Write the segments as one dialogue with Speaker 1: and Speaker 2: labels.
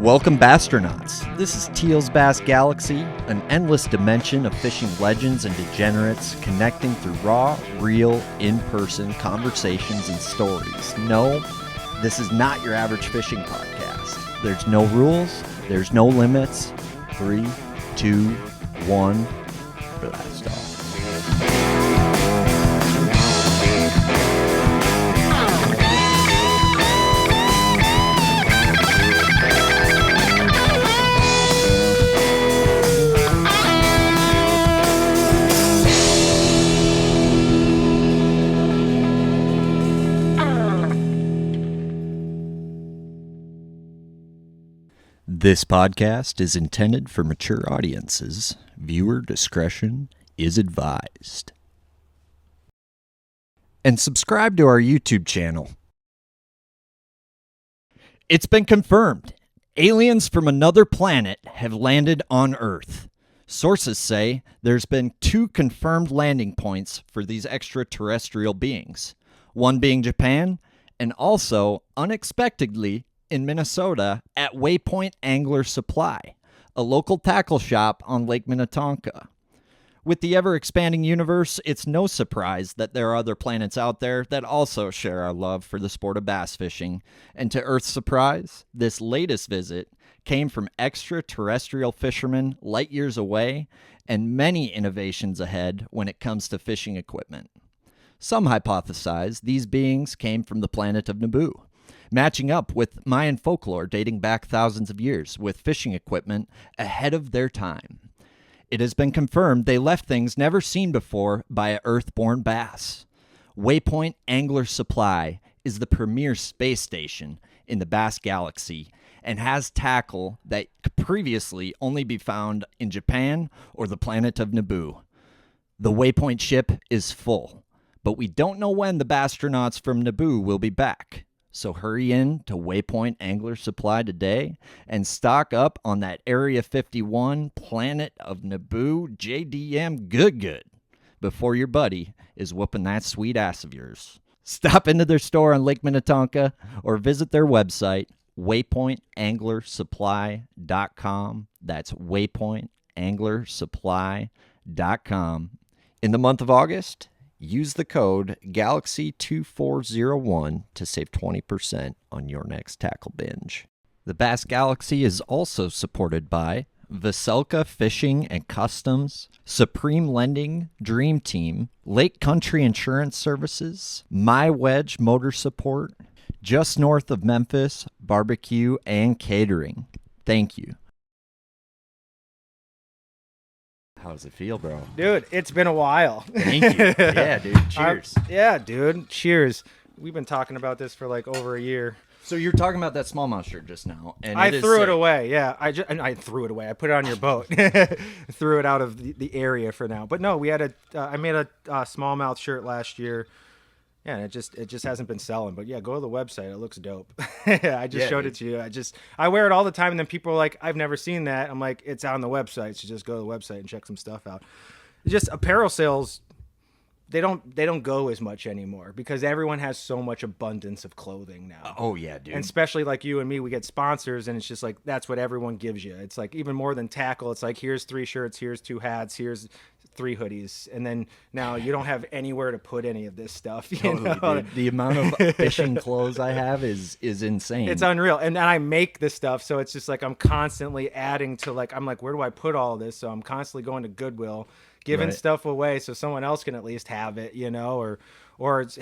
Speaker 1: Welcome, Bastronauts. This is Teal's Bass Galaxy, an endless dimension of fishing legends and degenerates connecting through raw, real, in-person conversations and stories. No, this is not your average fishing podcast. There's no rules, there's no limits. 3, 2, 1, blast off. This podcast is intended for mature audiences. Viewer discretion is advised. And subscribe to our YouTube channel. It's been confirmed. Aliens from another planet have landed on Earth. Sources say there's been 2 confirmed landing points for these extraterrestrial beings. One being Japan, and also, unexpectedly, in Minnesota at Waypoint Angler Supply, a local tackle shop on Lake Minnetonka. With the ever-expanding universe, it's no surprise that there are other planets out there that also share our love for the sport of bass fishing. And to Earth's surprise, this latest visit came from extraterrestrial fishermen light years away and many innovations ahead when it comes to fishing equipment. Some hypothesize these beings came from the planet of Naboo, matching up with Mayan folklore dating back thousands of years with fishing equipment ahead of their time. It has been confirmed they left things never seen before by an Earth-born bass. Waypoint Angler Supply is the premier space station in the bass galaxy and has tackle that could previously only be found in Japan or the planet of Naboo. The Waypoint ship is full, but we don't know when the Bastronauts from Naboo will be back. So hurry in to Waypoint Angler Supply today and stock up on that Area 51 Planet of Naboo JDM good before your buddy is whooping that sweet ass of yours. Stop into their store on Lake Minnetonka or visit their website, waypointanglersupply.com. That's waypointanglersupply.com. In the month of August, use the code GALAXY2401 to save 20% on your next tackle binge. The Bass Galaxy is also supported by Vocelka Fishing and Customs, Supreme Lending, Dream Team, Lake Country Insurance Services, My Wedge Motor Support, just north of Memphis, Barbecue and Catering. Thank you. How does it feel, bro?
Speaker 2: Dude, it's been a while.
Speaker 1: Thank you. Yeah, dude. Cheers.
Speaker 2: Yeah, dude. Cheers. We've been talking about this for like over a year.
Speaker 1: So you were talking about that smallmouth shirt just now, and
Speaker 2: I threw it away. Yeah, I threw it away. I put it on your boat. Threw it out of the area for now. But no, we had I made a smallmouth shirt last year. Yeah, and it just hasn't been selling. But yeah, go to the website. It looks dope. I just showed it to you. I wear it all the time, and then people are like, "I've never seen that." I'm like, "It's on the website." So just go to the website and check some stuff out. Just apparel sales, they don't go as much anymore because everyone has so much abundance of clothing now.
Speaker 1: Oh yeah, dude.
Speaker 2: And especially like you and me, we get sponsors, and it's just like that's what everyone gives you. It's like even more than tackle. It's like here's 3 shirts, here's 2 hats, here's 3 hoodies, and then now you don't have anywhere to put any of this stuff.
Speaker 1: Totally, dude. The amount of fishing clothes I have is insane.
Speaker 2: It's unreal, and I make this stuff, so it's just like I'm constantly adding to I'm like, where do I put all this? So I'm constantly going to Goodwill, giving stuff away so someone else can at least have it, or it's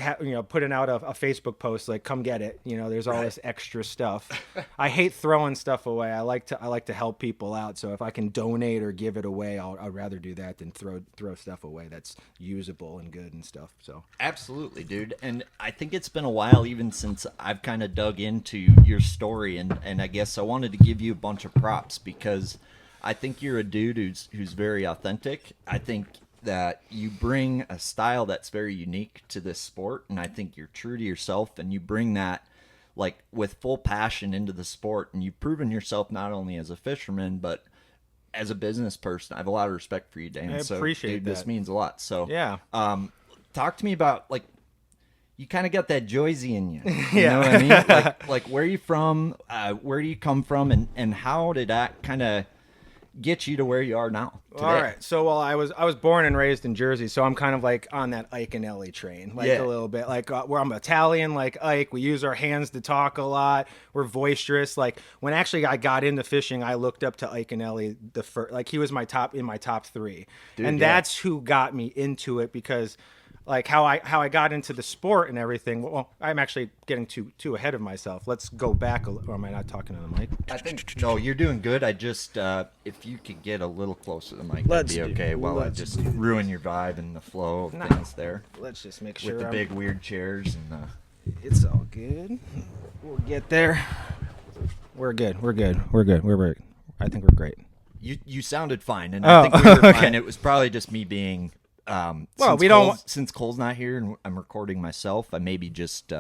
Speaker 2: putting out a Facebook post like, come get it. There's all this extra stuff. I hate throwing stuff away. I like to help people out. So if I can donate or give it away, I'd rather do that than throw stuff away that's usable and good and stuff. So
Speaker 1: absolutely, dude. And I think it's been a while even since I've kind of dug into your story, and I guess I wanted to give you a bunch of props because I think you're a dude who's very authentic. I think that you bring a style that's very unique to this sport, and I think you're true to yourself, and you bring that like with full passion into the sport, and you've proven yourself not only as a fisherman but as a business person. I have a lot of respect for you, Dan.
Speaker 2: I appreciate that.
Speaker 1: This means a lot. So
Speaker 2: yeah,
Speaker 1: talk to me about like you kind of got that Joyzy in you. You
Speaker 2: Yeah.
Speaker 1: know what I mean? Like where are you from? Where do you come from? And how did that kind of get you to where you are now today?
Speaker 2: All right. So, well, I was born and raised in Jersey, so I'm kind of like on that Ike and Ellie train, like
Speaker 1: Yeah.
Speaker 2: a little bit. Like where I'm Italian, like Ike. We use our hands to talk a lot. We're boisterous. Like when actually I got into fishing, I looked up to Ike and Ellie the first. Like he was my top three,
Speaker 1: Dude,
Speaker 2: and
Speaker 1: yeah.
Speaker 2: that's who got me into it because. Like how I got into the sport and everything. Well, I'm actually getting too ahead of myself. Let's go back. Or am I not talking to the mic?
Speaker 1: I think no, you're doing good. I just if you could get a little closer to the mic, that'd be okay. While I just ruin your vibe and the flow of things there
Speaker 2: Let's just make sure
Speaker 1: with the big weird chairs and.
Speaker 2: It's all good. We'll get there. We're good. We're I think we're great.
Speaker 1: You sounded fine, and I think we were
Speaker 2: okay.
Speaker 1: fine. It was probably just me being.
Speaker 2: Well, we don't.
Speaker 1: Since Cole's not here and I'm recording myself, I maybe just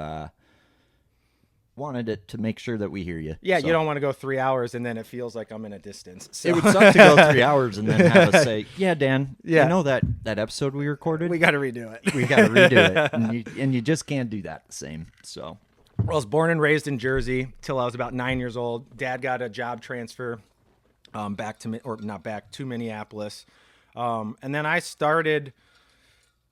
Speaker 1: wanted it to make sure that we hear you.
Speaker 2: Yeah,
Speaker 1: So
Speaker 2: you don't want to go 3 hours and then it feels like I'm in a distance. So.
Speaker 1: It would suck to go 3 hours and then have us say, "Yeah, Dan,
Speaker 2: Yeah.
Speaker 1: you know that episode we recorded?
Speaker 2: We got to redo it.
Speaker 1: We got to redo it, and you just can't do that the same." So
Speaker 2: I was born and raised in Jersey till I was about 9 years old. Dad got a job transfer to Minneapolis. And then I started,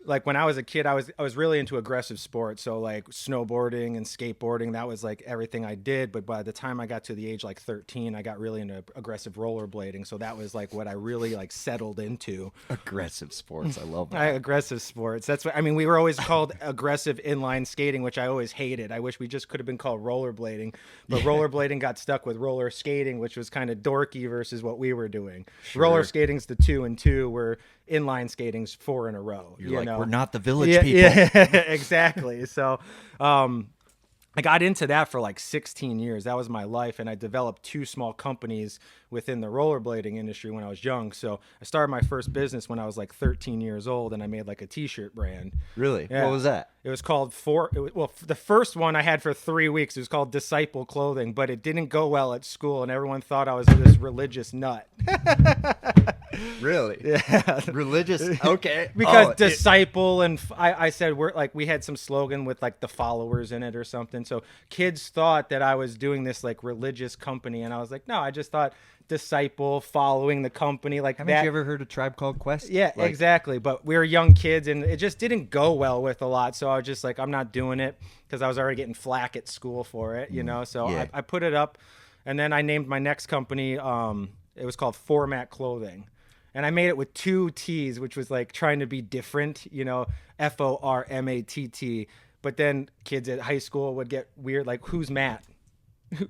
Speaker 2: like when I was a kid, I was really into aggressive sports. So like snowboarding and skateboarding, that was like everything I did. But by the time I got to the age like 13, I got really into aggressive rollerblading. So that was like what I really like settled into.
Speaker 1: aggressive sports, I love that.
Speaker 2: Aggressive sports. That's what I mean. We were always called aggressive inline skating, which I always hated. I wish we just could have been called rollerblading, but rollerblading got stuck with roller skating, which was kind of dorky versus what we were doing. Roller skating's the 2 and 2, where inline skating's 4 in a row.
Speaker 1: You're
Speaker 2: you
Speaker 1: like,
Speaker 2: know?
Speaker 1: we're not the village people.
Speaker 2: Yeah, exactly. So, I got into that for like 16 years. That was my life. And I developed 2 small companies within the rollerblading industry when I was young. So I started my first business when I was like 13 years old, and I made like a t-shirt brand.
Speaker 1: Really?
Speaker 2: Yeah.
Speaker 1: What was that?
Speaker 2: It was called the first one I had for 3 weeks. It was called Disciple Clothing, but it didn't go well at school, and everyone thought I was this religious nut.
Speaker 1: Really?
Speaker 2: Yeah.
Speaker 1: Religious? Okay.
Speaker 2: Because disciple and I said we had some slogan with like the followers in it or something. So kids thought that I was doing this like religious company, and I was like, no, I just thought disciple, following the company like
Speaker 1: Haven't
Speaker 2: that.
Speaker 1: you ever heard of Tribe Called Quest?
Speaker 2: Yeah,
Speaker 1: Like,
Speaker 2: exactly. But we were young kids, and it just didn't go well with a lot. So I was just like, I'm not doing it because I was already getting flack at school for it, you know. So
Speaker 1: yeah.
Speaker 2: I put it up, and then I named my next company. It was called Format Clothing. And I made it with 2 T's, which was like trying to be different, you know, FORMATT. But then kids at high school would get weird, like, who's Matt?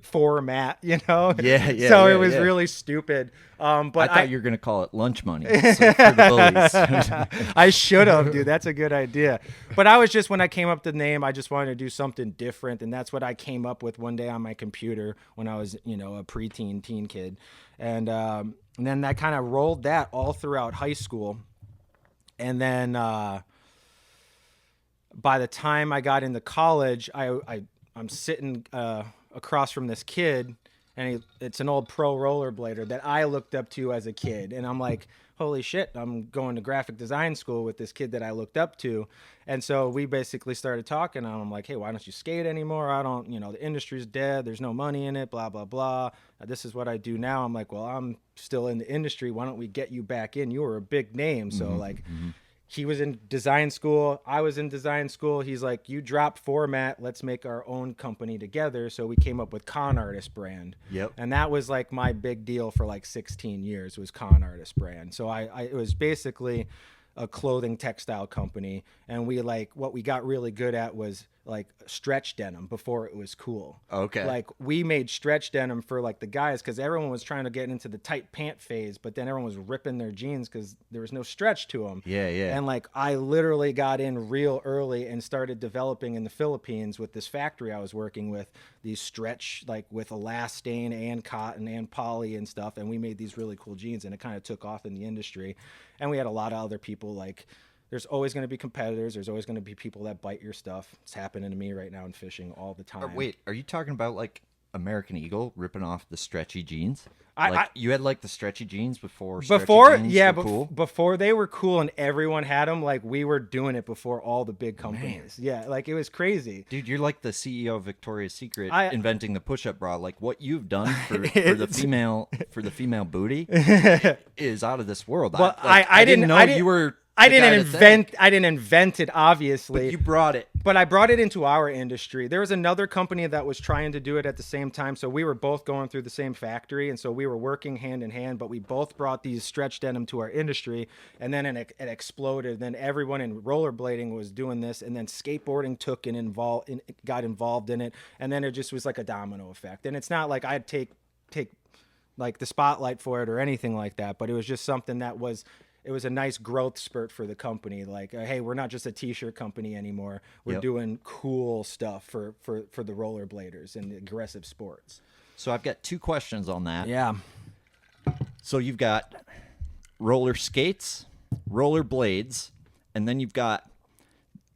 Speaker 2: Format, you know?
Speaker 1: Yeah.
Speaker 2: So it was really stupid. But
Speaker 1: I thought you were going to call it lunch money so for the bullies.
Speaker 2: I should have, dude. That's a good idea. But I was just, when I came up with the name, I just wanted to do something different. And that's what I came up with one day on my computer when I was, you know, a preteen, teen kid. And then that kind of rolled that all throughout high school. And then by the time I got into college, I'm sitting across from this kid, and it's an old pro rollerblader that I looked up to as a kid. And I'm like, holy shit, I'm going to graphic design school with this kid that I looked up to. And so we basically started talking, and I'm like, hey, why don't you skate anymore? I don't, you know, the industry's dead. There's no money in it, blah, blah, blah. This is what I do now. I'm like, well, I'm still in the industry. Why don't we get you back in? You were a big name. So he was in design school. I was in design school. He's like, you drop Format. Let's make our own company together. So we came up with Con Artist brand.
Speaker 1: Yep.
Speaker 2: And that was like my big deal for like 16 years was Con Artist brand. So it was basically a clothing textile company. And what we got really good at was like stretch denim before it was cool.
Speaker 1: Okay.
Speaker 2: Like we made stretch denim for like the guys because everyone was trying to get into the tight pant phase, but then everyone was ripping their jeans because there was no stretch to them.
Speaker 1: Yeah.
Speaker 2: And like I literally got in real early and started developing in the Philippines with this factory I was working with these stretch, like with elastane and cotton and poly and stuff. And we made these really cool jeans, and it kind of took off in the industry. And we had a lot of other people like, there's always going to be competitors. There's always going to be people that bite your stuff. It's happening to me right now in fishing all the time.
Speaker 1: Wait, are you talking about like American Eagle ripping off the stretchy jeans?
Speaker 2: I
Speaker 1: You had like the stretchy jeans before stretchy jeans were cool?
Speaker 2: before they were cool and everyone had them, like we were doing it before all the big companies. Yeah, like it was crazy.
Speaker 1: Dude, you're like the CEO of Victoria's Secret
Speaker 2: I-
Speaker 1: inventing the push-up bra. Like what you've done for the female booty is out of this world.
Speaker 2: Well,
Speaker 1: I didn't know you were.
Speaker 2: I didn't invent it, obviously.
Speaker 1: But you brought it.
Speaker 2: But I brought it into our industry. There was another company that was trying to do it at the same time. So we were both going through the same factory. And so we were working hand in hand, but we both brought these stretch denim to our industry. And then it exploded. Then everyone in rollerblading was doing this. And then skateboarding got involved in it. And then it just was like a domino effect. And it's not like I'd take like the spotlight for it or anything like that. But it was just something that was... It was a nice growth spurt for the company. Like, hey, we're not just a t-shirt company anymore. We're doing cool stuff for the rollerbladers and the aggressive sports.
Speaker 1: So I've got 2 questions on that.
Speaker 2: Yeah.
Speaker 1: So you've got roller skates, roller blades, and then you've got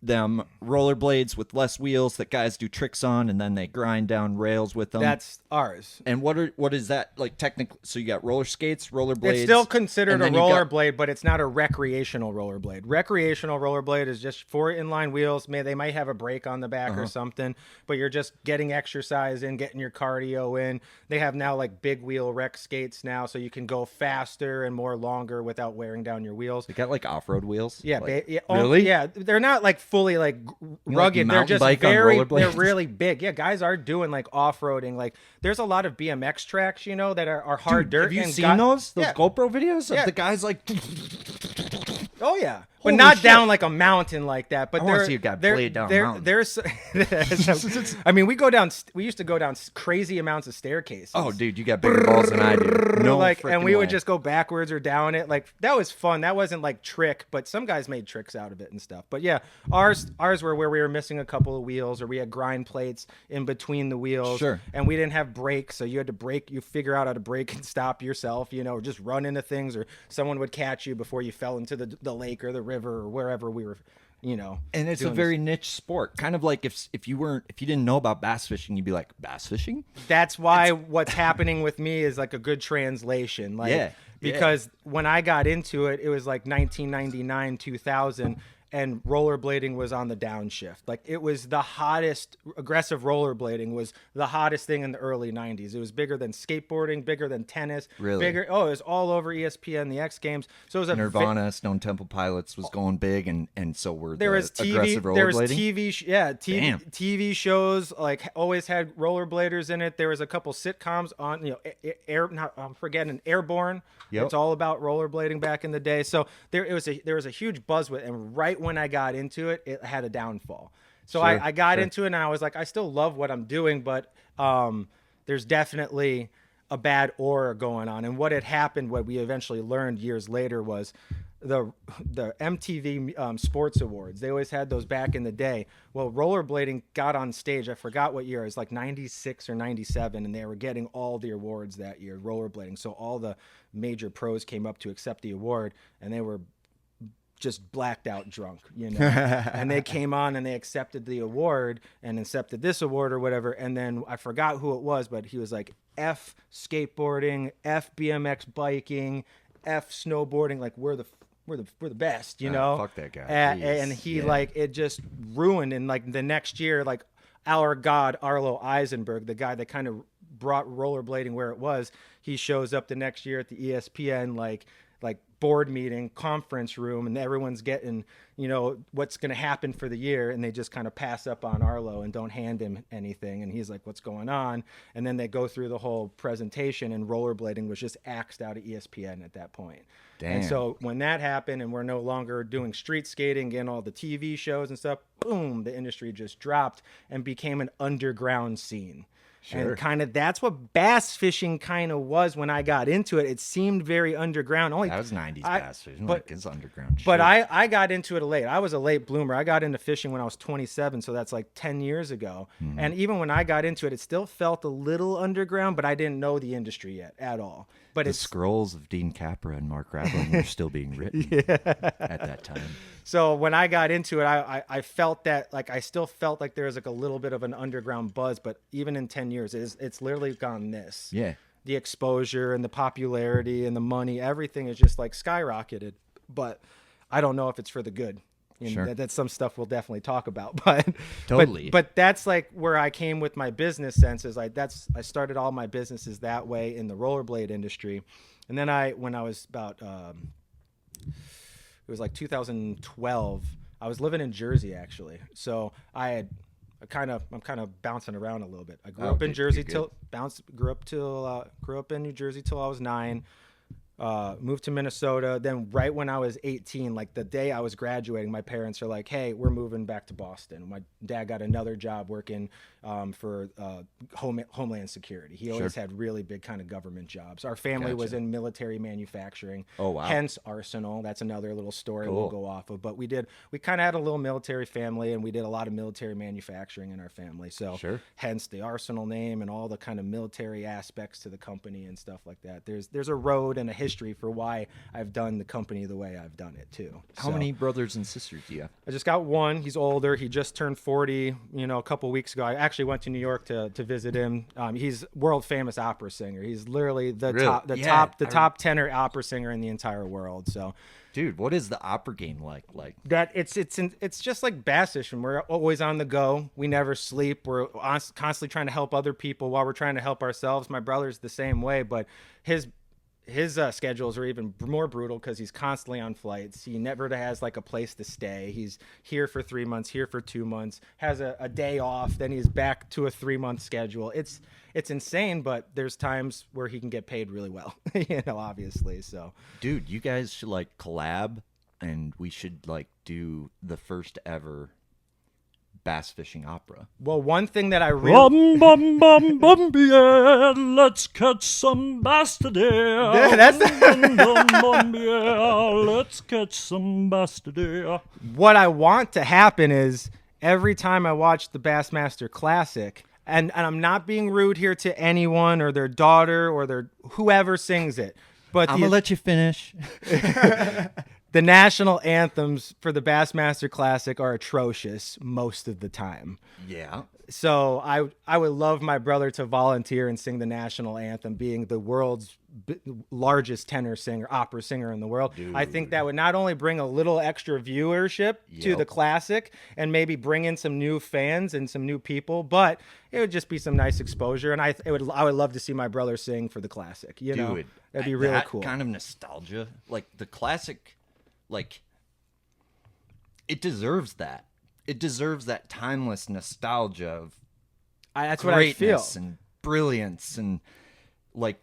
Speaker 1: them rollerblades with less wheels that guys do tricks on, and then they grind down rails with them.
Speaker 2: That's ours.
Speaker 1: And what is that like technically? So you got roller skates, rollerblades.
Speaker 2: It's still considered a rollerblade, but it's not a recreational rollerblade. Recreational rollerblade is just 4 inline wheels. They might have a brake on the back or something, but you're just getting exercise in, getting your cardio in. They have now like big wheel rec skates now, so you can go faster and more longer without wearing down your wheels.
Speaker 1: They got like off-road wheels.
Speaker 2: Yeah,
Speaker 1: really?
Speaker 2: Yeah, they're not like fully like rugged. They're just they're really big. Yeah, guys are doing like off-roading. Like there's a lot of BMX tracks, that are hard dirt.
Speaker 1: Have you seen those
Speaker 2: Yeah.
Speaker 1: GoPro videos of the guys like?
Speaker 2: Oh yeah,
Speaker 1: Holy
Speaker 2: but not
Speaker 1: shit.
Speaker 2: down like a mountain like that. But
Speaker 1: I wanna see a guy blade down a mountain.
Speaker 2: There's, I mean, we used to go down crazy amounts of staircases.
Speaker 1: Oh, dude, you got bigger balls than I do. No,
Speaker 2: and we
Speaker 1: way.
Speaker 2: would just go backwards or down it. Like that was fun. That wasn't like trick, but some guys made tricks out of it and stuff. But yeah, ours were where we were missing a couple of wheels, or we had grind plates in between the wheels.
Speaker 1: Sure.
Speaker 2: And we didn't have brakes, so you had to brake. You figure out how to brake and stop yourself, or just run into things, or someone would catch you before you fell into the lake or the river or wherever we were.
Speaker 1: And it's a very niche sport. Kind of like if you didn't know about bass fishing, you'd be like, bass fishing?
Speaker 2: That's why what's happening with me is like a good translation. Like, because when I got into it, it was like 1999, 2000, and rollerblading was on the downshift. Like it was the hottest, aggressive rollerblading was the hottest thing in the early 90s. It was bigger than skateboarding, bigger than tennis.
Speaker 1: Really?
Speaker 2: Bigger. Oh, it was all over ESPN, the X Games. So it was a
Speaker 1: Nirvana, Stone Temple Pilots was going big, and so were
Speaker 2: there was
Speaker 1: aggressive rollerblading.
Speaker 2: TV shows like always had rollerbladers in it. There was a couple sitcoms on, I'm forgetting Airborne.
Speaker 1: Yep.
Speaker 2: It's all about rollerblading back in the day. So there was a huge buzz with it, and right when I got into it, it had a downfall. So I got into it, and I was like, I still love what I'm doing, but there's definitely a bad aura going on. And what had happened, what we eventually learned years later, was the MTV Sports Awards. They always had those back in the day. Well, rollerblading got on stage. I forgot what year. It was like 96 or 97, and they were getting all the awards that year, rollerblading. So all the major pros came up to accept the award, and they were just blacked out drunk, and they came on and they accepted the award and accepted this award or whatever. And then I forgot who it was, but he was like, F skateboarding, F BMX biking, F snowboarding. Like we're the best,
Speaker 1: Fuck that guy.
Speaker 2: And he like, it just ruined. And like the next year, like our god, Arlo Eisenberg, the guy that kind of brought rollerblading where it was, he shows up the next year at the ESPN, like board meeting, conference room, and everyone's getting, what's going to happen for the year. And they just kind of pass up on Arlo and don't hand him anything. And he's like, what's going on? And then they go through the whole presentation, and rollerblading was just axed out of ESPN at that point.
Speaker 1: Damn.
Speaker 2: And so when that happened and we're no longer doing street skating and all the TV shows and stuff, boom, the industry just dropped and became an underground scene. Sure. And kind of that's what bass fishing kind of was when I got into it. It seemed very underground.
Speaker 1: That was 90s bass fishing. Like it's underground shit.
Speaker 2: But I got into it late. I was a late bloomer. I got into fishing when I was 27, so that's like 10 years ago. Mm-hmm. And even when I got into it, it still felt a little underground, but I didn't know the industry yet at all. But
Speaker 1: the scrolls of Dean Capra and Mark Raveling were still being written at that time.
Speaker 2: So when I got into it, I felt that like I still felt like there was like a little bit of an underground buzz, but even in 10 years, it's literally gone this.
Speaker 1: Yeah.
Speaker 2: The exposure and the popularity and the money, everything is just like skyrocketed. But I don't know if it's for the good. And
Speaker 1: Sure.
Speaker 2: that's some stuff we'll definitely talk about. But
Speaker 1: Totally.
Speaker 2: But that's like where I came with my business sense is like I started all my businesses that way in the rollerblade industry. And then when I was about it was like 2012, I was living in Jersey actually. So I'm kind of bouncing around a little bit. I grew up in Jersey grew up in New Jersey till I was 9. Moved to Minnesota. Then right when I was 18, like the day I was graduating, my parents are like, "Hey, we're moving back to Boston." My dad got another job working for Homeland Security. He always had really big kind of government jobs. Our family was in military manufacturing.
Speaker 1: Oh, wow.
Speaker 2: Hence Arsenal. That's another little story
Speaker 1: Cool.
Speaker 2: we'll go off of. But we kind of had a little military family, and we did a lot of military manufacturing in our family. So hence the Arsenal name and all the kind of military aspects to the company and stuff like that. There's a road and a history for why I've done the company the way I've done it too.
Speaker 1: How many brothers and sisters do you have?
Speaker 2: I just got one. He's older. He just turned 40, a couple weeks ago. I actually went to New York to visit him. He's world famous opera singer. He's literally the top tenor opera singer in the entire world. So,
Speaker 1: dude, what is the opera game like?
Speaker 2: That it's just like bassish, we're always on the go. We never sleep. We're constantly trying to help other people while we're trying to help ourselves. My brother's the same way, but his schedules are even more brutal because he's constantly on flights. He never has like a place to stay. He's here for 3 months, here for 2 months, has a day off, then he's back to a 3-month schedule. It's insane, but there's times where he can get paid really well, obviously. So,
Speaker 1: dude, you guys should like collab, and we should like do the first ever bass fishing opera.
Speaker 2: Well, one thing that I really...
Speaker 3: yeah, let's catch some bass today. Let's catch some bass today.
Speaker 2: What I want to happen is every time I watch the Bassmaster Classic, and I'm not being rude here to anyone or their daughter or their whoever sings it, but
Speaker 1: I'm going to let you finish.
Speaker 2: The national anthems for the Bassmaster Classic are atrocious most of the time.
Speaker 1: Yeah.
Speaker 2: So I would love my brother to volunteer and sing the national anthem, being the world's largest opera singer in the world.
Speaker 1: Dude.
Speaker 2: I think that would not only bring a little extra viewership to the classic and maybe bring in some new fans and some new people, but it would just be some nice exposure. And I would love to see my brother sing for the classic. Dude, that'd be really cool.
Speaker 1: Kind of nostalgia, like the classic. Like, it deserves that. It deserves that timeless nostalgia of
Speaker 2: that's what I feel.
Speaker 1: And brilliance. And, like,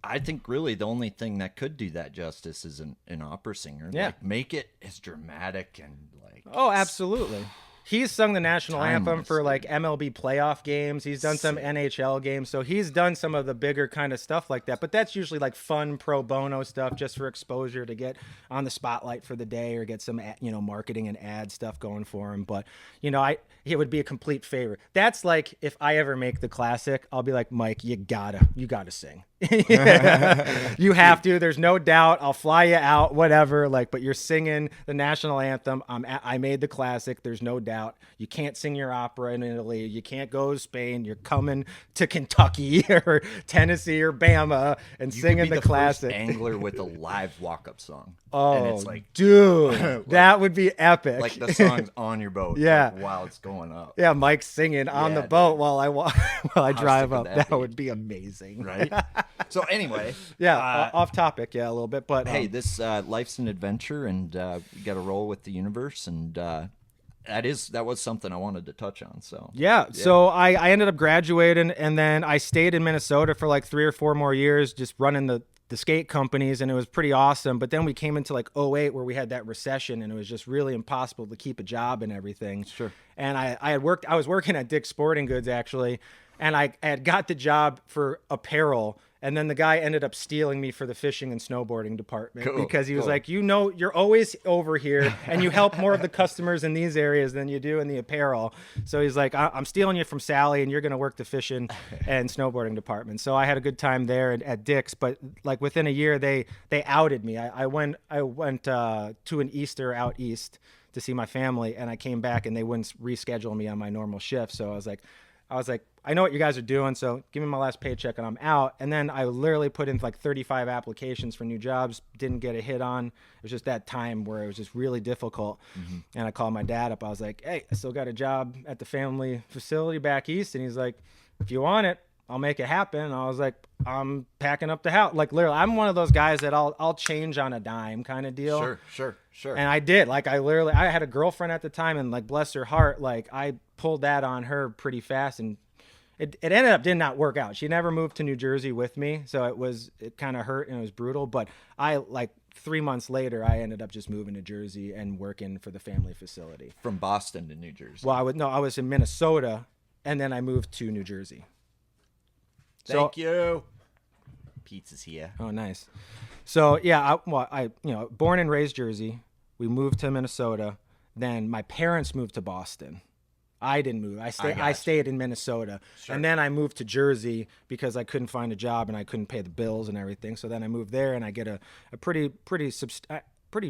Speaker 1: I think really the only thing that could do that justice is an opera singer.
Speaker 2: Yeah.
Speaker 1: Like, make it as dramatic and, like...
Speaker 2: Oh, absolutely. He's sung the national anthem for like MLB playoff games. He's done some NHL games. So he's done some of the bigger kind of stuff like that. But that's usually like fun pro bono stuff just for exposure to get on the spotlight for the day or get some, marketing and ad stuff going for him. But, it would be a complete favor. That's like if I ever make the classic, I'll be like, Mike, you gotta sing. You have to. There's no doubt. I'll fly you out, whatever. But you're singing the national anthem. I made the classic. There's no doubt. You can't sing your opera in Italy. You can't go to Spain. You're coming to Kentucky or Tennessee or Bama and singing the classic.
Speaker 1: First angler with a live walk-up song.
Speaker 2: Oh,
Speaker 1: and it's like,
Speaker 2: dude, that would be epic.
Speaker 1: Like the song's on your boat.
Speaker 2: Yeah,
Speaker 1: while it's going up.
Speaker 2: Yeah, Mike's singing on the boat while I drive up. That would be amazing,
Speaker 1: right? So anyway,
Speaker 2: off topic, a little bit, but
Speaker 1: hey, this life's an adventure, and we got to roll with the universe, and that was something I wanted to touch on. So
Speaker 2: so I ended up graduating, and then I stayed in Minnesota for like 3 or 4 more years, just running the skate companies, and it was pretty awesome. But then we came into like 2008 where we had that recession, and it was just really impossible to keep a job and everything.
Speaker 1: Sure.
Speaker 2: And I was working at Dick's Sporting Goods actually, and I had got the job for apparel. And then the guy ended up stealing me for the fishing and snowboarding department because he was like, you're always over here and you help more of the customers in these areas than you do in the apparel. So he's like, I'm stealing you from Sally and you're going to work the fishing and snowboarding department. So I had a good time there at Dick's, but like within a year, they outed me. I went to an Easter out east to see my family, and I came back and they wouldn't reschedule me on my normal shift. So I was like, I know what you guys are doing, so give me my last paycheck and I'm out. And then I literally put in like 35 applications for new jobs, didn't get a hit on. It was just that time where it was just really difficult. Mm-hmm. And I called my dad up. I was like, hey, I still got a job at the family facility back east. And he's like, if you want it, I'll make it happen. And I was like, I'm packing up the house. Like literally, I'm one of those guys that I'll change on a dime kind of deal. Sure. And I did. Like I had a girlfriend at the time, and like bless her heart, like I pulled that on her pretty fast, and it ended up did not work out. She never moved to New Jersey with me, so it kind of hurt and it was brutal. But I like 3 months later, I ended up just moving to Jersey and working for the family facility.
Speaker 1: From Boston to New Jersey.
Speaker 2: Well, I was in Minnesota, and then I moved to New Jersey.
Speaker 1: Thank you. Pizza's here.
Speaker 2: Oh, nice. So yeah, I born and raised Jersey. We moved to Minnesota. Then my parents moved to Boston. I didn't move. I stayed in Minnesota. Sure. And then I moved to Jersey because I couldn't find a job and I couldn't pay the bills and everything. So then I moved there, and I get a pretty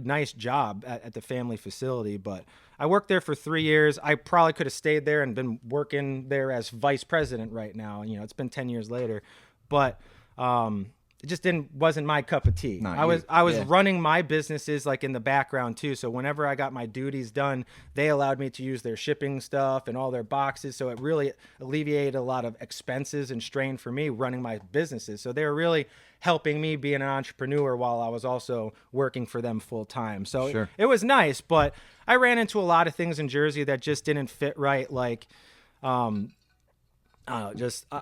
Speaker 2: nice job at the family facility. But I worked there for 3 years. I probably could have stayed there and been working there as vice president right now. And, it's been 10 years later. But it just wasn't my cup of tea. I was running my businesses like in the background too. So whenever I got my duties done, they allowed me to use their shipping stuff and all their boxes. So it really alleviated a lot of expenses and strain for me running my businesses. So they were really helping me be an entrepreneur while I was also working for them full time. So it was nice, but I ran into a lot of things in Jersey that just didn't fit right. Like, I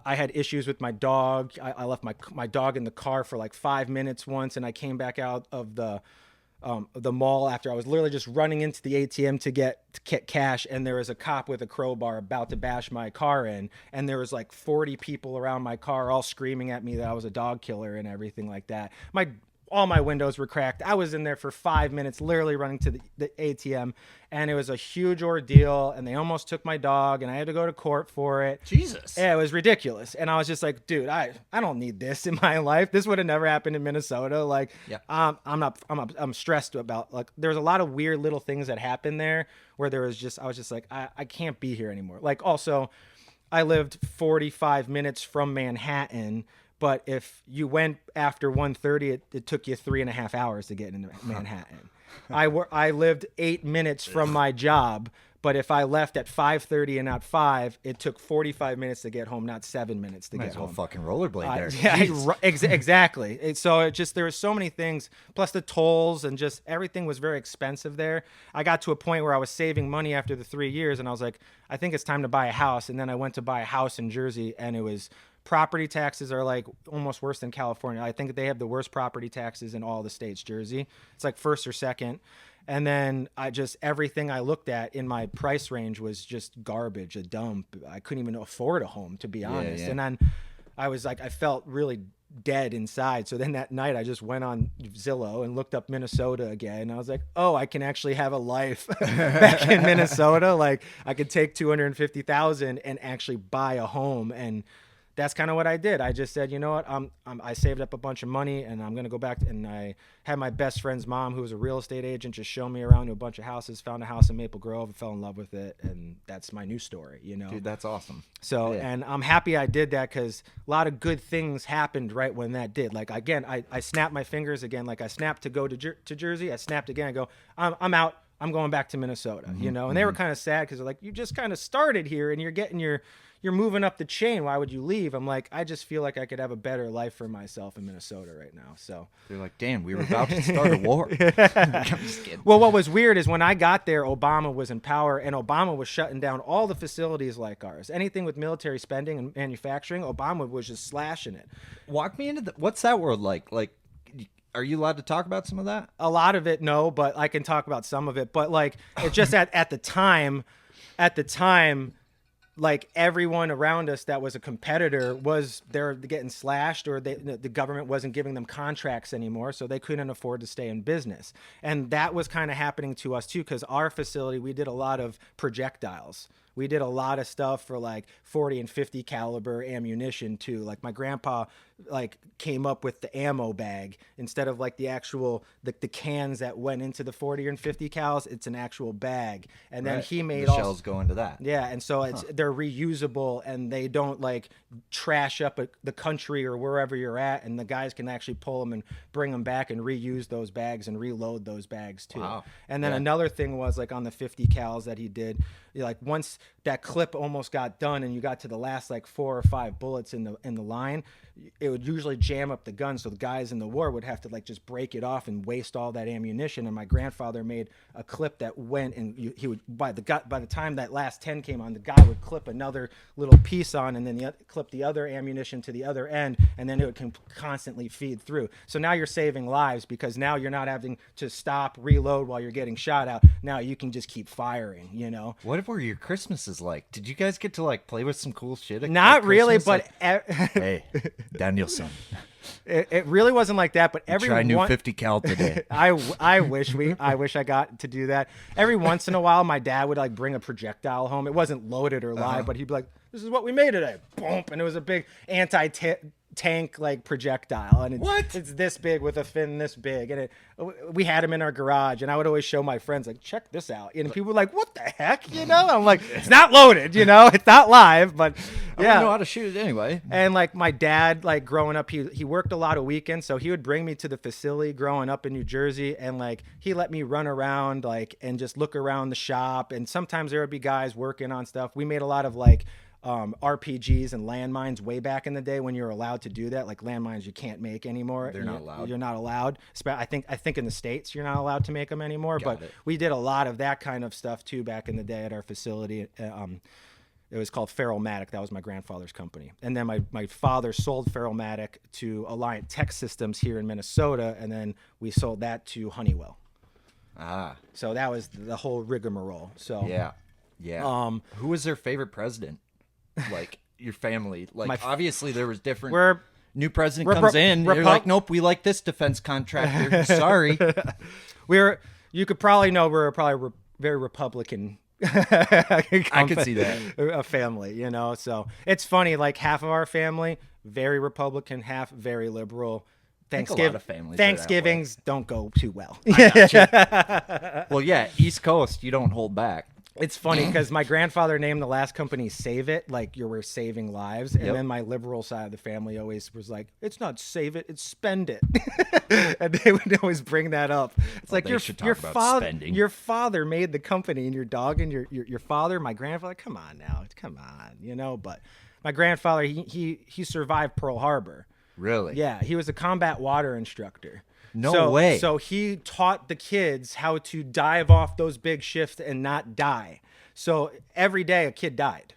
Speaker 2: had issues with my dog. I left my dog in the car for like 5 minutes once, and I came back out of the mall after I was literally just running into the ATM to get cash, and there was a cop with a crowbar about to bash my car in, and there was like 40 people around my car all screaming at me that I was a dog killer and everything like that. All my windows were cracked. I was in there for 5 minutes, literally running to the ATM, and it was a huge ordeal, and they almost took my dog, and I had to go to court for it.
Speaker 1: Jesus.
Speaker 2: Yeah, it was ridiculous. And I was just like, dude, I don't need this in my life. This would have never happened in Minnesota. Like, I'm stressed about, like, there's a lot of weird little things that happened there where I was just like, I can't be here anymore. Like, also, I lived 45 minutes from Manhattan, but if you went after 1:30, it took you 3.5 hours to get into Manhattan. I lived 8 minutes from my job, but if I left at 5:30 and not 5, it took 45 minutes to get home, not 7 minutes to get home.
Speaker 1: Fucking rollerblade there.
Speaker 2: Yeah, exactly. So there were so many things, plus the tolls, and just everything was very expensive there. I got to a point where I was saving money after the 3 years, and I was like, I think it's time to buy a house. And then I went to buy a house in Jersey, and it was property taxes are like almost worse than California. I think they have the worst property taxes in all the states. Jersey, it's like first or second. And then everything I looked at in my price range was just garbage, a dump. I couldn't even afford a home, to be honest. Yeah. And then I was like, I felt really dead inside. So then that night I just went on Zillow and looked up Minnesota again. And I was like, oh, I can actually have a life back in Minnesota. Like I could take $250,000 and actually buy a home. And that's kind of what I did. I just said, you know what, I saved up a bunch of money, and I'm going to go back. And I had my best friend's mom, who was a real estate agent, just show me around to a bunch of houses, found a house in Maple Grove and fell in love with it. And that's my new story,
Speaker 1: Dude, that's awesome.
Speaker 2: So, and I'm happy I did that because a lot of good things happened right when that did. Like, again, I snapped my fingers again. Like I snapped to go to Jersey. I snapped again. I go, I'm out. I'm going back to Minnesota, and they were kind of sad because they're like, you just kind of started here and you're moving up the chain. Why would you leave? I'm like, I just feel like I could have a better life for myself in Minnesota right now. So
Speaker 1: they're like, damn, we were about to start a war. I'm just kidding.
Speaker 2: Well, what was weird is when I got there, Obama was in power, and Obama was shutting down all the facilities like ours. Anything with military spending and manufacturing, Obama was just slashing it.
Speaker 1: Walk me into what's that world like? Like, are you allowed to talk about some of that?
Speaker 2: A lot of it, no, but I can talk about some of it. But like, it just at the time, like everyone around us that was a competitor they're getting slashed, or the government wasn't giving them contracts anymore, so they couldn't afford to stay in business. And that was kind of happening to us too, because our facility, we did a lot of projectiles. We did a lot of stuff for like 40 and 50 caliber ammunition too. Like my grandpa like came up with the ammo bag instead of like the actual the cans that went into the 40 and 50 cals. It's an actual bag, and then he made
Speaker 1: the
Speaker 2: all
Speaker 1: shells go into that.
Speaker 2: yeah, and so they're reusable, and they don't like trash up the country or wherever you're at, and the guys can actually pull them and bring them back and reuse those bags and reload those bags too.
Speaker 1: Wow.
Speaker 2: And then another thing was like on the 50 cals that he did, like once that clip almost got done and you got to the last like 4 or 5 bullets in the line, it would usually jam up the gun, so the guys in the war would have to like just break it off and waste all that ammunition. And my grandfather made a clip that went, and he would by the time that last 10 came on, the guy would clip another little piece on, and then clip the other ammunition to the other end, and then it would constantly feed through. So now you're saving lives, because now you're not having to stop, reload while you're getting shot out. Now you can just keep firing, you know.
Speaker 1: What were your Christmases like? Did you guys get to like play with some cool shit?
Speaker 2: Not really, but
Speaker 1: hey, Danielson,
Speaker 2: it really wasn't like that. But every
Speaker 1: try new 50 cal today.
Speaker 2: I wish I got to do that. Every once in a while, my dad would like bring a projectile home. It wasn't loaded or live, but he'd be like, "This is what we made today." Boom, and it was a big anti-tank like projectile, and it's this big with a fin this big, and we had them in our garage, and I would always show my friends like, "Check this out," and people were like, "What the heck?" You know, I'm like, "It's not loaded, you know, it's not live, but
Speaker 1: yeah, I know how to shoot it anyway."
Speaker 2: And like my dad, like growing up, he worked a lot of weekends, so he would bring me to the facility growing up in New Jersey, and like he let me run around like and just look around the shop, and sometimes there would be guys working on stuff. We made a lot of like RPGs and landmines way back in the day when you're allowed to do that. Like landmines you can't make anymore.
Speaker 1: They're not allowed.
Speaker 2: You're not allowed. I think in the States you're not allowed to make them anymore.
Speaker 1: Got
Speaker 2: but
Speaker 1: it.
Speaker 2: we did a lot of that kind of stuff too back in the day at our facility. It was called Ferromatic. That was my grandfather's company. And then my father sold Ferromatic to Alliant Tech Systems here in Minnesota, and then we sold that to Honeywell. So that was the whole rigmarole. So
Speaker 1: yeah. Who was their favorite president? Like your family? Like obviously there was different. New president comes in. You're like, nope, we like this defense contractor. Sorry.
Speaker 2: You could probably know we're probably very Republican.
Speaker 1: I could see that.
Speaker 2: A family, you know. So it's funny. Like half of our family very Republican, half very liberal. Thanksgivings don't go too well.
Speaker 1: Well, yeah, East Coast, you don't hold back.
Speaker 2: It's funny because my grandfather named the last company Save It, like you were saving lives. And then my liberal side of the family always was like, it's not save it, it's spend it. And they would always bring that up. It's like your father made the company, and your dog and your father, my grandfather, come on, you know. But my grandfather, he survived Pearl Harbor.
Speaker 1: Really?
Speaker 2: Yeah, he was a combat water instructor.
Speaker 1: No way.
Speaker 2: So he taught the kids how to dive off those big shifts and not die. So every day a kid died.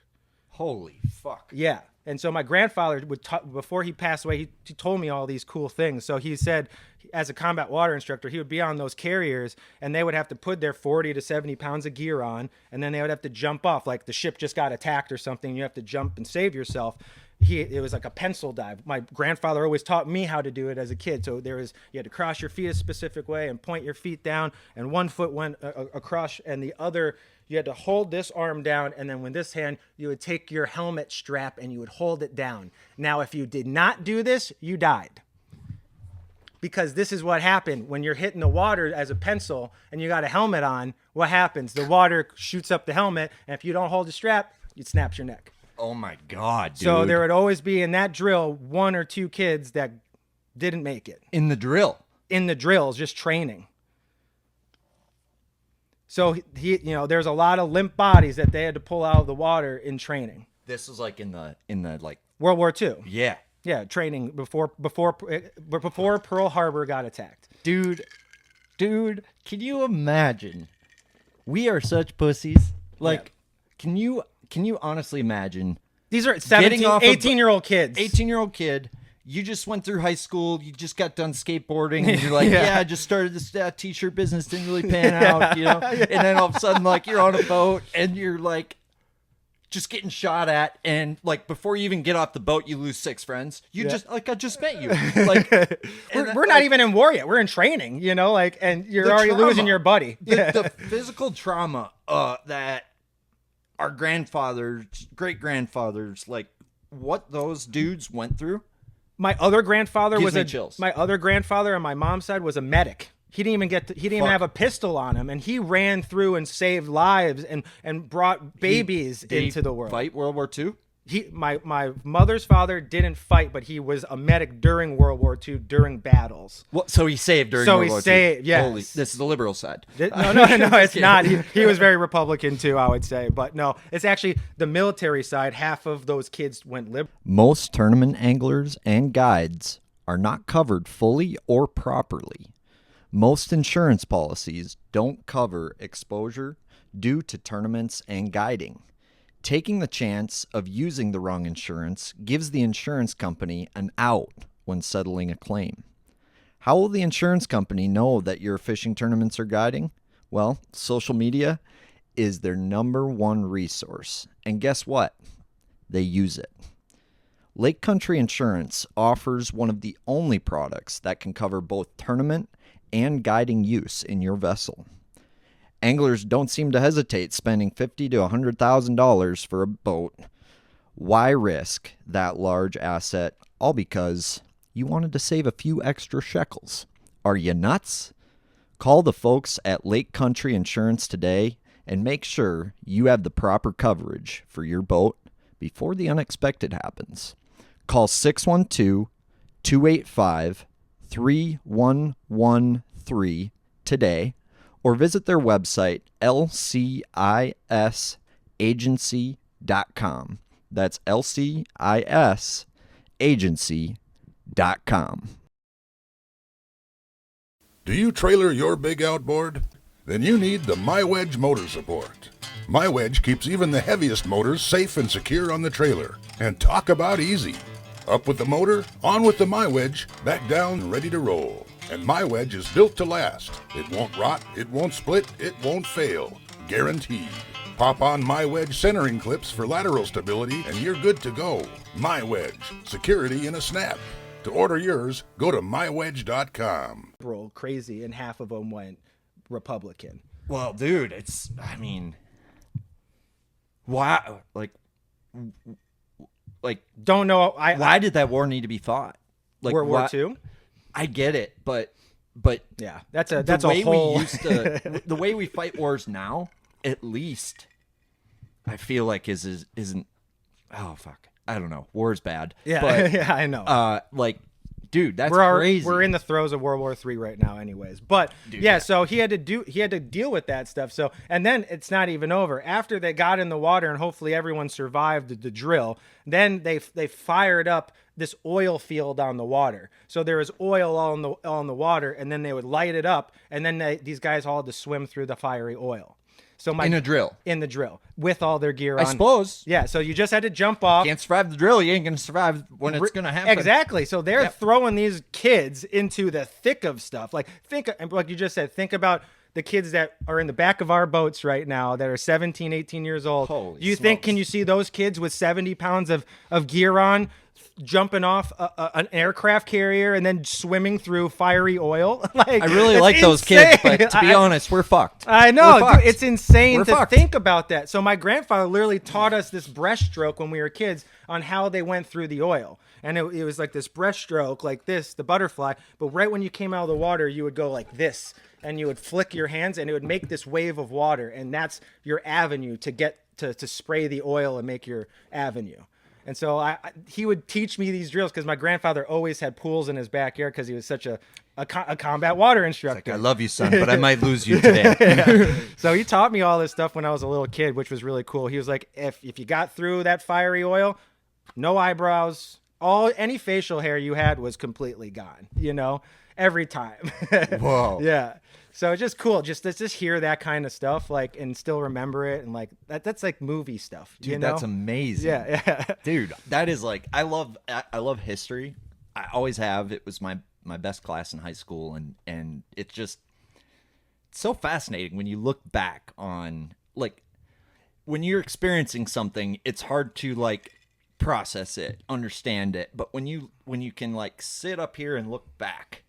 Speaker 1: Holy fuck.
Speaker 2: Yeah. And so my grandfather before he passed away, he told me all these cool things. So he said, as a combat water instructor, he would be on those carriers, and they would have to put their 40 to 70 pounds of gear on, and then they would have to jump off. Like the ship just got attacked or something. You have to jump and save yourself. It was like a pencil dive. My grandfather always taught me how to do it as a kid. So you had to cross your feet a specific way and point your feet down, and one foot went across, and the other, you had to hold this arm down, and then with this hand, you would take your helmet strap and you would hold it down. Now, if you did not do this, you died. Because this is what happened when you're hitting the water as a pencil and you got a helmet on. What happens? The water shoots up the helmet, and if you don't hold the strap, it snaps your neck.
Speaker 1: Oh my God, dude.
Speaker 2: So there would always be in that drill 1 or 2 kids that didn't make it.
Speaker 1: In the drill?
Speaker 2: In the drills, just training. So there's a lot of limp bodies that they had to pull out of the water in training.
Speaker 1: This was like in the like
Speaker 2: World War II.
Speaker 1: Yeah.
Speaker 2: Yeah, training before Pearl Harbor got attacked.
Speaker 1: Dude, can you imagine? We are such pussies. Like, yeah. Can you honestly imagine?
Speaker 2: These are 18-year-old kids.
Speaker 1: 18-year-old kid. You just went through high school. You just got done skateboarding. And you're like, I just started this t-shirt business. Didn't really pan out, you know? And then all of a sudden, like, you're on a boat and you're like, just getting shot at, and like before you even get off the boat, you lose 6 friends. You just like I just met you. Like
Speaker 2: we're not even in war yet. We're in training, you know, like, and you're already losing your buddy.
Speaker 1: The physical trauma that our grandfathers, great grandfathers, like what those dudes went through.
Speaker 2: My other grandfather
Speaker 1: Gives me chills.
Speaker 2: My other grandfather on my mom's side was a medic. He didn't even he didn't even have a pistol on him, and he ran through and saved lives and brought babies into the world.
Speaker 1: Fight World War II?
Speaker 2: My mother's father didn't fight, but he was a medic during World War II during battles.
Speaker 1: Well, so he saved during World War II.
Speaker 2: So he saved, yes.
Speaker 1: Holy, this is the liberal side.
Speaker 2: No, it's not. He was very Republican too, I would say. But no, it's actually the military side. Half of those kids went liberal.
Speaker 1: Most tournament anglers and guides are not covered fully or properly. Most insurance policies don't cover exposure due to tournaments and guiding. Taking the chance of using the wrong insurance gives the insurance company an out when settling a claim. How will the insurance company know that you're fishing tournaments or guiding? Well, social media is their #1 resource. And guess what? They use it. Lake Country Insurance offers one of the only products that can cover both tournament and guiding use in your vessel. Anglers don't seem to hesitate spending $50,000 to $100,000 for a boat. Why risk that large asset, all because you wanted to save a few extra shekels? Are you nuts? Call the folks at Lake Country Insurance today and make sure you have the proper coverage for your boat before the unexpected happens. Call 612-285-3113 today, or visit their website, lcisagency.com. That's lcisagency.com.
Speaker 4: Do you trailer your big outboard? Then you need the MyWedge motor support. MyWedge keeps even the heaviest motors safe and secure on the trailer. And talk about easy. Up with the motor, on with the MyWedge, back down, ready to roll. And MyWedge is built to last. It won't rot, it won't split, it won't fail. Guaranteed. Pop on MyWedge centering clips for lateral stability and you're good to go. MyWedge, security in a snap. To order yours, go to mywedge.com.
Speaker 2: Crazy, and half of them went Republican.
Speaker 1: Well, dude, why?
Speaker 2: Don't know.
Speaker 1: Why did that war need to be fought? Like
Speaker 2: World War II?
Speaker 1: I get it, but
Speaker 2: yeah, that's a
Speaker 1: way
Speaker 2: whole.
Speaker 1: We used to, the way we fight wars now, at least, I feel like isn't. Oh fuck, I don't know. War's bad.
Speaker 2: Yeah,
Speaker 1: but,
Speaker 2: yeah, I know.
Speaker 1: Dude, that's crazy.
Speaker 2: We're in the throes of World War III right now, anyways. But
Speaker 1: dude,
Speaker 2: yeah, so he had to deal with that stuff. So, and then it's not even over. After they got in the water and hopefully everyone survived the drill, then they fired up this oil field on the water. So there was oil all in the water, and then they would light it up, and then these guys all had to swim through the fiery oil. So in the drill with all their gear on.
Speaker 1: I suppose.
Speaker 2: Yeah, so you just had to jump off.
Speaker 1: Can't survive the drill. You ain't gonna survive when it's gonna happen.
Speaker 2: Exactly. So they're throwing these kids into the thick of stuff. Like you just said, think about the kids that are in the back of our boats right now that are 17, 18 years old.
Speaker 1: Holy
Speaker 2: you
Speaker 1: smokes.
Speaker 2: think, can you see those kids with 70 pounds of gear on jumping off an aircraft carrier and then swimming through fiery oil? Like,
Speaker 1: I really like those kids, but to be honest, we're fucked.
Speaker 2: I know,
Speaker 1: We're fucked.
Speaker 2: dude, it's insane
Speaker 1: We're
Speaker 2: to
Speaker 1: fucked.
Speaker 2: think about that. So my grandfather literally taught us this breaststroke when we were kids on how they went through the oil. And it was like this breaststroke, like this, the butterfly. But right when you came out of the water, you would go like this, and you would flick your hands, and it would make this wave of water. And that's your avenue to get to spray the oil and make your avenue. And so he would teach me these drills because my grandfather always had pools in his backyard because he was such a combat water instructor.
Speaker 1: It's like, I love you, son, but I might lose you today.
Speaker 2: Yeah. So he taught me all this stuff when I was a little kid, which was really cool. He was like, if you got through that fiery oil, no eyebrows, any facial hair you had was completely gone, every time.
Speaker 1: Whoa.
Speaker 2: Yeah. So it's just cool. Just hear that kind of stuff, like, and still remember it, and like that's like movie stuff.
Speaker 1: Dude, that's amazing.
Speaker 2: Yeah.
Speaker 1: Dude, that is like I love history. I always have. It was my best class in high school, and it's so fascinating when you look back on, like, when you're experiencing something, it's hard to like process it, understand it. But when you can like sit up here and look back,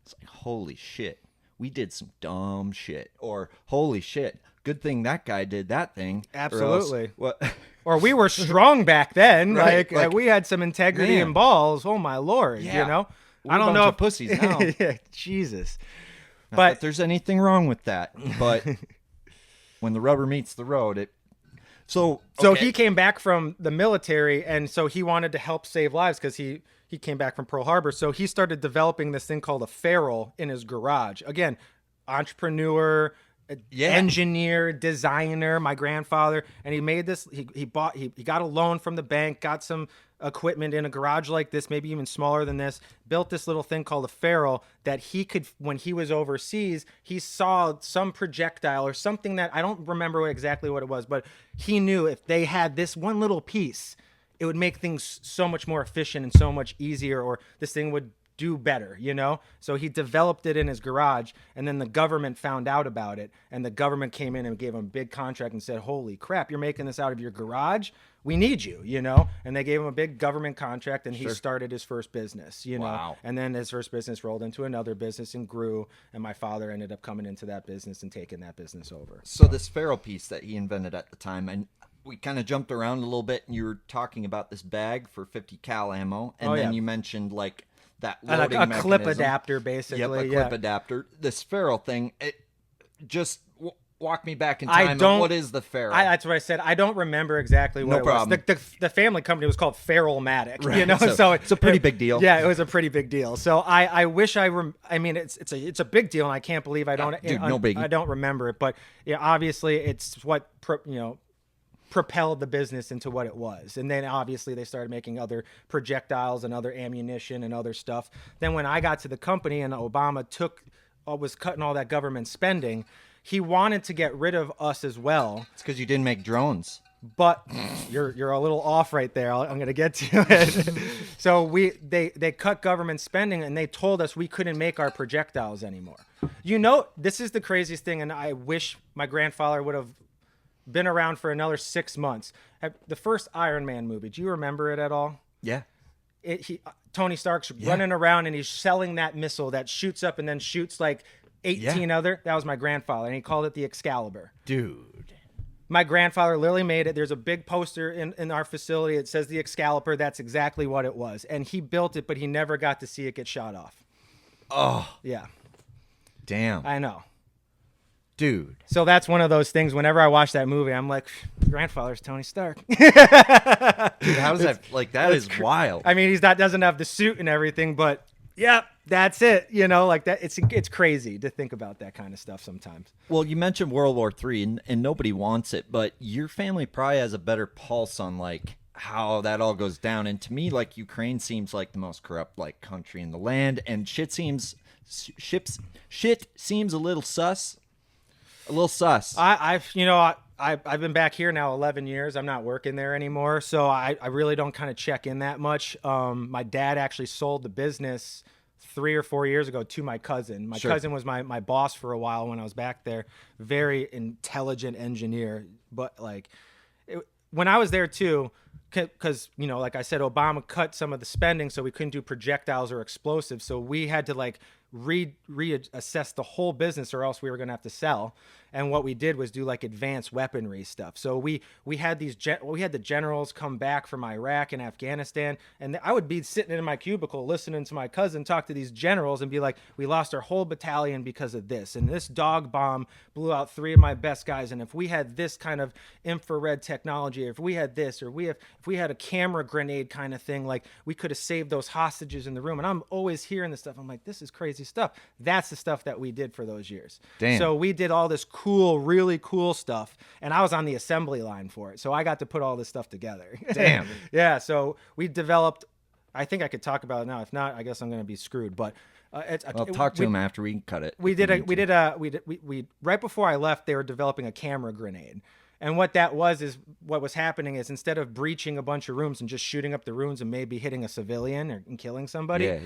Speaker 1: it's like, holy shit, we did some dumb shit, or holy shit, good thing that guy did that thing.
Speaker 2: Absolutely.
Speaker 1: What?
Speaker 2: Or we were strong back then.
Speaker 1: Right,
Speaker 2: Like we had some integrity
Speaker 1: man.
Speaker 2: and balls. Oh my Lord.
Speaker 1: Yeah.
Speaker 2: You know,
Speaker 1: We're
Speaker 2: I
Speaker 1: a
Speaker 2: don't
Speaker 1: bunch
Speaker 2: know
Speaker 1: of pussies now.
Speaker 2: Yeah, Jesus.
Speaker 1: Not
Speaker 2: But
Speaker 1: that there's anything wrong with that, but when the rubber meets the road, it. So okay.
Speaker 2: he came back from the military, and so he wanted to help save lives because he came back from Pearl Harbor. So he started developing this thing called a ferrule in his garage. Again, entrepreneur, engineer, designer, my grandfather, and he made this. He got a loan from the bank, got some equipment in a garage like this, maybe even smaller than this, built this little thing called a ferrule that he could, when he was overseas, he saw some projectile or something that I don't remember exactly what it was, but he knew if they had this one little piece, it would make things so much more efficient and so much easier, or this thing would do better, you know? So he developed it in his garage, and then the government found out about it, and the government came in and gave him a big contract and said, holy crap, you're making this out of your garage? We need you, you know? And they gave him a big government contract, and he started his first business, you know?
Speaker 1: Wow.
Speaker 2: And then his first business rolled into another business and grew, and my father ended up coming into that business and taking that business over.
Speaker 1: So this ferrule piece that he invented at the time, and we kind of jumped around a little bit, and you were talking about this bag for 50 cal ammo, and then you mentioned like that loading
Speaker 2: a
Speaker 1: mechanism.
Speaker 2: clip adapter, basically.
Speaker 1: Yep, a clip adapter. This ferrule thing, it just walk me back in
Speaker 2: I
Speaker 1: time.
Speaker 2: don't-
Speaker 1: What is the ferrule?
Speaker 2: That's what I said. I don't remember exactly what
Speaker 1: No
Speaker 2: it was.
Speaker 1: problem.
Speaker 2: The family company was called Ferrulmatic,
Speaker 1: Right.
Speaker 2: you know?
Speaker 1: So it's a pretty big deal.
Speaker 2: Yeah, it was a pretty big deal. So I wish I mean, it's a big deal, and I can't believe I don't
Speaker 1: dude, no biggie.
Speaker 2: I don't remember it, but yeah, obviously it's what propelled the business into what it was. And then obviously they started making other projectiles and other ammunition and other stuff. Then when I got to the company and Obama was cutting all that government spending, he wanted to get rid of us as well.
Speaker 1: It's because you didn't make drones.
Speaker 2: But you're a little off right there. I'm going to get to it. So they cut government spending, and they told us we couldn't make our projectiles anymore. You know, this is the craziest thing, and I wish my grandfather would have been around for another 6 months. The first Iron Man movie, do you remember it at all?
Speaker 1: Yeah.
Speaker 2: Tony Stark's running around, and he's selling that missile that shoots up and then shoots like 18 other. That was my grandfather, and he called it the Excalibur.
Speaker 1: Dude.
Speaker 2: My grandfather literally made it. There's a big poster in our facility. It says the Excalibur. That's exactly what it was. And he built it, but he never got to see it get shot off.
Speaker 1: Oh.
Speaker 2: Yeah.
Speaker 1: Damn.
Speaker 2: I know.
Speaker 1: Dude.
Speaker 2: So that's one of those things. Whenever I watch that movie, I'm like, grandfather's Tony Stark.
Speaker 1: Dude, how is that? Like, that is wild.
Speaker 2: I mean, doesn't have the suit and everything, but yeah, that's it. You know, like that. It's crazy to think about that kind of stuff sometimes.
Speaker 1: Well, you mentioned World War III, and nobody wants it, but your family probably has a better pulse on like how that all goes down. And to me, like, Ukraine seems like the most corrupt like country in the land, and shit seems a little sus. A little sus.
Speaker 2: I've been back here now 11 years. I'm not working there anymore, so I really don't kind of check in that much. My dad actually sold the business 3 or 4 years ago to my cousin. My cousin was my boss for a while when I was back there. Very intelligent engineer, but like when I was there too, because like I said, Obama cut some of the spending, so we couldn't do projectiles or explosives. So we had to like reassess the whole business, or else we were going to have to sell. And what we did was do like advanced weaponry stuff. So we had the generals come back from Iraq and Afghanistan, and I would be sitting in my cubicle listening to my cousin talk to these generals and be like, we lost our whole battalion because of this, and this dog bomb blew out 3 of my best guys, and if we had this kind of infrared technology, if we had this, or if we had a camera grenade kind of thing, like we could have saved those hostages in the room. And I'm always hearing this stuff. I'm like, this is crazy stuff. That's the stuff that we did for those years.
Speaker 1: Damn.
Speaker 2: So we did all this really cool stuff, and I was on the assembly line for it, so I got to put all this stuff together.
Speaker 1: Damn.
Speaker 2: Yeah, so we developed, I think I could talk about it now. If not, I guess I'm going to be screwed, but
Speaker 1: I'll talk to him after we can cut it.
Speaker 2: We right before I left, they were developing a camera grenade. And what was happening is, instead of breaching a bunch of rooms and just shooting up the rooms and maybe hitting a civilian and killing somebody,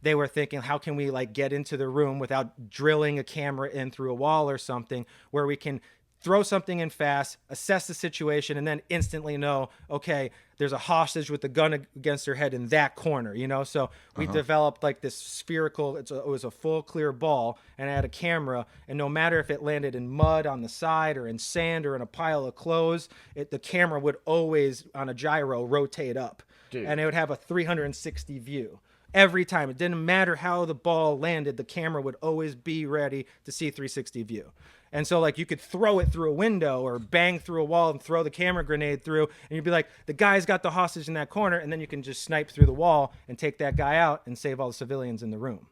Speaker 2: they were thinking, how can we like get into the room without drilling a camera in through a wall or something, where we can throw something in fast, assess the situation, and then instantly know, okay, there's a hostage with a gun against their head in that corner, you know? So we developed like this spherical, it was a full clear ball, and I had a camera, and no matter if it landed in mud on the side or in sand or in a pile of clothes, the camera would always, on a gyro, rotate up. Dude. And it would have a 360 view. Every time. It didn't matter how the ball landed, the camera would always be ready to see 360 view. And so, like, you could throw it through a window or bang through a wall and throw the camera grenade through, and you'd be like, the guy's got the hostage in that corner, and then you can just snipe through the wall and take that guy out and save all the civilians in the room.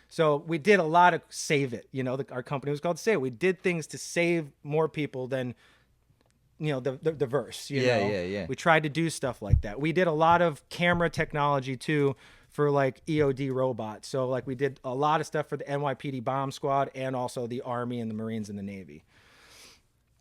Speaker 2: So we did a lot of save it. You know, our company was called Save It. We did things to save more people than, you know, the verse. You know?
Speaker 1: Yeah.
Speaker 2: We tried to do stuff like that. We did a lot of camera technology, too, for like EOD robots. So like we did a lot of stuff for the NYPD bomb squad and also the Army and the Marines and the Navy.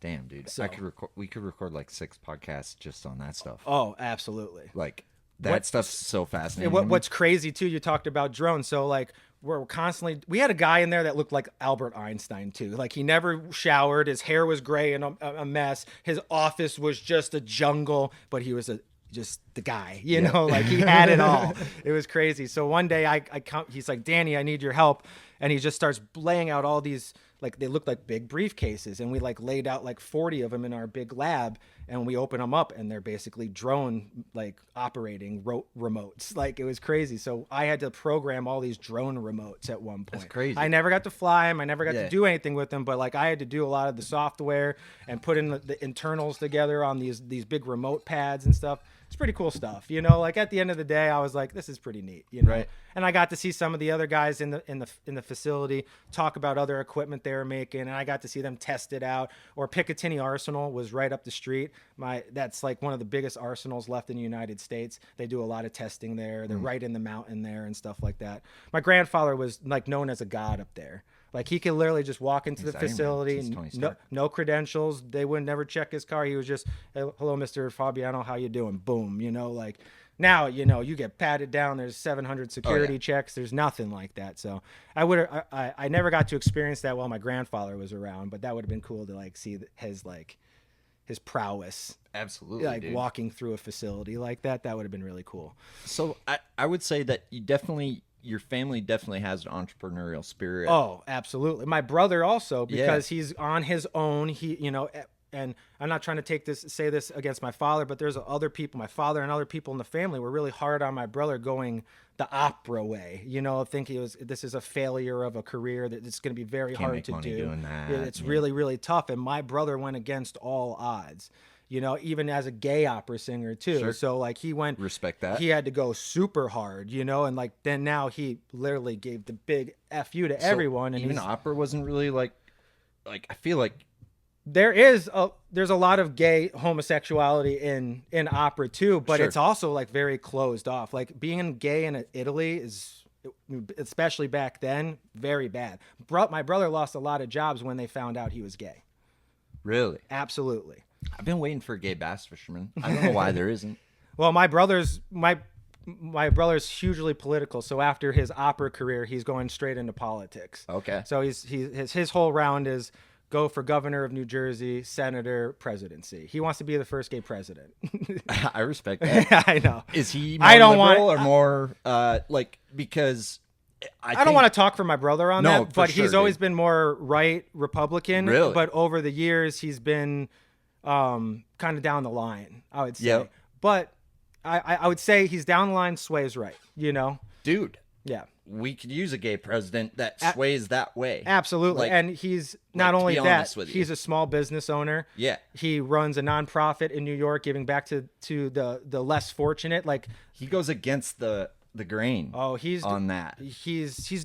Speaker 1: Damn, dude.
Speaker 2: So,
Speaker 1: we could record like 6 podcasts just on that stuff.
Speaker 2: Oh, absolutely.
Speaker 1: Like that stuff's so fascinating.
Speaker 2: What's crazy too, you talked about drones. So like we had a guy in there that looked like Albert Einstein too. Like he never showered. His hair was gray and a mess. His office was just a jungle, but he was just the guy, you know, like he had it all. It was crazy. So one day he's like, Danny, I need your help. And he just starts laying out all these, like, they look like big briefcases. And we like laid out like 40 of them in our big lab, and we open them up and they're basically drone, like operating remotes. Like it was crazy. So I had to program all these drone remotes at one point.
Speaker 1: That's crazy.
Speaker 2: I never got to fly them. I never got to do anything with them, but like I had to do a lot of the software and put in the internals together on these big remote pads and stuff. It's pretty cool stuff, you know. Like at the end of the day, I was like, "This is pretty neat," you know.
Speaker 1: Right.
Speaker 2: And I got to see some of the other guys in the facility talk about other equipment they were making, and I got to see them test it out. Or Picatinny Arsenal was right up the street. That's like one of the biggest arsenals left in the United States. They do a lot of testing there. They're right in the mountain there and stuff like that. My grandfather was like known as a god up there. Like he could literally just walk into the facility, no credentials. They would never check his car. He was just, hello, Mr. Fabiano, how you doing? Boom, you know, like now, you know, you get patted down. There's 700 security checks. There's nothing like that. So I never got to experience that while my grandfather was around, but that would have been cool to like see his prowess.
Speaker 1: Absolutely,
Speaker 2: like
Speaker 1: dude.
Speaker 2: Walking through a facility like that. That would have been really cool.
Speaker 1: So I would say that your family definitely has an entrepreneurial spirit.
Speaker 2: Oh, absolutely. My brother also, because he's on his own. He, you know, and I'm not trying to say this against my father, but there's other people, my father and other people in the family were really hard on my brother going the opera way, you know, thinking this is a failure of a career, that it's going to be very hard to do.
Speaker 1: Doing that.
Speaker 2: It's really, really tough. And my brother went against all odds. You know, even as a gay opera singer too.
Speaker 1: Sure.
Speaker 2: So like he went,
Speaker 1: respect that.
Speaker 2: He had to go super hard, you know, and like then now he literally gave the big FU to everyone. And
Speaker 1: even opera wasn't really like I feel like
Speaker 2: there's a lot of gay homosexuality in opera too, but it's also like very closed off. Like being gay in Italy is, especially back then, very bad. My brother lost a lot of jobs when they found out he was gay.
Speaker 1: Really?
Speaker 2: Absolutely.
Speaker 1: I've been waiting for a gay bass fisherman. I don't know why there isn't.
Speaker 2: Well, my brother's hugely political. So after his opera career, he's going straight into politics.
Speaker 1: Okay.
Speaker 2: So his whole round is go for governor of New Jersey, senator, presidency. He wants to be the first gay president.
Speaker 1: I respect that.
Speaker 2: I know.
Speaker 1: Is he more liberal or more because
Speaker 2: I don't want to talk for my brother on that, but
Speaker 1: sure,
Speaker 2: he's always been more right Republican.
Speaker 1: Really?
Speaker 2: But over the years, he's been kind of down the line, I would say.
Speaker 1: Yep.
Speaker 2: But I would say he's down the line, sways right, you know?
Speaker 1: Dude.
Speaker 2: Yeah.
Speaker 1: We could use a gay president that sways that way.
Speaker 2: Absolutely. And he's not only that, he's a small business owner.
Speaker 1: Yeah.
Speaker 2: He runs a nonprofit in New York, giving back to the less fortunate. Like
Speaker 1: he goes against the grain.
Speaker 2: Oh, he's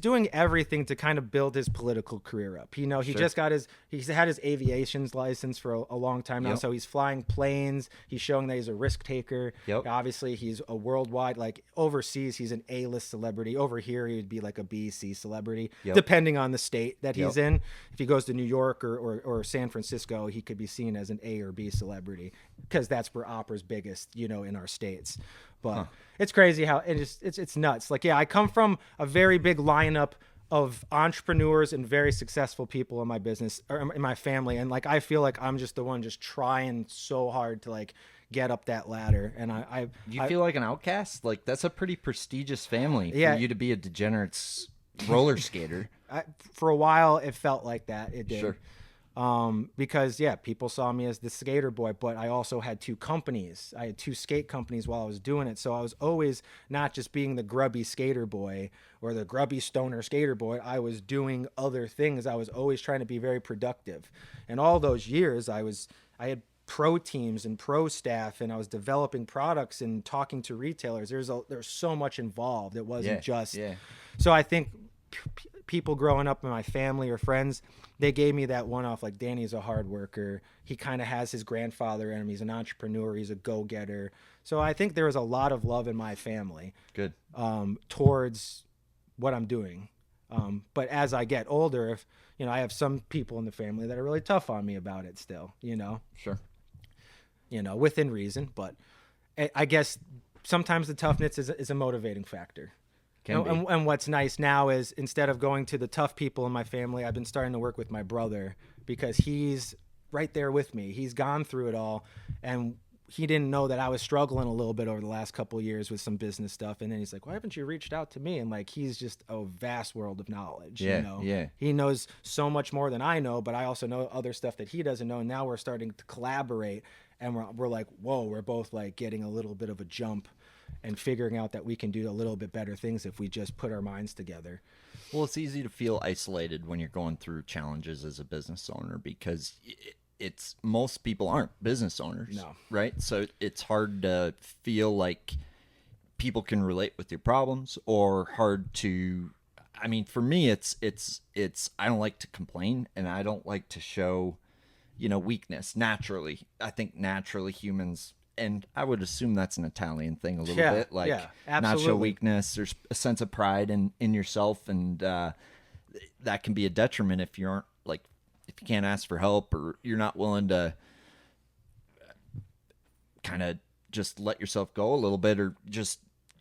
Speaker 2: doing everything to kind of build his political career up. You know, he's had his aviation's license for a long time now. So he's flying planes. He's showing that he's a risk taker.
Speaker 1: Yep.
Speaker 2: Obviously, he's a worldwide, like overseas, he's an A-list celebrity. Over here, he would be like a B, C celebrity, depending on the state that he's in. If he goes to New York or San Francisco, he could be seen as an A or B celebrity because that's where opera's biggest, you know, in our states. But it's crazy how it's nuts. Like, yeah, I come from a very big lineup of entrepreneurs and very successful people in my business or in my family, and like I feel like I'm just the one just trying so hard to like get up that ladder. And I
Speaker 1: feel like an outcast? Like, that's a pretty prestigious family
Speaker 2: Yeah.
Speaker 1: for you to be a degenerate roller skater.
Speaker 2: for a while it felt like that. It did.
Speaker 1: Sure.
Speaker 2: Because people saw me as the skater boy, but I also had two companies. I had two skate companies while I was doing it. So I was always not just being the grubby skater boy or the grubby stoner skater boy. I was doing other things. I was always trying to be very productive. And all those years I had pro teams and pro staff, and I was developing products and talking to retailers. There's so much involved. It wasn't So I think people growing up in my family or friends, they gave me that one off, like, Danny's a hard worker. He kind of has his grandfather in him. He's an entrepreneur. He's a go-getter. So I think there was a lot of love in my family.
Speaker 1: Good.
Speaker 2: Towards what I'm doing. But as I get older, if I have some people in the family that are really tough on me about it still,
Speaker 1: Sure.
Speaker 2: Within reason. But I guess sometimes the toughness is a motivating factor. And what's nice now is, instead of going to the tough people in my family, I've been starting to work with my brother, because he's right there with me. He's gone through it all, and he didn't know that I was struggling a little bit over the last couple of years with some business stuff. And then he's like, why haven't you reached out to me? And like, he's just a vast world of knowledge.
Speaker 1: Yeah.
Speaker 2: He knows so much more than I know, but I also know other stuff that he doesn't know. And now we're starting to collaborate, and we're like, whoa, we're both like getting a little bit of a jump and figuring out that we can do a little bit better things if we just put our minds together.
Speaker 1: Well, it's easy to feel isolated when you're going through challenges as a business owner, because it's most people aren't business owners,
Speaker 2: No.
Speaker 1: right? So it's hard to feel like people can relate with your problems, or hard to, I mean, for me, it's I don't like to complain, and I don't like to show, weakness naturally. I think naturally humans, and I would assume that's an Italian thing a little bit, like not show
Speaker 2: absolutely.
Speaker 1: weakness. There's a sense of pride in yourself, and that can be a detriment if you aren't, like, if you can't ask for help, or you're not willing to kind of just let yourself go a little bit, or just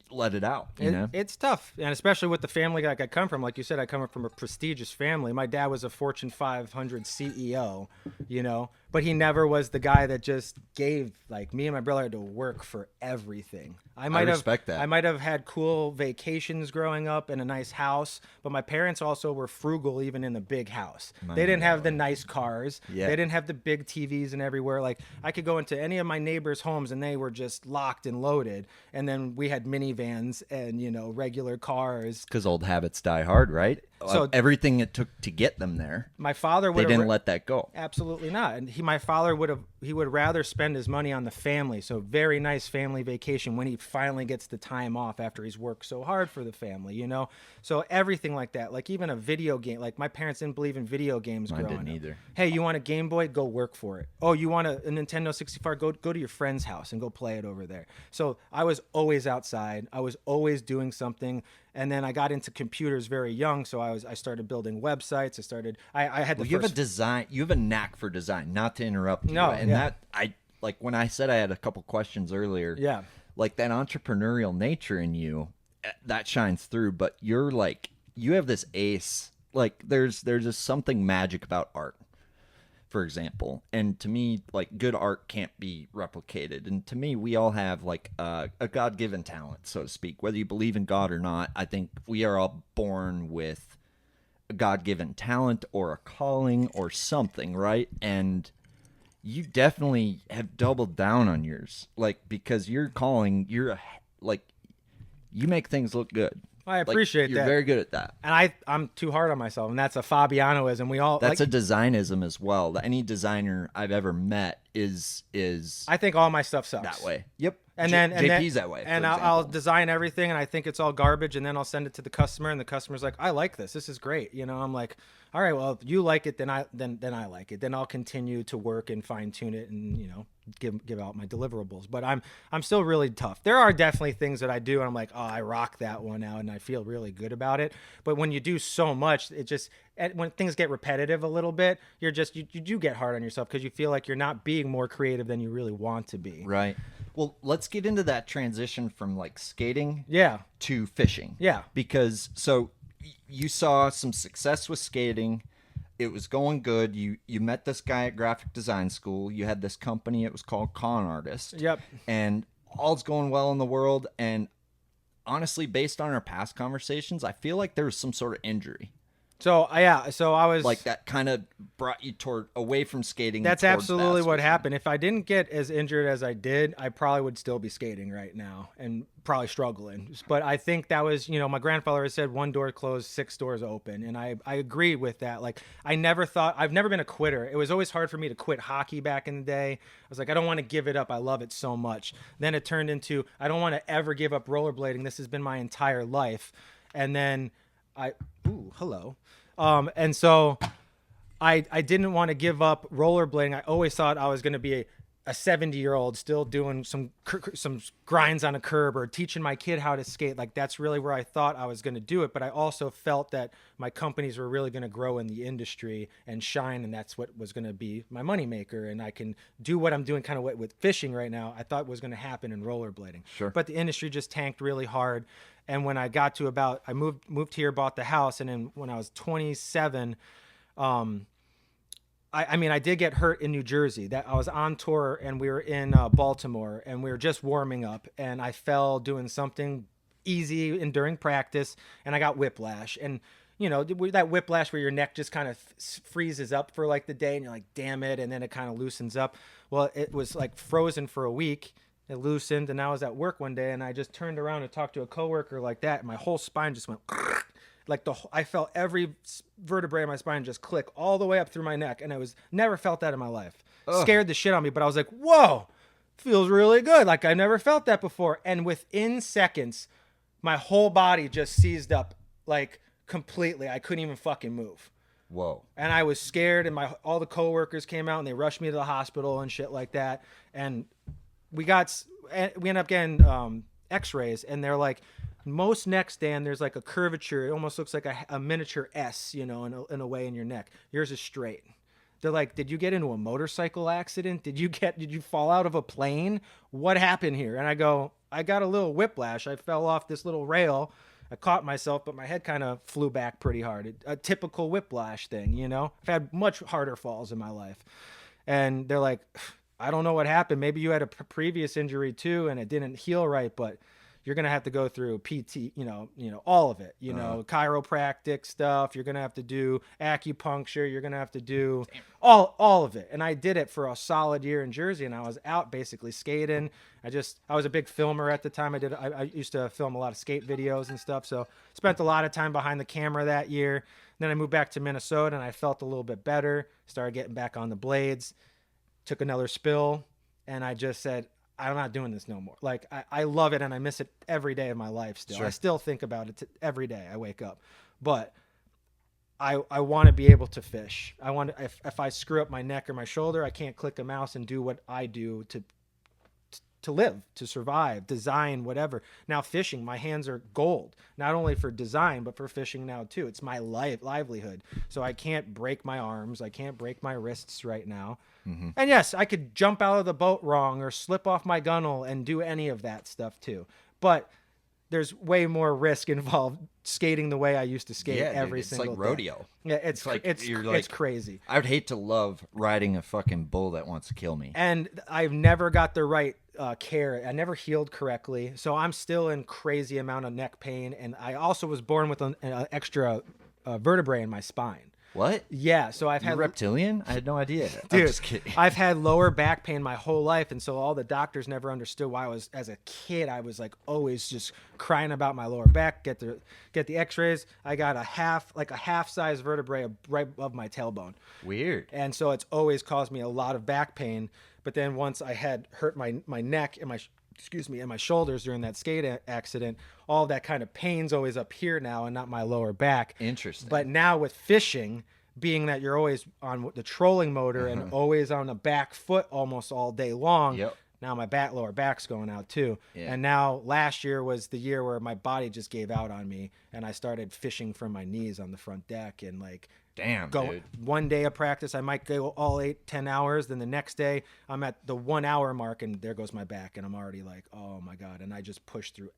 Speaker 1: let it out,
Speaker 2: It's tough, and especially with the family like I come from. Like you said, I come from a prestigious family. My dad was a Fortune 500 CEO, but he never was the guy that just gave. Like, me and my brother had to work for everything. I
Speaker 1: respect that.
Speaker 2: I might have had cool vacations growing up and a nice house, but my parents also were frugal, even in the big house. They didn't have the nice cars.
Speaker 1: Yeah.
Speaker 2: They didn't have the big TVs and everywhere. Like, I could go into any of my neighbors' homes and they were just locked and loaded. And then we had minivans and, regular cars.
Speaker 1: Because old habits die hard, right?
Speaker 2: So
Speaker 1: everything it took to get them there,
Speaker 2: my father
Speaker 1: they
Speaker 2: would
Speaker 1: didn't let that go.
Speaker 2: Absolutely not. And my father would rather spend his money on the family. So very nice family vacation when he finally gets the time off after he's worked so hard for the family, So everything like that, like even a video game, like my parents didn't believe in video games
Speaker 1: Mine
Speaker 2: growing
Speaker 1: didn't
Speaker 2: up.
Speaker 1: either.
Speaker 2: Hey, you want a Game Boy? Go work for it. Oh, you want a Nintendo 64? Go to your friend's house and go play it over there. So I was always outside. I was always doing something. And then I got into computers very young, so I started building websites. I had the
Speaker 1: You have
Speaker 2: first
Speaker 1: a design. You have a knack for design. Not to interrupt you,
Speaker 2: No,
Speaker 1: and
Speaker 2: yeah.
Speaker 1: that I like when I said I had a couple questions earlier.
Speaker 2: Yeah.
Speaker 1: Like that entrepreneurial nature in you, that shines through. But you're like, you have this ace. Like there's just something magic about art, for example. And to me, like, good art can't be replicated. And to me, we all have like a God-given talent, so to speak. Whether you believe in God or not, I think we are all born with a God-given talent or a calling or something, right? And you definitely have doubled down on yours, like, because your calling, like, you make things look good.
Speaker 2: I
Speaker 1: Like,
Speaker 2: appreciate
Speaker 1: you're
Speaker 2: that.
Speaker 1: very good at that.
Speaker 2: And I'm too hard on myself, and that's a Fabianoism. We all
Speaker 1: That's
Speaker 2: like,
Speaker 1: a designism as well. Any designer I've ever met is
Speaker 2: I think all my stuff sucks
Speaker 1: that way. Yep.
Speaker 2: And
Speaker 1: JP's that way.
Speaker 2: And
Speaker 1: for
Speaker 2: I'll
Speaker 1: example.
Speaker 2: design everything, and I think it's all garbage, and then I'll send it to the customer, and the customer's like, "I like this. This is great." I'm like, "All right, well, if you like it, then I like it. Then I'll continue to work and fine tune it, and give out my deliverables." But I'm still really tough. There are definitely things that I do, and I'm like, "Oh, I rock that one out," and I feel really good about it. But when you do so much, when things get repetitive a little bit, you do get hard on yourself, because you feel like you're not being more creative than you really want to be.
Speaker 1: Right. Well, let's get into that transition from like skating
Speaker 2: Yeah.
Speaker 1: to fishing.
Speaker 2: Yeah.
Speaker 1: Because so you saw some success with skating. It was going good. You met this guy at graphic design school. You had this company. It was called Con Artist.
Speaker 2: Yep.
Speaker 1: And all's going well in the world. And honestly, based on our past conversations, I feel like there was some sort of injury.
Speaker 2: So I was
Speaker 1: like that kind of brought you away from skating.
Speaker 2: That's
Speaker 1: towards
Speaker 2: absolutely what
Speaker 1: basketball.
Speaker 2: happened. If I didn't get as injured as I did, I probably would still be skating right now and probably struggling. But I think that was, my grandfather has said 1 door closed, 6 doors open. And I agree with that. Like, I've never been a quitter. It was always hard for me to quit hockey back in the day. I was like, I don't want to give it up. I love it so much. Then it turned into, I don't want to ever give up rollerblading. This has been my entire life. And then hello. And so I didn't want to give up rollerblading. I always thought I was going to be a 70-year-old still doing some grinds on a curb or teaching my kid how to skate. Like, that's really where I thought I was going to do it. But I also felt that my companies were really going to grow in the industry and shine. And that's what was going to be my moneymaker. And I can do what I'm doing kind of with fishing right now. I thought was going to happen in rollerblading. Sure. But the industry just tanked really hard. And when I got to I moved here, bought the house. And then when I was 27, I did get hurt in New Jersey. That I was on tour and we were in Baltimore and we were just warming up and I fell doing something easy and during practice and I got whiplash. And that whiplash where your neck just kind of freezes up for like the day and you're like, damn it. And then it kind of loosens up. Well, it was like frozen for a week. It loosened and I was at work one day and I just turned around and talked to a coworker like that. And my whole spine just went like I felt every vertebrae in my spine just click all the way up through my neck. And I never felt that in my life. Ugh. Scared the shit out of me, but I was like, whoa, feels really good. Like I never felt that before. And within seconds, my whole body just seized up like completely. I couldn't even fucking move.
Speaker 1: Whoa.
Speaker 2: And I was scared and all the coworkers came out and they rushed me to the hospital and shit like that. And we ended up getting x-rays and they're like, most necks, Dan, there's like a curvature. It almost looks like a miniature S, in a way in your neck. Yours is straight. They're like, did you get into a motorcycle accident? Did you fall out of a plane? What happened here? And I go, I got a little whiplash. I fell off this little rail. I caught myself, but my head kind of flew back pretty hard. A typical whiplash thing, I've had much harder falls in my life. And they're like, I don't know what happened. Maybe you had a previous injury too, and it didn't heal right, but you're going to have to go through PT, all of it, chiropractic stuff. You're going to have to do acupuncture. You're going to have to do all of it. And I did it for a solid year in Jersey and I was out basically skating. I was a big filmer at the time. I used to film a lot of skate videos and stuff. So spent a lot of time behind the camera that year. And then I moved back to Minnesota and I felt a little bit better. Started getting back on the blades, took another spill. And I just said, I'm not doing this no more. Like I love it and I miss it every day of my life still. Sure. I still think about it every day I wake up. But I want to be able to fish. I want to, if I screw up my neck or my shoulder, I can't click a mouse and do what I do to live, to survive, design, whatever. Now fishing, my hands are gold, not only for design, but for fishing now too. It's my livelihood. So I can't break my arms. I can't break my wrists right now. Mm-hmm. And yes, I could jump out of the boat wrong or slip off my gunnel and do any of that stuff too. But there's way more risk involved skating the way I used to skate every single day.
Speaker 1: It's like rodeo.
Speaker 2: Yeah, it's crazy.
Speaker 1: I would hate to love riding a fucking bull that wants to kill me.
Speaker 2: And I've never got the right care. I never healed correctly. So I'm still in crazy amount of neck pain. And I also was born with an extra vertebrae in my spine.
Speaker 1: What?
Speaker 2: Yeah, so I've had
Speaker 1: reptilian? I had no idea.
Speaker 2: Dude,
Speaker 1: I'm just kidding.
Speaker 2: I've had lower back pain my whole life, and so all the doctors never understood why as a kid, I was like always just crying about my lower back. Get the X-rays. I got a half size vertebrae right above my tailbone.
Speaker 1: Weird.
Speaker 2: And so it's always caused me a lot of back pain. But then once I had hurt my neck and my shoulders during that skate accident, all that kind of pain's always up here now and not my lower back.
Speaker 1: Interesting.
Speaker 2: But now with fishing, being that you're always on the trolling motor and always on the back foot almost all day long, now my lower back's going out too. Yeah. And now last year was the year where my body just gave out on me and I started fishing from my knees on the front deck and like,
Speaker 1: damn, dude.
Speaker 2: One day of practice, I might go all 8-10 hours. Then the next day, I'm at the 1 hour mark, and there goes my back, and I'm already like, oh my god! And I just push through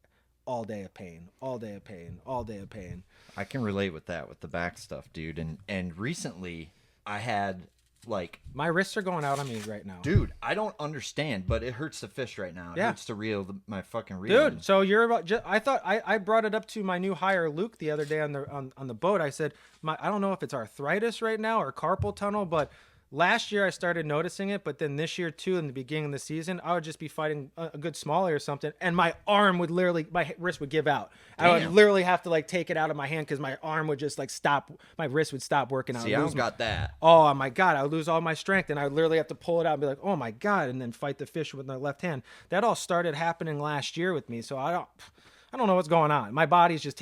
Speaker 2: all day of pain, all day of pain, all day of pain.
Speaker 1: I can relate with that, with the back stuff, dude. And recently I had like,
Speaker 2: My wrists are going out on me right now.
Speaker 1: dude, I don't understand, but it hurts to fish right now. It
Speaker 2: Yeah.
Speaker 1: hurts to reel my fucking reel.
Speaker 2: Dude, so you're about. I thought I brought it up to my new hire Luke the other day on the boat. I said, I don't know if it's arthritis right now or carpal tunnel, but last year I started noticing it. But then this year too, in the beginning of the season, I would just be fighting a good smallie or something, and my arm would literally, my wrist would give out. I would
Speaker 1: Damn.
Speaker 2: literally have to like take it out of my hand because my arm would just like stop. My wrist would stop working.
Speaker 1: See, I don't got that.
Speaker 2: Oh my God, I would lose all my strength, and I would literally have to pull it out and be like, oh my God, and then fight the fish with my left hand. That all started happening last year with me, so I don't know what's going on. My body's just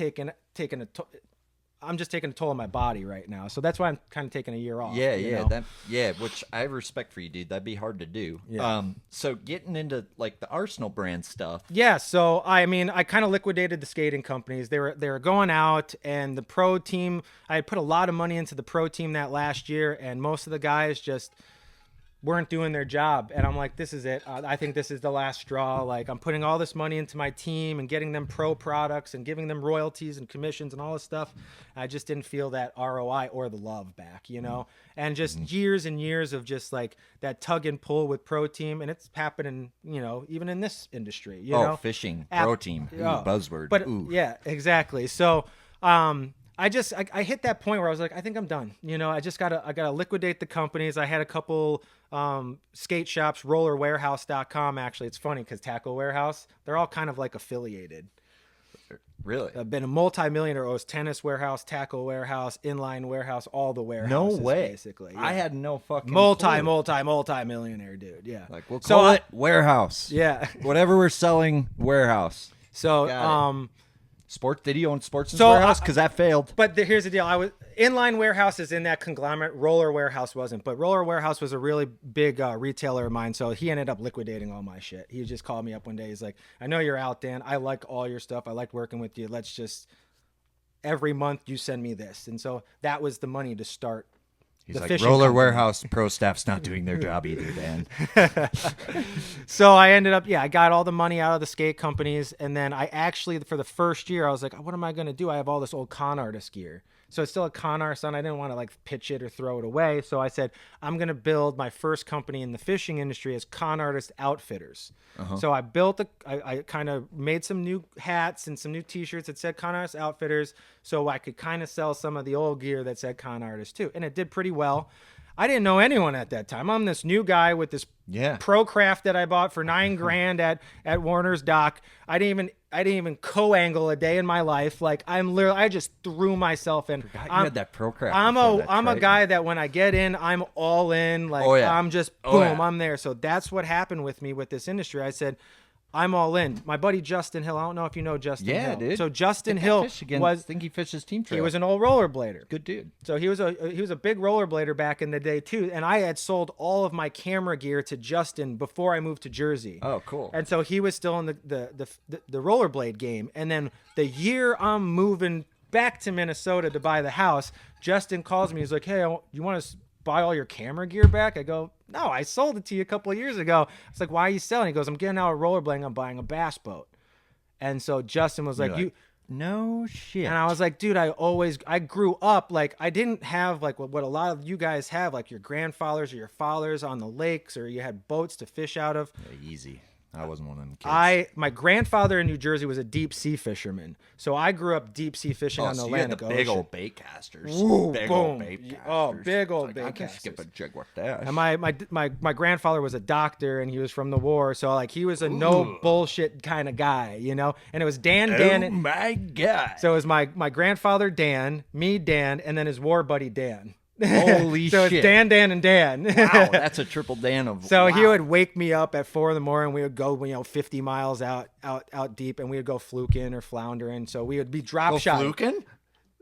Speaker 2: I'm just taking a toll on my body right now, so that's why I'm kind of taking a year off.
Speaker 1: Yeah,
Speaker 2: you
Speaker 1: yeah,
Speaker 2: know?
Speaker 1: which I have respect for you, dude. That'd be hard to do.
Speaker 2: Yeah.
Speaker 1: So getting into like the Arsenal brand stuff.
Speaker 2: Yeah, so I mean, I kind of liquidated the skating companies. They were going out, and the pro team. I had put a lot of money into the pro team that last year, and most of the guys just weren't doing their job. And I'm like, this is it. I think this is the last straw. Like, I'm putting all this money into my team and getting them pro products and giving them royalties and commissions and all this stuff. I just didn't feel that ROI or the love back, you know? And just years and years of just like that tug and pull with pro team. And it's happening, you know, even in this industry, you know?
Speaker 1: Fishing, pro team, ooh, buzzword.
Speaker 2: But
Speaker 1: ooh.
Speaker 2: yeah, exactly. So, I hit that point where I was like, I think I'm done. You know, I gotta liquidate the companies. I had a couple skate shops, rollerwarehouse.com. Actually, it's funny because Tackle Warehouse, they're all kind of like affiliated.
Speaker 1: Really?
Speaker 2: I've been a multi-millionaire. It was Tennis Warehouse, Tackle Warehouse, Inline Warehouse, all the warehouses.
Speaker 1: No way.
Speaker 2: Basically.
Speaker 1: I
Speaker 2: Yeah.
Speaker 1: had no fucking
Speaker 2: multi-millionaire dude. Yeah.
Speaker 1: Like, we'll
Speaker 2: So
Speaker 1: call it warehouse.
Speaker 2: Yeah.
Speaker 1: Whatever we're selling, warehouse.
Speaker 2: So,
Speaker 1: Got Sports? Did he own Sports
Speaker 2: So,
Speaker 1: Warehouse? Because that failed.
Speaker 2: But here's the deal. Inline Warehouse is in that conglomerate. Roller Warehouse wasn't. But Roller Warehouse was a really big retailer of mine. So he ended up liquidating all my shit. He just called me up one day. He's like, I know you're out, Dan. I like all your stuff. I liked working with you. Let's just, every month you send me this. And so that was the money to start.
Speaker 1: He's
Speaker 2: the
Speaker 1: like,
Speaker 2: fishing
Speaker 1: Roller
Speaker 2: company.
Speaker 1: Warehouse pro staff's not doing their job either, Dan.
Speaker 2: So I ended up, I got all the money out of the skate companies. And then I actually, for the first year, I was like, what am I going to do? I have all this old con artist gear. So it's still a con artist, and I didn't want to like pitch it or throw it away. So I said, I'm going to build my first company in the fishing industry as Con Artist Outfitters. So I built I kind of made some new hats and some new t-shirts that said Con Artist Outfitters, so I could kind of sell some of the old gear that said Con Artist too. And it did pretty well. I didn't know anyone at that time. I'm this new guy with this pro craft that I bought for $9,000 at Warner's Dock. I didn't even co-angle a day in my life. Like, I just threw myself in.
Speaker 1: You had that pro craft.
Speaker 2: I'm a guy that when I get in, I'm all in. Like, I'm just boom, I'm there. So that's what happened with me with this industry. I said, I'm all in. My buddy Justin Hill. I don't know if you know Justin Hill.
Speaker 1: Yeah, dude.
Speaker 2: So Justin Hill
Speaker 1: I think he fishes team trail.
Speaker 2: he was an old rollerblader.
Speaker 1: good dude.
Speaker 2: So he was a big rollerblader back in the day too, and I had sold all of my camera gear to Justin before I moved to Jersey.
Speaker 1: Oh, cool.
Speaker 2: And so he was still in the rollerblade game. And then the year I'm moving back to Minnesota to buy the house, Justin calls me. He's like, "Hey, you want to buy all your camera gear back?" I go, "No, I sold it to you a couple of years ago." It's like, "Why are you selling?" He goes, "I'm getting out of rollerblading. I'm buying a bass boat." And so Justin was like,
Speaker 1: no shit.
Speaker 2: and I was like, dude, I grew up, like, I didn't have, like, what a lot of you guys have, like, your grandfathers or your fathers on the lakes, or you had boats to fish out of.
Speaker 1: Yeah, easy. I wasn't one of them kids.
Speaker 2: My grandfather in New Jersey was a deep sea fisherman. So I grew up deep sea fishing on the
Speaker 1: so you had
Speaker 2: Atlantic
Speaker 1: the
Speaker 2: Ocean.
Speaker 1: big old bait casters.
Speaker 2: Ooh,
Speaker 1: big
Speaker 2: boom.
Speaker 1: old bait casters.
Speaker 2: Oh, big old
Speaker 1: Like,
Speaker 2: bait
Speaker 1: I can
Speaker 2: casters.
Speaker 1: skip a jig with that.
Speaker 2: And my grandfather was a doctor, and he was from the war, so like he was a no bullshit kind of guy, you know. And it was Dan,
Speaker 1: Oh my god.
Speaker 2: so it was my grandfather Dan, me Dan, and then his war buddy Dan.
Speaker 1: Holy
Speaker 2: so
Speaker 1: shit.
Speaker 2: it's Dan, and Dan.
Speaker 1: Wow, that's a triple Dan of.
Speaker 2: So he
Speaker 1: wow.
Speaker 2: would wake me up at 4 a.m. We would go, 50 miles out deep, and we would go fluking or floundering. So we would be drop shot.
Speaker 1: Fluking?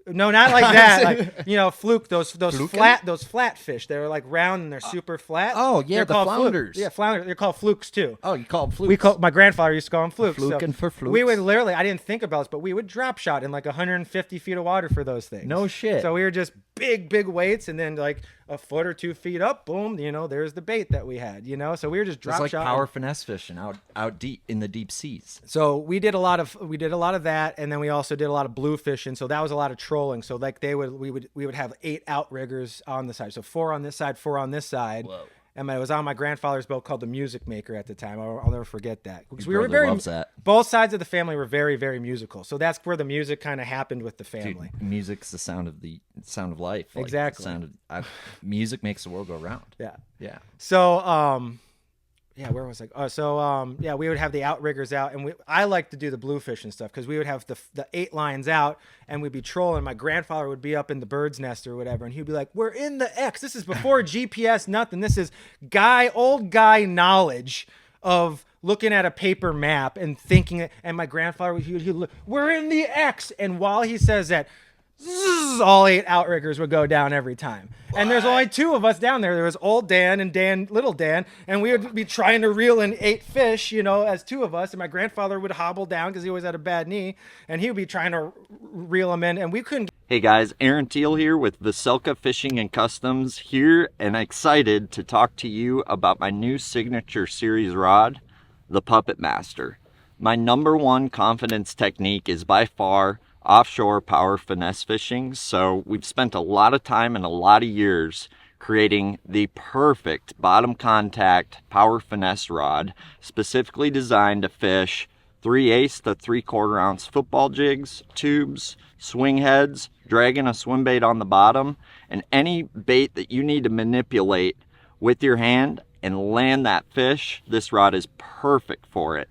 Speaker 2: No, not like that. Like, fluke those
Speaker 1: Fluking?
Speaker 2: flat fish. They're like round and they're super flat.
Speaker 1: Oh, yeah,
Speaker 2: They're
Speaker 1: the
Speaker 2: called
Speaker 1: flounders.
Speaker 2: Yeah, flounders. They're called flukes too.
Speaker 1: Oh, you call them flukes.
Speaker 2: My grandfather used to call them flukes.
Speaker 1: Fluking for flukes.
Speaker 2: We would literally, I didn't think about this, but we would drop shot in like 150 feet of water for those things.
Speaker 1: No shit.
Speaker 2: So we were just big weights, and then like a foot or 2 feet up, boom, there's the bait that we had, So we were just drop
Speaker 1: It's like
Speaker 2: shot.
Speaker 1: power finesse fishing out deep in the deep seas.
Speaker 2: So we did a lot of that, and then we also did a lot of blue fishing. So that was a lot of trolling. So like we would have 8 outriggers on the side. So 4 on this side, 4 on this side.
Speaker 1: Whoa.
Speaker 2: And it was on my grandfather's boat called the Music Maker at the time. I'll never forget that. Because
Speaker 1: Your brother loves that.
Speaker 2: Both sides of the family were very, very musical. So that's where the music kind of happened with the family.
Speaker 1: Dude, music's the sound of life. Like,
Speaker 2: Exactly.
Speaker 1: The sound of, music makes the world go round.
Speaker 2: Yeah.
Speaker 1: Yeah.
Speaker 2: So where was I? We would have the outriggers out, and I like to do the bluefish and stuff because we would have the 8 lines out, and we'd be trolling. My grandfather would be up in the bird's nest or whatever, and he'd be like, "We're in the X." This is before GPS, nothing. This is old guy knowledge of looking at a paper map and thinking. And my grandfather he'd look, "We're in the X," and while he says that, zzz, all 8 outriggers would go down every time. And there's only 2 of us down there. There was old Dan and little Dan, and we would be trying to reel in 8 fish, as 2 of us. And my grandfather would hobble down because he always had a bad knee, and he would be trying to reel them in, and we couldn't.
Speaker 1: Hey guys, Aaron Teal here with Vocelka Fishing and Customs here, and excited to talk to you about my new signature series rod, the Puppet Master. My #1 confidence technique is by far offshore power finesse fishing. So we've spent a lot of time and a lot of years creating the perfect bottom contact power finesse rod, specifically designed to fish 3/8 to 3/4 ounce football jigs, tubes, swing heads, dragging a swim bait on the bottom, and any bait that you need to manipulate with your hand and land that fish. This rod is perfect for it.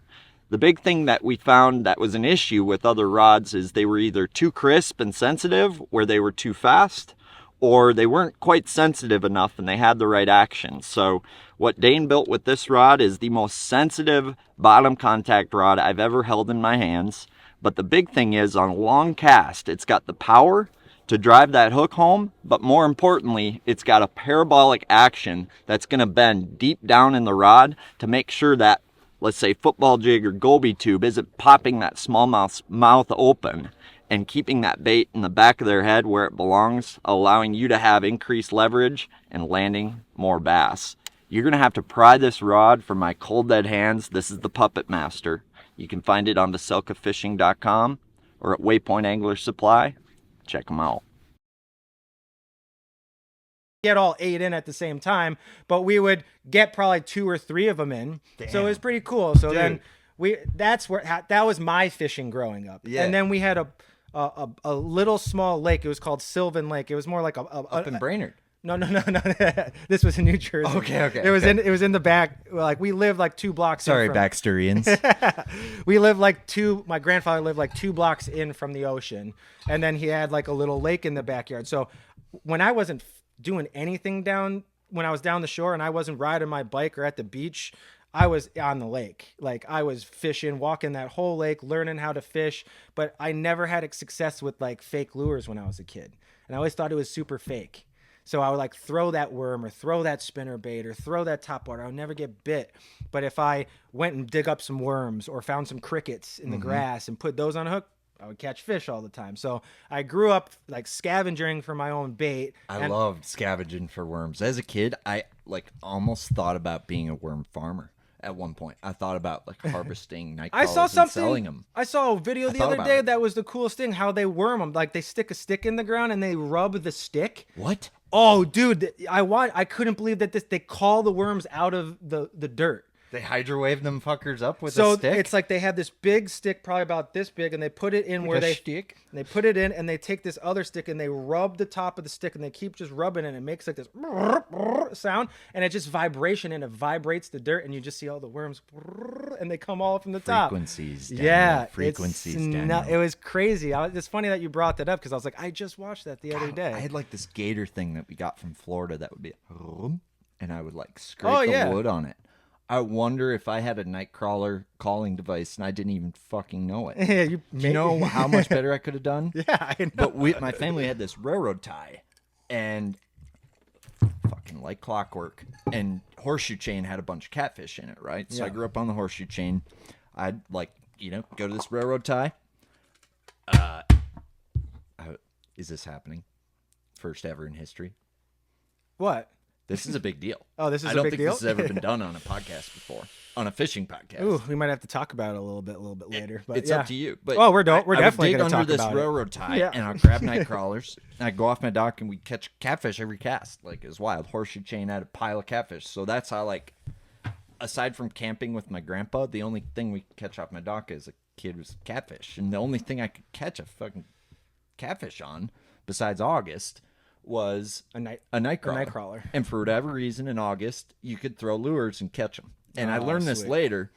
Speaker 1: The big thing that we found that was an issue with other rods is they were either too crisp and sensitive, where they were too fast, or they weren't quite sensitive enough and they had the right action. So what Dane built with this rod is the most sensitive bottom contact rod I've ever held in my hands. But the big thing is, on a long cast, it's got the power to drive that hook home, but more importantly, it's got a parabolic action that's going to bend deep down in the rod to make sure that, let's say, football jig or goby tube isn't popping that smallmouth's mouth open and keeping that bait in the back of their head where it belongs, allowing you to have increased leverage and landing more bass. You're going to have to pry this rod from my cold dead hands. This is the Puppet Master. You can find it on VocelkaFishing.com or at Waypoint Angler Supply. Check them out.
Speaker 2: Get all 8 in at the same time, but we would get probably 2 or 3 of them in.
Speaker 1: Damn.
Speaker 2: So it was pretty cool. So
Speaker 1: Dude.
Speaker 2: then that was my fishing growing up.
Speaker 1: Yeah.
Speaker 2: And then we had a little small lake. It was called Sylvan Lake. It was more like
Speaker 1: Up in Brainerd.
Speaker 2: No. This was in New Jersey.
Speaker 1: Okay.
Speaker 2: It was in the back. Like we lived like 2 blocks.
Speaker 1: Sorry,
Speaker 2: in from,
Speaker 1: Baxterians.
Speaker 2: We lived like 2. My grandfather lived like 2 blocks in from the ocean, and then he had like a little lake in the backyard. So when I wasn't doing anything when I was down the shore and I wasn't riding my bike or at the beach, I was on the lake. Like I was fishing, walking that whole lake, learning how to fish. But I never had success with like fake lures when I was a kid, and I always thought it was super fake. So I would like throw that worm or throw that spinner bait or throw that topwater. I would never get bit. But if I went and dig up some worms or found some crickets in the grass and put those on a hook, I would catch fish all the time. So I grew up like scavenging for my own bait.
Speaker 1: I loved scavenging for worms. As a kid, I almost thought about being a worm farmer at one point. I thought about harvesting night
Speaker 2: I
Speaker 1: crawlers
Speaker 2: saw
Speaker 1: and
Speaker 2: something.
Speaker 1: selling them.
Speaker 2: I saw a video the other day that was the coolest thing. How they worm them. Like they stick a stick in the ground and they rub the stick.
Speaker 1: What?
Speaker 2: Oh, dude! I couldn't believe that they call the worms out of the dirt.
Speaker 1: They hydrowave them fuckers up with
Speaker 2: So
Speaker 1: a stick?
Speaker 2: it's like they have this big stick, probably about this big, and they put it in where they
Speaker 1: stick?
Speaker 2: And they put it in, and they take this other stick and they rub the top of the stick, and they keep just rubbing it, and it makes like this sound, and it just vibration, and it vibrates the dirt, and you just see all the worms, and they come all from the top.
Speaker 1: Frequencies, Daniel.
Speaker 2: Yeah,
Speaker 1: Frequencies,
Speaker 2: it's
Speaker 1: Daniel.
Speaker 2: it was crazy. It's funny that you brought that up because I was like, I just watched that the other day.
Speaker 1: I had like this gator thing that we got from Florida that would be, and I would like scrape
Speaker 2: Oh,
Speaker 1: the
Speaker 2: yeah.
Speaker 1: wood on it. I wonder if I had a night crawler calling device and I didn't even fucking know it.
Speaker 2: Yeah,
Speaker 1: Do you know how much better I could have done?
Speaker 2: Yeah, I know.
Speaker 1: But my family had this railroad tie, and fucking like clockwork, and horseshoe chain had a bunch of catfish in it, right? So I
Speaker 2: Yeah.
Speaker 1: grew up on the horseshoe chain. I'd go to this railroad tie. Is this happening? First ever in history.
Speaker 2: What?
Speaker 1: This is a big deal.
Speaker 2: Oh, this is
Speaker 1: I
Speaker 2: a
Speaker 1: don't
Speaker 2: big
Speaker 1: think
Speaker 2: deal?
Speaker 1: this has ever been done on a podcast before, on a fishing podcast.
Speaker 2: Ooh, we might have to talk about it a little bit later. But
Speaker 1: It's
Speaker 2: yeah.
Speaker 1: up to you. But
Speaker 2: Oh, we're
Speaker 1: I
Speaker 2: definitely
Speaker 1: would dig
Speaker 2: going to
Speaker 1: under
Speaker 2: talk
Speaker 1: this
Speaker 2: about
Speaker 1: railroad tie,
Speaker 2: Yeah.
Speaker 1: and I'll grab night crawlers, and I go off my dock, and we catch catfish every cast. Like, it's wild. Horseshoe chain out a pile of catfish. So that's how, like, aside from camping with my grandpa, the only thing we could catch off my dock as a kid was catfish. And the only thing I could catch a fucking catfish on, besides August, was
Speaker 2: A night
Speaker 1: crawler. And for whatever reason, in August, you could throw lures and catch them. And I learned this
Speaker 2: sweet.
Speaker 1: later.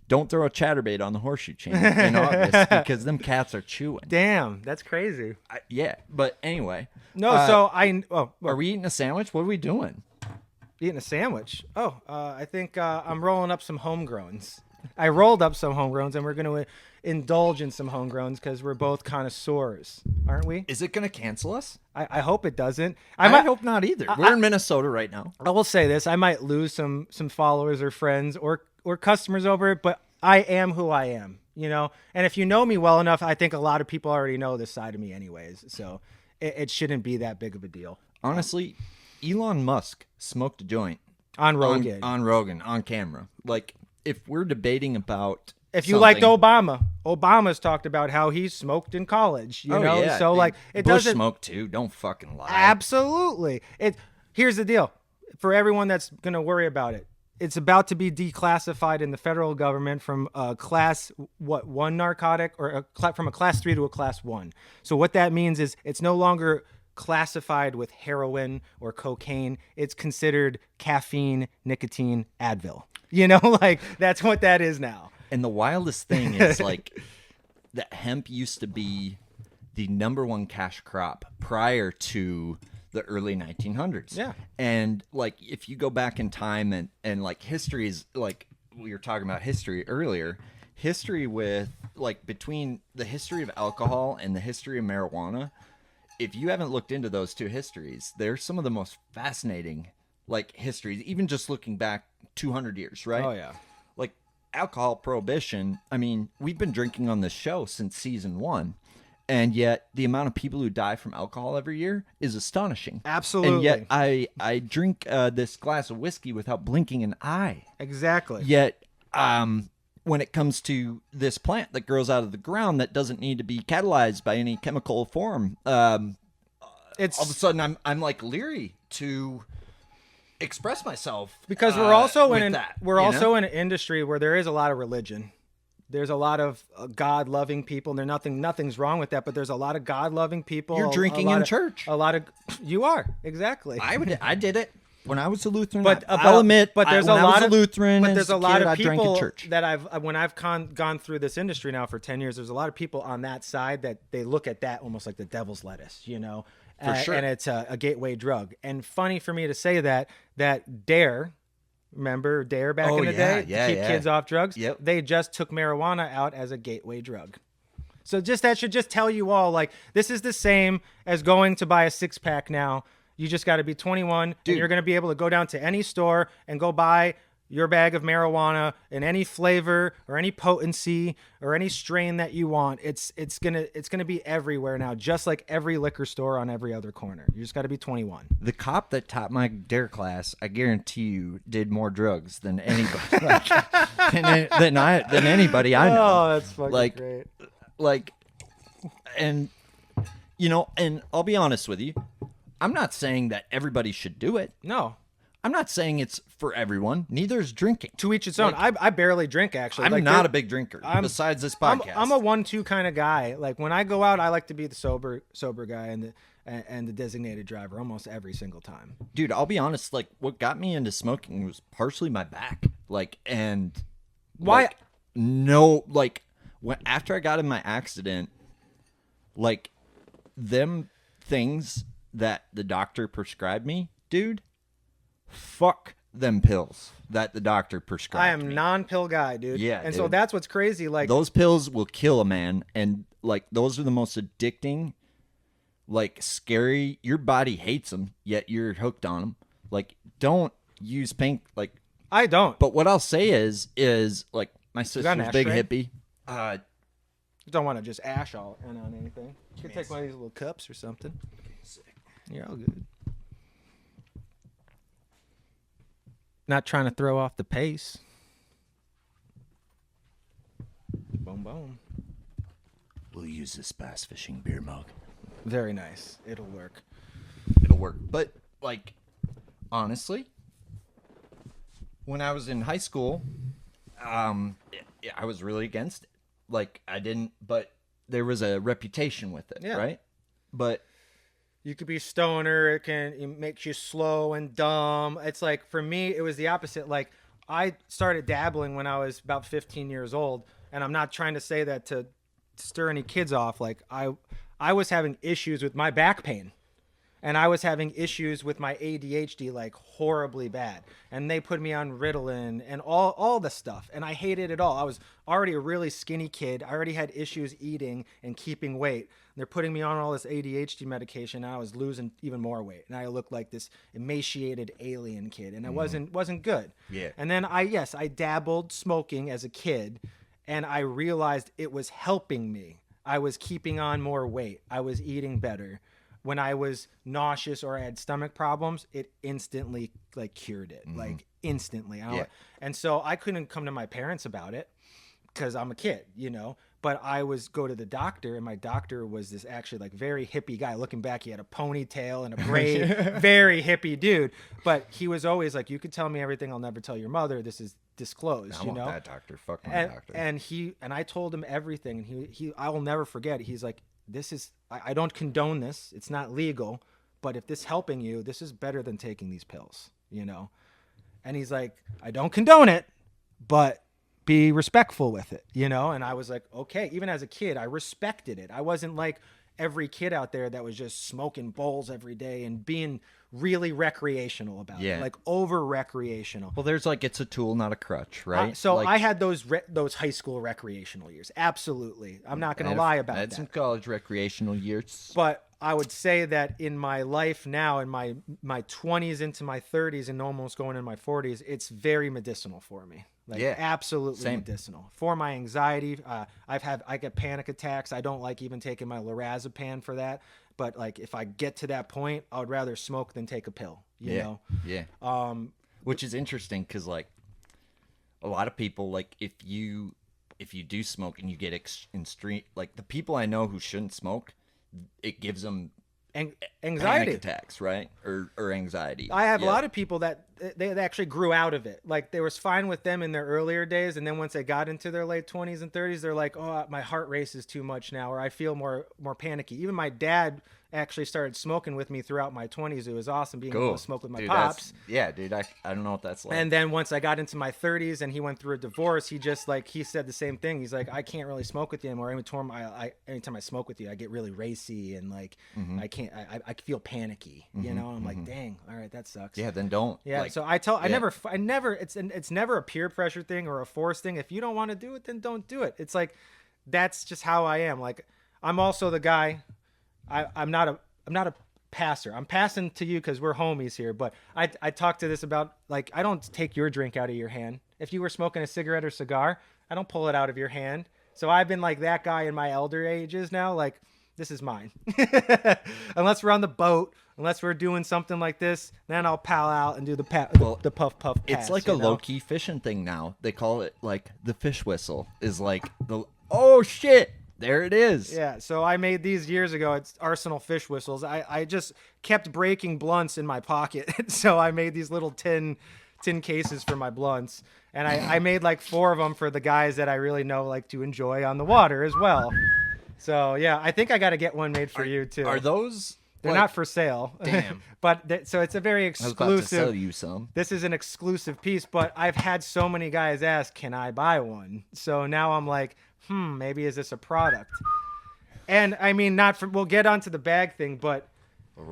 Speaker 1: Don't throw a chatterbait on the horseshoe chain in August because them cats are chewing.
Speaker 2: Damn, that's crazy.
Speaker 1: Yeah, but anyway.
Speaker 2: No,
Speaker 1: Are we eating a sandwich? What are we doing?
Speaker 2: eating a sandwich. Oh, I think I'm rolling up some homegrowns. I rolled up some homegrowns, and we're going to indulge in some homegrowns because we're both connoisseurs, aren't we?
Speaker 1: Is it going to cancel us?
Speaker 2: I hope it doesn't.
Speaker 1: I hope not either. We're in Minnesota right now.
Speaker 2: I will say this: I might lose some followers or friends or customers over it, but I am who I am, you know. And if you know me well enough, I think a lot of people already know this side of me, anyways. So it shouldn't be that big of a deal.
Speaker 1: Honestly, Elon Musk smoked a joint
Speaker 2: On Rogan.
Speaker 1: on Rogan on camera. Like, if we're debating about
Speaker 2: If you liked Obama's talked about how he smoked in college, you know?
Speaker 1: yeah.
Speaker 2: So like it
Speaker 1: Bush
Speaker 2: doesn't
Speaker 1: smoke too. Don't fucking lie.
Speaker 2: absolutely. Here's the deal. For everyone that's going to worry about it. It's about to be declassified in the federal government from a class 1 narcotic or from a class 3 to a class 1. So what that means is it's no longer classified with heroin or cocaine. It's considered caffeine, nicotine, Advil. You know, like that's what that is now.
Speaker 1: And the wildest thing is like that hemp used to be the #1 cash crop prior to the early 1900s.
Speaker 2: Yeah.
Speaker 1: And like if you go back in time and like history is like we were talking about history earlier, history with like between the history of alcohol and the history of marijuana, if you haven't looked into those two histories, they're some of the most fascinating like histories, even just looking back 200 years, right?
Speaker 2: Oh, yeah.
Speaker 1: Like alcohol prohibition, I mean, we've been drinking on this show since season 1, and yet the amount of people who die from alcohol every year is astonishing.
Speaker 2: Absolutely.
Speaker 1: And yet I drink this glass of whiskey without blinking an eye.
Speaker 2: Exactly.
Speaker 1: Yet when it comes to this plant that grows out of the ground that doesn't need to be catalyzed by any chemical form,
Speaker 2: It's
Speaker 1: all of a sudden I'm like leery to express myself
Speaker 2: because we're also
Speaker 1: with
Speaker 2: in
Speaker 1: that,
Speaker 2: we're
Speaker 1: you
Speaker 2: also
Speaker 1: know?
Speaker 2: in an industry where there is a lot of religion. There's a lot of God-loving people, and nothing's wrong with that. But there's a lot of God-loving people.
Speaker 1: You're drinking in church.
Speaker 2: A lot of you are exactly.
Speaker 1: I did it when I was a Lutheran.
Speaker 2: But
Speaker 1: I'll admit,
Speaker 2: but there's
Speaker 1: when
Speaker 2: a lot
Speaker 1: I was
Speaker 2: of
Speaker 1: a Lutheran.
Speaker 2: But
Speaker 1: as
Speaker 2: there's
Speaker 1: a
Speaker 2: a lot
Speaker 1: kid,
Speaker 2: of
Speaker 1: I drank in
Speaker 2: people
Speaker 1: church.
Speaker 2: that when I've gone through this industry now for 10 years. There's a lot of people on that side that they look at that almost like the devil's lettuce, you know.
Speaker 1: For sure.
Speaker 2: And it's a gateway drug. And funny for me to say that Dare. Remember Dare back in the day?
Speaker 1: Yeah,
Speaker 2: to keep kids off drugs?
Speaker 1: Yep.
Speaker 2: They just took marijuana out as a gateway drug. So that should just tell you all, like, this is the same as going to buy a 6-pack now. You just got to be 21,
Speaker 1: Dude.
Speaker 2: and you're going to be able to go down to any store and go buy your bag of marijuana in any flavor or any potency or any strain that you want. It's gonna be everywhere now, just like every liquor store on every other corner. You just got to be 21.
Speaker 1: The cop that taught my dare class, I guarantee you, did more drugs than anybody. Like, than anybody I know.
Speaker 2: Oh, that's fucking
Speaker 1: like,
Speaker 2: great.
Speaker 1: Like, and you know, and I'll be honest with you, I'm not saying that everybody should do it.
Speaker 2: No.
Speaker 1: I'm not saying it's for everyone. Neither is drinking.
Speaker 2: To each its own. I barely drink, actually.
Speaker 1: I'm
Speaker 2: Like,
Speaker 1: not a big drinker. Besides this podcast,
Speaker 2: I'm a 1-2 kind of guy. Like when I go out, I like to be the sober guy and the designated driver almost every single time.
Speaker 1: Dude, I'll be honest. Like, what got me into smoking was partially my back. Like, and
Speaker 2: Why?
Speaker 1: Like, no, like after I got in my accident, like them things that the doctor prescribed me, dude. Fuck them pills that the doctor prescribed.
Speaker 2: I am
Speaker 1: me.
Speaker 2: non-pill guy, dude.
Speaker 1: Yeah,
Speaker 2: and so
Speaker 1: dude.
Speaker 2: that's what's crazy. Like
Speaker 1: Those pills will kill a man, and like those are the most addicting, like scary. Your body hates them, yet you're hooked on them. Like, don't use like.
Speaker 2: I don't.
Speaker 1: But what I'll say is like my
Speaker 2: got an
Speaker 1: sister's big
Speaker 2: ashtray?
Speaker 1: hippie.
Speaker 2: Don't want to just ash all in on anything. You can take one of these little cups or something. You're all good. Not trying to throw off the pace. Boom, boom.
Speaker 1: We'll use this bass fishing beer mug.
Speaker 2: Very nice. It'll work.
Speaker 1: It'll work. But, like, honestly, when I was in high school, I was really against it. Like, I didn't, but there was a reputation with it,
Speaker 2: Yeah.
Speaker 1: right? But
Speaker 2: You could be stoner. It makes you slow and dumb. It's like, for me, it was the opposite. Like, I started dabbling when I was about 15 years old, and I'm not trying to say that to stir any kids off. Like, I was having issues with my back pain, and I was having issues with my ADHD, like, horribly bad. And they put me on Ritalin and all the stuff, and I hated it all. I was already a really skinny kid. I already had issues eating and keeping weight. They're putting me on all this ADHD medication, and I was losing even more weight. And I looked like this emaciated alien kid, and it wasn't good.
Speaker 1: Yeah.
Speaker 2: And then I dabbled smoking as a kid, and I realized it was helping me. I was keeping on more weight. I was eating better. When I was nauseous or I had stomach problems, it instantly like cured it, like instantly. And so I couldn't come to my parents about it because I'm a kid, you know. But I was go to the doctor, and my doctor was this actually like very hippie guy. Looking back, he had a ponytail and a braid, very hippie dude. But he was always like, "You could tell me everything. I'll never tell your mother. This is disclosed."
Speaker 1: I
Speaker 2: you
Speaker 1: want
Speaker 2: know.
Speaker 1: that doctor. Fuck my doctor.
Speaker 2: And I told him everything, and he I will never forget it. He's like, "This is I don't condone this. It's not legal, but if this is helping you, this is better than taking these pills." You know. And he's like, "I don't condone it, but be respectful with it," you know? And I was like, okay. Even as a kid, I respected it. I wasn't like every kid out there that was just smoking bowls every day and being really recreational about it, like over recreational.
Speaker 1: Well, there's like, it's a tool, not a crutch, right?
Speaker 2: So
Speaker 1: like,
Speaker 2: I had those high school recreational years. Absolutely. I'm not going to lie about
Speaker 1: I had
Speaker 2: that.
Speaker 1: some college recreational years.
Speaker 2: But I would say that in my life now, in my 20s into my 30s and almost going in my 40s, it's very medicinal for me. Like, absolutely medicinal for my anxiety. I get panic attacks. I don't like even taking my lorazepam for that. But like, if I get to that point, I would rather smoke than take a pill. You know?
Speaker 1: Yeah. Which is interesting because like a lot of people, like if you do smoke and you get extreme, like the people I know who shouldn't smoke, it gives them
Speaker 2: anxiety
Speaker 1: panic attacks, right? Or anxiety.
Speaker 2: I have a lot of people that they actually grew out of it. Like, they was fine with them in their earlier days, and then once they got into their late 20s and 30s, they're like, "Oh, my heart races too much now," or "I feel more panicky." Even my dad actually started smoking with me throughout my 20s. It was awesome being able to smoke with my pops.
Speaker 1: Yeah, dude, I don't know what that's like.
Speaker 2: And then once I got into my 30s and he went through a divorce, he just like, he said the same thing. He's like, "I can't really smoke with you anymore. Anytime I smoke with you, I get really racy and like I feel panicky, you know." I'm like, "Dang, all right, that sucks."
Speaker 1: Yeah, then don't.
Speaker 2: Yeah,
Speaker 1: like,
Speaker 2: so I never it's never a peer pressure thing or a force thing. If you don't want to do it, then don't do it. It's like, that's just how I am. Like, I'm also the guy, I'm not a passer. I'm passing to you because we're homies here, but I talk to this about, like, I don't take your drink out of your hand. If you were smoking a cigarette or cigar, I don't pull it out of your hand. So I've been like that guy in my elder ages now, like, this is mine. Unless we're on the boat, unless we're doing something like this, then I'll pal out and do the puff pass.
Speaker 1: It's like a
Speaker 2: you know?
Speaker 1: low-key fishing thing now. They call it like the fish whistle is like oh shit, there it is.
Speaker 2: Yeah, so I made these years ago. It's Arsenal fish whistles. I just kept breaking blunts in my pocket. So I made these little tin cases for my blunts. And I made like 4 of them for the guys that I really know like to enjoy on the water as well. So yeah, I think I got to get one made for you too.
Speaker 1: Are those?
Speaker 2: They're
Speaker 1: like,
Speaker 2: not for sale.
Speaker 1: Damn.
Speaker 2: But so it's a very
Speaker 1: I was
Speaker 2: exclusive.
Speaker 1: about to sell you some.
Speaker 2: This is an exclusive piece, but I've had so many guys ask, "Can I buy one?" So now I'm like, maybe is this a product? And I mean, we'll get onto the bag thing, but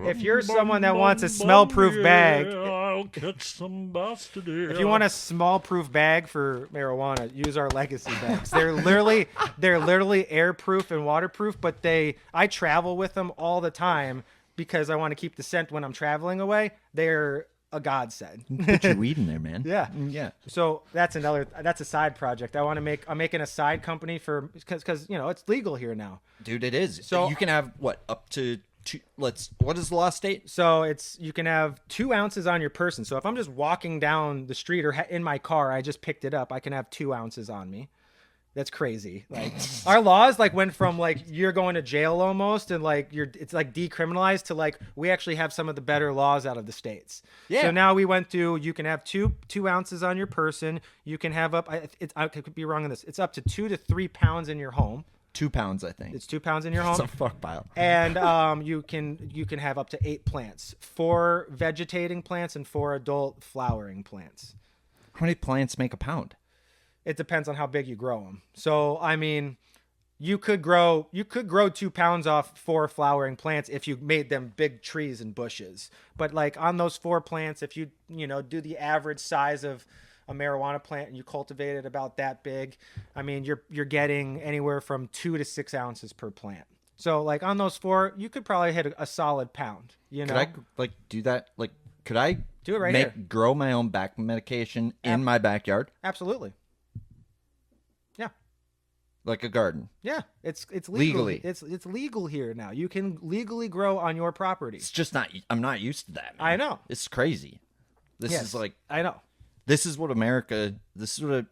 Speaker 2: if you're someone that wants a smell-proof bag,
Speaker 3: I'll catch some bass today.
Speaker 2: if you want a smell-proof bag for marijuana, use our legacy bags. They're literally airproof and waterproof, but I travel with them all the time because I want to keep the scent when I'm traveling away. They're a godsend.
Speaker 1: Put your weed in there, man.
Speaker 2: Yeah.
Speaker 1: Yeah.
Speaker 2: So that's a side project. I'm making a side company because it's legal here now.
Speaker 1: Dude, it is.
Speaker 2: So-
Speaker 1: you can have what, up to What is the law state?
Speaker 2: So you can have 2 ounces on your person. So if I'm just walking down the street or in my car, I just picked it up, I can have 2 ounces on me. That's crazy. Like our laws like went from like you're going to jail almost and like it's like decriminalized to like we actually have some of the better laws out of the states.
Speaker 1: Yeah.
Speaker 2: So now we went to you can have 2 ounces on your person. You can have I could be wrong on this. It's up to 2 to 3 pounds in your home.
Speaker 1: 2 pounds, I think.
Speaker 2: It's 2 pounds in your home.
Speaker 1: It's a fuck pile.
Speaker 2: And you can have up to 8 plants, 4 vegetating plants and 4 adult flowering plants.
Speaker 1: How many plants make a pound?
Speaker 2: It depends on how big you grow them. So, I mean, you could grow 2 pounds off 4 flowering plants if you made them big trees and bushes. But like on those 4 plants, if you do the average size of a marijuana plant and you cultivate it about that big, I mean, you're getting anywhere from 2 to 6 ounces per plant. So like on those 4, you could probably hit a solid pound.
Speaker 1: Could I like do that? Like, could I
Speaker 2: do it right here?
Speaker 1: Grow my own back medication in my backyard?
Speaker 2: Absolutely. Yeah.
Speaker 1: Like a garden.
Speaker 2: Yeah, it's
Speaker 1: Legally.
Speaker 2: It's legal here now. You can legally grow on your property.
Speaker 1: It's just not. I'm not used to that, man.
Speaker 2: I know.
Speaker 1: It's crazy. This
Speaker 2: Yes,
Speaker 1: is like.
Speaker 2: I know.
Speaker 1: This is what America. This is what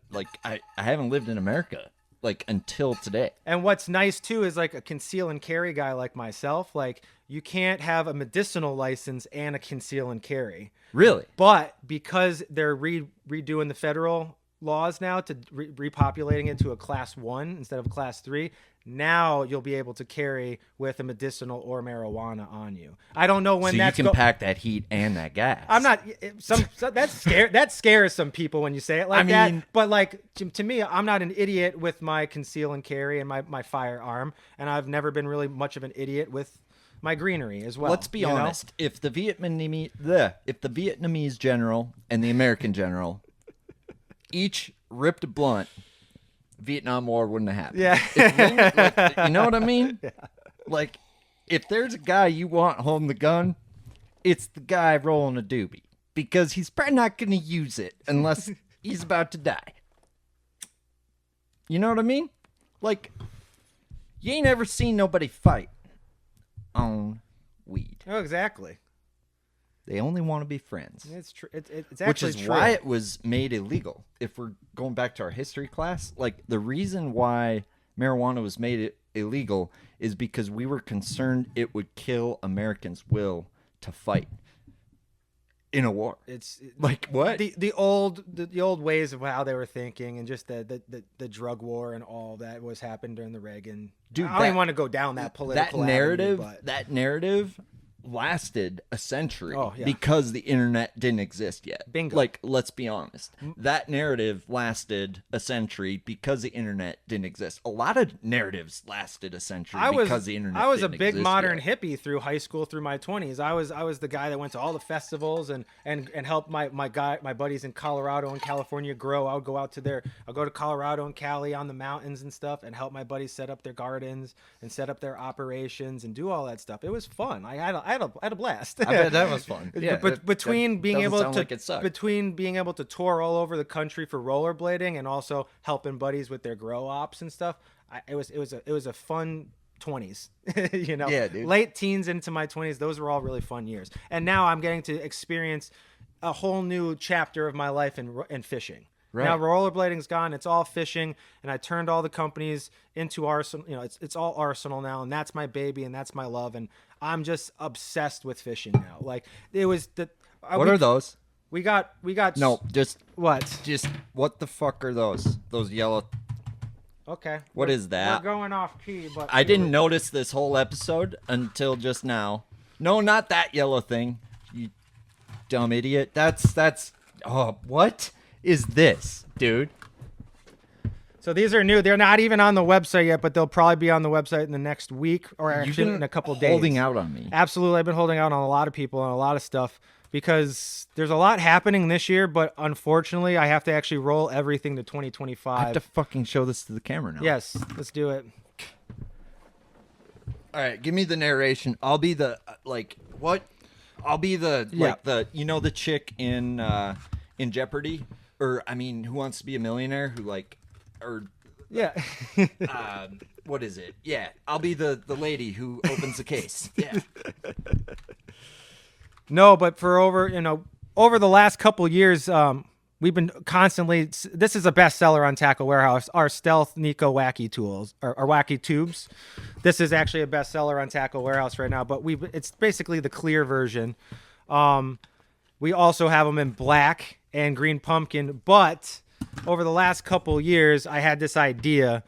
Speaker 1: I haven't lived in America like until today.
Speaker 2: And what's nice too is like a conceal and carry guy like myself. Like you can't have a medicinal license and a conceal and carry.
Speaker 1: Really?
Speaker 2: But because they're redoing the federal laws now to repopulating it to a class 1 instead of class 3, now you'll be able to carry with a medicinal or marijuana on you. I don't know when
Speaker 1: so
Speaker 2: that's
Speaker 1: you can pack that heat and that gas.
Speaker 2: I'm not that scares some people when you say it like that. But like to me, I'm not an idiot with my conceal and carry and my firearm, and I've never been really much of an idiot with my greenery as well.
Speaker 1: Let's be honest. If the Vietnamese general and the American general each ripped a blunt, Vietnam War wouldn't have happened.
Speaker 2: Yeah.
Speaker 1: You know what I mean? Yeah. Like, if there's a guy you want holding the gun, it's the guy rolling a doobie. Because he's probably not going to use it unless he's about to die. You know what I mean? Like, you ain't ever seen nobody fight on weed.
Speaker 2: Oh, exactly.
Speaker 1: They only want to be friends.
Speaker 2: It's true. It's actually
Speaker 1: which is
Speaker 2: true.
Speaker 1: why it was made illegal. If we're going back to our history class, like the reason why marijuana was made illegal is because we were concerned it would kill Americans' will to fight in a war.
Speaker 2: It's
Speaker 1: like what
Speaker 2: the old ways of how they were thinking, and just the drug war and all that was happened during the Reagan.
Speaker 1: Dude,
Speaker 2: I don't even want to go down that political
Speaker 1: narrative.
Speaker 2: Avenue, but
Speaker 1: that narrative lasted a century
Speaker 2: yeah.
Speaker 1: because the internet didn't exist yet.
Speaker 2: Bingo.
Speaker 1: Like, let's be honest. That narrative lasted a century because the internet didn't exist. A lot of narratives lasted a century because the internet
Speaker 2: I was a
Speaker 1: didn't
Speaker 2: big
Speaker 1: exist
Speaker 2: modern
Speaker 1: yet.
Speaker 2: hippie through high school, through my 20s. I was the guy that went to all the festivals and helped my buddies in Colorado and California grow. I'll go to Colorado and Cali on the mountains and stuff and help my buddies set up their gardens and set up their operations and do all that stuff. It was fun. I had a blast.
Speaker 1: I bet that was fun. Yeah,
Speaker 2: but between being able to tour all over the country for rollerblading and also helping buddies with their grow ops and stuff, it was a fun 20s.
Speaker 1: Yeah, dude.
Speaker 2: Late teens into my 20s, those were all really fun years. And now I'm getting to experience a whole new chapter of my life in fishing.
Speaker 1: Right.
Speaker 2: Now rollerblading's gone. It's all fishing, and I turned all the companies into Arsenal. It's all Arsenal now, and that's my baby, and that's my love, and I'm just obsessed with fishing now. Like it was the.
Speaker 1: What are those?
Speaker 2: We got.
Speaker 1: No, just
Speaker 2: what?
Speaker 1: Just what the fuck are those? Those yellow.
Speaker 2: Okay.
Speaker 1: What is that?
Speaker 2: We're going off key, but
Speaker 1: I didn't notice this whole episode until just now. No, not that yellow thing. You dumb idiot. That's. Oh, what is this, dude?
Speaker 2: So these are new. They're not even on the website yet, but they'll probably be on the website in the next week or actually in a couple days.
Speaker 1: Holding out on me.
Speaker 2: Absolutely. I've been holding out on a lot of people and a lot of stuff because there's a lot happening this year, but unfortunately I have to actually roll everything to 2025.
Speaker 1: I have to fucking show this to the camera now.
Speaker 2: Yes, let's do it.
Speaker 1: All right, give me the narration. I'll be the what? I'll be the the chick in Jeopardy, or I mean, Who Wants to Be a Millionaire? Who
Speaker 2: Yeah.
Speaker 1: what is it? Yeah, I'll be the lady who opens the case. Yeah.
Speaker 2: No, but for over the last couple years, we've been constantly. This is a bestseller on Tackle Warehouse. Our Stealth Nico Wacky tools or Wacky tubes. This is actually a bestseller on Tackle Warehouse right now. But it's basically the clear version. We also have them in black and green pumpkin. But over the last couple years, I had this idea.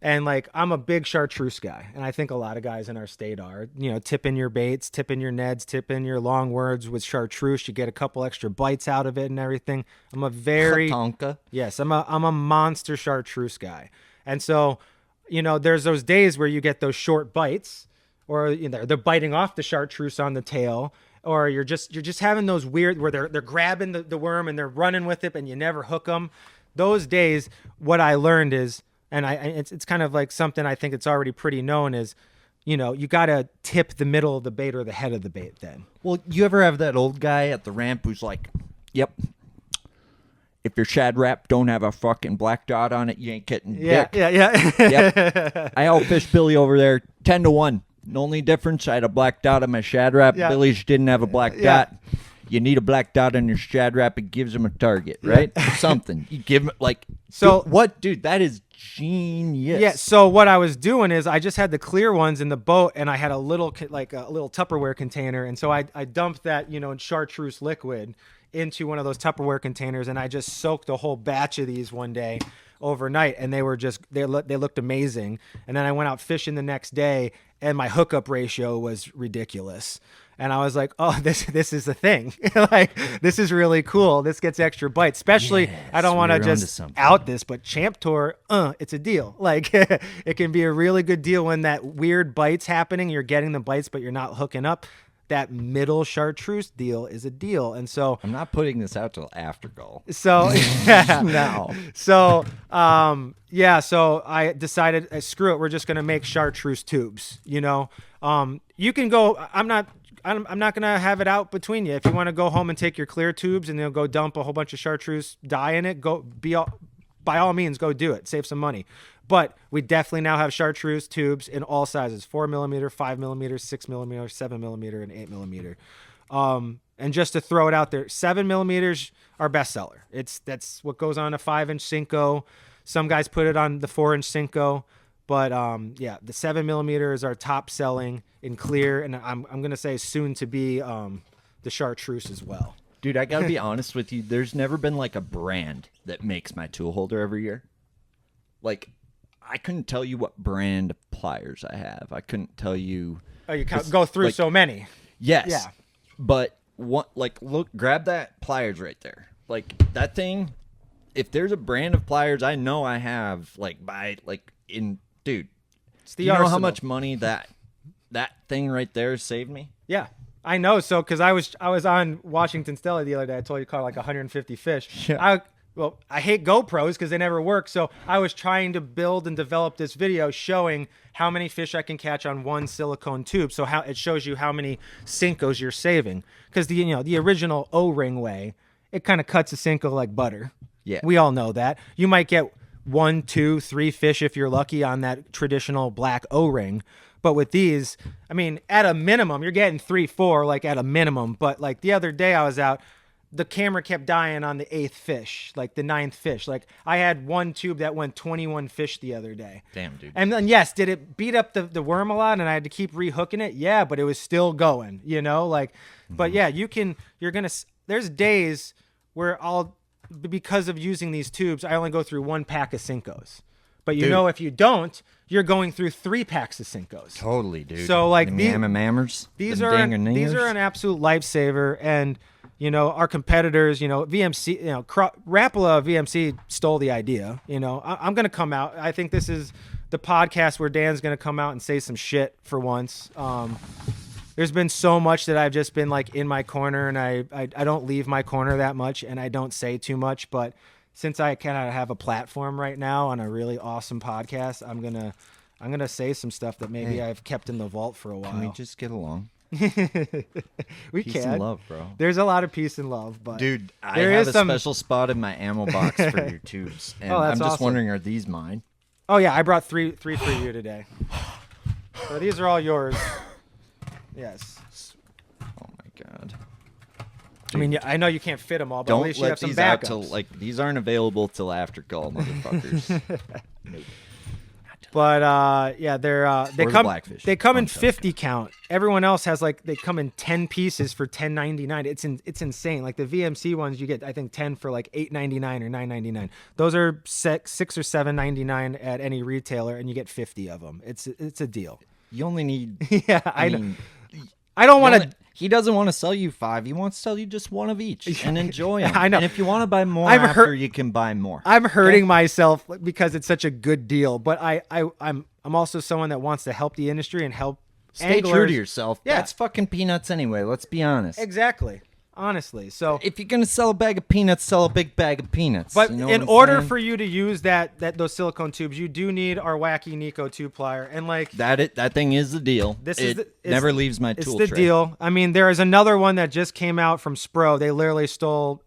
Speaker 2: And like, I'm a big chartreuse guy, and I think a lot of guys in our state are, tipping your baits, tipping your neds, tipping your long words with chartreuse. You get a couple extra bites out of it and everything. I'm a very,
Speaker 1: Tonka.
Speaker 2: yes, I'm a monster chartreuse guy. And so, there's those days where you get those short bites, or they're biting off the chartreuse on the tail, or you're just having those weird where they're grabbing the worm and they're running with it, and you never hook them. Those days, what I learned is, and it's kind of like something I think it's already pretty known is, you got to tip the middle of the bait or the head of the bait then.
Speaker 1: Well, you ever have that old guy at the ramp who's like, yep, if your Shad Rap don't have a fucking black dot on it, you ain't getting dick.
Speaker 2: Yeah.
Speaker 1: Yep. I outfished Billy over there 10-1. The only difference, I had a black dot on my Shad Rap.
Speaker 2: Yeah.
Speaker 1: Billy's didn't have a black dot. You need a black dot on your Shad Rap. It gives him a target, right? Something. You give him,
Speaker 2: So
Speaker 1: dude, what? Dude, that is genius.
Speaker 2: Yeah, so what I was doing is I just had the clear ones in the boat, and I had a little Tupperware container, and so I dumped that in chartreuse liquid into one of those Tupperware containers, and I just soaked a whole batch of these one day overnight, and they looked amazing. And then I went out fishing the next day, and my hookup ratio was ridiculous. And I was like, oh, this is the thing. Like, this is really cool. This gets extra bites. Especially,
Speaker 1: Yes,
Speaker 2: I don't want to
Speaker 1: we're onto
Speaker 2: just
Speaker 1: something.
Speaker 2: out this, but Champ Tour, it's a deal. Like, it can be a really good deal when that weird bite's happening. You're getting the bites, but you're not hooking up. That middle chartreuse deal is a deal. And so,
Speaker 1: I'm not putting this out till after goal.
Speaker 2: so
Speaker 1: No.
Speaker 2: So, so I decided, screw it. We're just going to make chartreuse tubes, you can go, I'm not going to have it out between you. If you want to go home and take your clear tubes and go dump a whole bunch of chartreuse dye in it, by all means, go do it. Save some money. But we definitely now have chartreuse tubes in all sizes: 4mm, 5mm, 6mm, 7mm, and 8mm. And just to throw it out there, 7mm our bestseller. That's what goes on a 5-inch Cinco. Some guys put it on the 4-inch Cinco. But the 7mm is our top selling in clear, and I'm gonna say soon to be the chartreuse as well.
Speaker 1: Dude, I gotta be honest with you. There's never been like a brand that makes my tool holder every year. Like, I couldn't tell you what brand of pliers I have. I couldn't tell you.
Speaker 2: Oh, you go through so many.
Speaker 1: Yes.
Speaker 2: Yeah.
Speaker 1: But look, grab that pliers right there. Like, that thing. If there's a brand of pliers I know I have, dude,
Speaker 2: It's the
Speaker 1: do you know how
Speaker 2: arsenal.
Speaker 1: much money that thing right there saved me?
Speaker 2: Yeah, I know. So because I was on Washington Stella the other day, I told you caught like 150 fish.
Speaker 1: Yeah.
Speaker 2: I hate GoPros because they never work. So I was trying to build and develop this video showing how many fish I can catch on one silicone tube. So how it shows you how many Cincos you're saving. Because the original O-ring way, it kind of cuts a Cinco like butter.
Speaker 1: Yeah.
Speaker 2: We all know that. You might get 1, 2, 3 fish if you're lucky on that traditional black O-ring. But with these, I mean, at a minimum, you're getting 3, 4, like at a minimum. But like the other day I was out, the camera kept dying on the 8th fish, like the 9th fish. Like I had one tube that went 21 fish the other day.
Speaker 1: Damn, dude.
Speaker 2: And then, yes, did it beat up the worm a lot and I had to keep rehooking it? Yeah, but it was still going, but yeah, there's days where because of using these tubes, I only go through 1 pack of Cincos. But
Speaker 1: Dude.
Speaker 2: if you don't, you're going through 3 packs of Cincos.
Speaker 1: Totally, dude.
Speaker 2: So, like,
Speaker 1: Them
Speaker 2: these-
Speaker 1: yamamammers,
Speaker 2: These
Speaker 1: them
Speaker 2: are
Speaker 1: dangerningers.
Speaker 2: an absolute lifesaver, and our competitors, VMC, Rapala VMC stole the idea. I'm gonna come out. I think this is the podcast where Dan's gonna come out and say some shit for once. There's been so much that I've just been like in my corner, and I don't leave my corner that much, and I don't say too much. But since I kind of have a platform right now on a really awesome podcast, I'm gonna say some stuff that maybe I've kept in the vault for a while.
Speaker 1: Can we just get along?
Speaker 2: We
Speaker 1: Peace
Speaker 2: can.
Speaker 1: and love, bro.
Speaker 2: There's a lot of peace and love, but
Speaker 1: Dude, I
Speaker 2: there
Speaker 1: have
Speaker 2: is
Speaker 1: a special spot in my ammo box for your tubes. And
Speaker 2: Oh,
Speaker 1: I'm
Speaker 2: that's
Speaker 1: just
Speaker 2: awesome.
Speaker 1: wondering, are these mine?
Speaker 2: Oh yeah, I brought three for you today. So these are all yours. Yes.
Speaker 1: Oh my god.
Speaker 2: I mean, I know you can't fit them all, but at
Speaker 1: Don't
Speaker 2: least you have
Speaker 1: let
Speaker 2: some
Speaker 1: these out
Speaker 2: backups.
Speaker 1: till these aren't available till after call, motherfuckers. Nope.
Speaker 2: But yeah, they
Speaker 1: Or the
Speaker 2: come
Speaker 1: Blackfish.
Speaker 2: they come in
Speaker 1: Concept.
Speaker 2: 50 count. Everyone else has they come in 10 pieces for $10.99. It's insane. Like the VMC ones, you get I think 10 for like $8.99 or $9.99. Those are $6 or $7.99 at any retailer, and you get 50 of them. It's a deal.
Speaker 1: You only need.
Speaker 2: Yeah,
Speaker 1: I
Speaker 2: know.
Speaker 1: mean,
Speaker 2: I don't want to.
Speaker 1: He doesn't want to sell you 5. He wants to sell you just one of each and enjoy them.
Speaker 2: I know.
Speaker 1: And if you want to buy more
Speaker 2: I've
Speaker 1: after,
Speaker 2: heard-
Speaker 1: you can buy more.
Speaker 2: I'm hurting myself because it's such a good deal, but I'm also someone that wants to help the industry and help.
Speaker 1: Stay true
Speaker 2: anglers.
Speaker 1: to yourself.
Speaker 2: Yeah.
Speaker 1: That's fucking peanuts anyway. Let's be honest.
Speaker 2: Exactly. Honestly, so.
Speaker 1: If you're gonna sell a bag of peanuts, sell a big bag of peanuts.
Speaker 2: But
Speaker 1: You know
Speaker 2: in
Speaker 1: what I'm
Speaker 2: order
Speaker 1: saying?
Speaker 2: for you to use those silicone tubes, you do need our wacky Nico 2 plier, and
Speaker 1: that thing is the deal. It never leaves my tool
Speaker 2: It's the
Speaker 1: tray.
Speaker 2: deal. I mean, there is another one that just came out from Spro. They literally stole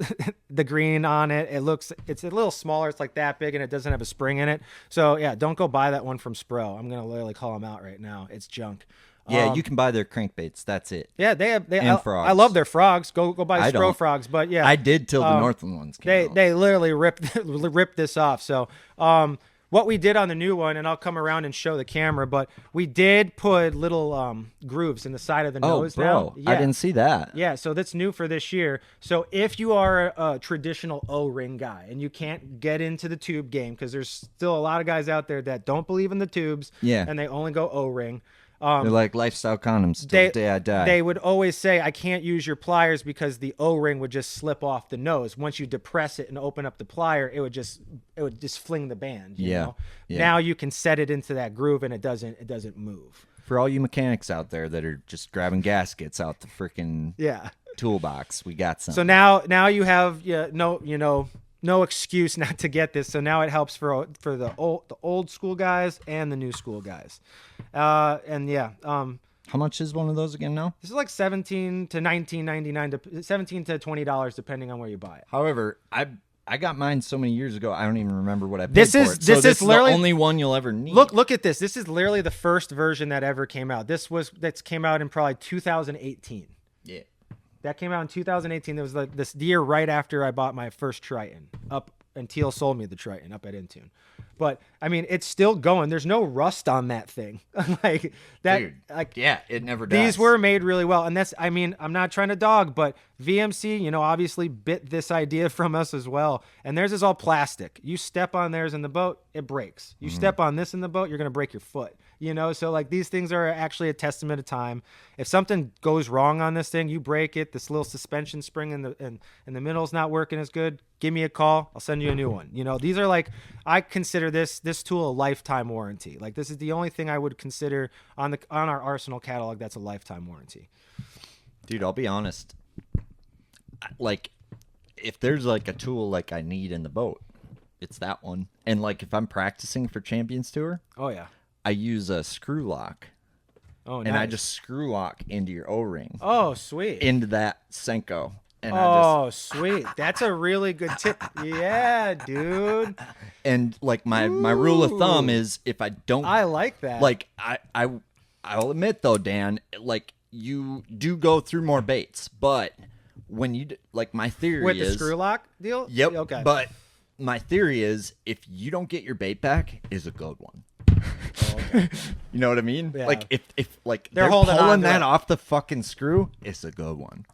Speaker 2: the green on it. It's a little smaller. It's like that big, and it doesn't have a spring in it. So yeah, don't go buy that one from Spro. I'm gonna literally call them out right now. It's junk.
Speaker 1: Yeah, you can buy their crankbaits. That's it.
Speaker 2: Yeah, they have.
Speaker 1: And frogs.
Speaker 2: I love their frogs. Go buy
Speaker 1: I
Speaker 2: Spro
Speaker 1: don't.
Speaker 2: frogs. But yeah,
Speaker 1: I did till the Northland ones came out.
Speaker 2: They literally ripped this off. So what we did on the new one, and I'll come around and show the camera, but we did put little grooves in the side of the nose now.
Speaker 1: I didn't see that.
Speaker 2: Yeah, so that's new for this year. So if you are a traditional O-ring guy and you can't get into the tube game, because there's still a lot of guys out there that don't believe in the tubes,
Speaker 1: Yeah.
Speaker 2: and they only go O-ring.
Speaker 1: They're like lifestyle condoms till the day I die.
Speaker 2: They would always say, I can't use your pliers because the O-ring would just slip off the nose. Once you depress it and open up the plier, it would just fling the band. You know?
Speaker 1: Yeah.
Speaker 2: Now you can set it into that groove and it doesn't move.
Speaker 1: For all you mechanics out there that are just grabbing gaskets out the freaking toolbox, we got some.
Speaker 2: So now you have no excuse not to get this. So now it helps for the old school guys and the new school guys.
Speaker 1: How much is one of those again now?
Speaker 2: This is like $17 to $19.99 to $17 to $20 depending on where you buy it.
Speaker 1: However, I got mine so many years ago, I don't even remember what I paid
Speaker 2: This
Speaker 1: for
Speaker 2: is-
Speaker 1: it.
Speaker 2: this is literally-
Speaker 1: the only one you'll ever need.
Speaker 2: Look at this. This is literally the first version that ever came out. That came out in probably 2018.
Speaker 1: Yeah.
Speaker 2: That came out in 2018. It was this year right after I bought my first Triton and Teal sold me the Triton up at Intune. But I mean, it's still going. There's no rust on that thing. Like that.
Speaker 1: Dude,
Speaker 2: like
Speaker 1: yeah, it never does.
Speaker 2: these were made really well, and that's. I mean, I'm not trying to dog, but VMC, obviously bit this idea from us as well. And theirs is all plastic. You step on theirs in the boat, it breaks. You step on this in the boat, you're gonna break your foot. So like these things are actually a testament of time. If something goes wrong on this thing, you break it. This little suspension spring in the middle is not working as good. Give me a call. I'll send you a new one. These are like, I consider this tool a lifetime warranty. Like this is the only thing I would consider on our Arsenal catalog that's a lifetime warranty.
Speaker 1: Dude, I'll be honest. Like, if there's like a tool like I need in the boat, it's that one. And like if I'm practicing for Champions Tour,
Speaker 2: Oh yeah.
Speaker 1: I use a screw lock.
Speaker 2: Oh,
Speaker 1: And I
Speaker 2: nice.
Speaker 1: just screw lock into your O-ring,
Speaker 2: Oh, sweet.
Speaker 1: into that Senko. And
Speaker 2: Sweet. That's a really good tip. Yeah, dude.
Speaker 1: and like my rule of thumb is if I don't
Speaker 2: I like that.
Speaker 1: like I'll admit though, Dan, like you do go through more baits, but when you like my theory
Speaker 2: with
Speaker 1: is
Speaker 2: the screw lock deal?
Speaker 1: Yep.
Speaker 2: Okay.
Speaker 1: But my theory is if you don't get your bait back, is a good one.
Speaker 2: Okay.
Speaker 1: You know what I mean?
Speaker 2: Yeah.
Speaker 1: Like if like
Speaker 2: They're
Speaker 1: they're
Speaker 2: holding on
Speaker 1: pulling
Speaker 2: to
Speaker 1: that
Speaker 2: it.
Speaker 1: off the fucking screw, it's a good one.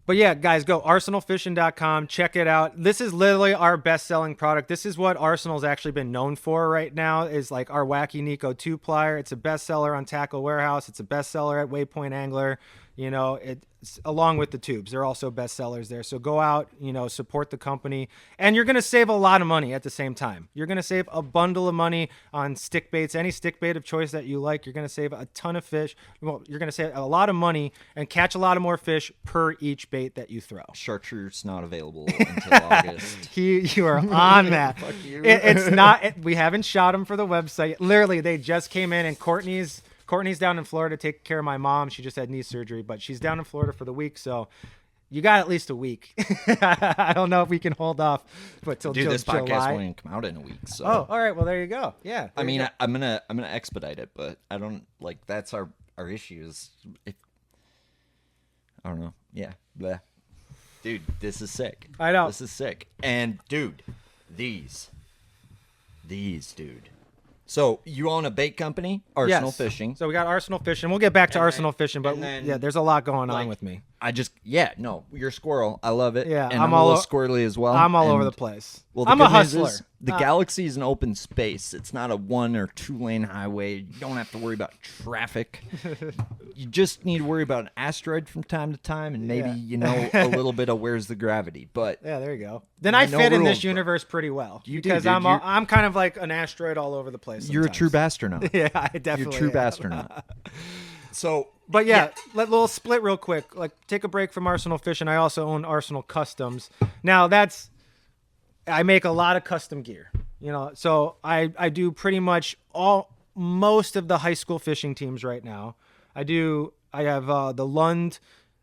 Speaker 2: But yeah, guys, go arsenalfishing.com. Check it out. This is literally our best-selling product. This is what Arsenal's actually been known for right now is like our Wacky Nico 2 plier. It's a bestseller on Tackle Warehouse. It's a bestseller at Waypoint Angler. It's along with the tubes. They're also bestsellers there. So go out, support the company. And you're going to save a lot of money at the same time. You're going to save a bundle of money on stick baits. Any stick bait of choice that you like, you're going to save a ton of fish. Well, you're going to save a lot of money and catch a lot of more fish per each bait that you throw.
Speaker 1: Chartreuse not available until August.
Speaker 2: You are on that.
Speaker 1: Fuck you.
Speaker 2: It's not. We haven't shot them for the website. Literally, they just came in, and Courtney's down in Florida taking care of my mom. She just had knee surgery, but she's down in Florida for the week. So you got at least a week. I don't know if we can hold off, but till
Speaker 1: Dude, this
Speaker 2: July.
Speaker 1: podcast won't even come out in a week. So.
Speaker 2: Oh, all right. Well, there you go. Yeah.
Speaker 1: I mean, I'm gonna expedite it, but I don't like that's our issue is if I don't know. Yeah. Bleh. Dude, this is sick.
Speaker 2: I know.
Speaker 1: This is sick. And dude, these dude. So you own a bait company, Arsenal
Speaker 2: Yes.
Speaker 1: Fishing.
Speaker 2: So we got Arsenal Fishing. We'll get back to Arsenal Fishing, but
Speaker 1: and then,
Speaker 2: yeah, there's a lot going on
Speaker 1: like,
Speaker 2: with me.
Speaker 1: You're a squirrel. I love it.
Speaker 2: Yeah,
Speaker 1: and
Speaker 2: I'm
Speaker 1: I'm a
Speaker 2: all
Speaker 1: little squirrely as well.
Speaker 2: I'm all
Speaker 1: and,
Speaker 2: over the place.
Speaker 1: Well, the
Speaker 2: I'm a
Speaker 1: good news
Speaker 2: hustler.
Speaker 1: is the galaxy is an open space. It's not a 1 or 2 lane highway. You don't have to worry about traffic. You just need to worry about an asteroid from time to time, and maybe a little bit of where's the gravity. But
Speaker 2: Yeah, there you go. Then I
Speaker 1: no
Speaker 2: fit in
Speaker 1: rules,
Speaker 2: this
Speaker 1: bro.
Speaker 2: universe pretty well
Speaker 1: You do,
Speaker 2: because
Speaker 1: dude.
Speaker 2: I'm kind of like an asteroid all over the place.
Speaker 1: you're a true
Speaker 2: sometimes.
Speaker 1: astronaut.
Speaker 2: Yeah, I
Speaker 1: You're
Speaker 2: definitely
Speaker 1: a true
Speaker 2: am.
Speaker 1: astronaut. So,
Speaker 2: But yeah, let little split real quick. Like take a break from Arsenal Fishing. I also own Arsenal Customs. Now I make a lot of custom gear. So I do pretty much most of the high school fishing teams right now. I have the Lund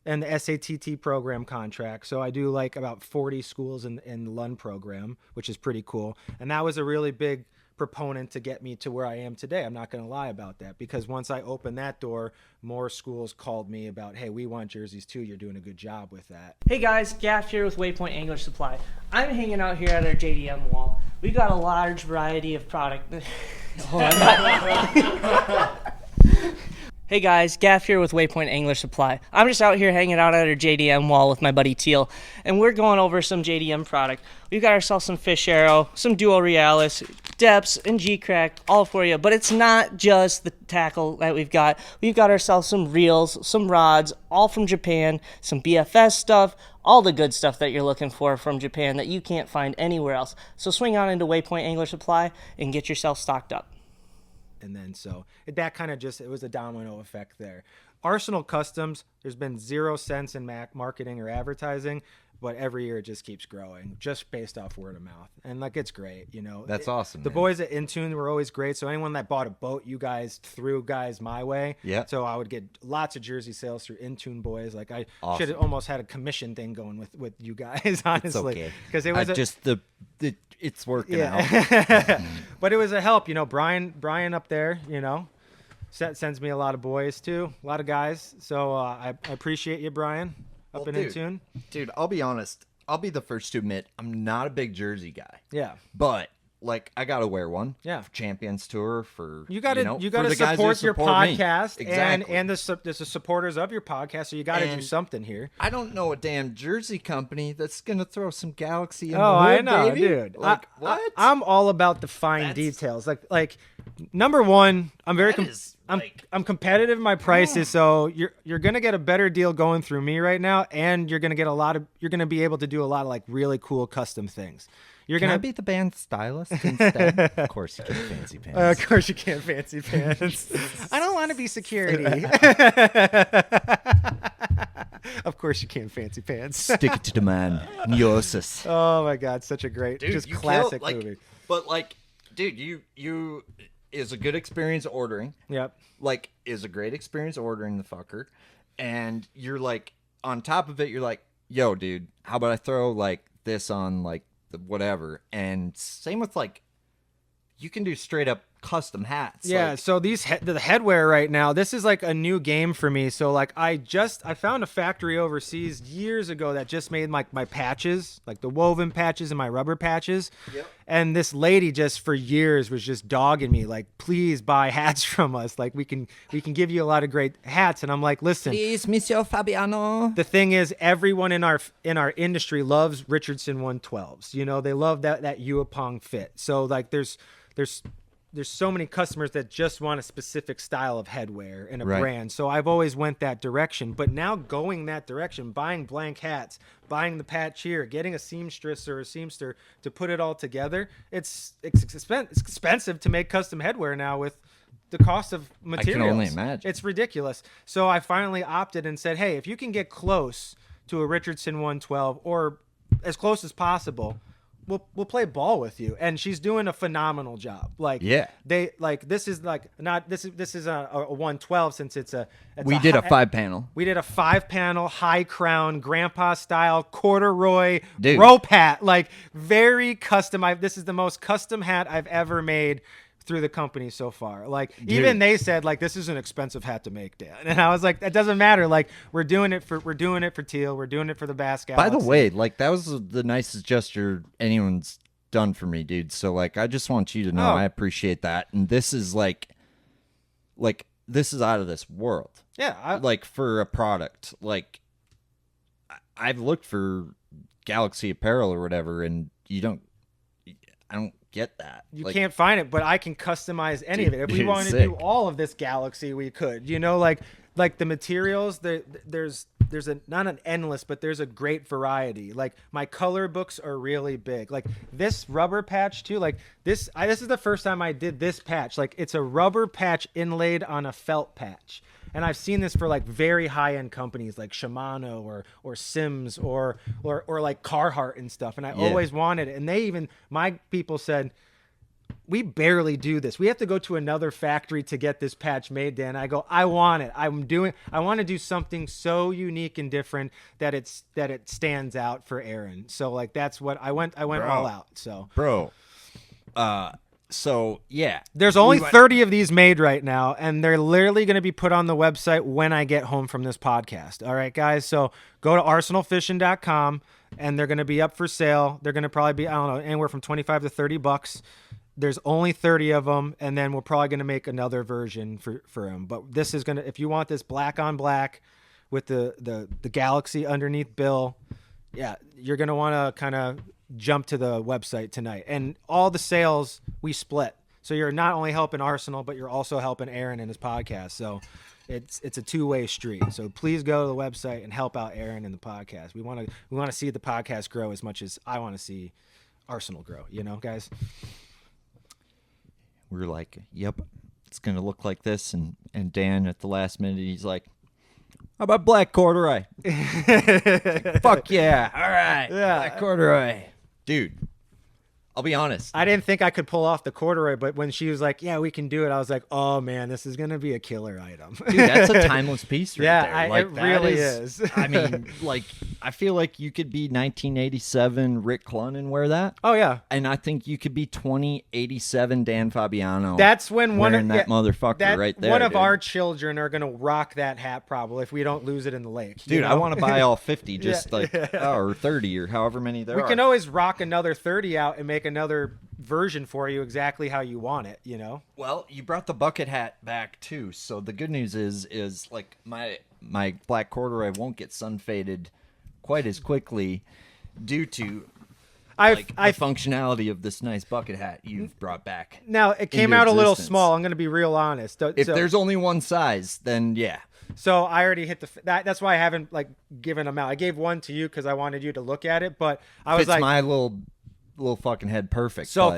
Speaker 2: and the SATT program contract. So I do like about 40 schools in the Lund program, which is pretty cool. And that was a really big proponent to get me to where I am today. I'm not going to lie about that, because once I opened that door, more schools called me about, hey, we want jerseys too. You're doing a good job with that.
Speaker 5: Hey guys, Gaff here with Waypoint Angler Supply. I'm hanging out here at our JDM wall. We got a large variety of product. Hold on. Hey guys, Gaff here with Waypoint Angler Supply. I'm just out here hanging out at our JDM wall with my buddy Teal, and we're going over some JDM product. We've got ourselves some Fish Arrow, some Duo Realis, Depths, and G-Crack, all for you. But it's not just the tackle that we've got. We've got ourselves some reels, some rods, all from Japan, some BFS stuff, all the good stuff that you're looking for from Japan that you can't find anywhere else. So swing on into Waypoint Angler Supply and get yourself stocked up.
Speaker 2: And then that kind of it was a domino effect there. Arsenal Customs, there's been 0 cents in marketing or advertising, but every year it just keeps growing, just based off word of mouth. And like, it's great,
Speaker 1: That's awesome,
Speaker 2: The
Speaker 1: man.
Speaker 2: boys at Intune were always great. So anyone that bought a boat, you guys threw guys my way.
Speaker 1: Yeah.
Speaker 2: So I would get lots of jersey sales through Intune boys. Like I
Speaker 1: Awesome.
Speaker 2: should have almost had a commission thing going with you guys, honestly.
Speaker 1: it's okay.
Speaker 2: Because it was
Speaker 1: it's working out.
Speaker 2: But it was a help, Brian up there, sends me a lot of boys too, a lot of guys. So I appreciate you, Brian, up in Intune.
Speaker 1: Dude, I'll be honest. I'll be the first to admit I'm not a big jersey guy.
Speaker 2: Yeah.
Speaker 1: But like, I gotta wear one.
Speaker 2: Yeah.
Speaker 1: For Champions Tour. For
Speaker 2: You got to
Speaker 1: for the guys who
Speaker 2: support your
Speaker 1: me.
Speaker 2: podcast
Speaker 1: Exactly.
Speaker 2: and the supporters of your podcast. So you got to do
Speaker 1: And
Speaker 2: something here.
Speaker 1: I don't know a damn jersey company that's gonna throw some Galaxy in
Speaker 2: Oh,
Speaker 1: the hood,
Speaker 2: I know,
Speaker 1: baby.
Speaker 2: dude.
Speaker 1: Like, what?
Speaker 2: I'm all about the fine
Speaker 1: That's-
Speaker 2: details. Like number one, I'm very
Speaker 1: That is, like-
Speaker 2: I'm competitive in my prices, so you're gonna get a better deal going through me right now, and you're gonna be able to do a lot of like really cool custom things. You're
Speaker 1: Can
Speaker 2: gonna
Speaker 1: I be the band stylist instead? Of course you can, fancy pants.
Speaker 2: Of course you can't, fancy pants. I don't want to be security. Of course you can't, fancy pants.
Speaker 1: Stick it to the man. Miosis.
Speaker 2: Oh my God, such a great, just
Speaker 1: you
Speaker 2: classic
Speaker 1: killed,
Speaker 2: movie.
Speaker 1: But like, dude, you is a good experience ordering.
Speaker 2: Yep.
Speaker 1: Like, is a great experience ordering the fucker, and you're like, on top of it, you're like, yo, dude, how about I throw like this on like the whatever, and same with like, you can do straight up custom hats.
Speaker 2: Yeah,
Speaker 1: like,
Speaker 2: so the headwear right now, this is like a new game for me. So like I found a factory overseas years ago that just made my patches, like the woven patches and my rubber patches.
Speaker 1: Yep.
Speaker 2: And this lady just for years was just dogging me like, please buy hats from us. Like we can give you a lot of great hats. And I'm like, listen,
Speaker 1: please, Monsieur Fabiano.
Speaker 2: the thing is, everyone in our industry loves Richardson 112s. They love that Uapong fit. So like there's so many customers that just want a specific style of headwear and a
Speaker 1: Right.
Speaker 2: brand. So I've always went that direction. But now going that direction, buying blank hats, buying the patch here, getting a seamstress or a seamster to put it all together, it's expensive to make custom headwear now with the cost of materials.
Speaker 1: only imagine.
Speaker 2: It's ridiculous. So I finally opted and said, hey, if you can get close to a Richardson 112 or as close as possible, we'll play ball with you. And she's doing a phenomenal job. Like
Speaker 1: Yeah.
Speaker 2: this is like not this is a 112 since it's
Speaker 1: We did a 5-panel.
Speaker 2: We did a 5-panel high crown grandpa style corduroy
Speaker 1: Dude.
Speaker 2: rope hat, like very custom. This is the most custom hat I've ever made through the company so far. Like even they said like this is an expensive hat to make, Dan. And I was like, that doesn't matter. Like we're doing it for Teal. We're doing it for the Bass
Speaker 1: By
Speaker 2: Galaxy.
Speaker 1: the way, like that was the nicest gesture anyone's done for me, dude. So like I just want you to know I appreciate that. And this is like this is out of this world.
Speaker 2: Yeah,
Speaker 1: Like for a product. Like I've looked for Galaxy apparel or whatever, and I don't get that.
Speaker 2: you
Speaker 1: Like,
Speaker 2: can't find it, but I can customize any of it. If we
Speaker 1: Dude,
Speaker 2: wanted to
Speaker 1: sick.
Speaker 2: do all of this Galaxy, we could. You know, like the materials. There's not an endless, but there's a great variety. Like my color books are really big. Like this rubber patch too. Like this is the first time I did this patch. Like it's a rubber patch inlaid on a felt patch. And I've seen this for like very high end companies like Shimano or Sims or like Carhartt and stuff. And I always wanted it. And my people said, we barely do this. We have to go to another factory to get this patch made, Dan. I go, I want it. I want to do something so unique and different that it stands out for Aaron. So like that's what I went all out. So
Speaker 1: bro. So yeah.
Speaker 2: there's only 30 of these made right now, and they're literally going to be put on the website when I get home from this podcast. All right, guys. So go to arsenalfishing.com, and they're going to be up for sale. They're going to probably be, I don't know, anywhere from $25 to $30. There's only 30 of them, and then we're probably going to make another version for them. But this is going to, if you want this black on black with the Galaxy underneath bill, yeah, you're going to want to kind of jump to the website tonight. And all the sales we split. So you're not only helping Arsenal, but you're also helping Aaron and his podcast. So it's a two-way street. So please go to the website and help out Aaron and the podcast. We want to see the podcast grow as much as I want to see Arsenal grow, you know, guys.
Speaker 1: We were like, yep, it's going to look like this. And Dan at the last minute, he's like, how about black corduroy? Fuck yeah. All right.
Speaker 2: Yeah.
Speaker 1: Black corduroy. Dude, I'll be honest.
Speaker 2: I didn't think I could pull off the corduroy, but when she was like, yeah, we can do it, I was like, oh, man, this is going to be a killer item.
Speaker 1: Dude, that's a timeless piece right there.
Speaker 2: Yeah,
Speaker 1: Like,
Speaker 2: it
Speaker 1: that
Speaker 2: really is.
Speaker 1: I mean, like, I feel like you could be 1987 Rick Clunn and wear that.
Speaker 2: Oh, yeah.
Speaker 1: And I think you could be 2087 Dan Fabiano.
Speaker 2: That's when
Speaker 1: wearing that motherfucker right there.
Speaker 2: One of
Speaker 1: dude.
Speaker 2: our children are going to rock that hat probably if we don't lose it in the lake. you
Speaker 1: Dude,
Speaker 2: know?
Speaker 1: I want to buy all 50, just
Speaker 2: Yeah.
Speaker 1: or 30 or however many there
Speaker 2: We
Speaker 1: are.
Speaker 2: can always rock another 30 out and make another version for you exactly how you want it, you know?
Speaker 1: Well, you brought the bucket hat back too. So the good news is like my black corduroy won't get sun faded quite as quickly due to the functionality of this nice bucket hat you've brought back.
Speaker 2: Now, it came
Speaker 1: into
Speaker 2: out a little
Speaker 1: existence.
Speaker 2: small. I'm going to be real honest.
Speaker 1: If there's only one size, then yeah.
Speaker 2: So I already hit that's why I haven't like given them out. I gave one to you because I wanted you to look at it, but I was
Speaker 1: Fits
Speaker 2: like,
Speaker 1: my little fucking head perfect.
Speaker 2: so
Speaker 1: but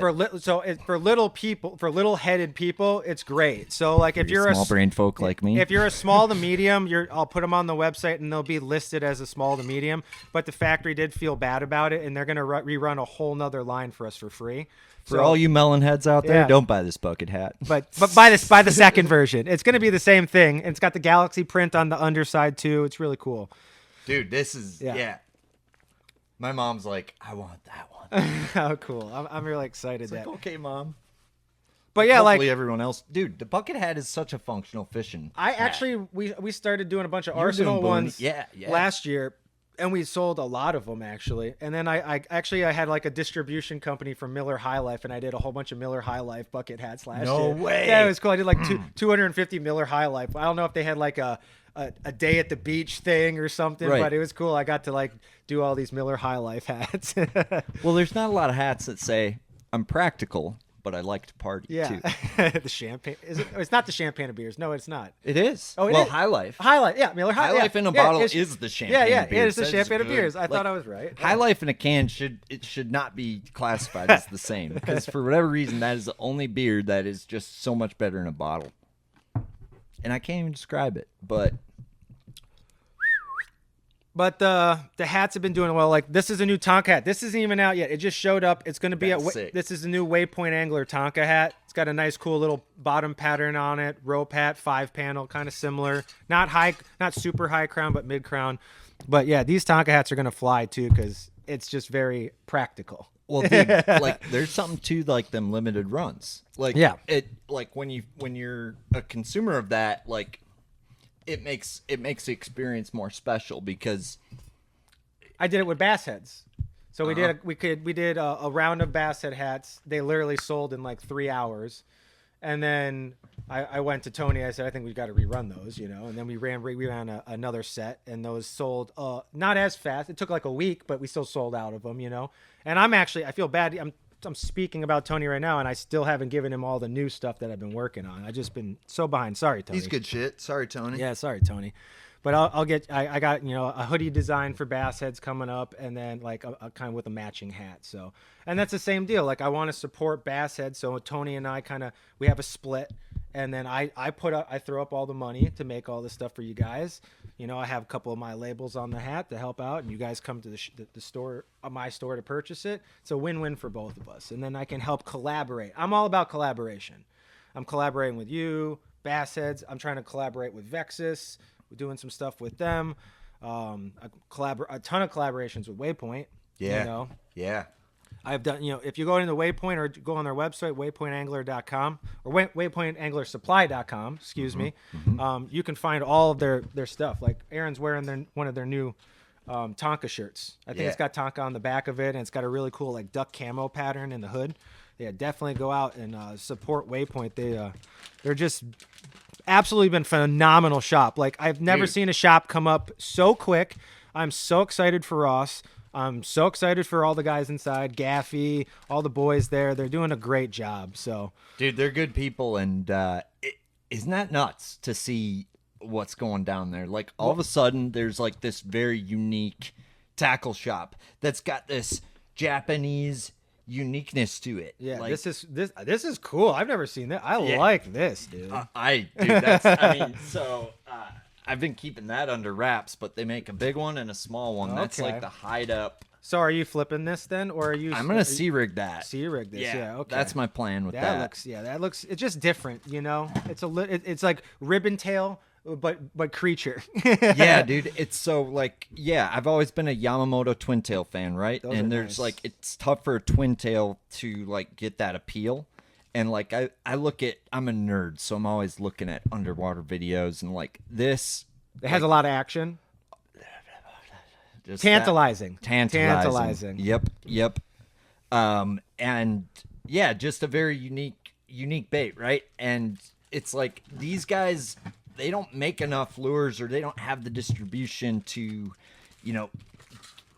Speaker 2: for little people, for little headed people, it's great. So like if you're
Speaker 1: small brain folk like me,
Speaker 2: if you're a small to medium, I'll put them on the website and they'll be listed as a small to medium. But the factory did feel bad about it, and they're gonna rerun a whole nother line for us for free.
Speaker 1: for all you melon heads out there,
Speaker 2: Yeah.
Speaker 1: don't buy this bucket hat.
Speaker 2: But buy the second version. It's gonna be the same thing. It's got the Galaxy print on the underside too. It's really cool.
Speaker 1: Dude, this is
Speaker 2: Yeah.
Speaker 1: My mom's like, I want that one.
Speaker 2: Oh, cool. I'm really excited
Speaker 1: It's like, okay, mom.
Speaker 2: But yeah,
Speaker 1: Hopefully
Speaker 2: like
Speaker 1: everyone else, dude. The bucket hat is such a functional fishing.
Speaker 2: I
Speaker 1: hat.
Speaker 2: actually we started doing a bunch of
Speaker 1: You were doing
Speaker 2: Arsenal
Speaker 1: boonie.
Speaker 2: ones
Speaker 1: Yeah.
Speaker 2: last year, and we sold a lot of them actually. And then I had like a distribution company from Miller High Life, and I did a whole bunch of Miller High Life bucket hats last
Speaker 1: No
Speaker 2: year.
Speaker 1: way.
Speaker 2: Yeah, it was cool. I did like 250 Miller High Life. I don't know if they had like a day at the beach thing or something,
Speaker 1: Right.
Speaker 2: but it was cool. I got to like do all these Miller High Life hats.
Speaker 1: Well, there's not a lot of hats that say I'm practical, but I like to party
Speaker 2: Yeah,
Speaker 1: too.
Speaker 2: the champagne is it? It's not the champagne of beers. No, it's not.
Speaker 1: It is.
Speaker 2: Oh, it
Speaker 1: well,
Speaker 2: is.
Speaker 1: High Life.
Speaker 2: High Life, yeah, Miller High,
Speaker 1: High
Speaker 2: yeah.
Speaker 1: Life in a
Speaker 2: Yeah,
Speaker 1: bottle
Speaker 2: it's-
Speaker 1: is the champagne.
Speaker 2: Yeah,
Speaker 1: of beers.
Speaker 2: it's the
Speaker 1: That is
Speaker 2: champagne of
Speaker 1: good.
Speaker 2: beers. I
Speaker 1: Like,
Speaker 2: thought I was right.
Speaker 1: High Life in a can should not be classified as the same because for whatever reason that is the only beer that is just so much better in a bottle, and I can't even describe it. But
Speaker 2: But the hats have been doing well. Like, this is a new Tonka hat. This isn't even out yet. It just showed up. It's going to be this is a new Waypoint Angler Tonka hat. It's got a nice, cool little bottom pattern on it. Rope hat, 5-panel, kind of similar. Not super high crown, but mid crown. But yeah, these Tonka hats are going to fly too because it's just very practical.
Speaker 1: Well, dude, like there's something to like them limited runs. Like it like when you're a consumer of that, like it makes the experience more special because
Speaker 2: I did it with bass heads. So we did a round of bass head hats. They literally sold in like 3 hours. And then I went to Tony. I said, I think we've got to rerun those, you know. And then we ran another set, and those sold not as fast. It took like a week, but we still sold out of them, you know. And I feel bad. I'm speaking about Tony right now, and I still haven't given him all the new stuff that I've been working on. I've just been so behind. Sorry, Tony.
Speaker 1: he's good shit. Sorry, Tony.
Speaker 2: Yeah, sorry, Tony. But I'll get. I got a hoodie design for bass heads coming up, and then like a kind of with a matching hat. So, and that's the same deal. Like I want to support bass heads, so Tony and I we have a split, and then I throw up all the money to make all this stuff for you guys. You know, I have a couple of my labels on the hat to help out, and you guys come to the store, my store, to purchase it. It's a win-win for both of us, and then I can help collaborate. I'm all about collaboration. I'm collaborating with you, bass heads. I'm trying to collaborate with Vexus. We're doing some stuff with them. A ton of collaborations with Waypoint.
Speaker 1: Yeah.
Speaker 2: You know?
Speaker 1: Yeah.
Speaker 2: I've done, if you go into Waypoint or go on their website, waypointangler.com or waypointanglersupply.com, excuse me, you can find all of their stuff. Like Aaron's wearing one of their new Tonka shirts. I think it's got Tonka on the back of it, and it's got a really cool like duck camo pattern in the hood. Yeah, definitely go out and support Waypoint. They're just absolutely been phenomenal shop. Like I've never seen a shop come up so quick. I'm so excited for Ross. I'm so excited for all the guys inside, Gaffy, all the boys there. They're doing a great job. So,
Speaker 1: dude, they're good people, and isn't that nuts to see what's going down there? Like all of a sudden, there's like this very unique tackle shop that's got this Japanese uniqueness to it.
Speaker 2: Yeah,
Speaker 1: like,
Speaker 2: this is cool. I've never seen that. I like this, dude.
Speaker 1: I've been keeping that under wraps, but they make a big one and a small one. That's like the hide up.
Speaker 2: So are you flipping this then, or are you?
Speaker 1: I'm gonna C-rig that.
Speaker 2: C-rig this, yeah. Okay,
Speaker 1: that's my plan with that.
Speaker 2: That looks. It's just different, you know. It's like ribbon tail, but creature.
Speaker 1: Yeah, dude. It's so like I've always been a Yamamoto twin tail fan, right?
Speaker 2: Those
Speaker 1: and
Speaker 2: are
Speaker 1: there's
Speaker 2: nice.
Speaker 1: like it's tough for a twin tail to like get that appeal. And like I'm a nerd, so I'm always looking at underwater videos and like this.
Speaker 2: It has a lot of action.
Speaker 1: Just
Speaker 2: Tantalizing.
Speaker 1: Yep. And yeah, just a very unique bait, right? And it's like these guys, they don't make enough lures, or they don't have the distribution to,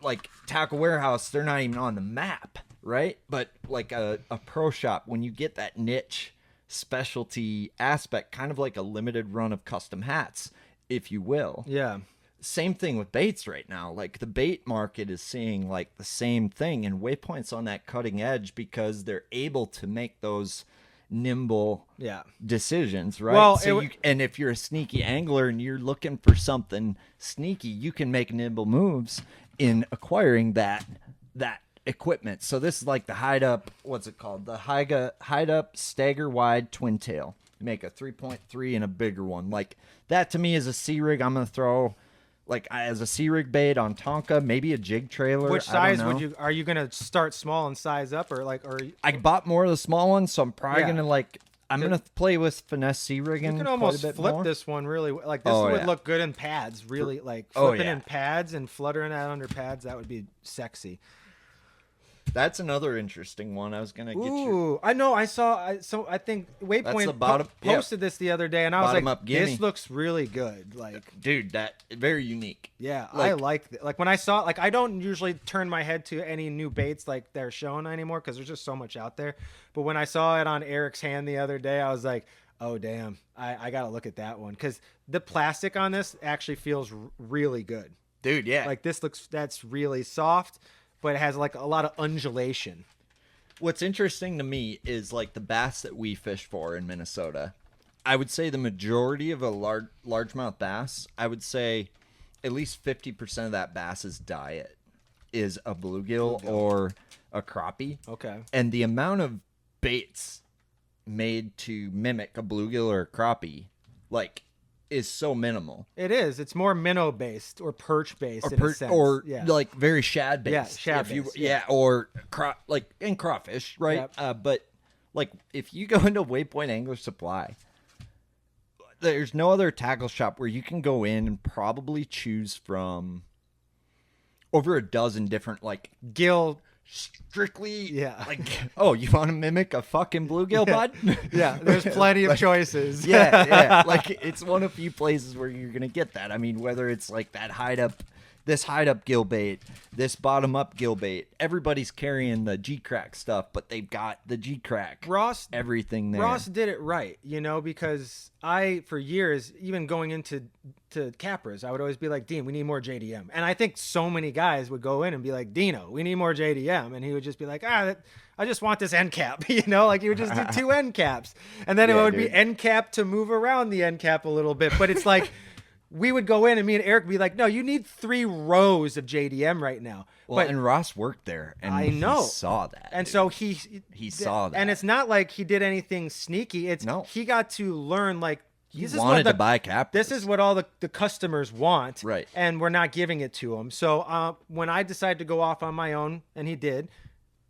Speaker 1: like Tackle Warehouse. They're not even on the map. Right? But like a pro shop, when you get that niche specialty aspect, kind of like a limited run of custom hats, if you will.
Speaker 2: Yeah.
Speaker 1: Same thing with baits right now. Like the bait market is seeing like the same thing, and Waypoint's on that cutting edge because they're able to make those nimble decisions, right?
Speaker 2: Well,
Speaker 1: and if you're a sneaky angler and you're looking for something sneaky, you can make nimble moves in acquiring that equipment. So this is like the hide up, what's it called? The hide up stagger wide twin tail. You make a 3.3 and a bigger one. Like that to me is a C-rig. I'm going to throw like as a C-rig bait on Tonka, maybe a jig trailer.
Speaker 2: Which size are you going to start small and size up I
Speaker 1: bought more of the small ones, so I'm probably going to I'm going to play with finesse C-rigging.
Speaker 2: You can almost flip
Speaker 1: more.
Speaker 2: This one really, like this would look good in pads, really, like flipping in pads and fluttering that under pads. That would be sexy.
Speaker 1: That's another interesting one. I was gonna get you.
Speaker 2: Ooh, I know. I think Waypoint posted this the other day, and I was like, "This looks really good." Like,
Speaker 1: dude, that very unique.
Speaker 2: Yeah, I like it. Like when I saw, like, I don't usually turn my head to any new baits like they're showing anymore because there's just so much out there. But when I saw it on Eric's hand the other day, I was like, "Oh damn, I gotta look at that one," because the plastic on this actually feels really good,
Speaker 1: dude. Yeah,
Speaker 2: like that's really soft. But it has like a lot of undulation.
Speaker 1: What's interesting to me is like the bass that we fish for in Minnesota. I would say the majority of a largemouth bass, I would say at least 50% of that bass's diet is a bluegill or a crappie.
Speaker 2: Okay.
Speaker 1: And the amount of baits made to mimic a bluegill or a crappie, like, is so minimal.
Speaker 2: It is. It's more minnow based or perch based in a sense.
Speaker 1: Or
Speaker 2: yeah.
Speaker 1: like very shad based.
Speaker 2: Yeah, shad based,
Speaker 1: Yeah, or and crawfish, right?
Speaker 2: Yep.
Speaker 1: But like if you go into Waypoint Angler Supply, there's no other tackle shop where you can go in and probably choose from over a dozen different like
Speaker 2: gill.
Speaker 1: Strictly,
Speaker 2: Yeah.
Speaker 1: like, oh, you want to mimic a fucking bluegill, bud?
Speaker 2: Yeah, there's plenty of choices.
Speaker 1: Yeah. Like, it's one of few places where you're going to get that. I mean, whether it's like that this hide up gill bait, this bottom up gill bait, everybody's carrying the G-Crack stuff, but they've got the G-Crack. Everything there.
Speaker 2: Ross did it right, because for years, even going into Capras, I would always be like, Dean, we need more JDM. And I think so many guys would go in and be like, Dino, we need more JDM. And he would just be like, I just want this end cap, like he would just do 2 end caps. And then it would be end cap to move around the end cap a little bit. But it's like, we would go in and me and Eric would be like, no, you need 3 rows of JDM right now.
Speaker 1: Well, and Ross worked there, and
Speaker 2: I know.
Speaker 1: He saw that.
Speaker 2: And
Speaker 1: dude.
Speaker 2: so
Speaker 1: he saw that.
Speaker 2: And it's not like he did anything sneaky. He got to learn, like,
Speaker 1: he wanted to buy Capras.
Speaker 2: This is what all the customers want.
Speaker 1: Right.
Speaker 2: And we're not giving it to them. So when I decided to go off on my own, and he did,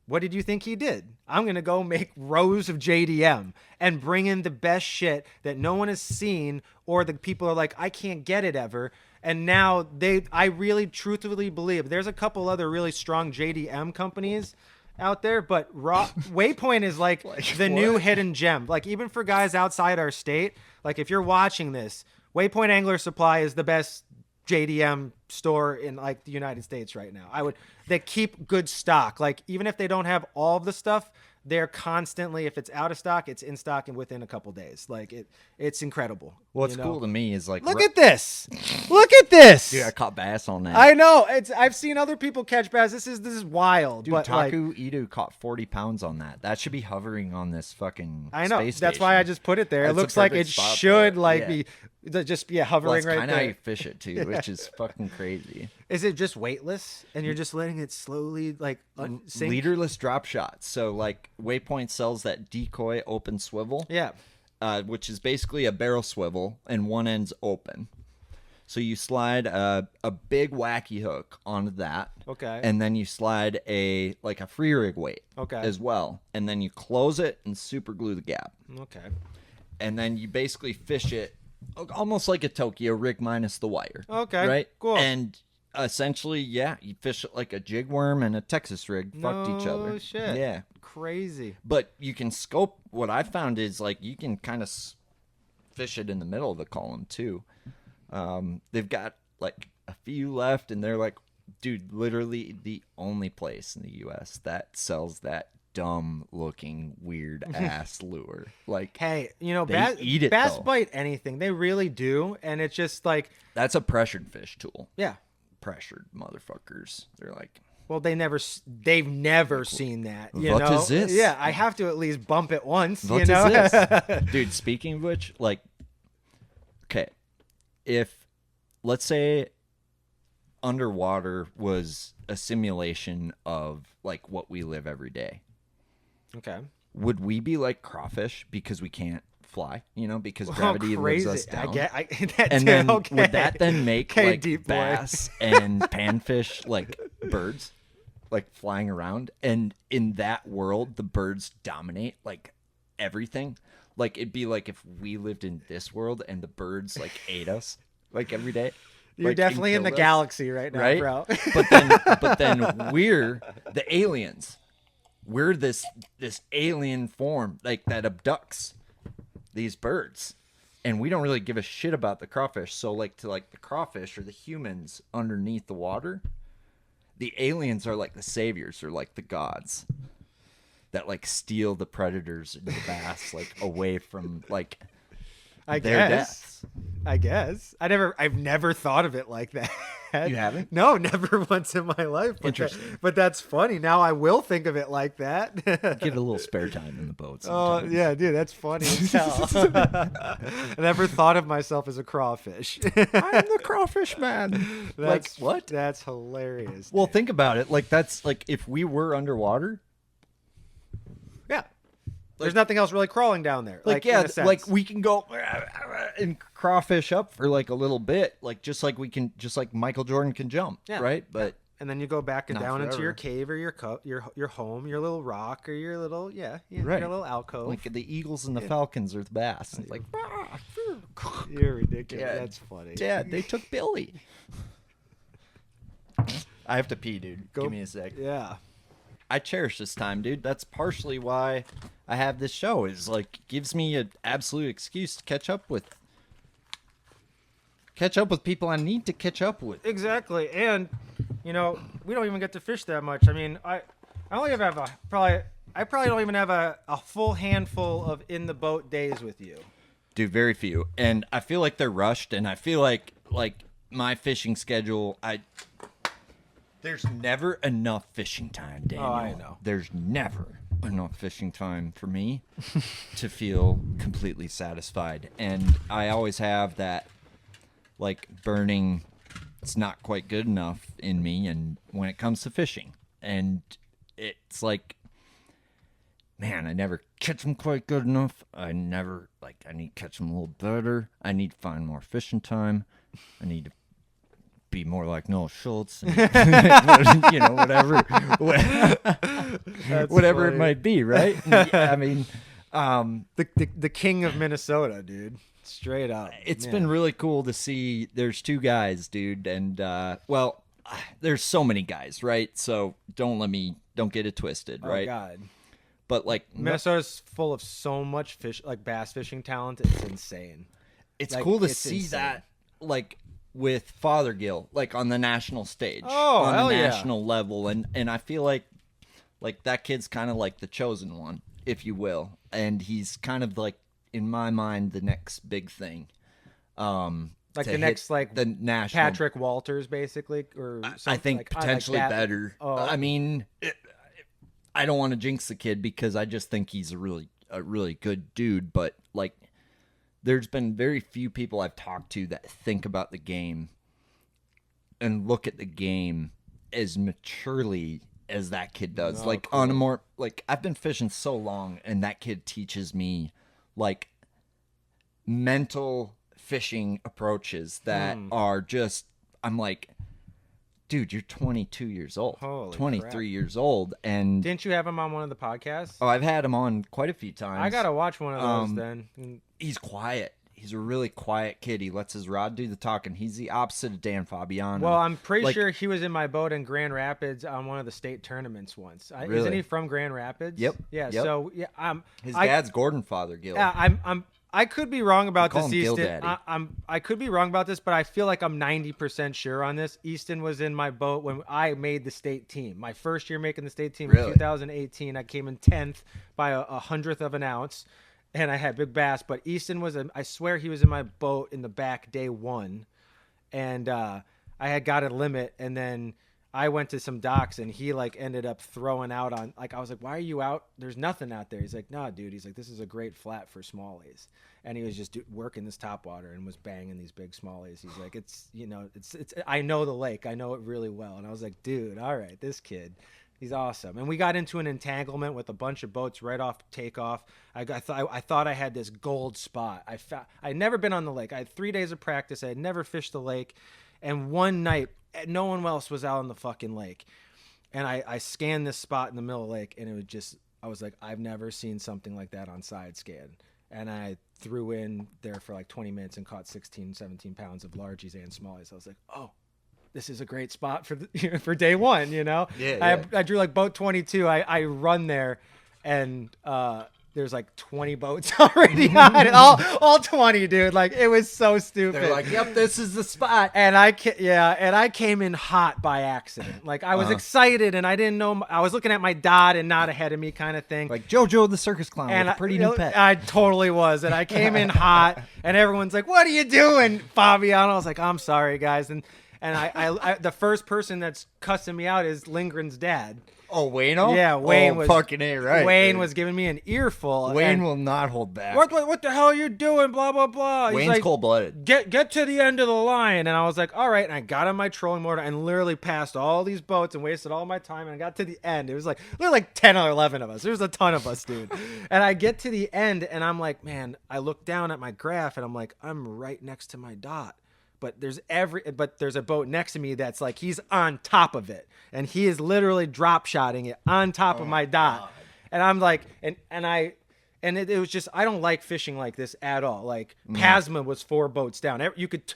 Speaker 2: what did you think he did? I'm going to go make rows of JDM and bring in the best shit that no one has seen, or the people are like, I can't get it ever. And now I really truthfully believe there's a couple other really strong JDM companies out there, but Waypoint is like the new hidden gem. Like, even for guys outside our state, like if you're watching this, Waypoint Angler Supply is the best JDM store in like the United States right now. They keep good stock. Like, even if they don't have all of the stuff, they're constantly, if it's out of stock, it's in stock and within a couple days. Like, it's incredible.
Speaker 1: What's cool to me is like,
Speaker 2: look at this. Look at this.
Speaker 1: Dude, I caught bass on that.
Speaker 2: I know. I've seen other people catch bass. This is wild.
Speaker 1: Dude,
Speaker 2: but
Speaker 1: Taku Idu caught 40 pounds on that. That should be hovering on this fucking
Speaker 2: I know.
Speaker 1: space
Speaker 2: That's
Speaker 1: station.
Speaker 2: why I just put it there.
Speaker 1: That's
Speaker 2: it looks
Speaker 1: the
Speaker 2: like
Speaker 1: perfect
Speaker 2: it
Speaker 1: spot
Speaker 2: should
Speaker 1: for it.
Speaker 2: be hovering
Speaker 1: well, that's
Speaker 2: right
Speaker 1: kinda
Speaker 2: there.
Speaker 1: how you fish it too, which is fucking crazy.
Speaker 2: Is it just weightless and you're just letting it slowly sink?
Speaker 1: Leaderless drop shots. So like Waypoint sells that decoy open swivel.
Speaker 2: Yeah.
Speaker 1: Which is basically a barrel swivel and one end's open. So you slide a big wacky hook onto that.
Speaker 2: Okay.
Speaker 1: And then you slide a free rig weight.
Speaker 2: Okay.
Speaker 1: As well. And then you close it and super glue the gap.
Speaker 2: Okay.
Speaker 1: And then you basically fish it almost like a Tokyo rig minus the wire.
Speaker 2: Okay.
Speaker 1: Right?
Speaker 2: Cool.
Speaker 1: And essentially, you fish it like a jig worm and a Texas rig fucked each other.
Speaker 2: No shit.
Speaker 1: Yeah.
Speaker 2: Crazy.
Speaker 1: But you can scope. What I found is like you can kind of fish it in the middle of the column too. They've got like a few left, and they're like, dude, literally the only place in the U.S. that sells that dumb looking weird ass lure. Like,
Speaker 2: hey,
Speaker 1: they eat it,
Speaker 2: bass
Speaker 1: though.
Speaker 2: bite anything. They really do, and it's just like,
Speaker 1: that's a pressured fish tool.
Speaker 2: yeah.
Speaker 1: Pressured motherfuckers. They're like,
Speaker 2: well, they've never seen that.
Speaker 1: What is this?
Speaker 2: Yeah, I have to at least bump it once.
Speaker 1: What is this? Dude, speaking of which, like, okay, if, let's say, underwater was a simulation of, like, what we live every day,
Speaker 2: Okay.
Speaker 1: would we be like crawfish because we can't fly, because gravity
Speaker 2: crazy.
Speaker 1: lives us down?
Speaker 2: And
Speaker 1: then would that then make
Speaker 2: Okay,
Speaker 1: like
Speaker 2: deep boy.
Speaker 1: bass and panfish like birds, like flying around? And in that world, the birds dominate like everything. Like, it'd be like if we lived in this world and the birds like ate us like every day.
Speaker 2: You're
Speaker 1: like,
Speaker 2: definitely in
Speaker 1: and
Speaker 2: the
Speaker 1: killed us,
Speaker 2: galaxy right now,
Speaker 1: right?
Speaker 2: bro.
Speaker 1: But then we're the aliens. We're this alien form like that abducts these birds, and we don't really give a shit about the crawfish. So like the crawfish or the humans underneath the water, the aliens are like the saviors or like the gods that like steal the predators and the bass like away from like
Speaker 2: I
Speaker 1: their
Speaker 2: guess.
Speaker 1: deaths.
Speaker 2: I guess. I've never thought of it like that. that.
Speaker 1: You haven't?
Speaker 2: No, never once in my life. But
Speaker 1: Interesting.
Speaker 2: but that's funny. Now I will think of it like that.
Speaker 1: Get a little spare time in the boat.
Speaker 2: Oh
Speaker 1: Sometimes.
Speaker 2: yeah, dude, that's funny as hell. I never thought of myself as a crawfish.
Speaker 1: I'm the crawfish man.
Speaker 2: That's
Speaker 1: what?
Speaker 2: That's hilarious.
Speaker 1: Well,
Speaker 2: dude.
Speaker 1: think about it. Like that's like if we were underwater.
Speaker 2: Yeah. There's nothing else really crawling down there.
Speaker 1: Like
Speaker 2: in
Speaker 1: yeah,
Speaker 2: a sense.
Speaker 1: like we can go and crawfish up for like a little bit, like just like Michael Jordan can jump,
Speaker 2: Yeah.
Speaker 1: right? But
Speaker 2: and then you go back and
Speaker 1: Not
Speaker 2: down into
Speaker 1: forever.
Speaker 2: your cave or your home, your little rock or your little
Speaker 1: Right.
Speaker 2: your little alcove.
Speaker 1: like the Eagles and the Falcons are the best. It's like,
Speaker 2: You're ridiculous.
Speaker 1: Yeah.
Speaker 2: That's funny.
Speaker 1: Dad, they took Billy. I have to pee, dude.
Speaker 2: Go-
Speaker 1: Give me a sec.
Speaker 2: Yeah.
Speaker 1: I cherish this time, dude. That's partially why I have this show. Is like gives me an absolute excuse to catch up with people I need to catch up with.
Speaker 2: Exactly. And we don't even get to fish that much. I mean, I only have I probably don't even have a full handful of in the boat days with you.
Speaker 1: Dude, very few. And I feel like they're rushed, and I feel like my fishing schedule, there's never enough fishing time, Daniel.
Speaker 2: Oh, I know.
Speaker 1: There's never enough fishing time for me to feel completely satisfied. And I always have that like burning, it's not quite good enough in me and when it comes to fishing. And it's like, man, I never catch them quite good enough. I need to catch them a little better. I need to find more fishing time. I need to be more like Noah Schultz, and, whatever whatever it
Speaker 2: funny.
Speaker 1: might be, right? And, yeah, I mean,
Speaker 2: The king of Minnesota, dude. Straight up.
Speaker 1: it's
Speaker 2: Yeah.
Speaker 1: been really cool to see. There's two guys, dude, and there's so many guys, right? So don't get it twisted,
Speaker 2: Oh
Speaker 1: right?
Speaker 2: God.
Speaker 1: But like
Speaker 2: Minnesota's full of so much bass fishing talent. It's insane.
Speaker 1: it's
Speaker 2: Like,
Speaker 1: cool to
Speaker 2: it's
Speaker 1: see
Speaker 2: insane.
Speaker 1: that, like with Fothergill, like on the national stage,
Speaker 2: Oh,
Speaker 1: on
Speaker 2: hell
Speaker 1: the
Speaker 2: yeah.
Speaker 1: national level, and I feel like that kid's kind of like the chosen one, if you will, and he's kind of like in my mind the next big thing.
Speaker 2: Like
Speaker 1: to
Speaker 2: the next,
Speaker 1: hit
Speaker 2: like
Speaker 1: the national.
Speaker 2: Patrick Walters, basically, or
Speaker 1: I
Speaker 2: something
Speaker 1: think
Speaker 2: like
Speaker 1: potentially
Speaker 2: that.
Speaker 1: better.
Speaker 2: Oh.
Speaker 1: I mean, I don't want to jinx the kid because I just think he's a really good dude. But like, there's been very few people I've talked to that think about the game and look at the game as maturely as that kid does.
Speaker 2: Oh,
Speaker 1: like
Speaker 2: cool.
Speaker 1: on a more like I've been fishing so long, and that kid teaches me like mental fishing approaches that are just I'm like, dude, you're 22 years old,
Speaker 2: Holy
Speaker 1: 23
Speaker 2: crap.
Speaker 1: years old, and
Speaker 2: Didn't you have him on one of the podcasts?
Speaker 1: oh, I've had him on quite a few times.
Speaker 2: I gotta watch one of those
Speaker 1: Um,
Speaker 2: then.
Speaker 1: He's quiet. He's a really quiet kid. He lets his rod do the talking. He's the opposite of Dan Fabiano.
Speaker 2: Well, I'm pretty
Speaker 1: like-
Speaker 2: sure he was in my boat in Grand Rapids on one of the state tournaments once. Isn't
Speaker 1: Really?
Speaker 2: he from Grand Rapids?
Speaker 1: Yep,
Speaker 2: Yeah.
Speaker 1: yep.
Speaker 2: So yeah,
Speaker 1: his
Speaker 2: I-
Speaker 1: dad's Gordon Fothergill.
Speaker 2: Yeah, I could be wrong about
Speaker 1: call
Speaker 2: this,
Speaker 1: him Gill
Speaker 2: Easton.
Speaker 1: Daddy.
Speaker 2: I could be wrong about this, but I feel like I'm 90% sure on this. Easton was in my boat when I made the state team. My first year making the state team in
Speaker 1: Really?
Speaker 2: 2018. I came in 10th by a hundredth of an ounce, and I had big bass. But Easton I swear he was in my boat in the back day one, and I had got a limit, and then I went to some docks, and he like ended up throwing out on, like, I was like, why are you out? There's nothing out there. He's like, nah, dude. He's like, this is a great flat for smallies. And he was just working this topwater and was banging these big smallies. He's like, it's I know the lake. I know it really well. And I was like, dude, all right, this kid, he's awesome. And we got into an entanglement with a bunch of boats right off takeoff. I thought I had this gold spot. I'd never been on the lake. I had 3 days of practice. I had never fished the lake. And one night, no one else was out on the fucking lake. And I scanned this spot in the middle of the lake, and it was just, I was like, I've never seen something like that on side scan. And I threw in there for like 20 minutes and caught 16, 17 pounds of largies and smallies. I was like, oh, this is a great spot for for day one, you know?
Speaker 1: Yeah.
Speaker 2: I drew like boat 22. I run there, and there's like 20 boats already on it. All 20, dude. Like, it was so stupid.
Speaker 1: They're like, yep, this is the spot.
Speaker 2: And I came in hot by accident. Like, I was excited, and I didn't know. I was looking at my dot and not ahead of me, kind of thing.
Speaker 1: Like JoJo the circus clown
Speaker 2: And
Speaker 1: with a pretty new pet.
Speaker 2: I totally was. And I came in hot, and everyone's like, "What are you doing, Fabiano?" I was like, "I'm sorry, guys." And I the first person that's cussing me out is Lindgren's dad.
Speaker 6: Oh, Wayne-o?
Speaker 2: Yeah, Wayne was
Speaker 6: fucking A, right.
Speaker 2: Wayne
Speaker 6: dude.
Speaker 2: was giving me an earful.
Speaker 6: Wayne
Speaker 2: and,
Speaker 6: will not hold back.
Speaker 2: what the hell are you doing? Blah blah blah. He's
Speaker 6: Wayne's
Speaker 2: like,
Speaker 6: cold-blooded.
Speaker 2: Get to the end of the line. And I was like, all right. And I got on my trolling motor and literally passed all these boats and wasted all my time. And I got to the end. It was like, there were like 10 or 11 of us. There was a ton of us, dude. And I get to the end and I'm like, man, I look down at my graph and I'm like, I'm right next to my dot. But there's a boat next to me that's like he's on top of it, and he is literally drop shotting it on top of my dot, God. And I'm like, it was just I don't like fishing like this at all. Like Pasma was 4 boats down.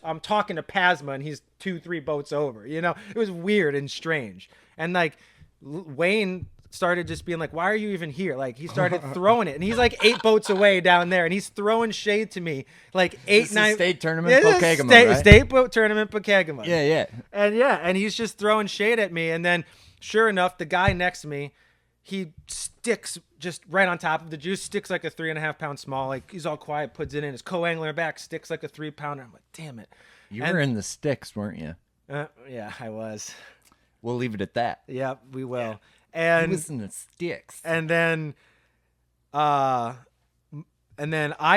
Speaker 2: I'm talking to Pasma, and he's 2-3 boats over. You know, it was weird and strange. And like Wayne started just being like, why are you even here? Like he started throwing it, and he's like 8 boats away down there, and he's throwing shade to me like 8-9
Speaker 6: state tournament Pokegama, right?
Speaker 2: State boat tournament Pokegama.
Speaker 6: Yeah.
Speaker 2: And he's just throwing shade at me, and then sure enough, the guy next to me, he sticks just right on top of the juice, sticks like a 3.5 pound small, like he's all quiet, puts it in his co-angler back, sticks like a 3 pounder. I'm like, damn it.
Speaker 6: You were in the sticks, weren't you?
Speaker 2: Yeah, I was.
Speaker 6: We'll leave it at that.
Speaker 2: Yeah, we will.
Speaker 6: Yeah.
Speaker 2: And
Speaker 6: he was in the sticks.
Speaker 2: And then I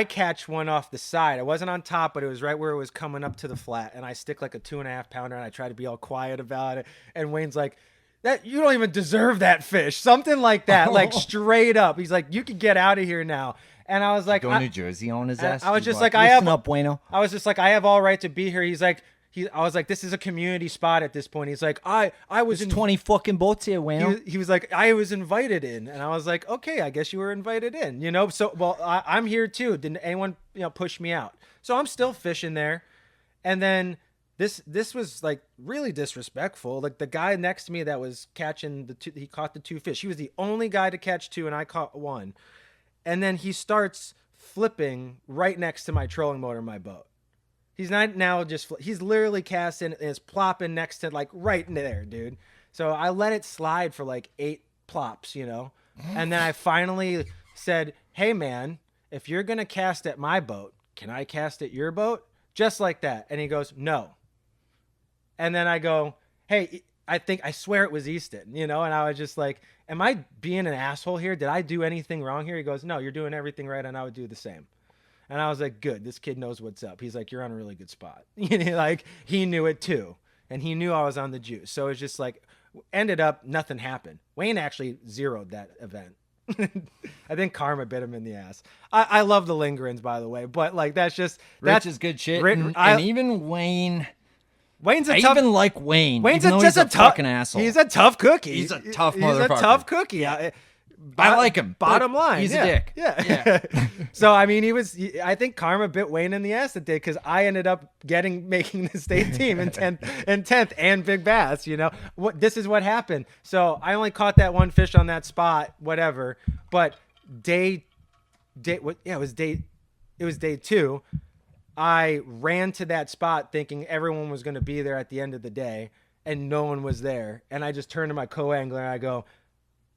Speaker 2: catch one off the side. I wasn't on top, but it was right where it was coming up to the flat. And I stick like a 2.5 pounder, and I try to be all quiet about it. And Wayne's like, "That you don't even deserve that fish." Something like that, like straight up. He's like, "You can get out of here now." And I was like,
Speaker 6: "Go New Jersey on his ass."
Speaker 2: I was just
Speaker 6: like,
Speaker 2: I
Speaker 6: have up, Bueno.
Speaker 2: I was just like, I have all right to be here. He's like. I was like, this is a community spot at this point. He's like, I was in
Speaker 6: 20 fucking boats here, Wayne.
Speaker 2: He was like, I was invited in, and I was like, okay, I guess you were invited in, you know. So, well, I'm here too. Didn't anyone, push me out? So I'm still fishing there, and then this was like really disrespectful. Like the guy next to me that was catching he caught the 2 fish. He was the only guy to catch 2, and I caught 1. And then he starts flipping right next to my trolling motor in my boat. He's not now he's literally casting and is plopping next to like right in there, dude. So I let it slide for like 8 plops, and then I finally said, hey man, if you're going to cast at my boat, can I cast at your boat? Just like that. And he goes, no. And then I go, hey, I swear it was Easton, and I was just like, am I being an asshole here? Did I do anything wrong here? He goes, no, you're doing everything right. And I would do the same. And I was like, good, this kid knows what's up. He's like, you're on a really good spot. Like he knew it too. And he knew I was on the juice. So it's just like, ended up, nothing happened. Wayne actually zeroed that event. I think karma bit him in the ass. I love the Lindgrens, by the way, but like, that's
Speaker 6: Rich is good shit. And even Wayne's
Speaker 2: I
Speaker 6: even like Wayne.
Speaker 2: Wayne's
Speaker 6: just a fucking asshole.
Speaker 2: He's a tough cookie.
Speaker 6: He's a tough motherfucker.
Speaker 2: He's a tough cookie.
Speaker 6: I like him.
Speaker 2: Bottom line,
Speaker 6: he's a dick.
Speaker 2: Yeah. So I mean, I think karma bit Wayne in the ass that day because I ended up making the state team in 10th and big bass. This is what happened. So I only caught that 1 fish on that spot, whatever. But it was day 2. I ran to that spot thinking everyone was going to be there at the end of the day, and no one was there. And I just turned to my co-angler and I go,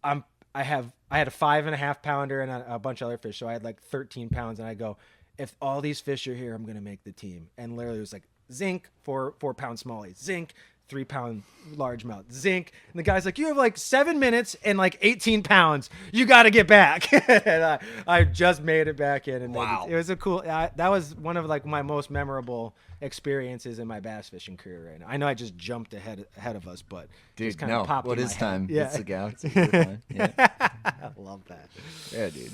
Speaker 2: I had a 5.5 pounder and a bunch of other fish. So I had like 13 pounds. And I go, if all these fish are here, I'm going to make the team. And literally it was like zinc, 4 pound smallie, zinc, 3 pound largemouth, zinc. And the guy's like, you have like 7 minutes and like 18 pounds. You got to get back. And I just made it back in. And
Speaker 6: wow.
Speaker 2: It was a cool, that was one of like my most memorable experiences in my bass fishing career right now. I know I just jumped ahead of us, but
Speaker 6: dude,
Speaker 2: just kind of popped in my head.
Speaker 6: time?
Speaker 2: Yeah.
Speaker 6: It's the galaxy. Yeah.
Speaker 2: I love that.
Speaker 6: Yeah, dude.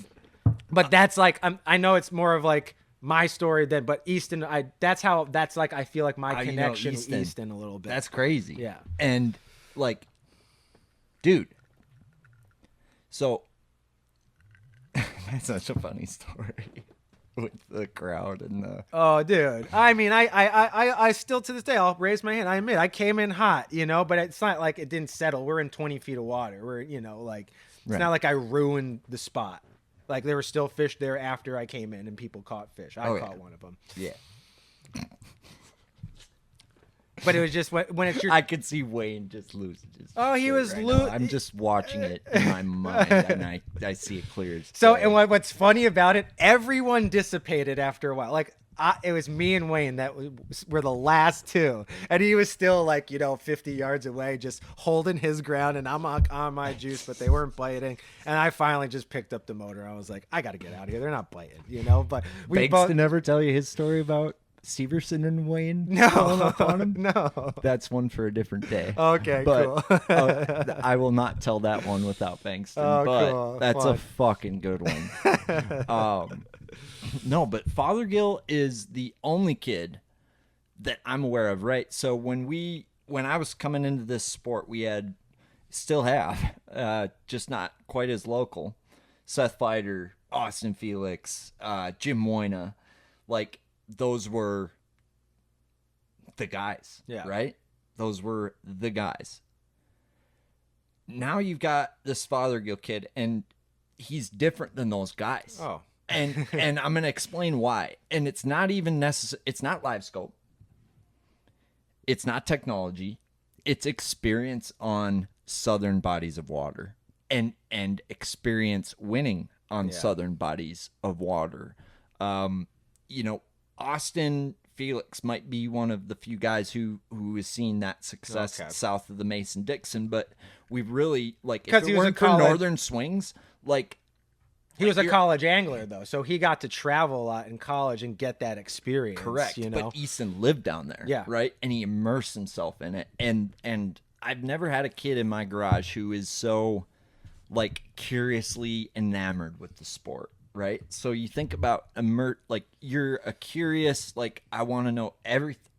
Speaker 2: But that's like, I know it's more of like my story than, but Easton, that's like, I feel like my connection with Easton a little bit.
Speaker 6: That's crazy.
Speaker 2: Yeah.
Speaker 6: And like, dude, so that's such a funny story. With the crowd and the
Speaker 2: dude. I mean, I still to this day I'll raise my hand. I admit I came in hot, but it's not like it didn't settle. We're in 20 feet of water. We're like it's not like I ruined the spot. Like there were still fish there after I came in and people caught fish. I caught one of them.
Speaker 6: Yeah.
Speaker 2: But it was just when it's your.
Speaker 6: I could see Wayne just losing.
Speaker 2: He was
Speaker 6: losing. I'm just watching it in my mind, and I see it clear.
Speaker 2: So, and what's funny about it? Everyone dissipated after a while. Like it was me and Wayne that were the last two, and he was still like 50 yards away, just holding his ground, and I'm on my juice, but they weren't biting. And I finally just picked up the motor. I was like, I got to get out of here. They're not biting, But we both
Speaker 6: never tell you his story about Severson and Wayne
Speaker 2: no
Speaker 6: pulling up on him?
Speaker 2: no.
Speaker 6: That's one for a different day.
Speaker 2: Okay,
Speaker 6: But,
Speaker 2: cool.
Speaker 6: I will not tell that one without Bankston.
Speaker 2: Oh,
Speaker 6: but
Speaker 2: cool.
Speaker 6: that's
Speaker 2: Fun.
Speaker 6: a fucking good one.
Speaker 1: No, but Fothergill is the only kid that I'm aware of, right? So when I was coming into this sport, we still have, just not quite as local, Seth Fighter, Austin Felix, Jim Moyna, like those were the guys, right? Those were the guys. Now you've got this Fothergill kid, and he's different than those guys.
Speaker 2: Oh.
Speaker 1: And I'm going to explain why. And it's not even necessary. It's not live scope. It's not technology. It's experience on southern bodies of water and experience winning on southern bodies of water. Austin Felix might be one of the few guys who has seen that success south of the Mason-Dixon, but we've really, like, if it weren't for northern swings, like,
Speaker 2: he was a college angler, though, so he got to travel a lot in college and get that experience.
Speaker 1: Correct. But Easton lived down there, right? And he immersed himself in it. And I've never had a kid in my garage who is so, like, curiously enamored with the sport, right? So you think about you're a curious, like, I want to know everything.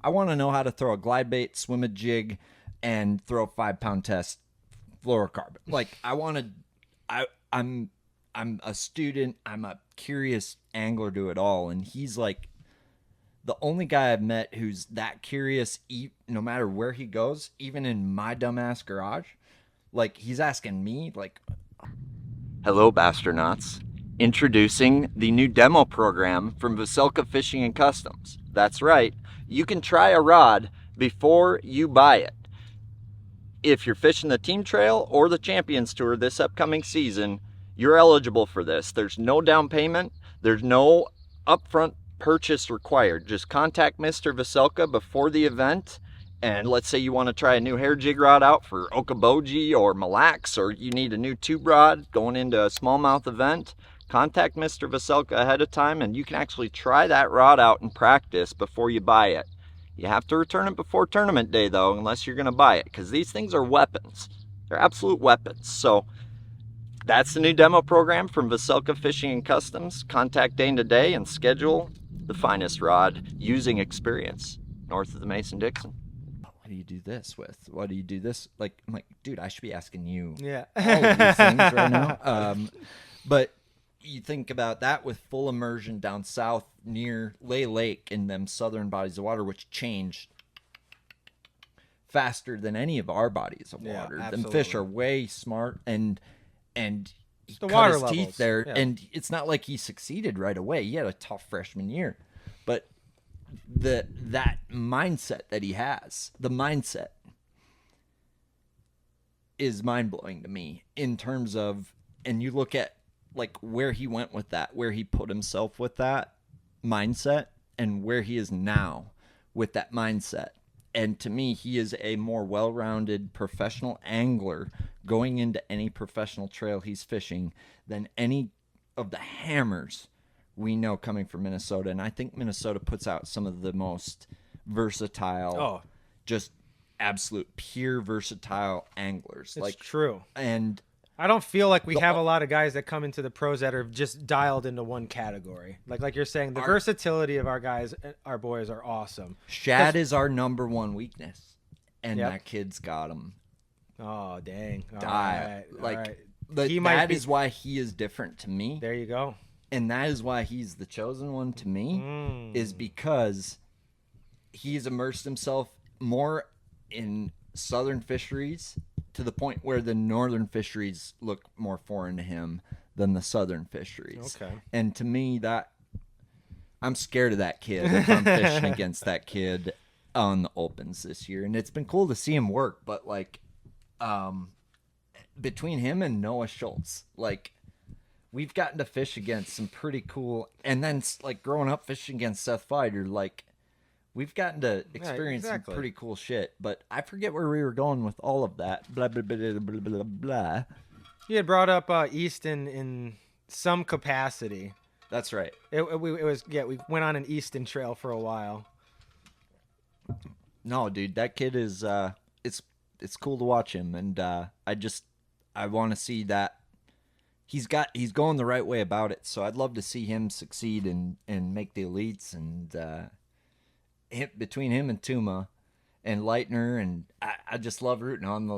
Speaker 1: I want to know how to throw a glide bait, swim a jig, and throw a 5-pound test fluorocarbon. Like, I'm a student. I'm a curious angler to it all. And he's like the only guy I've met who's that curious, no matter where he goes, even in my dumbass garage. Like, he's asking me, like,
Speaker 6: Hello, Basternauts. Introducing the new demo program from Vocelka Fishing and Customs. That's right. You can try a rod before you buy it. If you're fishing the Team Trail or the Champions Tour this upcoming season, you're eligible for this. There's no down payment. There's no upfront purchase required. Just contact Mr. Vocelka before the event. And let's say you want to try a new hair jig rod out for Okoboji or Mille Lacs, or you need a new tube rod going into a smallmouth event. Contact Mr. Vocelka ahead of time, and you can actually try that rod out in practice before you buy it. You have to return it before tournament day, though, unless you're going to buy it, because these things are weapons. They're absolute weapons. So that's the new demo program from Vocelka Fishing and Customs. Contact Dane today and schedule the finest rod using experience north of the Mason-Dixon.
Speaker 1: what do you do this with? What do you do this? Like, I'm like, dude, I should be asking you
Speaker 2: all
Speaker 1: of these things right now. But you think about that with full immersion down south near Lay Lake in them southern bodies of water, which change faster than any of our bodies of water. Them fish are way smart, and he
Speaker 2: the
Speaker 1: cut
Speaker 2: water
Speaker 1: his
Speaker 2: levels.
Speaker 1: teeth there, and it's not like he succeeded right away. He had a tough freshman year, but that mindset that he has, the mindset is mind-blowing to me in terms of, and you look at like where he went with that, where he put himself with that mindset, and where he is now with that mindset. And to me, he is a more well-rounded professional angler going into any professional trail he's fishing than any of the hammers we know coming from Minnesota. And I think Minnesota puts out some of the most versatile, just absolute pure versatile anglers.
Speaker 2: It's
Speaker 1: like
Speaker 2: true.
Speaker 1: And
Speaker 2: I don't feel like we have a lot of guys that come into the pros that are just dialed into one category. Like you're saying, the versatility of our guys, our boys are awesome.
Speaker 1: Shad is our number one weakness, and that kid's got him.
Speaker 2: Oh, dang. All
Speaker 1: Die.
Speaker 2: right.
Speaker 1: Like,
Speaker 2: All right.
Speaker 1: but that is why he is different to me.
Speaker 2: There you go.
Speaker 1: And that is why he's the chosen one to me, is because he's immersed himself more in southern fisheries to the point where the northern fisheries look more foreign to him than the southern fisheries.
Speaker 2: Okay.
Speaker 1: And to me, that I'm scared of that kid if I'm fishing against that kid on the opens this year. And it's been cool to see him work, but like between him and Noah Schultz, like we've gotten to fish against some pretty cool, and then like growing up fishing against Seth Fider, like we've gotten to experience
Speaker 2: exactly.
Speaker 1: some pretty cool shit. But I forget where we were going with all of that. Blah blah blah blah blah blah. Blah.
Speaker 2: You had brought up Easton in some capacity.
Speaker 1: That's right.
Speaker 2: We went on an Easton trail for a while.
Speaker 1: No, dude, that kid is it's cool to watch him, and I want to see that he's going the right way about it. So I'd love to see him succeed and make the elites, and between him and Tuma and Leitner, and I just love rooting on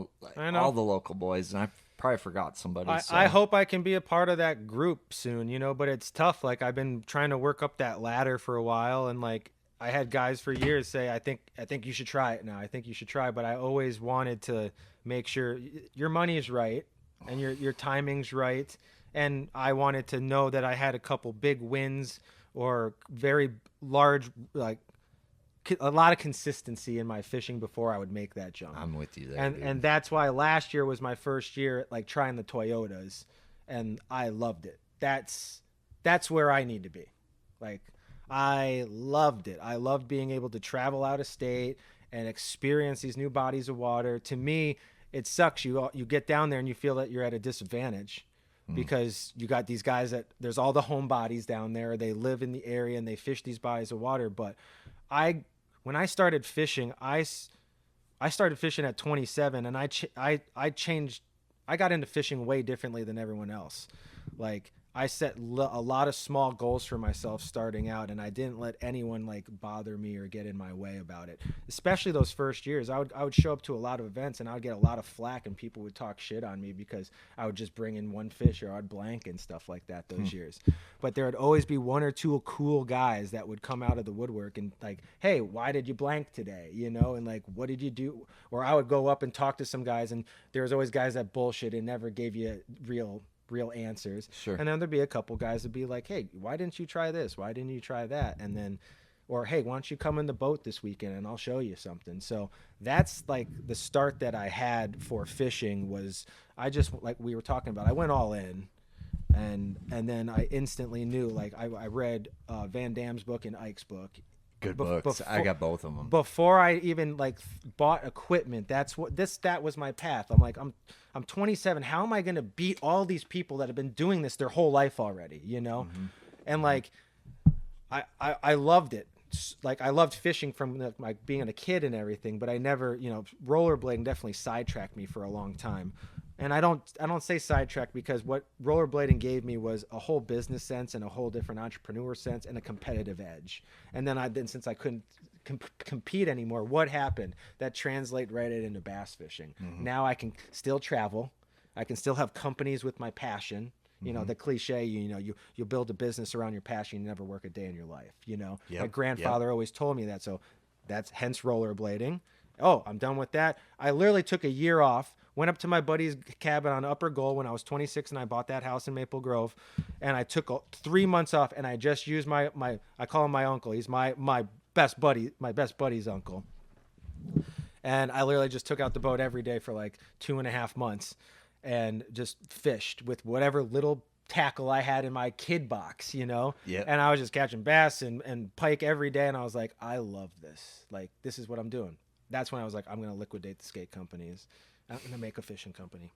Speaker 1: all the local boys, and I probably forgot somebody.
Speaker 2: I hope I can be a part of that group soon, but it's tough. Like I've been trying to work up that ladder for a while, and like I had guys for years say, I think you should try it now. I think you should try, but I always wanted to make sure your money is right and your timing's right. And I wanted to know that I had a couple big wins or very large, like a lot of consistency in my fishing before I would make that jump.
Speaker 1: I'm with you there,
Speaker 2: and that's why last year was my first year like trying the Toyotas, and I loved it. That's where I need to be. Like I loved it. I loved being able to travel out of state and experience these new bodies of water. To me, it sucks. You get down there and you feel that you're at a disadvantage because you got these guys that there's all the home bodies down there. They live in the area and they fish these bodies of water. But when I started fishing, I started fishing at 27, and I changed. I got into fishing way differently than everyone else. Like I set a lot of small goals for myself starting out, and I didn't let anyone like bother me or get in my way about it. Especially those first years, I would show up to a lot of events and I would get a lot of flack, and people would talk shit on me because I would just bring in one fish or I'd blank and stuff like that those years. But there would always be one or two cool guys that would come out of the woodwork and like, hey, why did you blank today? And like, what did you do? Or I would go up and talk to some guys, and there was always guys that bullshit and never gave you real answers.
Speaker 1: Sure.
Speaker 2: And then there'd be a couple guys that'd be like, hey, why didn't you try this? Why didn't you try that? And then, or hey, why don't you come in the boat this weekend and I'll show you something. So that's like the start that I had for fishing. Was I just, like we were talking about, I went all in, and then I instantly knew, like I read Van Damme's book and Ike's book.
Speaker 1: Good books. I got both of them.
Speaker 2: Before I even like bought equipment, that was my path. I'm like, I'm 27. How am I going to beat all these people that have been doing this their whole life already? And like, I loved it. Like I loved fishing from like being a kid and everything, but I never, rollerblading definitely sidetracked me for a long time. And I don't say sidetrack because what rollerblading gave me was a whole business sense and a whole different entrepreneur sense and a competitive edge. And then since I couldn't compete anymore, what happened? That translated right into bass fishing. Now I can still travel. I can still have companies with my passion. The cliche, you build a business around your passion. You never work a day in your life. My grandfather always told me that. So that's hence rollerblading. Oh, I'm done with that. I literally took a year off. Went up to my buddy's cabin on Upper Gold when I was 26, and I bought that house in Maple Grove. And I took 3 months off, and I just used my I call him my uncle. He's my best buddy's uncle. And I literally just took out the boat every day for like 2.5 months and just fished with whatever little tackle I had in my kid box,
Speaker 1: Yeah.
Speaker 2: And I was just catching bass and pike every day. And I was like, I love this. Like, this is what I'm doing. That's when I was like, I'm going to liquidate the skate companies. I'm going to make a fishing company.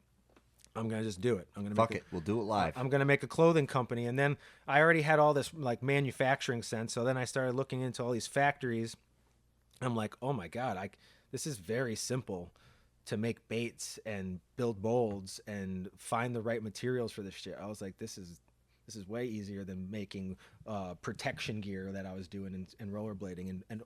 Speaker 2: I'm going to just do it.
Speaker 1: Fuck it. We'll do it live.
Speaker 2: I'm going to make a clothing company. And then I already had all this like manufacturing sense. So then I started looking into all these factories. I'm like, oh my God, this is very simple to make baits and build molds and find the right materials for this shit. I was like, this is way easier than making protection gear that I was doing in rollerblading and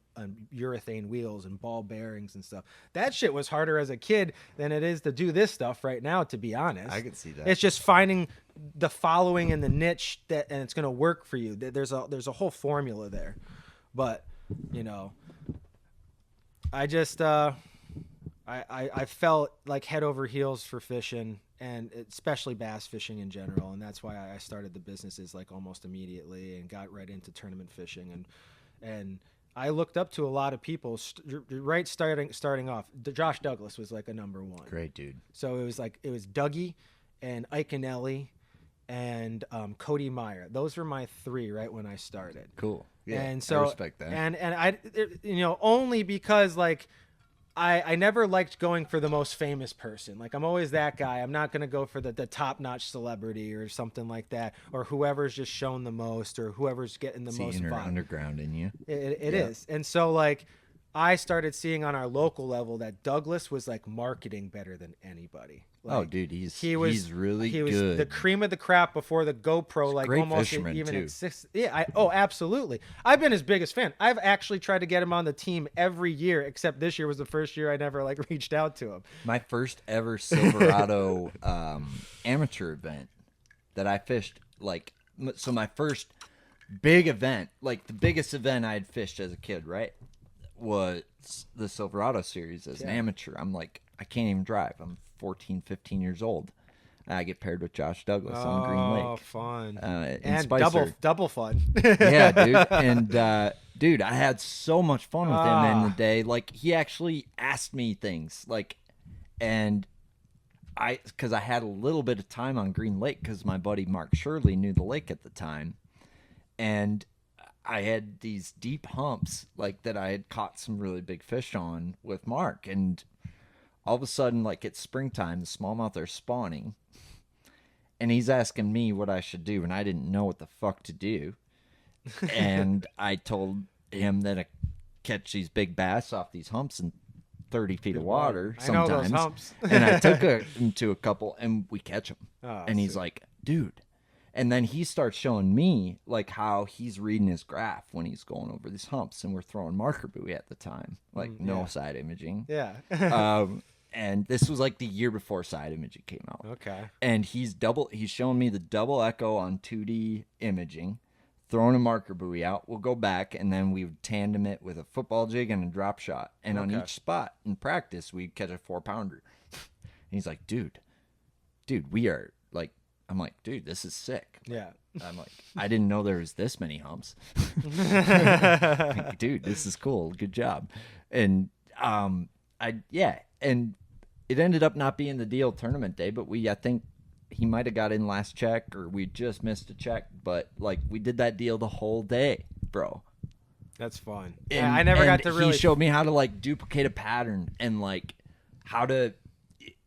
Speaker 2: urethane wheels and ball bearings and stuff. That shit was harder as a kid than it is to do this stuff right now, to be honest.
Speaker 1: I can see that.
Speaker 2: It's just finding the following and the niche and it's going to work for you. There's a whole formula there. But, I just I felt like head over heels for fishing, and especially bass fishing in general, and that's why I started the businesses like almost immediately and got right into tournament fishing, and I looked up to a lot of people starting off. Josh Douglas was like a number one.
Speaker 1: Great dude.
Speaker 2: So it was Dougie and Ike and Ellie and Cody Meyer. Those were my 3 right when I started.
Speaker 1: Cool. Yeah,
Speaker 2: And so
Speaker 1: I respect that.
Speaker 2: And only because like I never liked going for the most famous person. Like I'm always that guy. I'm not gonna go for the top-notch celebrity or something like that, or whoever's just shown the most, or whoever's getting the most
Speaker 1: inner
Speaker 2: vibe.
Speaker 1: underground in you.
Speaker 2: It is. And so like I started seeing on our local level that Douglas was like marketing better than anybody. Like,
Speaker 1: Dude, he's really
Speaker 2: he was
Speaker 1: good.
Speaker 2: the cream of the crop before the GoPro, like
Speaker 1: great
Speaker 2: almost
Speaker 1: fisherman,
Speaker 2: even
Speaker 1: too.
Speaker 2: exists. Yeah, absolutely. I've been his biggest fan. I've actually tried to get him on the team every year, except this year was the first year I never like reached out to him.
Speaker 1: My first ever Silverado amateur event that I fished, so my first big event, like the biggest event I had fished as a kid, right, was the Silverado series as an amateur. I'm like, I can't even drive. I'm 14, 15 years old. I get paired with Josh Douglas on Green Lake.
Speaker 2: Oh, fun.
Speaker 1: And
Speaker 2: Spicer. double fun.
Speaker 1: Yeah, dude. And dude, I had so much fun with him in the day. Like he actually asked me things, and because I had a little bit of time on Green Lake because my buddy Mark Shirley knew the lake at the time, and I had these deep humps that I had caught some really big fish on with Mark, and all of a sudden, it's springtime, the smallmouth are spawning, and he's asking me what I should do, and I didn't know what the fuck to do. And I told him that I catch these big bass off these humps in 30 feet of water sometimes.
Speaker 2: I know those humps.
Speaker 1: And I took him to a couple, and we catch them. And he's
Speaker 2: sweet.
Speaker 1: like, dude. And then he starts showing me how he's reading his graph when he's going over these humps, and we're throwing marker buoy at the time, no side imaging.
Speaker 2: Yeah.
Speaker 1: And this was the year before side imaging came out.
Speaker 2: Okay.
Speaker 1: And he's showing me the double echo on 2D imaging, throwing a marker buoy out. We'll go back, and then we would tandem it with a football jig and a drop shot. And on each spot in practice, we'd catch a 4-pounder. And he's like, dude, we are I'm like, dude, this is sick.
Speaker 2: Yeah.
Speaker 1: I'm like, I didn't know there was this many humps. Dude, this is cool. Good job. And and it ended up not being the deal tournament day, but I think he might have got in last check, or we just missed a check, but we did that deal the whole day, bro.
Speaker 2: That's fun.
Speaker 1: And,
Speaker 2: I never got to really.
Speaker 1: He showed me how to duplicate a pattern and how to,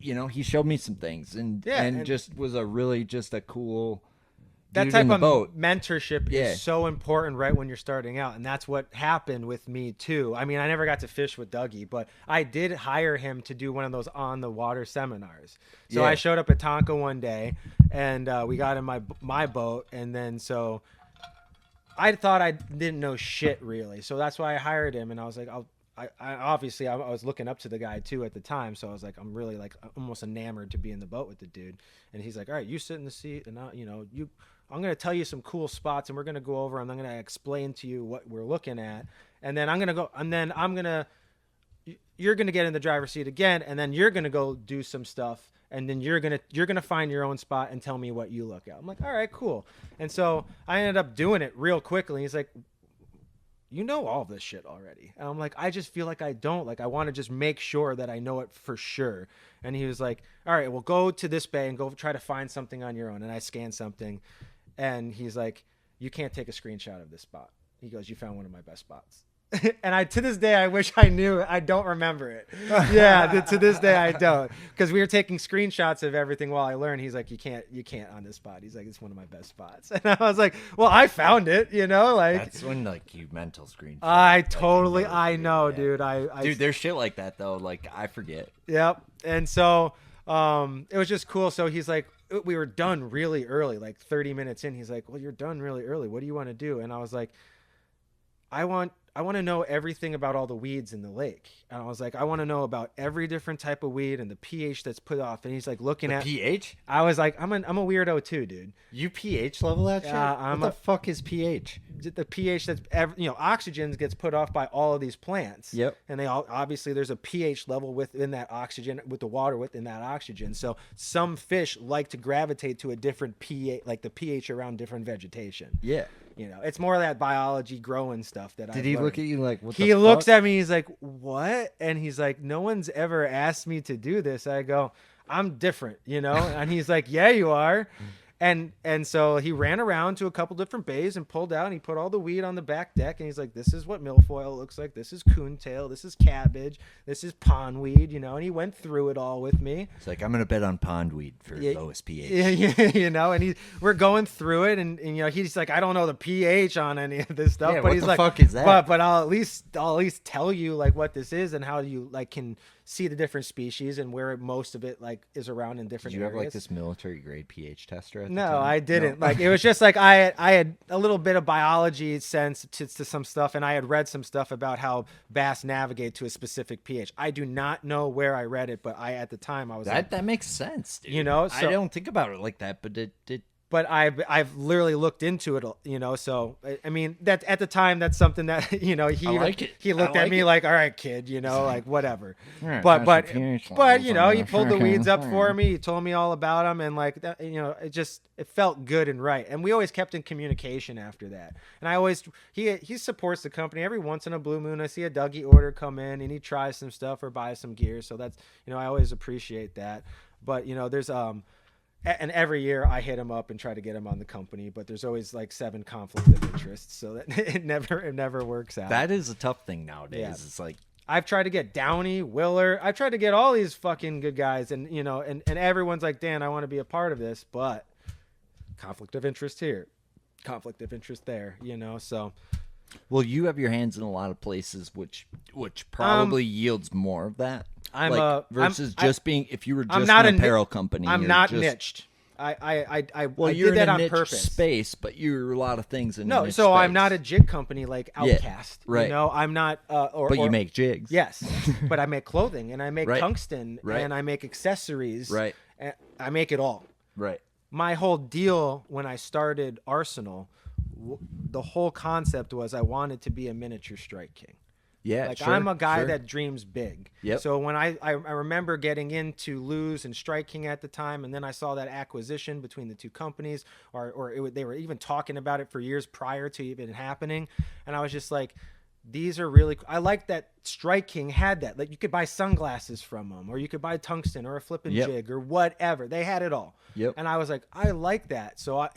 Speaker 1: he showed me some things, and just was just a cool.
Speaker 2: That
Speaker 1: dude
Speaker 2: type
Speaker 1: in the
Speaker 2: of
Speaker 1: boat.
Speaker 2: mentorship is so important right when you're starting out, and that's what happened with me too. I mean, I never got to fish with Dougie, but I did hire him to do one of those on the water seminars. So I showed up at Tonka one day, and we got in my boat, and then so I thought I didn't know shit really, so that's why I hired him, and I was like, I was looking up to the guy too at the time, so I was like, I'm really almost enamored to be in the boat with the dude. And he's like, all right, you sit in the seat, and I'm going to tell you some cool spots, and we're going to go over, and I'm going to explain to you what we're looking at. And then you're going to get in the driver's seat again, and then you're going to go do some stuff, and then you're going to find your own spot and tell me what you look at. I'm like, all right, cool. And so I ended up doing it real quickly. He's like, you know all this shit already. And I'm like, I just feel like I don't. I want to just make sure that I know it for sure. And he was like, all right, well, go to this bay and go try to find something on your own. And I scanned something. And he's like, you can't take a screenshot of this spot. He goes, you found one of my best spots. And to this day, I wish I knew it. I don't remember it. Yeah, to this day, I don't. Because we were taking screenshots of everything while I learned. He's like, you can't on this spot. He's like, it's one of my best spots. And I was like, well, I found it,
Speaker 1: That's when you mental screenshot.
Speaker 2: I know, dude.
Speaker 1: Dude, there's shit like that though. I forget.
Speaker 2: Yep. And so it was just cool. So he's like, we were done really early, 30 minutes in. He's like, well, you're done really early. What do you want to do? And I was like, I want to know everything about all the weeds in the lake. And I was like, I want to know about every different type of weed and the pH that's put off. And he's like looking at
Speaker 1: pH.
Speaker 2: I was like, I'm a weirdo too, dude.
Speaker 1: You pH level that shit? What the fuck is pH?
Speaker 2: The pH that's oxygen gets put off by all of these plants.
Speaker 1: Yep.
Speaker 2: And they all obviously there's a pH level within that oxygen with the water within that oxygen. So some fish like to gravitate to a different pH, the pH around different vegetation.
Speaker 1: Yeah.
Speaker 2: It's more of that biology growing stuff that
Speaker 1: Did he look at you like, what the
Speaker 2: He
Speaker 1: fuck?
Speaker 2: looks at me, he's like, what? And he's like, no one's ever asked me to do this. I go, I'm different, And he's like, yeah, you are. And so he ran around to a couple different bays and pulled out, and he put all the weed on the back deck, and he's like, this is what milfoil looks like, this is coontail, this is cabbage, this is pondweed, and he went through it all with me.
Speaker 1: It's like, I'm going to bet on pondweed for lowest pH.
Speaker 2: And we're going through it, and he's like, I don't know the pH on any of this stuff,
Speaker 1: Yeah,
Speaker 2: but
Speaker 1: what
Speaker 2: he's
Speaker 1: the
Speaker 2: like,
Speaker 1: fuck is that?
Speaker 2: But I'll at least tell you like what this is and how you like can see the different species and where most of it like is around in different
Speaker 1: Did you have
Speaker 2: areas.
Speaker 1: like this military grade pH tester at the
Speaker 2: No,
Speaker 1: time?
Speaker 2: I didn't. Like, it was just like I had a little bit of biology sense to some stuff, and I had read some stuff about how bass navigate to a specific pH. I do not know where I read it, but at the time I was like,
Speaker 1: That makes sense, dude.
Speaker 2: So,
Speaker 1: I don't think about it like that, but it
Speaker 2: but I've literally looked into it, so I mean that at the time that's something that he
Speaker 1: like it.
Speaker 2: he looked
Speaker 1: I
Speaker 2: at
Speaker 1: like
Speaker 2: me
Speaker 1: it.
Speaker 2: like, all right, kid, like whatever.
Speaker 1: Yeah,
Speaker 2: but
Speaker 1: that's the pH levels
Speaker 2: he
Speaker 1: on
Speaker 2: pulled the
Speaker 1: the
Speaker 2: weeds up
Speaker 1: fucking
Speaker 2: for me. He told me all about them, and like that, it felt good and right. And we always kept in communication after that. And he supports the company. Every once in a blue moon I see a Dougie order come in and he tries some stuff or buys some gear. So that's I always appreciate that. But there's and every year I hit him up and try to get him on the company, but there's always like 7 conflicts of interest, so that it never works out.
Speaker 1: that is a tough thing nowadays.
Speaker 2: Yeah.
Speaker 1: It's like,
Speaker 2: I've tried to get Downey, Willer. I've tried to get all these fucking good guys, and and everyone's like, Dan, I want to be a part of this, but conflict of interest here, conflict of interest there, so.
Speaker 1: well, you have your hands in a lot of places, which probably yields more of that. Versus just being, if you were just
Speaker 2: I'm not
Speaker 1: an apparel company.
Speaker 2: I'm
Speaker 1: you're
Speaker 2: not
Speaker 1: just,
Speaker 2: niched. I
Speaker 1: you're
Speaker 2: did that
Speaker 1: in a
Speaker 2: on
Speaker 1: niche
Speaker 2: purpose.
Speaker 1: space, but you're a lot of things in a
Speaker 2: No,
Speaker 1: niche
Speaker 2: so I'm
Speaker 1: space.
Speaker 2: not a jig company like
Speaker 1: Yeah,
Speaker 2: Outcast.
Speaker 1: right.
Speaker 2: I'm not.
Speaker 1: But you make jigs.
Speaker 2: Yes, but I make clothing and I make
Speaker 1: Right.
Speaker 2: tungsten
Speaker 1: Right.
Speaker 2: and I make accessories.
Speaker 1: Right.
Speaker 2: And I make it all.
Speaker 1: Right.
Speaker 2: My whole deal when I started Arsenal, the whole concept was I wanted to be a miniature Strike King.
Speaker 1: Yeah,
Speaker 2: Like
Speaker 1: sure,
Speaker 2: I'm a guy
Speaker 1: sure.
Speaker 2: that dreams big.
Speaker 1: Yep.
Speaker 2: So when I remember getting into Lose and Strike King at the time, and then I saw that acquisition between the two companies, they were even talking about it for years prior to even happening, and I was just like, these are really. I like that Strike King had that. Like you could buy sunglasses from them, or you could buy tungsten, or a flipping
Speaker 1: Yep.
Speaker 2: jig, or whatever. They had it all.
Speaker 1: Yep.
Speaker 2: And I was like, I like that. So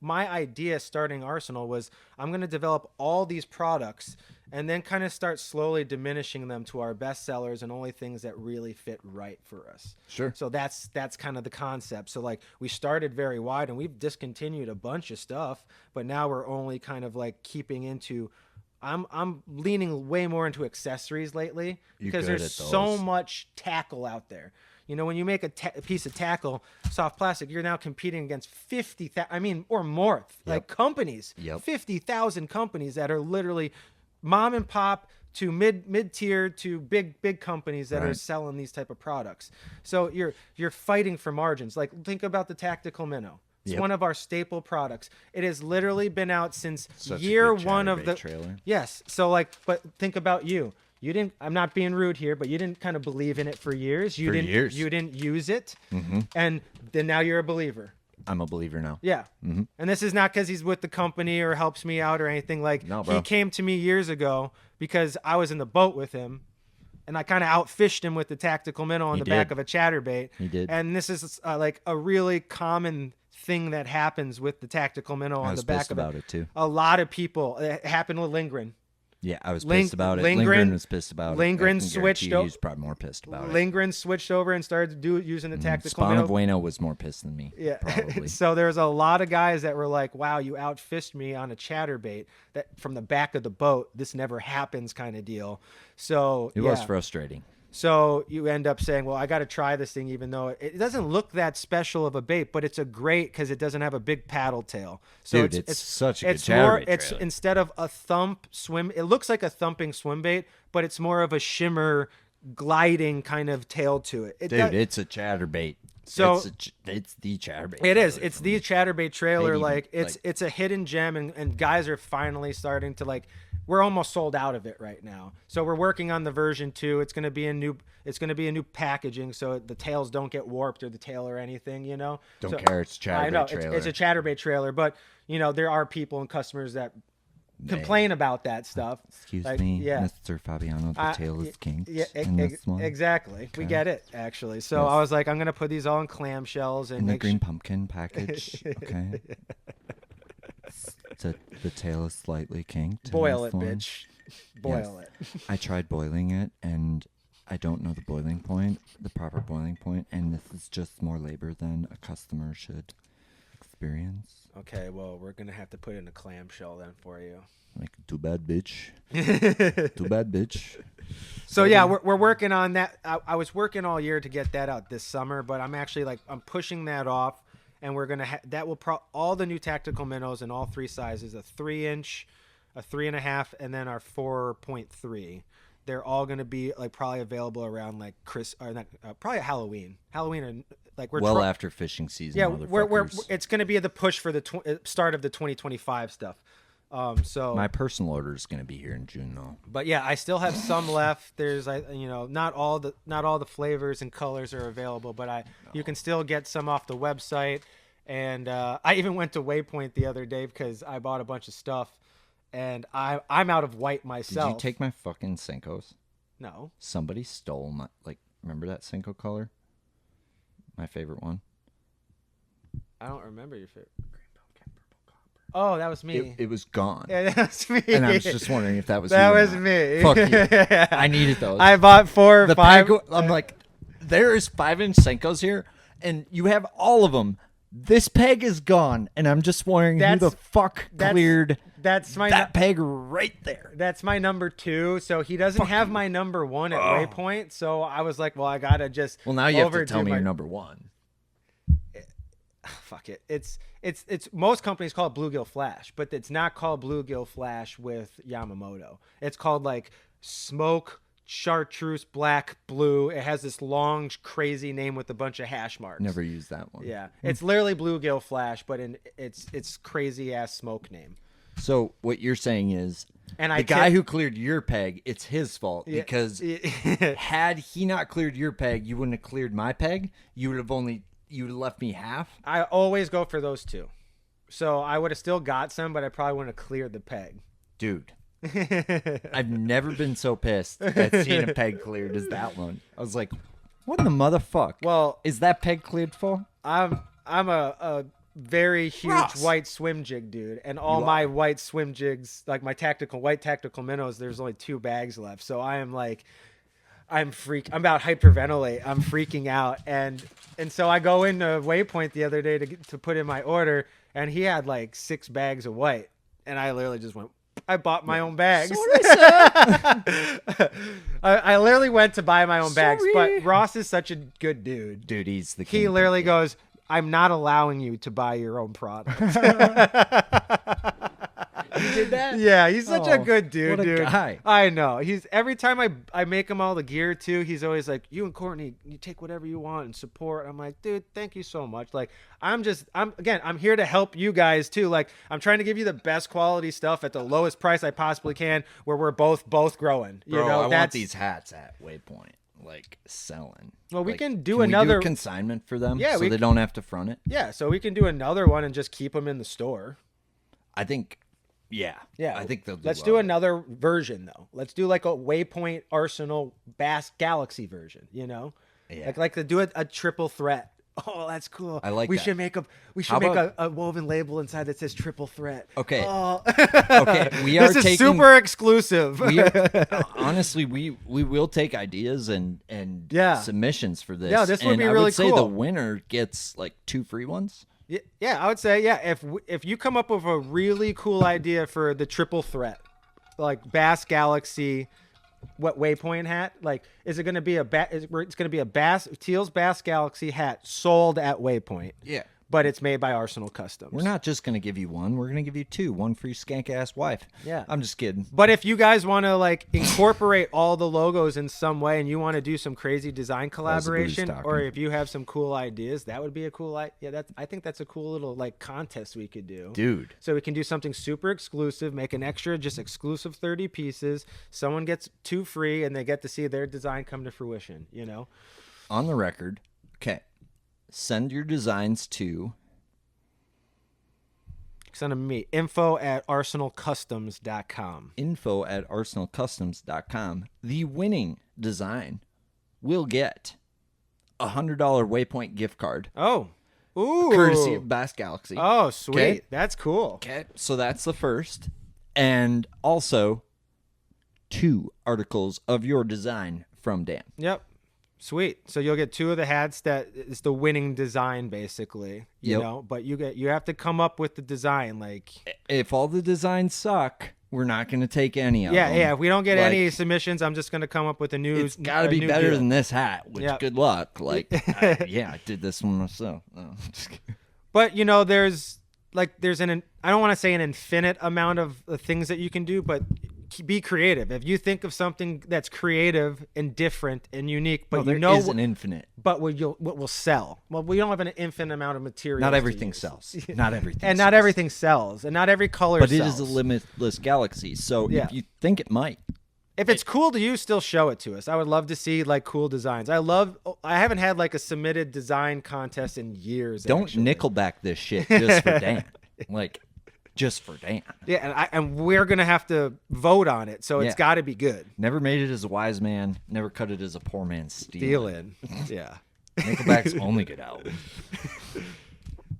Speaker 2: my idea starting Arsenal was I'm going to develop all these products and then kind of start slowly diminishing them to our best sellers and only things that really fit right for us.
Speaker 1: Sure.
Speaker 2: So that's kind of the concept. So like we started very wide and we've discontinued a bunch of stuff, but now we're only kind of like keeping into I'm leaning way more into accessories lately because
Speaker 1: good
Speaker 2: there's
Speaker 1: at
Speaker 2: so
Speaker 1: those.
Speaker 2: much tackle out there. When you make a piece of tackle, soft plastic, you're now competing against 50,000, or more, like companies,
Speaker 1: Yep.
Speaker 2: 50,000 companies that are literally mom and pop to mid-tier to big companies that are
Speaker 1: Right.
Speaker 2: selling these type of products. So you're fighting for margins. Like think about the tactical minnow. It's
Speaker 1: Yep.
Speaker 2: one of our staple products. It has literally been out since
Speaker 1: Such a
Speaker 2: year
Speaker 1: good
Speaker 2: one of
Speaker 1: Chatterbait
Speaker 2: the
Speaker 1: trailer.
Speaker 2: Yes. So like, but think about you. You didn't. I'm not being rude here, but you didn't kind of believe in it for years. You
Speaker 1: For
Speaker 2: didn't.
Speaker 1: years.
Speaker 2: You didn't use it, and then now you're a believer.
Speaker 1: I'm a believer now.
Speaker 2: Yeah. And this is not because he's with the company or helps me out or anything. Like
Speaker 1: No,
Speaker 2: he
Speaker 1: bro.
Speaker 2: came to me years ago because I was in the boat with him, and I kind of outfished him with the tactical minnow on
Speaker 1: He
Speaker 2: the back
Speaker 1: did.
Speaker 2: of a chatterbait.
Speaker 1: He did.
Speaker 2: And this is like a really common thing that happens with the tactical minnow
Speaker 1: I
Speaker 2: on
Speaker 1: was
Speaker 2: the back
Speaker 1: pissed
Speaker 2: of
Speaker 1: about it too.
Speaker 2: A lot of people. It happened with Lindgren.
Speaker 1: Yeah, I was
Speaker 2: Ling-
Speaker 1: pissed about it.
Speaker 2: Lindgren-
Speaker 1: Lindgren was pissed about it.
Speaker 2: Lindgren
Speaker 1: I can
Speaker 2: switched
Speaker 1: guarantee
Speaker 2: o-
Speaker 1: He's probably more pissed about it.
Speaker 2: Lindgren switched over and started using the tactical
Speaker 1: Spawn
Speaker 2: minnow.
Speaker 1: of Bueno was more pissed than me.
Speaker 2: Yeah.
Speaker 1: Probably.
Speaker 2: So there's a lot of guys that were like, wow, you outfished me on a chatterbait that from the back of the boat. This never happens kind of deal. So
Speaker 1: It was frustrating.
Speaker 2: So you end up saying, well, I got to try this thing, even though it doesn't look that special of a bait, but it's a great because it doesn't have a big paddle tail. So
Speaker 1: Dude, it's such a good
Speaker 2: it's more,
Speaker 1: chatterbait
Speaker 2: it's
Speaker 1: trailer.
Speaker 2: instead of a thump swim, it looks like a thumping swim bait, but it's more of a shimmer gliding kind of tail to it.
Speaker 1: Dude,
Speaker 2: does-
Speaker 1: it's a chatterbait.
Speaker 2: So-
Speaker 1: it's the chatterbait.
Speaker 2: It is.
Speaker 1: trailer
Speaker 2: It's
Speaker 1: for
Speaker 2: the
Speaker 1: me.
Speaker 2: chatterbait trailer.
Speaker 1: Maybe
Speaker 2: Like
Speaker 1: even,
Speaker 2: it's a hidden gem, and guys are finally starting to like. We're almost sold out of it right now. So we're working on the version 2. It's gonna be a new. It's gonna be a new packaging, so the tails don't get warped or the tail or anything.
Speaker 1: Don't
Speaker 2: So-
Speaker 1: care. It's a
Speaker 2: I
Speaker 1: chatterbait
Speaker 2: know
Speaker 1: trailer.
Speaker 2: it's a chatterbait trailer, but there are people and customers that complain about that stuff.
Speaker 1: Excuse
Speaker 2: Like,
Speaker 1: me,
Speaker 2: yeah.
Speaker 1: Mr. Fabiano, the tail is kinked
Speaker 2: Yeah,
Speaker 1: in this one.
Speaker 2: exactly. We get it, actually. So
Speaker 1: Yes.
Speaker 2: I was like, I'm gonna put these all in clamshells and
Speaker 1: In the
Speaker 2: make
Speaker 1: green pumpkin package, okay. The tail is slightly kinked. in
Speaker 2: boil
Speaker 1: this
Speaker 2: it,
Speaker 1: one.
Speaker 2: bitch. Boil it.
Speaker 1: I tried boiling it, and I don't know the boiling point, the proper boiling point, and this is just more labor than a customer should experience.
Speaker 2: Okay, well, we're gonna have to put in a clamshell then for you.
Speaker 1: Like, too bad, bitch. Too bad, bitch.
Speaker 2: So yeah, we're working on that. I was working all year to get that out this summer, but I'm actually I'm pushing that off, and we're gonna that will all the new tactical minnows in all 3 sizes: a 3-inch, a 3.5, and then our 4.3. They're all gonna be like probably available around like probably Halloween. Halloween, like we're
Speaker 1: Well after fishing season.
Speaker 2: yeah,
Speaker 1: motherfuckers.
Speaker 2: it's gonna be the push for the start of the 2025 stuff. So
Speaker 1: My personal order is going to be here in June, though.
Speaker 2: but yeah, I still have some left. There's not all the flavors and colors are available, but you can still get some off the website. And I even went to Waypoint the other day because I bought a bunch of stuff, and I'm out of white myself.
Speaker 1: Did you take my fucking Senkos?
Speaker 2: No.
Speaker 1: Somebody stole my, remember that Senko color? My favorite one.
Speaker 2: I don't remember your favorite. Oh, that was me.
Speaker 1: It was gone.
Speaker 2: Yeah, that was me.
Speaker 1: And I was just wondering if that was
Speaker 2: that
Speaker 1: you or
Speaker 2: was
Speaker 1: not.
Speaker 2: me.
Speaker 1: Fuck you. I needed those.
Speaker 2: I bought 4 or
Speaker 1: the
Speaker 2: 5.
Speaker 1: peg, I'm like, there's 5-inch Senkos here, and you have all of them. This peg is gone, and I'm just wondering who the fuck cleared
Speaker 2: that's my
Speaker 1: that peg right there.
Speaker 2: That's my number 2. So he doesn't have my number 1 at Waypoint. So I was like, well, I gotta just
Speaker 1: Well, now you have to
Speaker 2: overdo
Speaker 1: tell me
Speaker 2: my-
Speaker 1: your number 1.
Speaker 2: Fuck it. It's most companies call it bluegill flash, but it's not called bluegill flash with Yamamoto. It's called like smoke chartreuse black blue. It has this long crazy name with a bunch of hash marks.
Speaker 1: Never used that one.
Speaker 2: Yeah, it's literally bluegill flash, but it's crazy ass smoke name.
Speaker 1: So what you're saying is,
Speaker 2: And
Speaker 1: the
Speaker 2: I
Speaker 1: guy
Speaker 2: tip-
Speaker 1: who cleared your peg, it's his fault because had he not cleared your peg, you wouldn't have cleared my peg. You would have left me half.
Speaker 2: I always go for those 2. So I would have still got some, but I probably wouldn't have cleared the peg.
Speaker 1: Dude, I've never been so pissed at seeing a peg cleared as that one. I was like, what in the motherfuck?
Speaker 2: Well,
Speaker 1: is that peg cleared for?
Speaker 2: I'm a very huge
Speaker 1: Ross.
Speaker 2: white swim jig dude, and all my white swim jigs, like my white tactical minnows, there's only 2 bags left. So I am like, I'm about hyperventilate. I'm freaking out, and so I go into Waypoint the other day to put in my order, and he had like 6 bags of white, and I literally just went. I bought my own bags. I literally went to buy my own bags, but Ross is such a good dude.
Speaker 1: Dude, he's the
Speaker 2: He
Speaker 1: king.
Speaker 2: literally goes, I'm not allowing you to buy your own product.
Speaker 1: You did that?
Speaker 2: Yeah, he's such a
Speaker 1: Oh,
Speaker 2: good dude,
Speaker 1: what a
Speaker 2: dude.
Speaker 1: guy.
Speaker 2: I know. He's every time I make him all the gear too, he's always like, you and Courtney, you take whatever you want and support. I'm like, dude, thank you so much. Like, I'm here to help you guys too. Like, I'm trying to give you the best quality stuff at the lowest price I possibly can, where we're both growing. You
Speaker 1: Bro,
Speaker 2: know,
Speaker 1: I want
Speaker 2: that's
Speaker 1: these hats at Waypoint, like selling.
Speaker 2: Well, we
Speaker 1: Like,
Speaker 2: can do
Speaker 1: we
Speaker 2: another
Speaker 1: a consignment for them,
Speaker 2: Yeah,
Speaker 1: so
Speaker 2: we
Speaker 1: they don't have to front it.
Speaker 2: yeah. So we can do another one and just keep them in the store.
Speaker 1: I think, yeah, I think they'll.
Speaker 2: Let's do another version though. Let's do like a Waypoint Arsenal Bass Galaxy version. You know,
Speaker 1: Yeah.
Speaker 2: like to do a triple threat. Oh, that's cool.
Speaker 1: I like
Speaker 2: we
Speaker 1: that.
Speaker 2: should make
Speaker 1: How about-
Speaker 2: a woven label inside that says triple threat.
Speaker 1: Okay.
Speaker 2: Oh.
Speaker 1: Okay, we are
Speaker 2: This is
Speaker 1: taking
Speaker 2: super exclusive.
Speaker 1: honestly, we will take ideas and
Speaker 2: Yeah.
Speaker 1: submissions for this.
Speaker 2: Yeah, this would
Speaker 1: and
Speaker 2: be
Speaker 1: I
Speaker 2: really
Speaker 1: would say the
Speaker 2: cool.
Speaker 1: winner gets like 2 free ones.
Speaker 2: Yeah, I would say if you come up with a really cool idea for the triple threat, like Bass Galaxy, what Waypoint hat, like is it going to be it's going to be a Teal's Bass Galaxy hat sold at Waypoint,
Speaker 1: Yeah.
Speaker 2: but it's made by Arsenal Customs.
Speaker 1: We're not just gonna give you one. We're gonna give you 2. One for your skank ass wife.
Speaker 2: Yeah.
Speaker 1: I'm just kidding.
Speaker 2: But if you guys want to like incorporate all the logos in some way, and you want to do some crazy design collaboration,
Speaker 1: talking.
Speaker 2: or if you have some cool ideas, that would be a cool I think that's a cool little like contest we could do.
Speaker 1: Dude.
Speaker 2: So we can do something super exclusive, make an extra, just exclusive 30 pieces. Someone gets 2 free, and they get to see their design come to fruition. You know.
Speaker 1: On the record, okay. Send your designs to
Speaker 2: Send them to me. info@arsenalcustoms.com.
Speaker 1: info@arsenalcustoms.com. The winning design will get a $100 Waypoint gift card,
Speaker 2: Oh. Ooh.
Speaker 1: courtesy of Bass Galaxy.
Speaker 2: Oh, sweet.
Speaker 1: Okay.
Speaker 2: That's cool.
Speaker 1: Okay, so that's the first. And also 2 articles of your design from Dan.
Speaker 2: Yep. Sweet. So you'll get 2 of the hats that is the winning design, basically. You
Speaker 1: Yep.
Speaker 2: know, but you have to come up with the design. Like,
Speaker 1: If all the designs suck, we're not going to take any of
Speaker 2: yeah,
Speaker 1: them.
Speaker 2: yeah. If we don't get
Speaker 1: Like,
Speaker 2: any submissions, I'm just gonna come up with a new.
Speaker 1: it's got to
Speaker 2: a
Speaker 1: be
Speaker 2: new
Speaker 1: better
Speaker 2: deal.
Speaker 1: than this hat, which
Speaker 2: Yep.
Speaker 1: good luck. Like, I did this one myself. No, just kidding.
Speaker 2: But you know, there's I don't want to say an infinite amount of things that you can do, but be creative. If you think of something that's creative and different and unique, but
Speaker 1: Well, there
Speaker 2: you know,
Speaker 1: is an infinite.
Speaker 2: but what will sell? Well, we don't have an infinite amount of material.
Speaker 1: Not everything sells. Not everything
Speaker 2: and
Speaker 1: sells.
Speaker 2: not everything sells, and not every color
Speaker 1: But
Speaker 2: sells.
Speaker 1: it is a limitless galaxy. So
Speaker 2: Yeah.
Speaker 1: if you think it might,
Speaker 2: If it's cool to you, still show it to us. I would love to see like cool designs. I haven't had like a submitted design contest in years.
Speaker 1: don't
Speaker 2: actually.
Speaker 1: nickelback this shit just for Dan. Like, just for Dan.
Speaker 2: Yeah, and we're gonna have to vote on it, so it's
Speaker 1: Yeah.
Speaker 2: got to be good.
Speaker 1: Never made it as a wise man. Never cut it as a poor man
Speaker 2: Deal
Speaker 1: stealing.
Speaker 2: in. Yeah.
Speaker 1: Nickelback's only good album.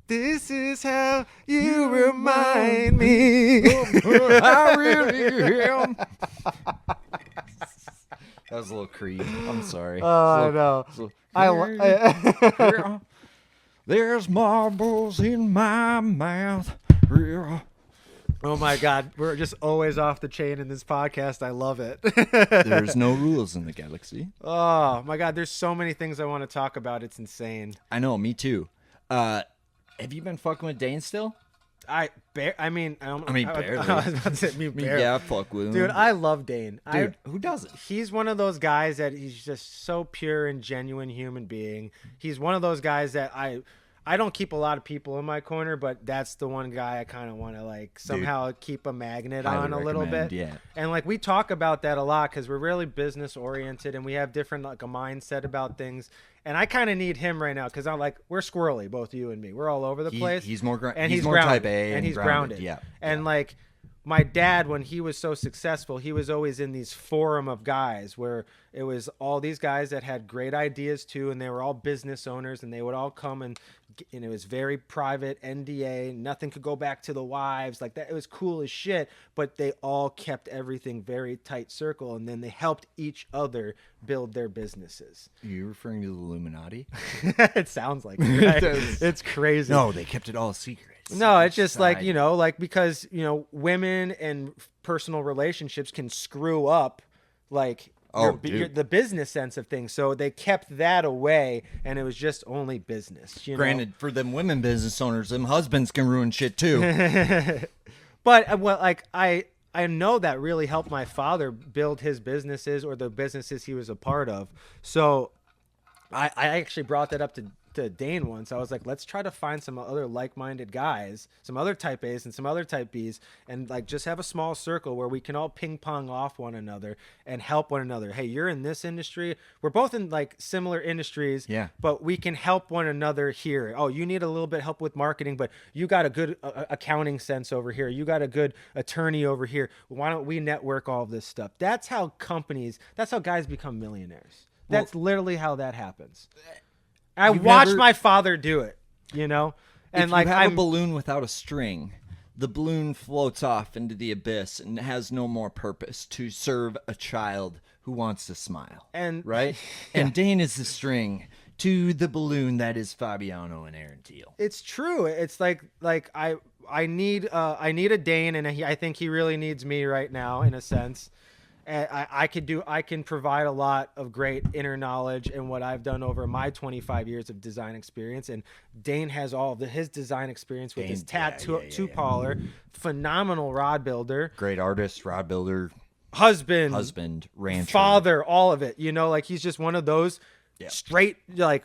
Speaker 2: This is how you remind me.
Speaker 1: I really am. That was a little Creed. I'm sorry.
Speaker 2: Oh, I know.
Speaker 1: There's marbles in my mouth. Yeah.
Speaker 2: Oh my God, we're just always off the chain in this podcast. I love it.
Speaker 1: There's no rules in the galaxy.
Speaker 2: Oh my God, there's so many things I want to talk about. It's insane.
Speaker 1: I know, me too. Have you been fucking with Dane still?
Speaker 2: Barely.
Speaker 1: barely.
Speaker 2: I was about to say barely.
Speaker 1: Yeah, fuck with him.
Speaker 2: Dude, I love Dane.
Speaker 1: Dude, who doesn't?
Speaker 2: He's one of those guys that he's just so pure and genuine human being. He's one of those guys that I don't keep a lot of people in my corner, but that's the one guy I kind of want to like somehow keep a magnet
Speaker 1: highly
Speaker 2: on a little bit.
Speaker 1: recommend, yeah.
Speaker 2: And like we talk about that a lot because we're really business oriented and we have different like a mindset about things. And I kind of need him right now because I'm like we're squirrely, both you and me. We're all over the place.
Speaker 1: He's more
Speaker 2: and
Speaker 1: he's more
Speaker 2: grounded,
Speaker 1: type A
Speaker 2: and he's
Speaker 1: grounded.
Speaker 2: grounded.
Speaker 1: Yeah.
Speaker 2: And like my dad, when he was so successful, he was always in these forum of guys where it was all these guys that had great ideas too, and they were all business owners, and they would all come and it was very private, NDA, nothing could go back to the wives, like that. It was cool as shit, but they all kept everything very tight circle, and then they helped each other build their businesses.
Speaker 1: Are you referring to the Illuminati?
Speaker 2: It sounds like it, right?
Speaker 1: does.
Speaker 2: It's crazy.
Speaker 1: No, they kept it all secret.
Speaker 2: No, it's just like, you know, like because, you know, women and personal relationships can screw up like the business sense of things. So they kept that away and it was just only business. You
Speaker 1: Granted, for them women business owners, them husbands can ruin shit too.
Speaker 2: But well, like I know that really helped my father build his businesses or the businesses he was a part of. So I actually brought that up to Dane once. I was like, let's try to find some other like-minded guys, some other type A's and some other type B's, and like just have a small circle where we can all ping pong off one another and help one another. Hey, you're in this industry. We're both in like similar industries,
Speaker 1: Yeah.
Speaker 2: but we can help one another here. Oh, you need a little bit help with marketing, but you got a good accounting sense over here. You got a good attorney over here. Why don't we network all of this stuff? That's how guys become millionaires. That's literally how that happens. I watched my father do it, you know? And
Speaker 1: if
Speaker 2: like
Speaker 1: you have a balloon without a string, the balloon floats off into the abyss and has no more purpose to serve a child who wants to smile.
Speaker 2: And
Speaker 1: right? And Dane is the string to the balloon that is Fabiano and Aaron Teal.
Speaker 2: it's true. It's like I need a Dane, and I think he really needs me right now in a sense. And I can provide a lot of great inner knowledge in what I've done over my 25 years of design experience. And Dane has all of his design experience with his tattoo parlor, phenomenal rod builder,
Speaker 1: Great artist, rod builder,
Speaker 2: husband,
Speaker 1: rancher,
Speaker 2: father, all of it. You know, like he's just one of those straight, like,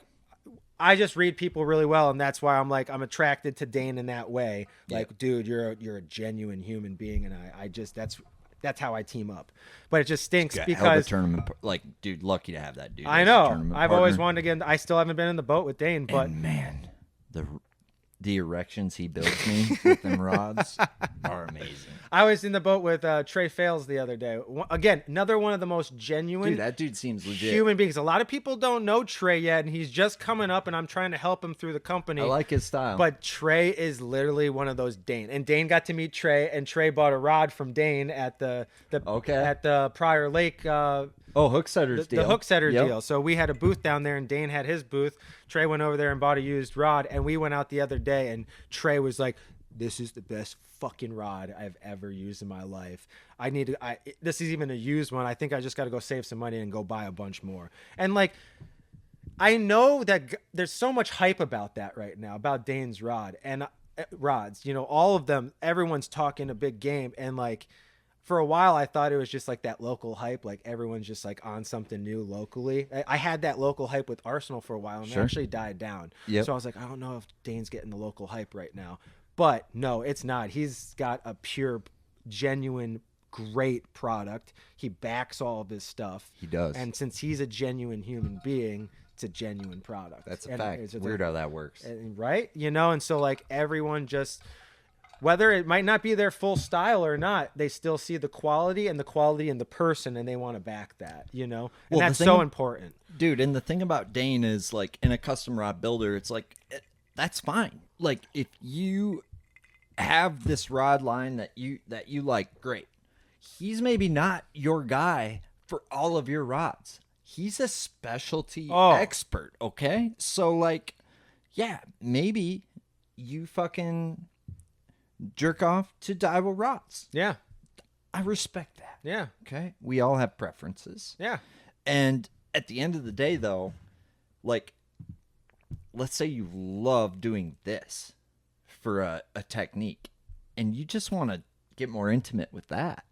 Speaker 2: I just read people really well, and that's why I'm attracted to Dane in that way. Like, dude, you're a genuine human being, and I just that's how I team up. But it just stinks because
Speaker 1: tournament, like, dude, lucky to have that dude.
Speaker 2: I
Speaker 1: as a
Speaker 2: know
Speaker 1: tournament
Speaker 2: I've
Speaker 1: partner.
Speaker 2: always wanted to get. I still haven't been in the boat with Dane, but
Speaker 1: And man, The erections he builds me with them rods are amazing.
Speaker 2: I was in the boat with Trey Fales the other day. Again, another one of the most genuine
Speaker 1: Dude, that dude seems legit.
Speaker 2: human beings. A lot of people don't know Trey yet, and he's just coming up, and I'm trying to help him through the company.
Speaker 1: I like his style.
Speaker 2: But Trey is literally one of those Dane. And Dane got to meet Trey, and Trey bought a rod from Dane at the Prior Lake
Speaker 1: hook setters deal.
Speaker 2: the hook setter
Speaker 1: Yep.
Speaker 2: deal. So we had a booth down there, and Dane had his booth. Trey went over there and bought a used rod, and we went out the other day, and Trey was like, "This is the best fucking rod I've ever used in my life. This is even a used one. I think I just got to go save some money and go buy a bunch more." And like, I know that there's so much hype about that right now, about Dane's rod and rods. You know, all of them. Everyone's talking a big game, and like, for a while, I thought it was just like that local hype, like everyone's just like on something new locally. I had that local hype with Arsenal for a while, and it actually died down.
Speaker 1: Yep.
Speaker 2: So I was like, I don't know if Dane's getting the local hype right now. But no, it's not. He's got a pure, genuine, great product. He backs all of his stuff.
Speaker 1: He does.
Speaker 2: And since he's a genuine human being, it's a genuine product.
Speaker 1: That's a
Speaker 2: And
Speaker 1: fact.
Speaker 2: it's
Speaker 1: Weird how that works.
Speaker 2: right? You know, and so like everyone just, whether it might not be their full style or not, they still see the quality in the person, and they want to back that, you know? And
Speaker 1: Well, the
Speaker 2: that's
Speaker 1: thing-
Speaker 2: so important.
Speaker 1: Dude, and the thing about Dane is, like, in a custom rod builder, it's like, that's fine. Like, if you have this rod line that you like, great. He's maybe not your guy for all of your rods. He's a specialty expert, okay? So, like, yeah, maybe you fucking jerk off to Daiwa rods.
Speaker 2: Yeah.
Speaker 1: I respect that.
Speaker 2: Yeah.
Speaker 1: Okay? We all have preferences.
Speaker 2: Yeah.
Speaker 1: And at the end of the day, though, like, let's say you love doing this for a technique, and you just want to get more intimate with that.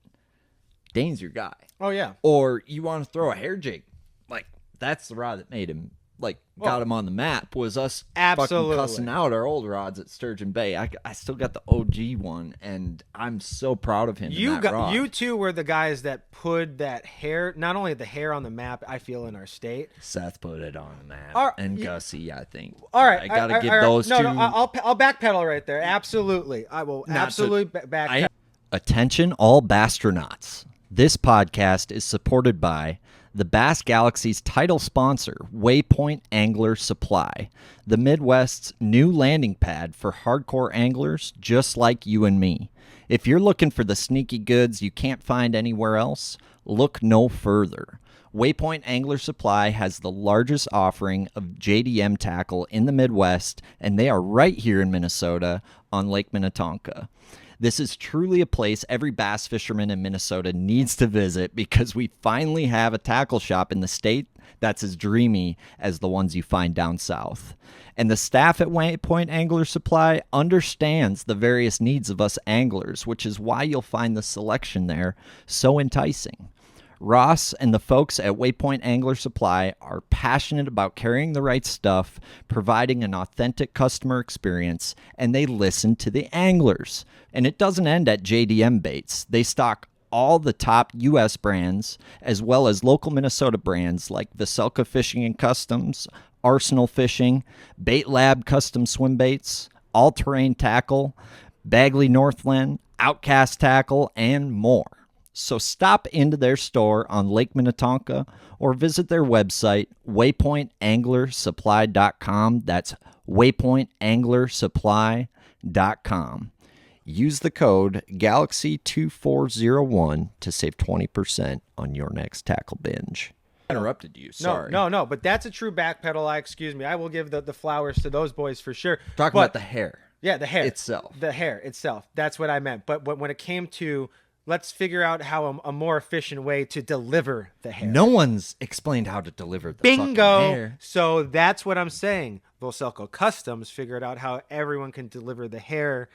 Speaker 1: Dane's your guy.
Speaker 2: Oh, yeah.
Speaker 1: Or you want to throw a hair jig. Like, that's the rod that made him, like, got him on the map, was us
Speaker 2: Absolutely.
Speaker 1: fucking cussing out our old rods at Sturgeon Bay. I still got the OG one, and I'm so proud of him.
Speaker 2: You two were the guys that put that hair, not only the hair on the map, I feel, in our state.
Speaker 1: Seth put it on the map, and Gussie, I think.
Speaker 2: All right,
Speaker 1: I gotta give
Speaker 2: all right.
Speaker 1: those two.
Speaker 2: No, I'll backpedal right there. Absolutely, I will absolutely backpedal.
Speaker 1: Attention, all Bastronauts. This podcast is supported by the Bass Galaxy's title sponsor, Waypoint Angler Supply, the Midwest's new landing pad for hardcore anglers just like you and me. If you're looking for the sneaky goods you can't find anywhere else, look no further. Waypoint Angler Supply has the largest offering of JDM tackle in the Midwest, and they are right here in Minnesota on Lake Minnetonka. This is truly a place every bass fisherman in Minnesota needs to visit, because we finally have a tackle shop in the state that's as dreamy as the ones you find down south. And the staff at Waypoint Angler Supply understands the various needs of us anglers, which is why you'll find the selection there so enticing. Ross and the folks at Waypoint Angler Supply are passionate about carrying the right stuff, providing an authentic customer experience, and they listen to the anglers. And it doesn't end at JDM baits. They stock all the top U.S. brands, as well as local Minnesota brands like Vocelka Fishing and Customs, Arsenal Fishing, Bait Lab Custom Swim Baits, All Terrain Tackle, Bagley Northland, Outcast Tackle, and more. So stop into their store on Lake Minnetonka or visit their website, waypointanglersupply.com. That's waypointanglersupply.com. Use the code Galaxy2401 to save 20% on your next tackle binge. Interrupted you, sorry.
Speaker 2: No, but that's a true backpedal. Excuse me. I will give the flowers to those boys for sure.
Speaker 1: Talking about the hair.
Speaker 2: Yeah, the hair.
Speaker 1: Itself.
Speaker 2: The hair itself. That's what I meant. But when it came to, let's figure out how a more efficient way to deliver the hair.
Speaker 1: No one's explained how to deliver the fucking
Speaker 2: Bingo.
Speaker 1: hair.
Speaker 2: So that's what I'm saying. Vocelka Customs figured out how everyone can deliver the hair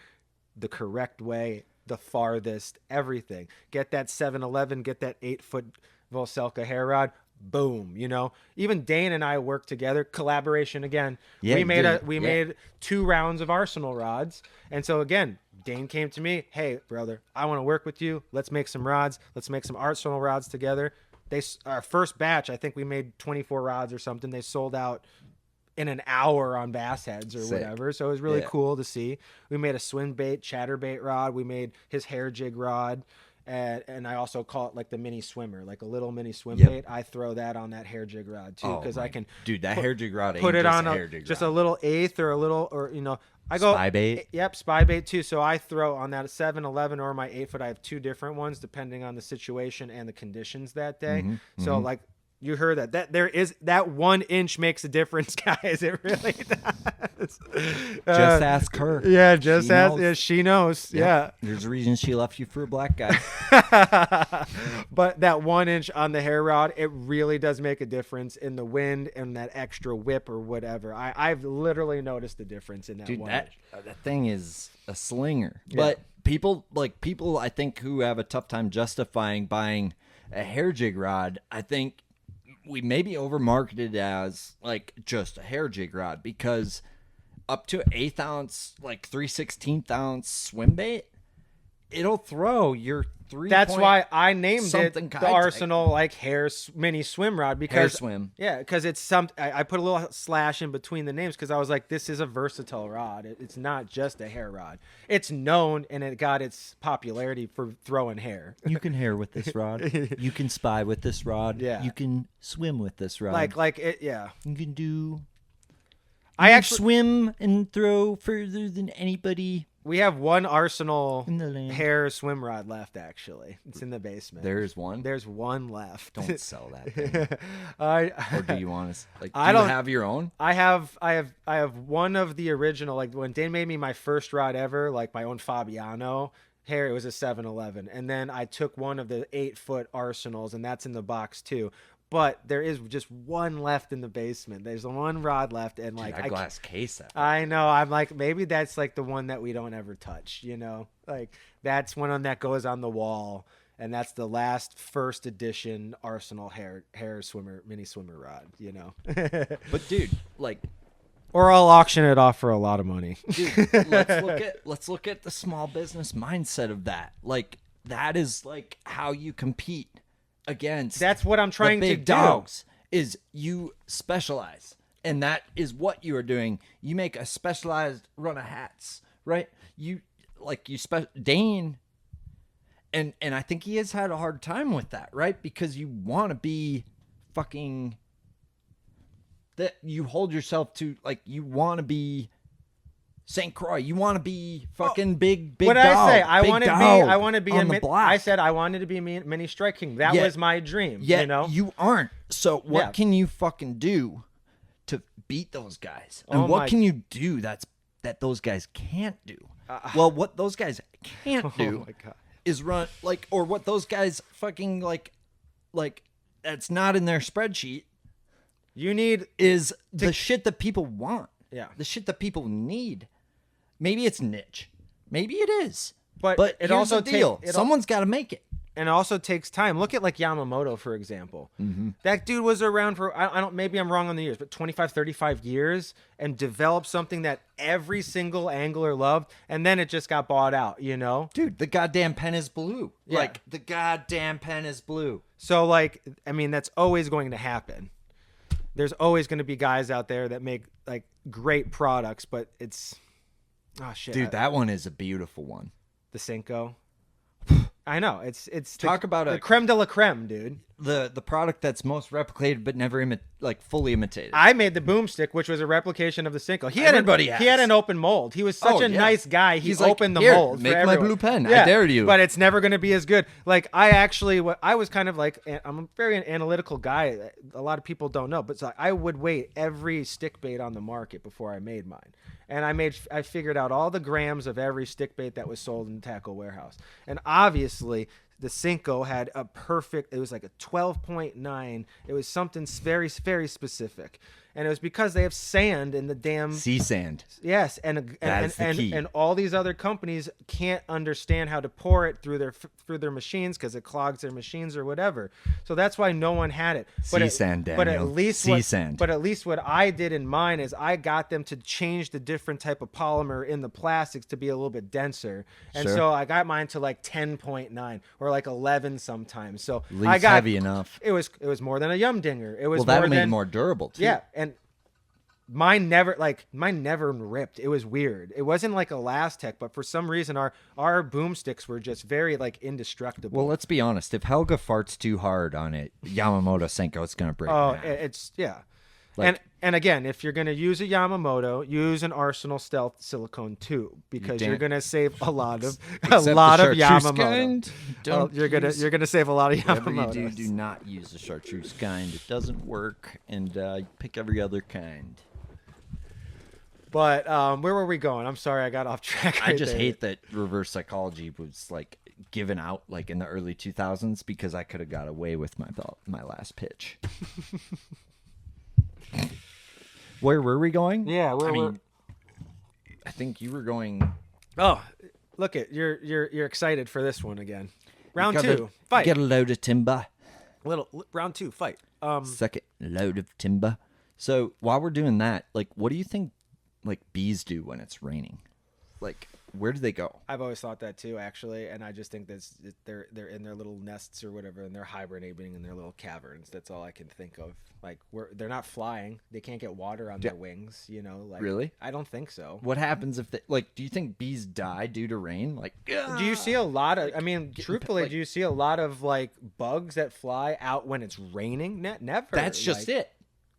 Speaker 2: the correct way, the farthest, everything. Get that 7-Eleven, get that 8-foot Vocelka hair rod. Boom, you know. Even Dane and I worked together. Collaboration again.
Speaker 1: Yeah,
Speaker 2: we made
Speaker 1: dude.
Speaker 2: made 2 rounds of Arsenal rods, and so again, Dane came to me. Hey, brother, I want to work with you. Let's make some rods. Let's make some Arsenal rods together. Our first batch, I think we made 24 rods or something. They sold out in an hour on bass heads or
Speaker 1: Sick.
Speaker 2: whatever. So it was really
Speaker 1: Yeah.
Speaker 2: cool to see. We made a swim bait, chatterbait rod. We made his hair jig rod. And I also call it like the mini swimmer, like a little mini swim
Speaker 1: Yep.
Speaker 2: bait. I throw that on that hair jig rod too,
Speaker 1: Oh
Speaker 2: because
Speaker 1: my-
Speaker 2: I can
Speaker 1: Dude, that hair jig rod ain't
Speaker 2: put it
Speaker 1: just
Speaker 2: on
Speaker 1: a hair jig
Speaker 2: just
Speaker 1: rod.
Speaker 2: a little eighth or a little, or I go
Speaker 1: Spy bait?
Speaker 2: Yep, spy bait too. So I throw on that 7-11 or my 8 foot. I have two different ones depending on the situation and the conditions that day.
Speaker 1: Mm-hmm,
Speaker 2: So like you heard that there is that 1 inch makes a difference, guys. It really does.
Speaker 1: Just ask her.
Speaker 2: Yeah, just
Speaker 1: She
Speaker 2: as
Speaker 1: knows.
Speaker 2: yeah, she knows. Yeah.
Speaker 1: There's a reason she left you for a black guy.
Speaker 2: But that 1 inch on the hair rod, it really does make a difference in the wind and that extra whip or whatever. I've literally noticed the difference in that
Speaker 1: Dude,
Speaker 2: 1
Speaker 1: that
Speaker 2: inch.
Speaker 1: that thing is a slinger. But people I think who have a tough time justifying buying a hair jig rod, I think we maybe overmarketed as like just a hair jig rod, because up to 1/8 ounce, like 3/16 ounce swim bait, it'll throw your 3.
Speaker 2: That's why I named it
Speaker 1: something
Speaker 2: the
Speaker 1: Kai
Speaker 2: Arsenal like mini swim rod, because
Speaker 1: Hair swim.
Speaker 2: Yeah, because it's I put a little slash in between the names because I was like, this is a versatile rod. It's not just a hair rod. It's known and it got its popularity for throwing hair.
Speaker 1: You can hair with this rod. You can spy with this rod.
Speaker 2: Yeah.
Speaker 1: You can swim with this rod.
Speaker 2: Like it, yeah.
Speaker 1: you can do.
Speaker 2: I
Speaker 1: you
Speaker 2: actually
Speaker 1: swim and throw further than anybody.
Speaker 2: we have one Arsenal
Speaker 1: In the land.
Speaker 2: hair swim rod left. Actually, it's in the basement.
Speaker 1: There's one.
Speaker 2: There's one left.
Speaker 1: Don't sell that thing.
Speaker 2: I
Speaker 1: Or do you want to? Like, do
Speaker 2: I
Speaker 1: you
Speaker 2: don't-
Speaker 1: have your own?
Speaker 2: I have one of the original, like when Dane made me my first rod ever, like my own Fabiano hair, it was a 7-11. And then I took one of the 8 foot Arsenals, and that's in the box too. But there is just one left in the basement. There's one rod left, and like
Speaker 1: That glass case. That
Speaker 2: I know, I'm like, maybe that's like the one that we don't ever touch, like that's one that goes on the wall. And that's the last first edition Arsenal hair swimmer, mini swimmer rod,
Speaker 1: But dude, like,
Speaker 2: Or I'll auction it off for a lot of money.
Speaker 1: dude, let's look at the small business mindset of that. Like, that is like how you compete against.
Speaker 2: That's what I'm trying
Speaker 1: the
Speaker 2: to
Speaker 1: big
Speaker 2: do.
Speaker 1: dogs. Is you specialize, and that is what you are doing. You make a specialized run of hats, right? Dane, and I think he has had a hard time with that, right? Because you want to be fucking. That you hold yourself to, like, you want to be St. Croix. You want to be fucking big
Speaker 2: What did
Speaker 1: dog.
Speaker 2: I say? I
Speaker 1: big
Speaker 2: want to be.
Speaker 1: dog
Speaker 2: I want to be
Speaker 1: on
Speaker 2: a.
Speaker 1: the block.
Speaker 2: I said I wanted to be a mini Strike King. That
Speaker 1: Yeah.
Speaker 2: was my dream.
Speaker 1: Yeah, you aren't. So what
Speaker 2: Yeah.
Speaker 1: can you fucking do to beat those guys? And
Speaker 2: Oh
Speaker 1: what
Speaker 2: my-
Speaker 1: can you do that those guys can't do? Well, what those guys can't do
Speaker 2: Oh my God.
Speaker 1: is run or what those guys fucking like that's not in their spreadsheet
Speaker 2: You need.
Speaker 1: is the shit that people want.
Speaker 2: Yeah.
Speaker 1: The shit that people need. Maybe it's niche. Maybe it is.
Speaker 2: But
Speaker 1: it
Speaker 2: it
Speaker 1: here's
Speaker 2: also
Speaker 1: the deal.
Speaker 2: it al-
Speaker 1: Someone's got to make it.
Speaker 2: And it also takes time. Look at like Yamamoto, for example.
Speaker 1: Mm-hmm.
Speaker 2: That dude was around for, I don't, maybe I'm wrong on the years, but 25, 35 years and developed something that every single angler loved. And then it just got bought out,
Speaker 1: Dude, the goddamn pen is blue.
Speaker 2: Yeah.
Speaker 1: Like, the goddamn pen is blue.
Speaker 2: So like, I mean, that's always going to happen. There's always going to be guys out there that make like great products, but it's, oh shit.
Speaker 1: Dude, that one is a beautiful one.
Speaker 2: the Cinco. I know. It's
Speaker 1: Talk about
Speaker 2: the
Speaker 1: a-
Speaker 2: creme de la creme, dude.
Speaker 1: The product that's most replicated but never fully imitated.
Speaker 2: I made the boomstick, which was a replication of the Cinco.
Speaker 1: Everybody
Speaker 2: he
Speaker 1: has.
Speaker 2: had an open mold. He was such
Speaker 1: Oh,
Speaker 2: a
Speaker 1: yeah.
Speaker 2: nice guy. He
Speaker 1: He's like,
Speaker 2: opened the
Speaker 1: "Here,
Speaker 2: mold.
Speaker 1: make
Speaker 2: for
Speaker 1: my
Speaker 2: everyone."
Speaker 1: blue pen. I dare you.
Speaker 2: But it's never going to be as good. Like I was kind of like, I'm a very analytical guy. A lot of people don't know, but it's like I would weigh every stick bait on the market before I made mine. And I figured out all the grams of every stick bait that was sold in the tackle warehouse. And obviously the Cinco had a perfect, it was like a 12.9. It was something very, very specific. And it was because they have sand in the damn
Speaker 1: sea sand.
Speaker 2: Yes, and
Speaker 1: That's the key.
Speaker 2: and all these other companies can't understand how to pour it through their machines because it clogs their machines or whatever. So that's why no one had it.
Speaker 1: Sea sand,
Speaker 2: But at
Speaker 1: Daniel.
Speaker 2: least
Speaker 1: Sea
Speaker 2: what,
Speaker 1: sand.
Speaker 2: But at least what I did in mine is I got them to change the different type of polymer in the plastics to be a little bit denser, and
Speaker 1: Sure.
Speaker 2: so I got mine to like 10.9 or like 11 sometimes. So
Speaker 1: At least
Speaker 2: I got
Speaker 1: heavy enough.
Speaker 2: It was more than a Yum Dinger. It was
Speaker 1: Well, that'll
Speaker 2: more
Speaker 1: make
Speaker 2: than,
Speaker 1: it more durable too.
Speaker 2: yeah, and mine never ripped. It was weird. It wasn't like Elastec, but for some reason our boomsticks were just very like indestructible.
Speaker 1: Well, let's be honest. If Helga farts too hard on it, Yamamoto Senko, it's gonna break.
Speaker 2: Oh,
Speaker 1: in half.
Speaker 2: it's yeah.
Speaker 1: Like-
Speaker 2: and again, if you're gonna use a Yamamoto, use an Arsenal Stealth silicone tube because you're gonna save a lot of
Speaker 1: Except the chartreuse
Speaker 2: Yamamoto.
Speaker 1: kind, don't
Speaker 2: You're gonna save a lot of
Speaker 1: Whatever
Speaker 2: Yamamoto.
Speaker 1: you do not use the chartreuse kind. It doesn't work, and pick every other kind.
Speaker 2: But where were we going? I'm sorry, I got off track.
Speaker 1: I
Speaker 2: right
Speaker 1: just
Speaker 2: there.
Speaker 1: hate that reverse psychology was like given out like in the early 2000s because I could have got away with my last pitch. Where were we going?
Speaker 2: Yeah,
Speaker 1: I think you were going.
Speaker 2: Oh, look it, you're excited for this one again. Round
Speaker 1: Gotta
Speaker 2: 2, fight.
Speaker 1: Get a load of timber.
Speaker 2: Round 2, fight.
Speaker 1: Second load of timber. So while we're doing that, like, what do you think, like, bees do when it's raining? Like, where do they go?
Speaker 2: I've always thought that too, actually, and I just think they're in their little nests or whatever, and they're hibernating in their little caverns. That's all I can think of. Like, they're not flying. They can't get water on their wings. You know, like
Speaker 1: Really?
Speaker 2: I don't think so.
Speaker 1: What happens if they like? Do you think bees die due to rain? Like,
Speaker 2: Do you see a lot of? I mean, truthfully,
Speaker 1: like-
Speaker 2: do you see a lot of like bugs that fly out when it's raining? Never.
Speaker 1: that's just
Speaker 2: Like,
Speaker 1: it.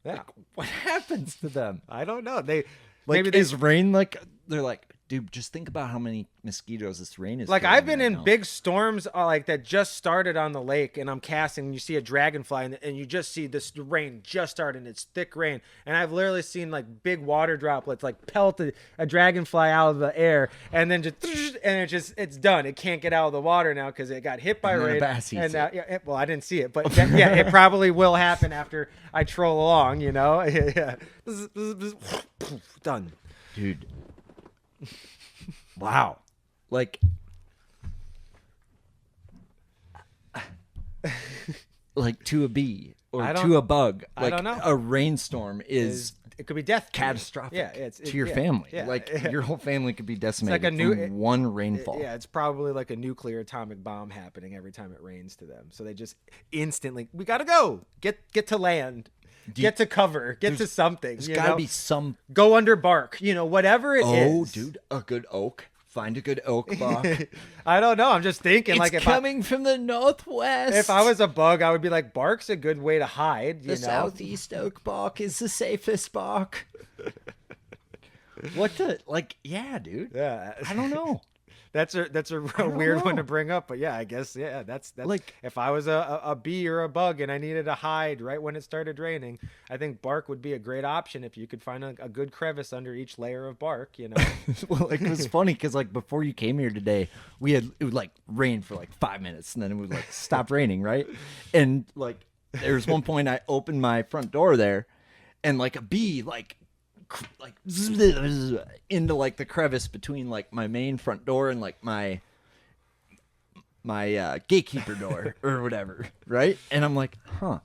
Speaker 2: Yeah,
Speaker 1: What happens to them?
Speaker 2: I don't know. They
Speaker 1: Like,
Speaker 2: maybe they
Speaker 1: is rain like? They're like, dude, just think about how many mosquitoes this rain is.
Speaker 2: like
Speaker 1: killing
Speaker 2: I've been
Speaker 1: right
Speaker 2: in
Speaker 1: now.
Speaker 2: big storms like that just started on the lake, and I'm casting, and you see a dragonfly, and you just see this rain just started, and it's thick rain, and I've literally seen like big water droplets like pelt a dragonfly out of the air, and then it's done. It can't get out of the water now because it got hit by
Speaker 1: And then a
Speaker 2: rain.
Speaker 1: bass eats
Speaker 2: And now,
Speaker 1: it.
Speaker 2: well, I didn't see it, but yeah, it probably will happen after I troll along. You know, yeah, done.
Speaker 1: Dude. Wow. Like to a bee or
Speaker 2: I don't-
Speaker 1: to a bug.
Speaker 2: I
Speaker 1: Like
Speaker 2: don't know.
Speaker 1: a rainstorm is
Speaker 2: It could be death. to you.
Speaker 1: catastrophic
Speaker 2: Yeah, it's
Speaker 1: to your
Speaker 2: yeah,
Speaker 1: family.
Speaker 2: yeah.
Speaker 1: Like your whole family could be decimated
Speaker 2: like a new-
Speaker 1: from one rainfall.
Speaker 2: Yeah, it's probably like a nuclear atomic bomb happening every time it rains to them. So they just instantly, we gotta go, get to land, get to cover, get to something.
Speaker 1: There's
Speaker 2: you
Speaker 1: got to
Speaker 2: know?
Speaker 1: be some.
Speaker 2: Go under bark, whatever it is.
Speaker 1: Oh, dude, a good oak. Find a good oak bark.
Speaker 2: I don't know. I'm just thinking,
Speaker 1: It's
Speaker 2: like
Speaker 1: coming from the northwest.
Speaker 2: if I was a bug, I would be like, bark's a good way to hide.
Speaker 1: the southeast oak bark is the safest bark. What the Yeah, dude.
Speaker 2: Yeah,
Speaker 1: I don't know.
Speaker 2: That's a real weird one to bring up, but yeah, I guess that's
Speaker 1: Like-
Speaker 2: if I was a bee or a bug and I needed to hide right when it started raining, I think bark would be a great option if you could find a good crevice under each layer of bark.
Speaker 1: Well, like, it was funny because like before you came here today, it would like rain for like 5 minutes and then it would like stop raining, right? And like there was one point I opened my front door there, and like a bee like into like the crevice between like my main front door and like my gatekeeper door or whatever, right? And I'm like, huh.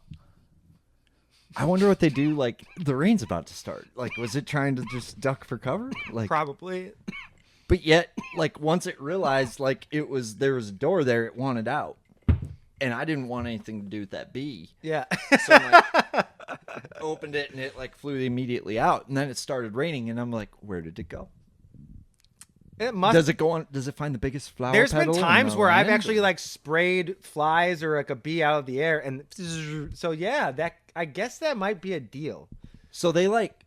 Speaker 1: I wonder what they do. Like the rain's about to start. Like, was it trying to just duck for cover? Like,
Speaker 2: Probably.
Speaker 1: but yet, like once it realized like there was a door there, it wanted out, and I didn't want anything to do with that bee.
Speaker 2: Yeah.
Speaker 1: So I'm like, opened it and it like flew immediately out, and then it started raining, and I'm like, where did it go?
Speaker 2: It must.
Speaker 1: Does it go on? Does it find the biggest flower?
Speaker 2: There's been
Speaker 1: petal in
Speaker 2: times
Speaker 1: the
Speaker 2: where I've
Speaker 1: land,
Speaker 2: actually
Speaker 1: or-
Speaker 2: like sprayed flies or like a bee out of the air, and so yeah, that I guess that might be a deal.
Speaker 1: So they like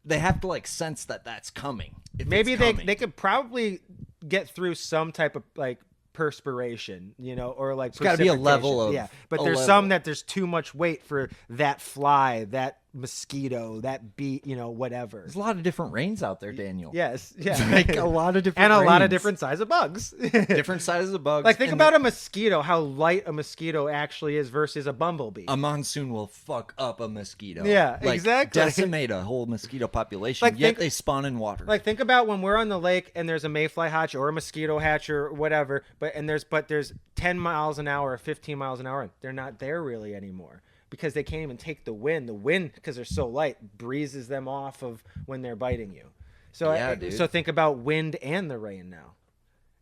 Speaker 1: they have to like sense that that's coming. If
Speaker 2: Maybe
Speaker 1: it's
Speaker 2: they
Speaker 1: coming.
Speaker 2: could probably get through some type of like perspiration, or like
Speaker 1: gotta be a level
Speaker 2: precipitation.
Speaker 1: of-
Speaker 2: But
Speaker 1: a
Speaker 2: there's
Speaker 1: level.
Speaker 2: some that there's too much weight for that fly, that mosquito, that bee, whatever.
Speaker 1: There's a lot of different rains out there, Daniel.
Speaker 2: Yes, yeah,
Speaker 1: Like a lot of different
Speaker 2: and a lot of
Speaker 1: rains.
Speaker 2: different sizes of bugs.
Speaker 1: different sizes of bugs.
Speaker 2: Like think
Speaker 1: and
Speaker 2: about a mosquito, how light a mosquito actually is versus a bumblebee.
Speaker 1: a monsoon will fuck up a mosquito.
Speaker 2: Yeah,
Speaker 1: Like,
Speaker 2: exactly.
Speaker 1: Decimate a whole mosquito population.
Speaker 2: Like,
Speaker 1: Yet
Speaker 2: think-
Speaker 1: they spawn in water.
Speaker 2: Like think about when we're on the lake and there's a mayfly hatch or a mosquito hatch or whatever, but there's 10 miles an hour or 15 miles an hour. They're not there really anymore because they can't even take the wind. The wind, because they're so light, breezes them off of when they're biting you. So
Speaker 1: Yeah, dude.
Speaker 2: so think about wind and the rain now.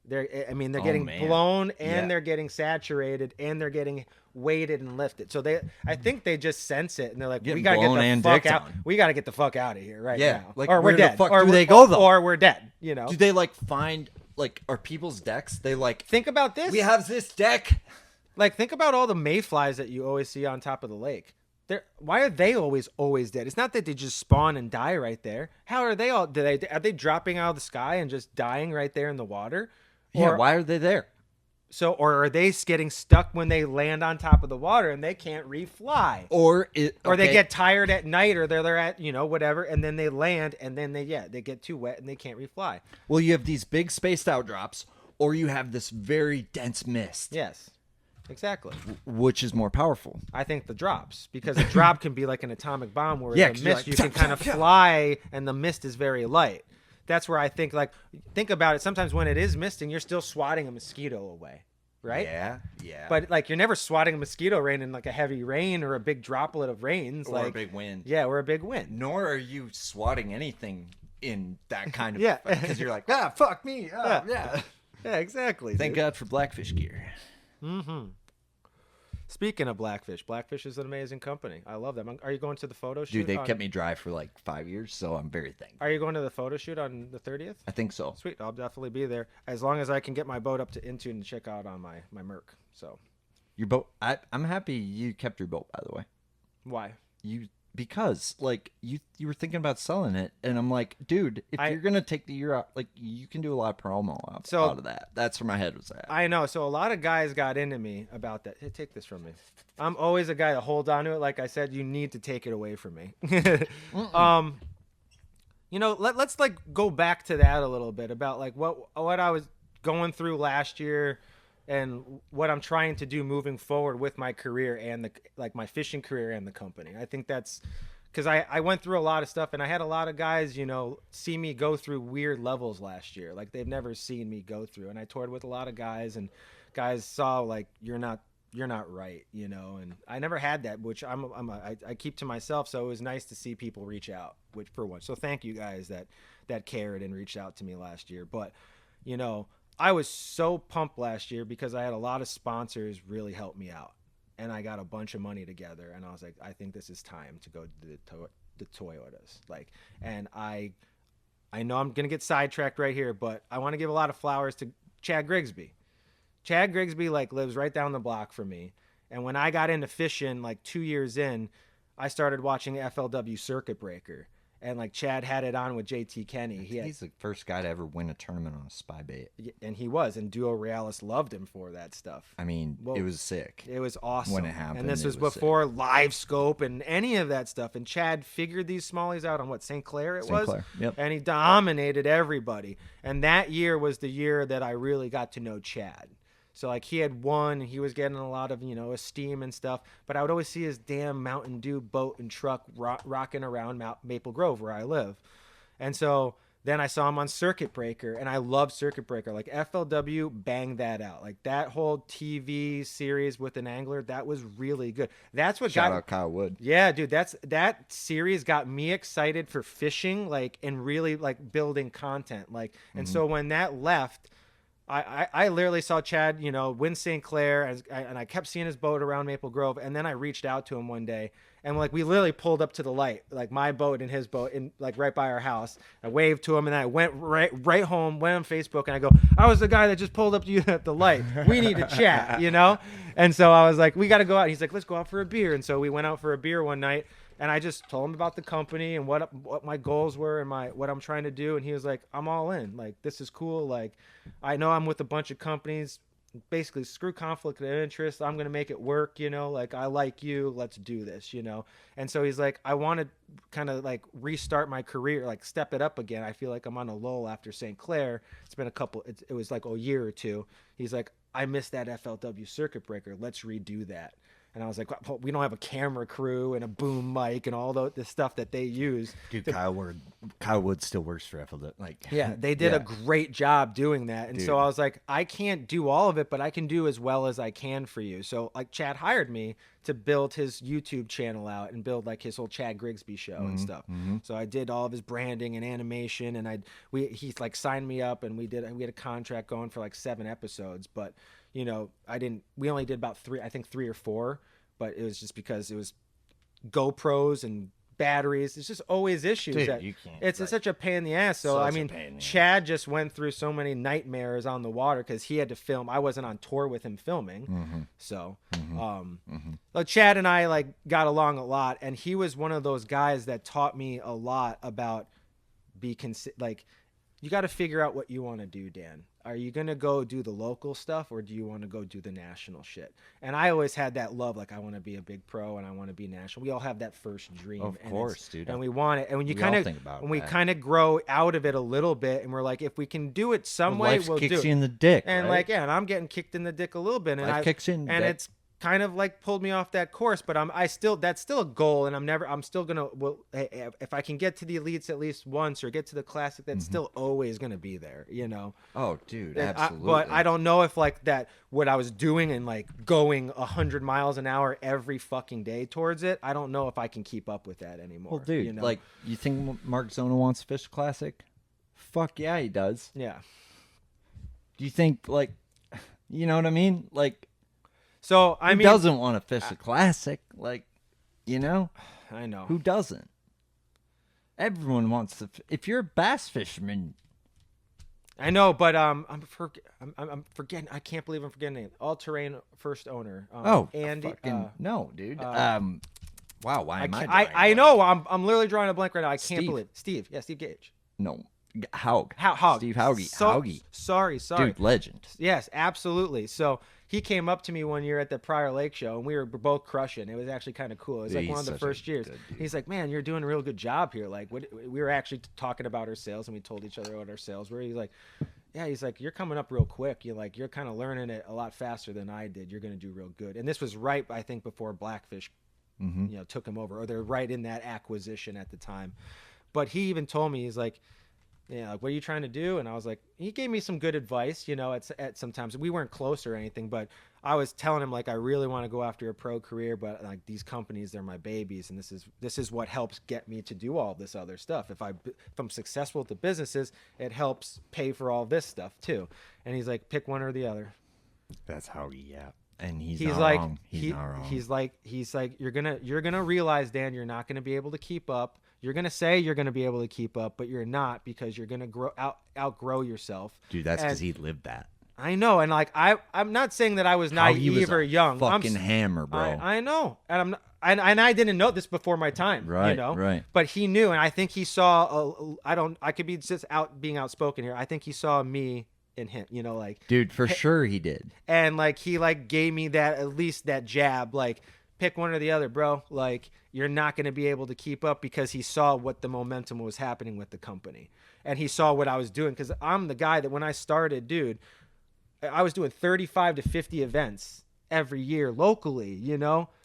Speaker 2: They're
Speaker 1: Oh,
Speaker 2: getting
Speaker 1: man.
Speaker 2: blown and
Speaker 1: Yeah.
Speaker 2: they're getting saturated and they're getting weighted and lifted. So I think they just sense it and they're like, we
Speaker 1: Getting
Speaker 2: gotta get
Speaker 1: blown
Speaker 2: the
Speaker 1: and
Speaker 2: fuck
Speaker 1: dicked
Speaker 2: out.
Speaker 1: on.
Speaker 2: We gotta get the fuck out of here right
Speaker 1: Yeah,
Speaker 2: now,
Speaker 1: like,
Speaker 2: or
Speaker 1: where
Speaker 2: we're
Speaker 1: the
Speaker 2: dead.
Speaker 1: fuck
Speaker 2: or
Speaker 1: do they
Speaker 2: we're-
Speaker 1: go, though?
Speaker 2: Or we're dead. You know.
Speaker 1: Do they like find like are people's decks? They like
Speaker 2: Think about this.
Speaker 1: we have this deck.
Speaker 2: Like, think about all the mayflies that you always see on top of the lake. Why are they always dead? It's not that they just spawn and die right there. How are they all? Are they dropping out of the sky and just dying right there in the water?
Speaker 1: Yeah,
Speaker 2: Or,
Speaker 1: why are they there?
Speaker 2: or are they getting stuck when they land on top of the water and they can't refly?
Speaker 1: Or
Speaker 2: They get tired at night, or they're at whatever, and then they land, and then they get too wet and they can't refly.
Speaker 1: well, you have these big spaced out drops, or you have this very dense mist.
Speaker 2: Yes, exactly.
Speaker 1: Which is more powerful?
Speaker 2: I think the drops, because a drop can be like an atomic bomb, where
Speaker 1: Yeah,
Speaker 2: the
Speaker 1: 'cause you're
Speaker 2: mist
Speaker 1: like,
Speaker 2: you can kind of
Speaker 1: yeah.
Speaker 2: fly, and the mist is very light. That's where I think about it. Sometimes when it is misting, you're still swatting a mosquito away, right?
Speaker 1: Yeah.
Speaker 2: But like you're never swatting a mosquito rain in like a heavy rain or a big droplet of rains,
Speaker 1: or
Speaker 2: like
Speaker 1: a big wind.
Speaker 2: Yeah, or a big wind.
Speaker 1: Nor are you swatting anything in that kind of
Speaker 2: Yeah.
Speaker 1: because you're like fuck me. Yeah.
Speaker 2: Yeah, exactly.
Speaker 1: Thank
Speaker 2: dude.
Speaker 1: God for Blackfish gear.
Speaker 2: Speaking of Blackfish is an amazing company. I love them. Are you going to the photo shoot?
Speaker 1: Dude, they kept me dry for like 5 years, so I'm very thankful.
Speaker 2: Are you going to the photo shoot on the 30th?
Speaker 1: I think so.
Speaker 2: Sweet, I'll definitely be there as long as I can get my boat up to Intune and check out on my Merc. So,
Speaker 1: Your boat. I'm happy you kept your boat. By the way,
Speaker 2: why?
Speaker 1: because like you were thinking about selling it, and I'm like, dude, if you're gonna take the year out, like you can do a lot of promo out of that. That's where my head was at.
Speaker 2: I know. So a lot of guys got into me about that. Hey, take this from me. I'm always a guy that holds on to it. Like I said, you need to take it away from me. Let's like go back to that a little bit about like what I was going through last year and what I'm trying to do moving forward with my career and my fishing career and the company. I think that's because I went through a lot of stuff, and I had a lot of guys, see me go through weird levels last year. Like they've never seen me go through. And I toured with a lot of guys, and guys saw like, you're not right, and I never had that, which I keep to myself. So it was nice to see people reach out, which for once. So thank you guys that cared and reached out to me last year. But, I was so pumped last year because I had a lot of sponsors really help me out, and I got a bunch of money together, and I was like, I think this is time to go to the Toyotas. And I know I'm going to get sidetracked right here, but I want to give a lot of flowers to Chad Grigsby. Chad Grigsby lives right down the block from me. And when I got into fishing 2 years in, I started watching FLW Circuit Breaker. And Chad had it on with JT Kenny.
Speaker 1: He's the first guy to ever win a tournament on a spy bait.
Speaker 2: And he was. And Duo Realis loved him for that stuff.
Speaker 1: I mean, it was sick.
Speaker 2: It was awesome.
Speaker 1: When it happened,
Speaker 2: And this
Speaker 1: it
Speaker 2: was
Speaker 1: was
Speaker 2: before Live Scope and any of that stuff. And Chad figured these smallies out on St. Clair
Speaker 1: St. Clair, yep.
Speaker 2: And he dominated everybody. And that year was the year that I really got to know Chad. So he had won, he was getting a lot of, esteem and stuff, but I would always see his damn Mountain Dew boat and truck rocking around Maple Grove where I live. And so then I saw him on Circuit Breaker, and I love Circuit Breaker. FLW banged that out. That whole TV series with an angler, that was really good. That's what
Speaker 1: Shout out Kyle Wood.
Speaker 2: Yeah, dude, that series got me excited for fishing, and really building content. And so when that left, I literally saw Chad, win St. Clair, and I kept seeing his boat around Maple Grove. And then I reached out to him one day, and we literally pulled up to the light, my boat and his boat, in right by our house. I waved to him, and I went right home, went on Facebook, and I go, I was the guy that just pulled up to you at the light. We need to chat, And so I was like, we got to go out. And he's like, let's go out for a beer. And so we went out for a beer one night. And I just told him about the company and what my goals were and what I'm trying to do. And he was like, I'm all in. This is cool. I know I'm with a bunch of companies. Basically, screw conflict of interest. I'm going to make it work, I like you. Let's do this, And so he's like, I want to kind of restart my career, step it up again. I feel like I'm on a lull after St. Clair. It's been it was a year or two. He's like, I missed that FLW Circuit Breaker. Let's redo that. And I was like, well, we don't have a camera crew and a boom mic and all the stuff that they use.
Speaker 1: Dude, Kyle Wood still works for FLW. Like,
Speaker 2: Yeah, they did a great job doing that. And so I was like, I can't do all of it, but I can do as well as I can for you. So like Chad hired me to build his YouTube channel out and build like his whole Chad Grigsby show and stuff. So I did all of his branding and animation, and he like signed me up, and we had a contract going for like 7 episodes, but you know, we only did about 3 or 4, but it was just because it was GoPros and batteries. It's just always issues.
Speaker 1: Dude, you can't.
Speaker 2: It's such a pain in the ass. So I mean, Chad just went through so many nightmares on the water because he had to film. I wasn't on tour with him filming, so But Chad and I like got along a lot, and he was one of those guys that taught me a lot about like, you got to figure out what you want to do, Dan. Are you going to go do the local stuff, or do you want to go do the national shit? And I always had that love, like I want to be a big pro and I want to be national. We all have that first dream.
Speaker 1: Of course, dude.
Speaker 2: And we want it. And when you
Speaker 1: we
Speaker 2: kind of grow out of it a little bit, and we're like, if we can do it some way, we'll do it.
Speaker 1: Kicks you in the dick,
Speaker 2: and
Speaker 1: right?
Speaker 2: like, yeah, and I'm getting kicked in the dick a little bit, and
Speaker 1: Life kicks you in the dick.
Speaker 2: it's kind of like pulled me off that course, but that's still a goal, and I'm still gonna, if I can get to the elites at least once or get to the classic, that's still always gonna be there, you know.
Speaker 1: Oh, dude,
Speaker 2: And
Speaker 1: absolutely.
Speaker 2: but I don't know if like that, what I was doing and like going 100 miles an hour every fucking day towards it, I don't know if I can keep up with that anymore.
Speaker 1: Well, dude,
Speaker 2: you know?
Speaker 1: like, you think Mark Zona wants to fish classic? Fuck yeah, he does.
Speaker 2: Yeah.
Speaker 1: Do you think, like, you know what I mean? Like,
Speaker 2: So I
Speaker 1: who
Speaker 2: mean,
Speaker 1: doesn't want to fish a classic? Like, you know,
Speaker 2: I know.
Speaker 1: who doesn't? Everyone wants to. If you're a bass fisherman,
Speaker 2: I know, but I'm forgetting. I can't believe I'm forgetting it. All terrain first owner. Andy.
Speaker 1: fucking, no, dude. Wow, why am
Speaker 2: I know. I'm literally drawing a blank right now. I can't
Speaker 1: Steve.
Speaker 2: believe Steve. Yeah, Steve Gage.
Speaker 1: No, Haug. Steve Haugie. Haugie.
Speaker 2: Sorry.
Speaker 1: Dude, legend.
Speaker 2: Yes, absolutely. So he came up to me one year at the Prior Lake show, and we were both crushing. It was actually kind of cool. It was like
Speaker 1: He's
Speaker 2: one of the
Speaker 1: such a
Speaker 2: first years.
Speaker 1: good dude.
Speaker 2: He's like, "Man, you're doing a real good job here." Like, we were actually talking about our sales, and we told each other what our sales were. He's like, "Yeah," he's like, "You're coming up real quick. You're kind of learning it a lot faster than I did. You're going to do real good." And this was right, I think, before Blackfish, took him over, or they're right in that acquisition at the time. But he even told me, he's like, yeah, like, what are you trying to do? And I was like, he gave me some good advice, at sometimes we weren't close or anything, but I was telling him, like, I really want to go after a pro career, but like these companies, they're my babies. And this is what helps get me to do all this other stuff. If I'm successful with the businesses, it helps pay for all this stuff too. And he's like, pick one or the other.
Speaker 1: That's Haugie, yeah. And he's
Speaker 2: He's
Speaker 1: not
Speaker 2: like,
Speaker 1: wrong. He's not wrong.
Speaker 2: He's like, you're gonna realize, Dan, you're not gonna be able to keep up. You're gonna say you're gonna be able to keep up, but you're not, because you're gonna outgrow yourself.
Speaker 1: Dude, that's because he lived that.
Speaker 2: I know, and like I'm not saying that I was naive or young.
Speaker 1: Fucking hammer, bro.
Speaker 2: I know, and I'm not, and I didn't know this before my time.
Speaker 1: Right, right.
Speaker 2: But he knew, and I think he saw. I could be just being outspoken here. I think he saw me in him. Like,
Speaker 1: dude, for sure he did.
Speaker 2: And like he like gave me at least that jab, like, pick one or the other, bro. Like, you're not going to be able to keep up, because he saw what the momentum was happening with the company, and he saw what I was doing. Because I'm the guy that when I started, dude, I was doing 35 to 50 events every year locally.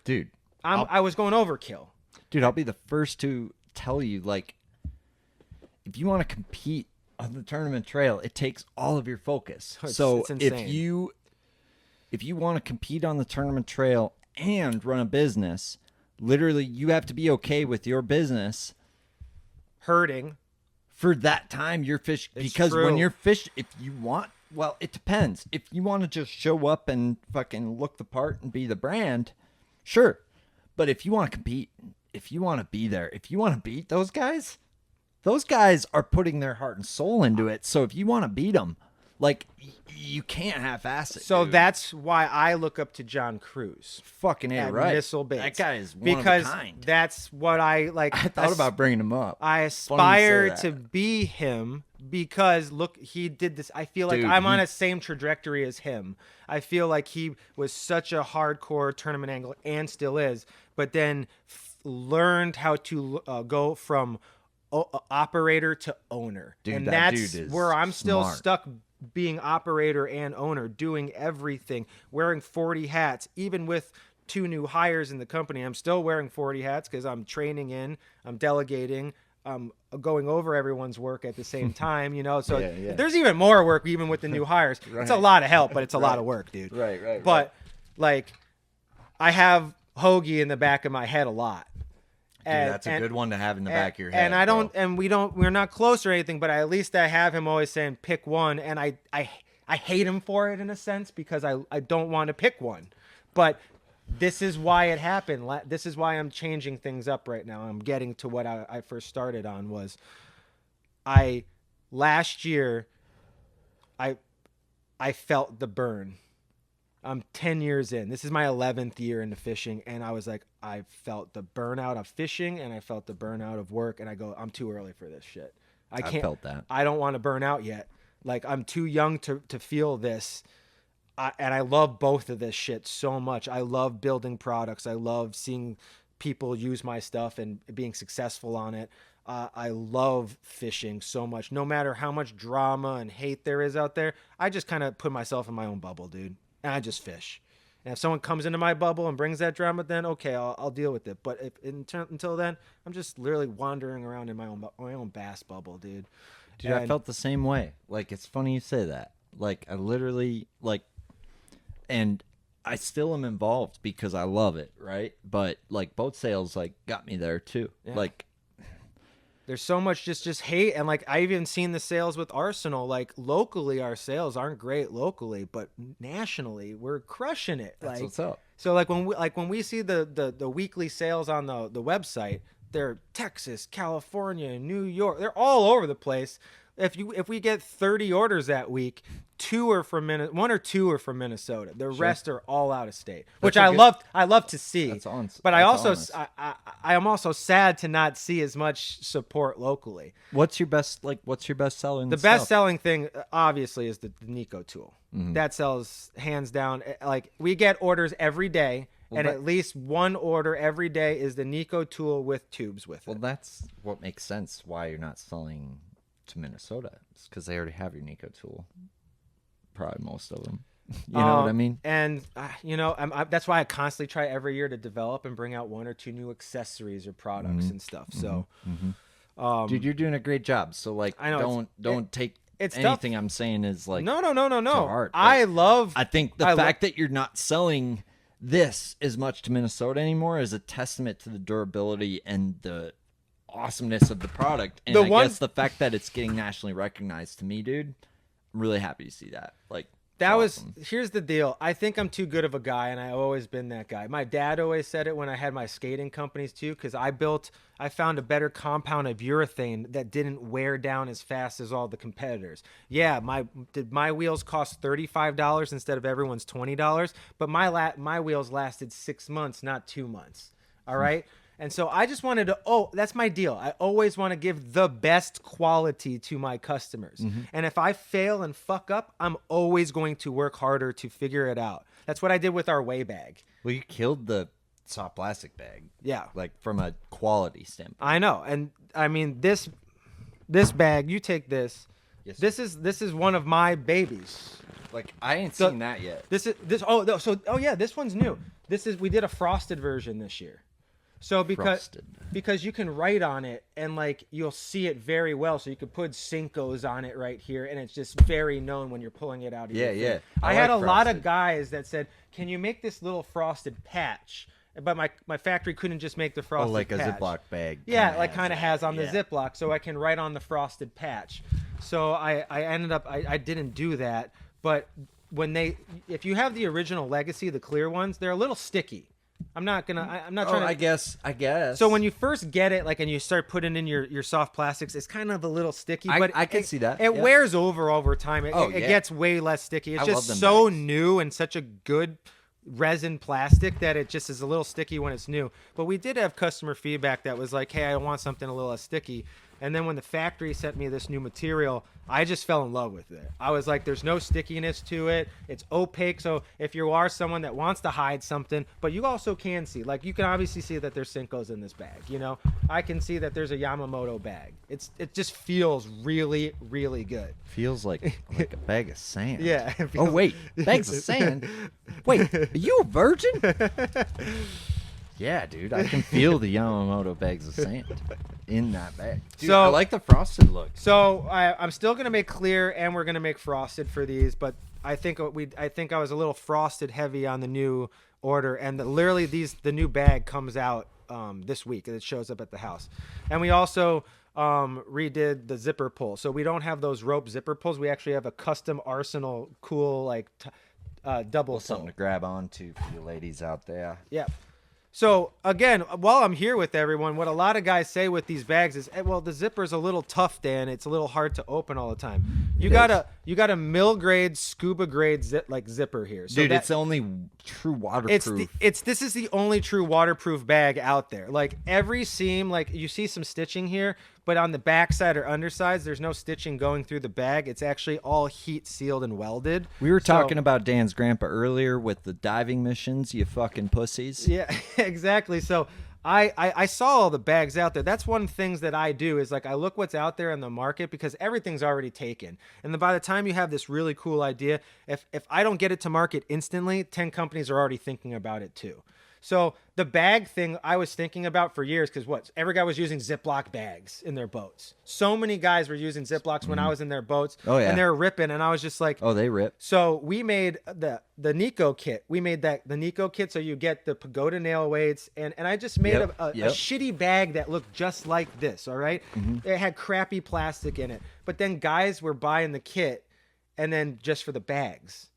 Speaker 1: Dude,
Speaker 2: I was going overkill.
Speaker 1: Dude, I'll be the first to tell you, like, if you want to compete on the tournament trail, it takes all of your focus.
Speaker 2: It's
Speaker 1: if
Speaker 2: insane.
Speaker 1: you want to compete on the tournament trail and run a business, literally you have to be okay with your business
Speaker 2: hurting
Speaker 1: for that time you're fishing. Because
Speaker 2: true.
Speaker 1: when you're fishing, if you want, well, it depends. If you want to just show up and fucking look the part and be the brand, sure. But if you want to compete, if you want to be there, if you want to beat those guys are putting their heart and soul into it. So if you want to beat them, like, you can't half-ass it.
Speaker 2: So
Speaker 1: dude.
Speaker 2: that's why I look up to John Cruz.
Speaker 1: Fucking
Speaker 2: at
Speaker 1: right.
Speaker 2: Missile Baits.
Speaker 1: That guy is one
Speaker 2: because
Speaker 1: of a kind.
Speaker 2: That's what I like.
Speaker 1: I thought about bringing him up.
Speaker 2: I aspire to be him, because look, he did this. I feel like
Speaker 1: Dude,
Speaker 2: I'm on the same trajectory as him. I feel like he was such a hardcore tournament angler, and still is, but then learned how to go from operator to owner.
Speaker 1: Dude,
Speaker 2: and
Speaker 1: that
Speaker 2: that's
Speaker 1: dude is
Speaker 2: where I'm still
Speaker 1: smart.
Speaker 2: stuck, being operator and owner, doing everything, wearing 40 hats, even with 2 new hires in the company. I'm still wearing 40 hats because I'm training I'm delegating, I'm going over everyone's work at the same time, so there's even more work even with the new hires. It's a lot of help, but it's a lot of work, dude.
Speaker 6: Right.
Speaker 2: But like, I have Hoagie in the back of my head a lot.
Speaker 1: Dude, that's a good one to have in the back of your head.
Speaker 2: And we're not close or anything, but at least I have him always saying pick one, and I hate him for it in a sense because I don't want to pick one. But this is why it happened. This is why I'm changing things up right now. I'm getting to what I first started on was last year I felt the burn. I'm 10 years in. This is my 11th year into fishing, and I was like, I felt the burnout of fishing, and I felt the burnout of work, and I go, I'm too early for this shit. I felt that. I don't want to burn out yet. Like, I'm too young to feel this, and I love both of this shit so much. I love building products. I love seeing people use my stuff and being successful on it. I love fishing so much. No matter how much drama and hate there is out there, I just kind of put myself in my own bubble, dude. And I just fish. And if someone comes into my bubble and brings that drama, then okay, I'll deal with it. But until then, I'm just literally wandering around in my own bass bubble, dude.
Speaker 1: Dude, I felt the same way. Like, it's funny you say that. Like, I literally, like, and I still am involved because I love it, right? But, like, boat sales, like, got me there, too.
Speaker 2: Yeah.
Speaker 1: Like,
Speaker 2: there's so much just hate, and like I've even seen the sales with Arsenal. Like, locally, our sales aren't great locally, but nationally, we're crushing it.
Speaker 1: that's
Speaker 2: like,
Speaker 1: what's up.
Speaker 2: So when we see the weekly sales on the website, they're Texas, California, New York. They're all over the place. If we get 30 orders that week, 1 or 2 are from Minnesota. The rest are all out of state, which I love to see.
Speaker 1: That's honest.
Speaker 2: But I am also sad to not see as much support locally.
Speaker 1: What's your best selling?
Speaker 2: The best selling thing obviously is the Nico tool. Mm-hmm. That sells hands down. Like, we get orders every day. And at least one order every day is the Nico tool with tubes with it.
Speaker 1: Well, that's what makes sense why you're not selling to Minnesota. It's because they already have your Nico tool. Probably most of them. You know what I mean?
Speaker 2: And, that's why I constantly try every year to develop and bring out 1 or 2 new accessories or products and stuff. So,
Speaker 1: dude, you're doing a great job. So, like,
Speaker 2: I know
Speaker 1: don't take
Speaker 2: it's
Speaker 1: anything
Speaker 2: tough.
Speaker 1: I'm saying is like
Speaker 2: no.
Speaker 1: heart.
Speaker 2: I
Speaker 1: think the fact that you're not selling this as much to Minnesota anymore is a testament to the durability and the awesomeness of the product. And I guess the fact that it's getting nationally recognized, to me, dude, I'm really happy to see that. Like,
Speaker 2: here's the deal. I think I'm too good of a guy, and I've always been that guy. My dad always said it when I had my skating companies too, because I found a better compound of urethane that didn't wear down as fast as all the competitors. Yeah, my wheels cost $35 instead of everyone's $20, but my wheels lasted 6 months, not 2 months. All right. And so I just wanted to, that's my deal. I always want to give the best quality to my customers. Mm-hmm. And if I fail and fuck up, I'm always going to work harder to figure it out. That's what I did with our weigh bag.
Speaker 1: Well, you killed the soft plastic bag.
Speaker 2: Yeah.
Speaker 1: Like, from a quality standpoint.
Speaker 2: I know. And I mean, this bag, you take this. Yes, this is one of my babies.
Speaker 1: Like, I ain't seen that yet.
Speaker 2: This one's new. We did a frosted version this year. So because you can write on it and like you'll see it very well. So you could put Cincos on it right here, and it's just very known when you're pulling it out of your thing. I had a lot of guys that said, "Can you make this little frosted patch?" But my factory couldn't just make the frosted
Speaker 1: like
Speaker 2: patch.
Speaker 1: A Ziploc bag.
Speaker 2: Yeah, like kind of has on the Ziploc, so I can write on the frosted patch. So I ended up I didn't do that, but if you have the original Legacy, the clear ones, they're a little sticky. I'm not trying to.
Speaker 1: I guess.
Speaker 2: So when you first get it, like, and you start putting in your soft plastics, it's kind of a little sticky. But
Speaker 1: I can see that.
Speaker 2: It wears over time. It gets way less sticky. It's just so new and such a good resin plastic that it just is a little sticky when it's new. But we did have customer feedback that was like, "Hey, I want something a little less sticky." And then when the factory sent me this new material, I just fell in love with it. I was like, there's no stickiness to it. It's opaque. So if you are someone that wants to hide something, but you also can see, like you can obviously see that there's Cinco's in this bag. You know, I can see that there's a Yamamoto bag. It just feels really, really good.
Speaker 1: Feels like a bag of sand.
Speaker 2: Yeah.
Speaker 1: Oh wait, bags of sand. Wait, are you a virgin? Yeah, dude, I can feel the Yamamoto bags of sand in that bag. Dude,
Speaker 2: So-
Speaker 1: I like the frosted look.
Speaker 2: So I'm still gonna make clear, and we're gonna make frosted for these. But I think I was a little frosted heavy on the new order, and literally the new bag comes out this week, and it shows up at the house. And we also redid the zipper pull, so we don't have those rope zipper pulls. We actually have a custom Arsenal cool like double pull.
Speaker 1: Something to grab onto for you ladies out there.
Speaker 2: Yeah. So again, while I'm here with everyone, what a lot of guys say with these bags is, well, the zipper's a little tough, Dan. It's a little hard to open all the time. You got a mill grade, scuba grade zipper here. So
Speaker 1: Dude, it's the only true waterproof.
Speaker 2: This is the only true waterproof bag out there. Like every seam, like you see some stitching here, but on the backside or undersides, there's no stitching going through the bag. It's actually all heat sealed and welded.
Speaker 1: We were talking about Dan's grandpa earlier with the diving missions, you fucking pussies.
Speaker 2: Yeah, exactly. So I saw all the bags out there. That's one of the things that I do is like I look what's out there in the market because everything's already taken. And then by the time you have this really cool idea, if I don't get it to market instantly, 10 companies are already thinking about it too. So the bag thing I was thinking about for years because every guy was using Ziploc bags in their boats. So many guys were using Ziplocs when I was in their boats.
Speaker 1: Oh, yeah.
Speaker 2: And they were ripping, and I was just like,
Speaker 1: Oh, they rip.
Speaker 2: so we made the Nico kit. We made the Nico kit, so you get the pagoda nail weights, and I just made
Speaker 1: Yep,
Speaker 2: a
Speaker 1: yep.
Speaker 2: shitty bag that looked just like this. All right? It had crappy plastic in it, but then guys were buying the kit, and then just for the bags.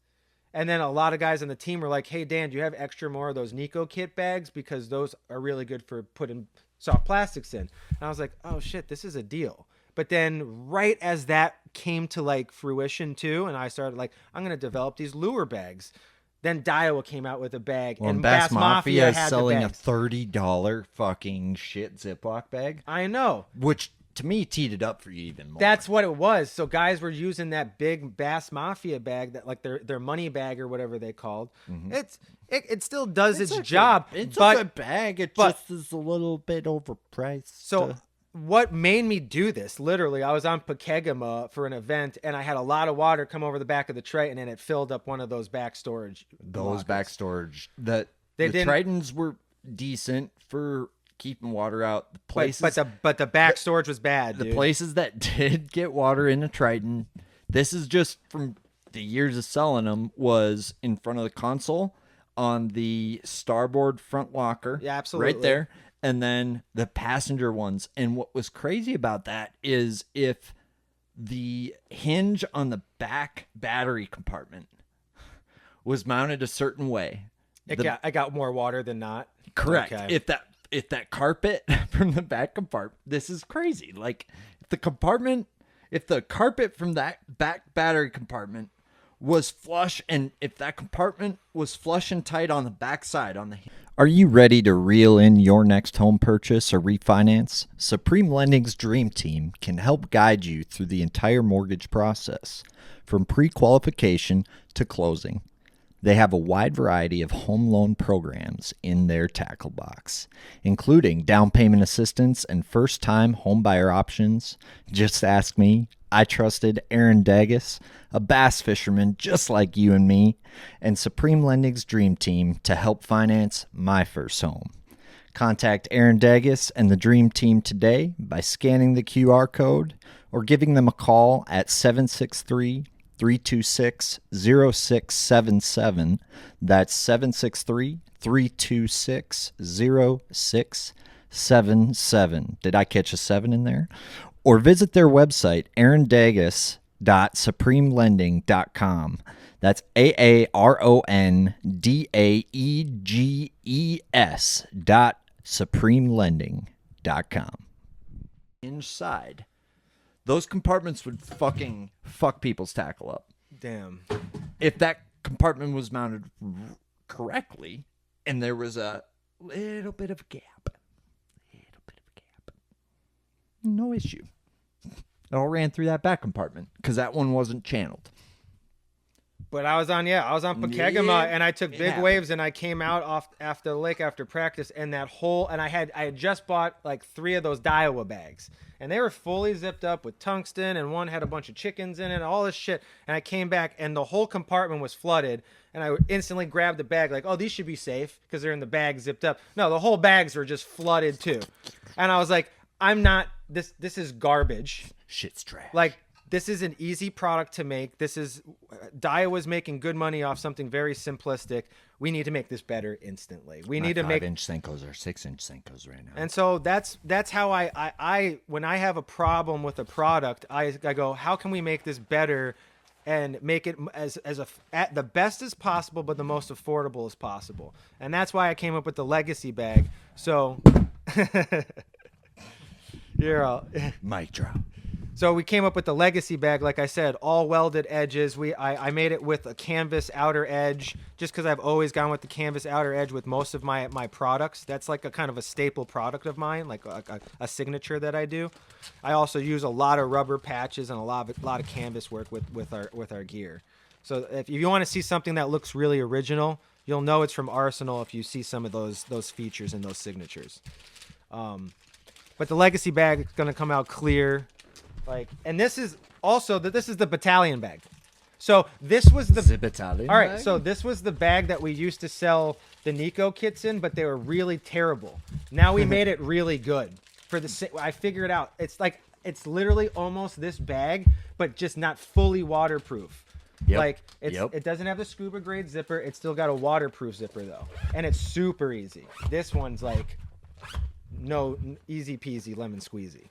Speaker 2: And then a lot of guys on the team were like, "Hey Dan, do you have extra more of those Nico kit bags because those are really good for putting soft plastics in?" And I was like, "Oh shit, this is a deal." But then right as that came to like fruition too, and I started like, I'm gonna develop these lure bags. Then Daiwa came out with a bag,
Speaker 1: Well,
Speaker 2: and
Speaker 1: Bass Mafia is
Speaker 2: had
Speaker 1: selling
Speaker 2: the
Speaker 1: a
Speaker 2: bags.
Speaker 1: $30 fucking shit Ziploc bag,
Speaker 2: I know.
Speaker 1: which to me teed it up for you even more.
Speaker 2: That's what it was. So guys were using that big Bass Mafia bag, that like their money bag or whatever they called. It still does its job.
Speaker 1: It's
Speaker 2: but
Speaker 1: a good bag. It
Speaker 2: but-
Speaker 1: just is a little bit overpriced.
Speaker 2: So what made me do this? Literally, I was on Pokegama for an event, and I had a lot of water come over the back of the tray, and then it filled up one of those back storage.
Speaker 1: those
Speaker 2: lockers.
Speaker 1: back storage, the
Speaker 2: didn't-
Speaker 1: Tritons were decent for keeping water out. The places,
Speaker 2: But the back storage was bad.
Speaker 1: the
Speaker 2: dude.
Speaker 1: places that did get water in a Triton, this is just from the years of selling them, was in front of the console on the starboard front locker.
Speaker 2: Yeah, absolutely.
Speaker 1: Right there. And then the passenger ones. And what was crazy about that is if the hinge on the back battery compartment was mounted a certain way.
Speaker 2: I got more water than not.
Speaker 1: Correct.
Speaker 2: Okay.
Speaker 1: If that carpet from the back compartment, this is crazy. Like if the carpet from that back battery compartment was flush, and if that compartment was flush and tight on the backside on the. Are you ready to reel in your next home purchase or refinance? Supreme Lending's Dream Team can help guide you through the entire mortgage process, from pre-qualification to closing. They have a wide variety of home loan programs in their tackle box, including down payment assistance and first-time homebuyer options. Just ask me. I trusted Aaron Dagas, a bass fisherman just like you and me, and Supreme Lending's Dream Team to help finance my first home. Contact Aaron Dagas and the Dream Team today by scanning the QR code or giving them a call at 763-326-0677. That's 763-326-0677. Did I catch a 7 in there? Or visit their website, aarondages.supremelending.com. That's AARONDAEGES.supremelending.com. Inside, those compartments would fucking fuck people's tackle up.
Speaker 2: Damn.
Speaker 1: If that compartment was mounted correctly and there was a little bit of a gap. no issue. It all ran through that back compartment because that one wasn't channeled.
Speaker 2: But I was on Pokegama,
Speaker 1: Yeah,
Speaker 2: and I took
Speaker 1: it
Speaker 2: big
Speaker 1: happened.
Speaker 2: waves, and I came out off after the lake after practice, and I had just bought like 3 of those Daiwa bags, and they were fully zipped up with tungsten, and one had a bunch of chickens in it, all this shit. And I came back, and the whole compartment was flooded, and I instantly grabbed the bag like, oh, these should be safe because they're in the bag zipped up. No, the whole bags were just flooded too, and I was like, I'm not. This is garbage.
Speaker 1: Shit's trash.
Speaker 2: Like, this is an easy product to make. Daiwa was making good money off something very simplistic. We need to make this better instantly. We need to make
Speaker 1: 5-inch Senkos are 6-inch Senkos right now.
Speaker 2: And so that's how I when I have a problem with a product, I go, how can we make this better and make it at the best as possible, but the most affordable as possible. And that's why I came up with the legacy bag. So you're all
Speaker 1: Mic drop.
Speaker 2: So we came up with the legacy bag, like I said, all welded edges. I made it with a canvas outer edge, just because I've always gone with the canvas outer edge with most of my products. That's like a kind of a staple product of mine, like a signature that I do. I also use a lot of rubber patches and a lot of canvas work with our gear. So if you want to see something that looks really original, you'll know it's from Arsenal if you see some of those features and those signatures. But the legacy bag is going to come out clear. And this is the battalion bag. So this was the
Speaker 1: battalion.
Speaker 2: All right,
Speaker 1: bag?
Speaker 2: so this was the bag that we used to sell the Nico kits in, but they were really terrible. Now we made it really good. I figured out it's literally almost this bag, but just not fully waterproof.
Speaker 1: Yep.
Speaker 2: It doesn't have the scuba grade zipper. It's still got a waterproof zipper though, and it's super easy. This one's like no easy peasy lemon squeezy.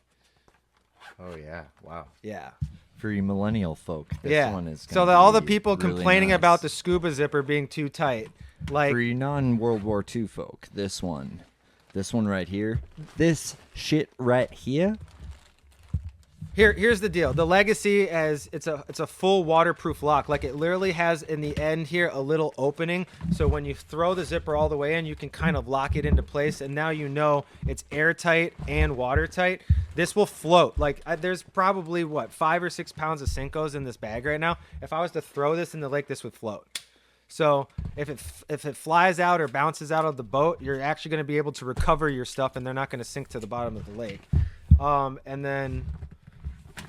Speaker 1: Oh yeah! Wow.
Speaker 2: Yeah.
Speaker 1: For you millennial folk, this one is.
Speaker 2: So all the people complaining about the scuba zipper being too tight, like
Speaker 1: for you non-World War II folk, this one right here, this shit right here.
Speaker 2: Here's the deal. The Legacy it's a full waterproof lock. Like it literally has in the end here a little opening. So when you throw the zipper all the way in, you can kind of lock it into place. And now you know it's airtight and watertight. This will float. There's probably 5 or 6 pounds of Senkos in this bag right now. If I was to throw this in the lake, this would float. So if it flies out or bounces out of the boat, you're actually going to be able to recover your stuff, and they're not going to sink to the bottom of the lake. And then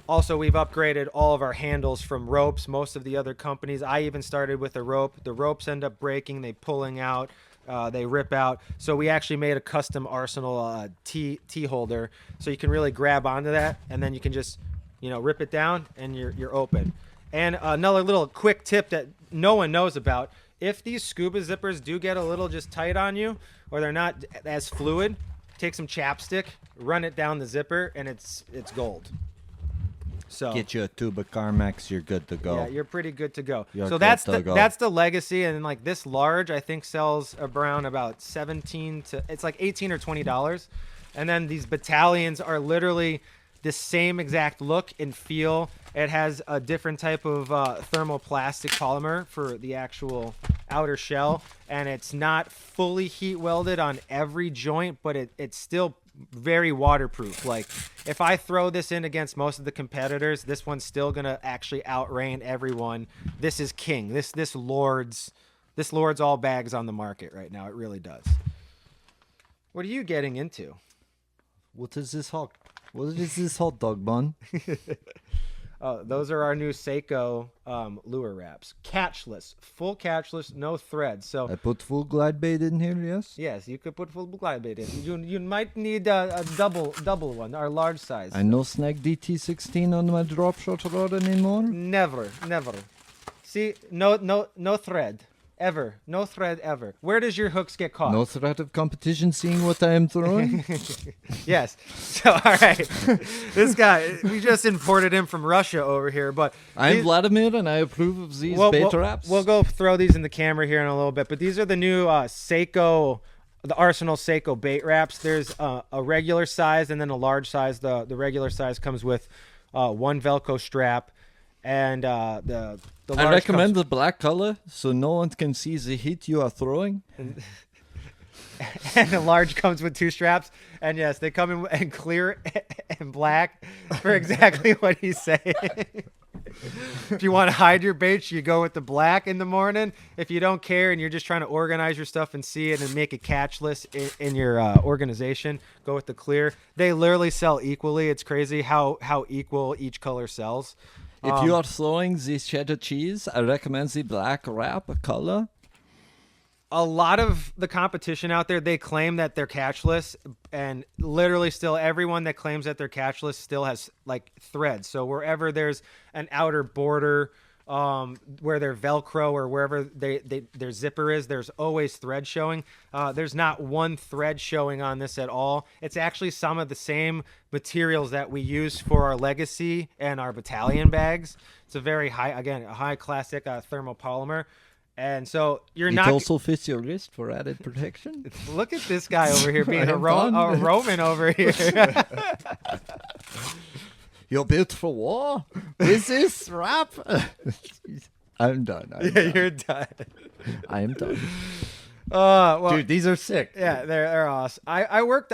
Speaker 2: also, we've upgraded all of our handles from ropes. Most of the other companies, I even started with a rope. The ropes end up breaking, they pulling out, they rip out. So we actually made a custom Arsenal T holder, so you can really grab onto that, and then you can just, rip it down, and you're open. And another little quick tip that no one knows about: if these scuba zippers do get a little just tight on you, or they're not as fluid, take some chapstick, run it down the zipper, and it's gold. So
Speaker 1: Get you a tube of Carmex, you're good to go.
Speaker 2: yeah, you're pretty good to go.
Speaker 1: You're
Speaker 2: So
Speaker 1: good
Speaker 2: that's
Speaker 1: to go.
Speaker 2: that's the Legacy, and this large I think sells around about $18 or $20, and then these battalions are literally the same exact look and feel. It has a different type of thermoplastic polymer for the actual outer shell, and it's not fully heat welded on every joint, but it's still very waterproof. Like if I throw this in against most of the competitors, this one's still gonna actually outrain everyone. This is king. This lords all bags on the market right now. It really does. What are you getting into?
Speaker 1: What is this hot dog bun?
Speaker 2: Oh, those are our new Seiko lure wraps. Catchless, full catchless, no threads. So
Speaker 1: I put full glide bait in here, yes?
Speaker 2: yes, you could put full glide bait in. You might need a double one, our large size.
Speaker 1: I no snag DT16 on my drop shot rod anymore.
Speaker 2: Never. See, no thread. Ever. No thread ever. Where does your hooks get caught?
Speaker 1: No threat of competition seeing what I am throwing.
Speaker 2: Yes. So, all right. This guy, we just imported him from Russia over here, but
Speaker 1: I'm
Speaker 2: these-
Speaker 1: Vladimir and I approve of these bait traps.
Speaker 2: We'll go throw these in the camera here in a little bit, but these are the new Seiko, the Arsenal Seiko bait wraps. There's a regular size and then a large size. The regular size comes with one Velcro strap, and the large
Speaker 1: I recommend the black color so no one can see the heat you are throwing.
Speaker 2: and the large comes with 2 straps. And yes, they come in clear and black for exactly what he's saying. If you want to hide your baits, you go with the black in the morning. If you don't care and you're just trying to organize your stuff and see it and make a catch list in your organization, go with the clear. They literally sell equally. It's crazy how equal each color sells.
Speaker 1: If you are throwing this cheddar cheese, I recommend the black wrap color.
Speaker 2: A lot of the competition out there, they claim that they're catchless, and literally still everyone that claims that they're catchless still has like threads. So wherever there's an outer border, where their Velcro or wherever their zipper is, there's always thread showing. There's not one thread showing on this at all. It's actually some of the same materials that we use for our Legacy and our Battalion bags. It's a very high classic thermopolymer. And so you're not.
Speaker 1: It also fits your wrist for added protection.
Speaker 2: Look at this guy over here being a Roman over here.
Speaker 1: You're built for war. Is this wrap? I'm done.
Speaker 2: You're done.
Speaker 1: I am done.
Speaker 2: Well,
Speaker 1: Dude, these are sick.
Speaker 2: Yeah, they're awesome. I worked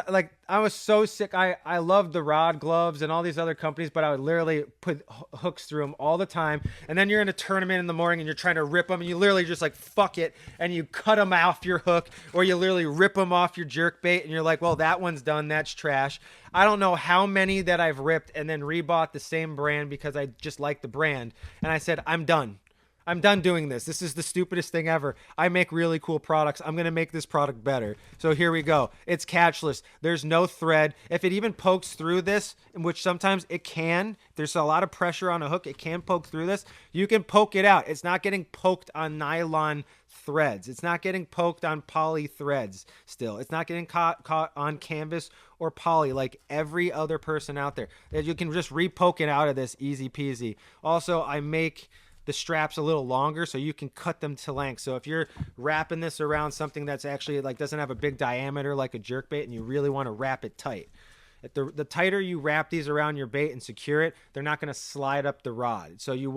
Speaker 2: I was so sick. I loved the Rod gloves and all these other companies, but I would literally put hooks through them all the time. And then you're in a tournament in the morning and you're trying to rip them, and you literally just like fuck it, and you cut them off your hook, or you literally rip them off your jerk bait, and you're like, well, that one's done. That's trash. I don't know how many that I've ripped and then rebought the same brand because I just like the brand, and I said, I'm done. I'm done doing this. This is the stupidest thing ever. I make really cool products. I'm going to make this product better. So here we go. It's catchless. There's no thread. If it even pokes through this, which sometimes it can, there's a lot of pressure on a hook. It can poke through this. You can poke it out. It's not getting poked on nylon threads. It's not getting poked on poly threads still. It's not getting caught on canvas or poly like every other person out there. You can just re-poke it out of this easy peasy. Also, I make the straps a little longer so you can cut them to length. So if you're wrapping this around something that's actually like doesn't have a big diameter like a jerkbait, and you really want to wrap it tight, the tighter you wrap these around your bait and secure it, they're not going to slide up the rod. So you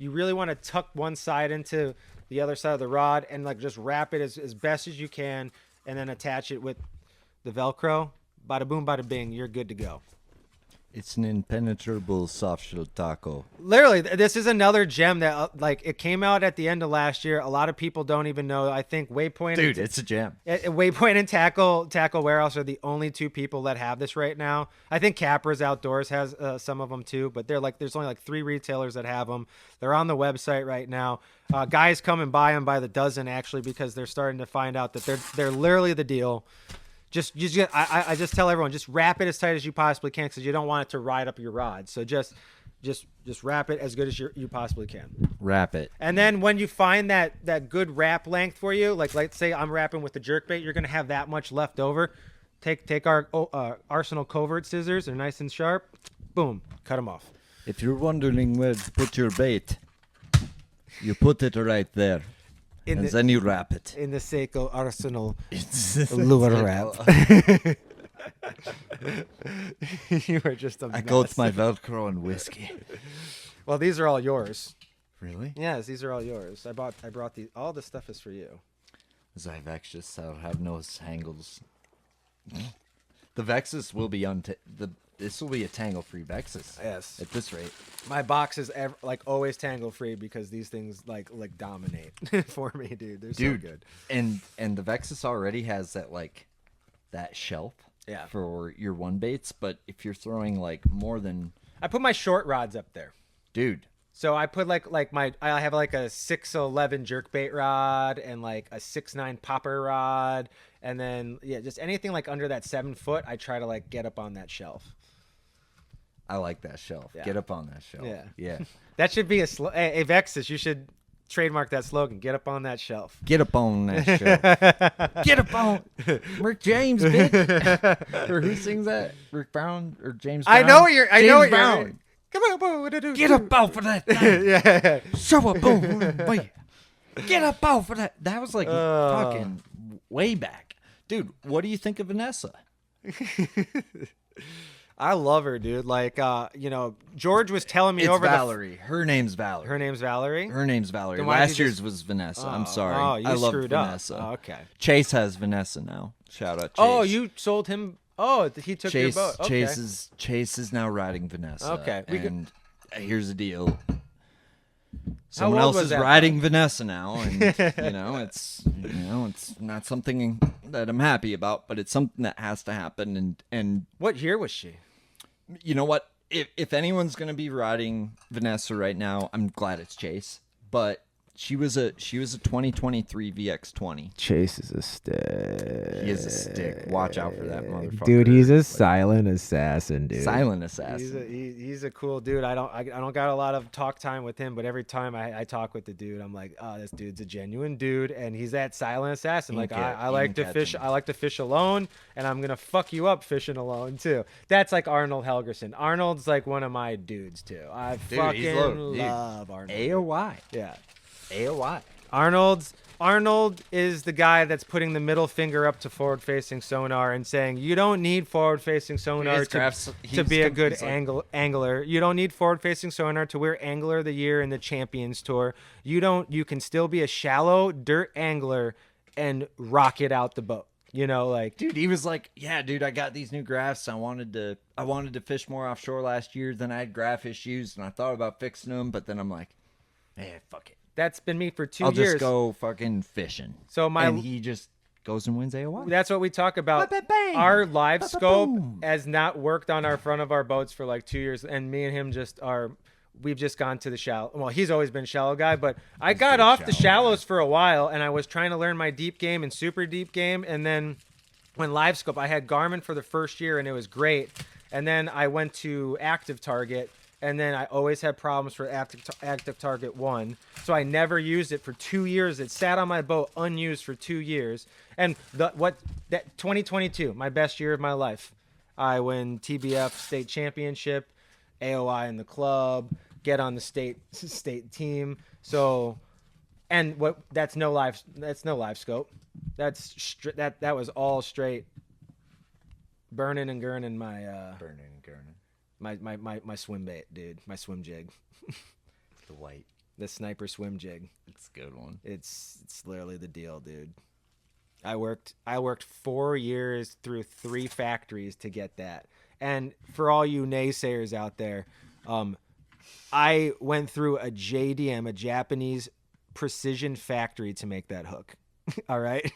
Speaker 2: really want to tuck one side into the other side of the rod and like just wrap it as best as you can, and then attach it with the Velcro. Bada boom, bada bing, you're good to go.
Speaker 1: It's an impenetrable soft shell taco.
Speaker 2: Literally, this is another gem that it came out at the end of last year. A lot of people don't even know. I think Waypoint,
Speaker 1: Dude, it's a gem.
Speaker 2: Waypoint and Tackle Warehouse are the only 2 people that have this right now. I think Capra's Outdoors has some of them too, but there's only 3 retailers that have them. They're on the website right now. Guys come and buy them by the dozen actually, because they're starting to find out that they're literally the deal. I just tell everyone, just wrap it as tight as you possibly can, because you don't want it to ride up your rod. So just wrap it as good as you possibly can.
Speaker 1: Wrap it.
Speaker 2: And then when you find that good wrap length for you, like let's say I'm wrapping with the jerkbait, you're gonna have that much left over. Take our Arsenal covert scissors. They're nice and sharp. Boom, cut them off.
Speaker 1: If you're wondering where to put your bait, you put it right there. Then you wrap it.
Speaker 2: In the Seiko Arsenal lure wrap. You are just a mess.
Speaker 1: I go with my Velcro and whiskey.
Speaker 2: Well, these are all yours.
Speaker 1: Really?
Speaker 2: Yes, these are all yours. I brought these. All the stuff is for you.
Speaker 1: Zyvexus, I have no tangles. The Vexus will be this will be a tangle-free Vexus.
Speaker 2: Yes.
Speaker 1: At this rate.
Speaker 2: My box is always tangle-free because these things like dominate for me, dude. They're so good.
Speaker 1: And the Vexus already has that shelf.
Speaker 2: Yeah.
Speaker 1: For your one baits, but if you're throwing more than,
Speaker 2: I put my short rods up there.
Speaker 1: Dude.
Speaker 2: So I put I have a 6'11" jerkbait rod and a 6'9" popper rod, and then just anything under that 7 foot, I try to get up on that shelf.
Speaker 1: I like that shelf.
Speaker 2: Yeah.
Speaker 1: Get up on that shelf. Yeah.
Speaker 2: That should be hey Vexus, you should trademark that slogan. Get up on that shelf.
Speaker 1: Get up on that shelf. Get up on Rick James, bitch. Or who sings that? Rick Brown or James Brown?
Speaker 2: I know what you're. Come on, boom.
Speaker 1: Get up off of that thing.
Speaker 2: Yeah.
Speaker 1: Show up, boom. Wait. Get up off of that. That was fucking way back. Dude, what do you think of Vanessa?
Speaker 2: I love her, dude. Like, George was telling me
Speaker 1: It's
Speaker 2: over
Speaker 1: Valerie. Her name's Valerie.
Speaker 2: Her name's Valerie.
Speaker 1: Her name's Valerie.
Speaker 2: Then why'd you
Speaker 1: Last year's
Speaker 2: just-
Speaker 1: was Vanessa. I'm
Speaker 2: Oh,
Speaker 1: sorry.
Speaker 2: oh, you
Speaker 1: I love
Speaker 2: screwed up.
Speaker 1: Vanessa.
Speaker 2: Oh, okay.
Speaker 1: Chase has Vanessa now. Shout out Chase.
Speaker 2: Oh, you sold him. Oh, he took
Speaker 1: Chase,
Speaker 2: your boat. Okay.
Speaker 1: Chase is now riding Vanessa.
Speaker 2: Okay,
Speaker 1: And here's the deal.
Speaker 2: How
Speaker 1: Someone
Speaker 2: old
Speaker 1: else
Speaker 2: was
Speaker 1: is
Speaker 2: that
Speaker 1: riding Vanessa now, and it's not something that I'm happy about, but it's something that has to happen. And
Speaker 2: What year was she?
Speaker 1: you know what? If anyone's gonna be riding Vanessa right now, I'm glad it's Chase. But she was a 2023 VX20.
Speaker 7: Chase is a stick.
Speaker 1: He is a stick. Watch out for that motherfucker.
Speaker 7: Dude, he's a silent assassin, dude.
Speaker 1: silent assassin.
Speaker 2: He's a cool dude. I don't got a lot of talk time with him, but every time I talk with the dude, I'm like, oh, this dude's a genuine dude, and he's that silent assassin.
Speaker 1: You
Speaker 2: Like
Speaker 1: can
Speaker 2: I like to
Speaker 1: catch
Speaker 2: fish.
Speaker 1: him.
Speaker 2: I like to fish alone, and I'm gonna fuck you up fishing alone too. That's like Arnold Helgerson. Arnold's like one of my dudes too. I
Speaker 1: Dude,
Speaker 2: fucking
Speaker 1: he's low. Dude.
Speaker 2: love Arnold.
Speaker 1: AOY.
Speaker 2: Yeah.
Speaker 1: AOY.
Speaker 2: Arnold is the guy that's putting the middle finger up to forward-facing sonar and saying, you don't need forward-facing sonar
Speaker 1: his graphs-
Speaker 2: to
Speaker 1: he's
Speaker 2: be a
Speaker 1: com-
Speaker 2: good
Speaker 1: he's like-
Speaker 2: angler. You don't need forward-facing sonar to wear Angler of the Year in the Champions Tour. You can still be a shallow dirt angler and rock it out the boat. Like
Speaker 1: Dude, he was like, yeah, dude, I got these new graphs. I wanted to fish more offshore last year. Then I had graph issues, and I thought about fixing them, but then I'm like, fuck it.
Speaker 2: that's been me for 2
Speaker 1: I'll
Speaker 2: years.
Speaker 1: just go fucking fishing.
Speaker 2: So
Speaker 1: and he just goes and wins AOY.
Speaker 2: That's what we talk about.
Speaker 1: Ba-ba-bang.
Speaker 2: Our live scope
Speaker 1: Ba-ba-boom.
Speaker 2: has not worked on our front of our boats for like 2 years, and me and him we've just gone to the shallow. Well, he's always been shallow guy, but I got off the shallows for a while, and I was trying to learn my deep game and super deep game, and then when live scope, I had Garmin for the first year, and it was great, and then I went to Active Target. And then I always had problems for Active Target 1. So I never used it for 2 years. It sat on my boat unused for 2 years. And 2022, my best year of my life. I win TBF state championship, AOI in the club, get on the state team. So, and that's no live scope. That was all straight burning and gurning my
Speaker 1: Burning and gurning.
Speaker 2: My swim bait, dude. My swim jig.
Speaker 1: The white.
Speaker 2: The sniper swim jig.
Speaker 1: It's a good one.
Speaker 2: It's literally the deal, dude. I worked 4 years through 3 factories to get that. And for all you naysayers out there, I went through a JDM, a Japanese precision factory to make that hook. All right.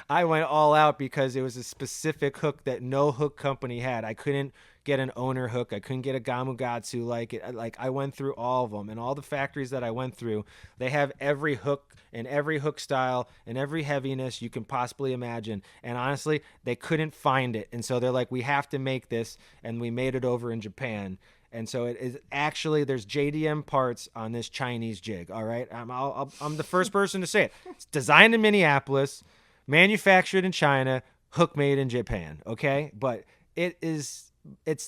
Speaker 2: I went all out because it was a specific hook that no hook company had. I couldn't get an owner hook. I couldn't get a Gamugatsu like it. Like I went through all of them, and all the factories that I went through, they have every hook and every hook style and every heaviness you can possibly imagine. And honestly, they couldn't find it. And so they're like, we have to make this. And we made it over in Japan. And so it is actually, there's JDM parts on this Chinese jig. All right. I'm the first person to say it. It's designed in Minneapolis, manufactured in China, hook made in Japan. Okay. But it's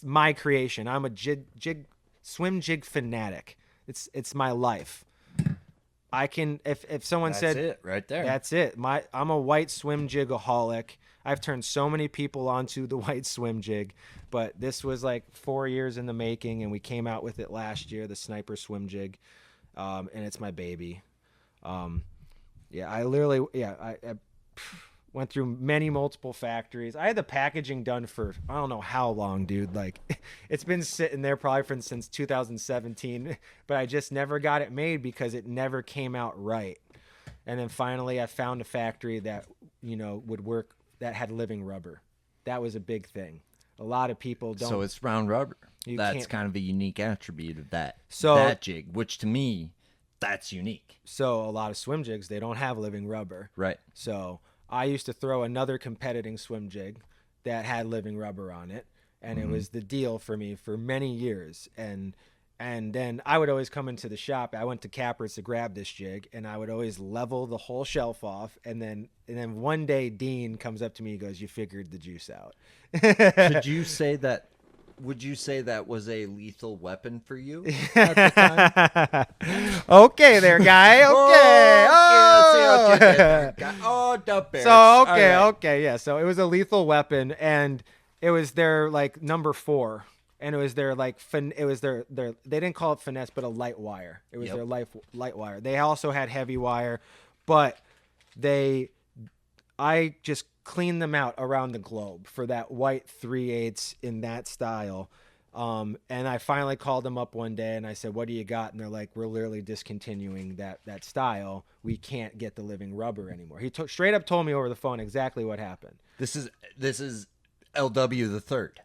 Speaker 2: my creation. I'm a swim jig fanatic. It's my life. I can, if someone
Speaker 1: That's
Speaker 2: said
Speaker 1: it right there.
Speaker 2: that's it. I'm a white swim jigaholic. I've turned so many people onto the white swim jig, but this was like 4 years in the making, and we came out with it last year, the sniper swim jig, and it's my baby. I went through multiple factories. I had the packaging done for I don't know how long, dude. Like it's been sitting there probably since 2017, but I just never got it made because it never came out right. And then finally I found a factory that, would work, that had living rubber. That was a big thing. A lot of people don't.
Speaker 1: So it's round rubber.
Speaker 2: You
Speaker 1: That's
Speaker 2: can't-
Speaker 1: kind of a unique attribute of that jig, which to me, that's unique.
Speaker 2: So a lot of swim jigs, they don't have living rubber.
Speaker 1: Right.
Speaker 2: So I used to throw another competing swim jig that had living rubber on it, and it was the deal for me for many years. And then I would always come into the shop. I went to Capper's to grab this jig, and I would always level the whole shelf off. And then one day Dean comes up to me and goes, "You figured the juice out."
Speaker 1: Would you say that was a lethal weapon for you at the time?
Speaker 2: Okay, there, guy. Okay.
Speaker 1: Oh, the bears.
Speaker 2: So
Speaker 1: All right.
Speaker 2: okay, yeah. So it was a lethal weapon, and It was their like number 4, and it was their like it was their they didn't call it finesse, but a light wire. It was their light wire. They also had heavy wire, but I just cleaned them out around the globe for that white 3/8 in that style. And I finally called them up one day and I said, "What do you got?" And they're like, "We're literally discontinuing that style. We can't get the living rubber anymore." He straight up told me over the phone exactly what happened.
Speaker 1: This is LW the third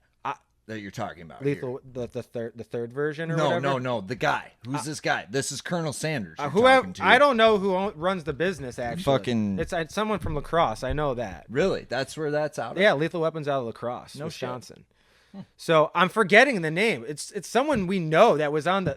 Speaker 1: that you're talking about.
Speaker 2: Lethal, the third version or
Speaker 1: no,
Speaker 2: whatever?
Speaker 1: No. The guy. Who's this guy? This is Colonel Sanders.
Speaker 2: I don't know who runs the business, actually.
Speaker 1: Fucking...
Speaker 2: It's someone from La Crosse. I know that.
Speaker 1: Really? That's where that's out of?
Speaker 2: Yeah, Lethal Weapons out of La Crosse,
Speaker 1: no
Speaker 2: Wisconsin. So I'm forgetting the name. It's someone we know that was on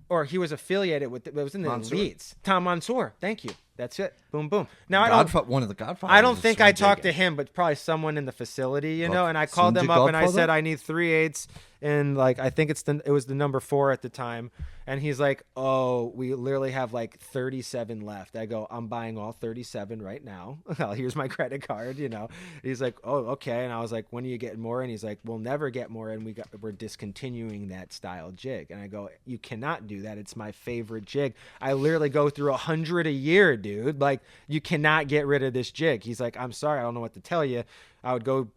Speaker 2: or he was affiliated with. It was in the elites. Tom Mansour. Thank you. That's it. Boom, boom. Now
Speaker 1: one of the Godfathers.
Speaker 2: I don't think I talked to him, but probably someone in the facility, you know. And I called them up and I said I need 3/8, and like I think it was the number 4 at the time. And he's like, "Oh, we literally have like 37 left." I go, "I'm buying all 37 right now. Well, here's my credit card," you know. He's like, "Oh, okay." And I was like, "When are you getting more?" And he's like, "We'll never get more, and we're discontinuing that style jig." And I go, "You cannot do that. It's my favorite jig. I literally go through 100 a year, dude. Like, you cannot get rid of this jig." He's like, "I'm sorry, I don't know what to tell you." I would go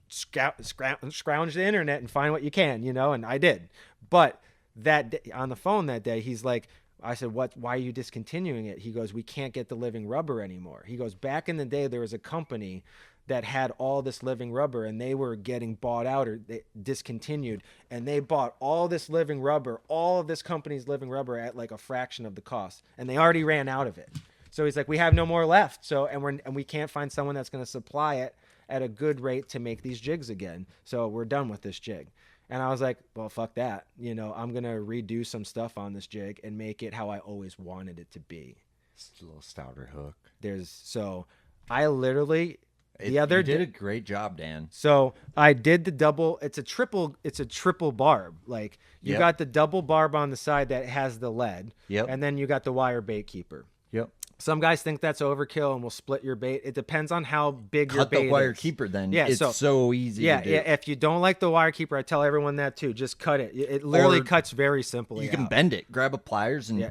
Speaker 2: scrounge the internet and find what you can, you know, and I did. But that day, on the phone that day, he's like, I said, "Why are you discontinuing it?" He goes, "We can't get the living rubber anymore." He goes, "Back in the day, there was a company that had all this living rubber, and they were getting bought out or they discontinued, and they bought all this living rubber, all of this company's living rubber at like a fraction of the cost, and they already ran out of it." So he's like, "We have no more left. So and we can't find someone that's going to supply it at a good rate to make these jigs again. So we're done with this jig." And I was like, "Well, fuck that. You know, I'm going to redo some stuff on this jig and make it how I always wanted it to be."
Speaker 1: It's a little stouter hook.
Speaker 2: I literally the other
Speaker 1: you did a great job, Dan.
Speaker 2: So I did the double. It's a triple barb. Like you got the double barb on the side that has the lead.
Speaker 1: Yep.
Speaker 2: And then you got the wire bait keeper.
Speaker 1: Yep.
Speaker 2: Some guys think that's overkill and will split your bait. It depends on how big your bait is.
Speaker 1: Cut the wire keeper then.
Speaker 2: Yeah,
Speaker 1: it's so easy to do.
Speaker 2: Yeah, if you don't like the wire keeper, I tell everyone that too. Just cut it. It literally cuts very simply.
Speaker 1: You can bend it. Grab a pliers and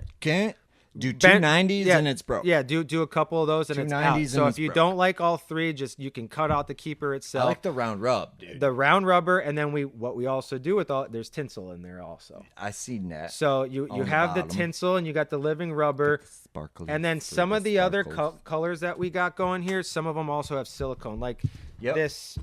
Speaker 1: do 290s and it's broke.
Speaker 2: Yeah, do a couple of those and it's out. So if you don't like all three, you can cut out the keeper itself.
Speaker 1: I like the round rub, dude.
Speaker 2: The round rubber, and then what we also do with there's tinsel in there also.
Speaker 1: I seen that.
Speaker 2: So you have the tinsel and you got the living rubber, and then some of the other colors that we got going here, some of them also have silicone, like this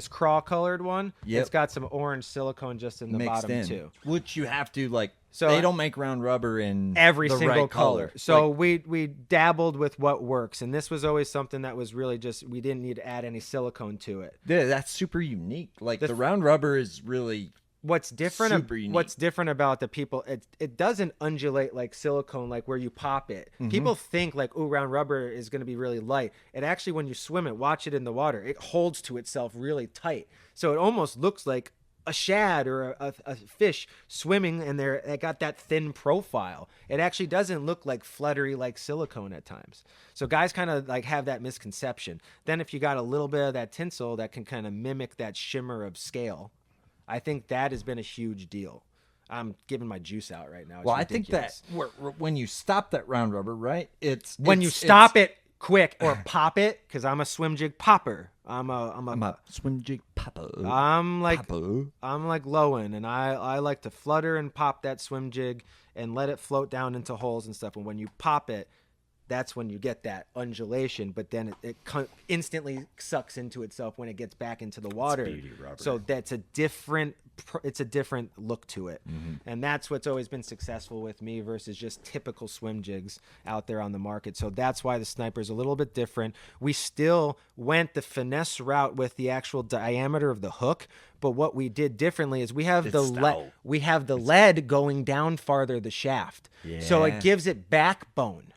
Speaker 2: craw colored one. It's got some orange silicone just in the bottom too,
Speaker 1: which you have to like. So they don't make round rubber in
Speaker 2: every
Speaker 1: the
Speaker 2: single
Speaker 1: right
Speaker 2: color. So we dabbled with what works, and this was always something that was really just we didn't need to add any silicone to it.
Speaker 1: Yeah, that's super unique. Like the round rubber is really
Speaker 2: what's different.
Speaker 1: Super unique.
Speaker 2: What's different about the people? It doesn't undulate like silicone, like where you pop it. Mm-hmm. People think like, "Oh, round rubber is going to be really light." It actually, when you swim it, watch it in the water, it holds to itself really tight. So it almost looks like a shad or a fish swimming, and they got that thin profile. It actually doesn't look like fluttery like silicone at times. So guys kind of like have that misconception. Then if you got a little bit of that tinsel that can kind of mimic that shimmer of scale, I think that has been a huge deal. I'm giving my juice out right now. It's ridiculous.
Speaker 1: I think that when you stop that round rubber, right?
Speaker 2: You stop it quick or pop it, because I'm a swim jig popper. I'm a
Speaker 1: swim jig popper.
Speaker 2: I'm like Lowen, and I like to flutter and pop that swim jig and let it float down into holes and stuff. And when you pop it, that's when you get that undulation. But then it instantly sucks into itself when it gets back into the water.
Speaker 1: It's beauty rubber.
Speaker 2: So that's a different look to it. Mm-hmm. And that's what's always been successful with me versus just typical swim jigs out there on the market. So that's why the Sniper is a little bit different. We still went the finesse route with the actual diameter of the hook, but what we did differently is we have the lead going down farther the shaft. Yeah. So it gives it backbone.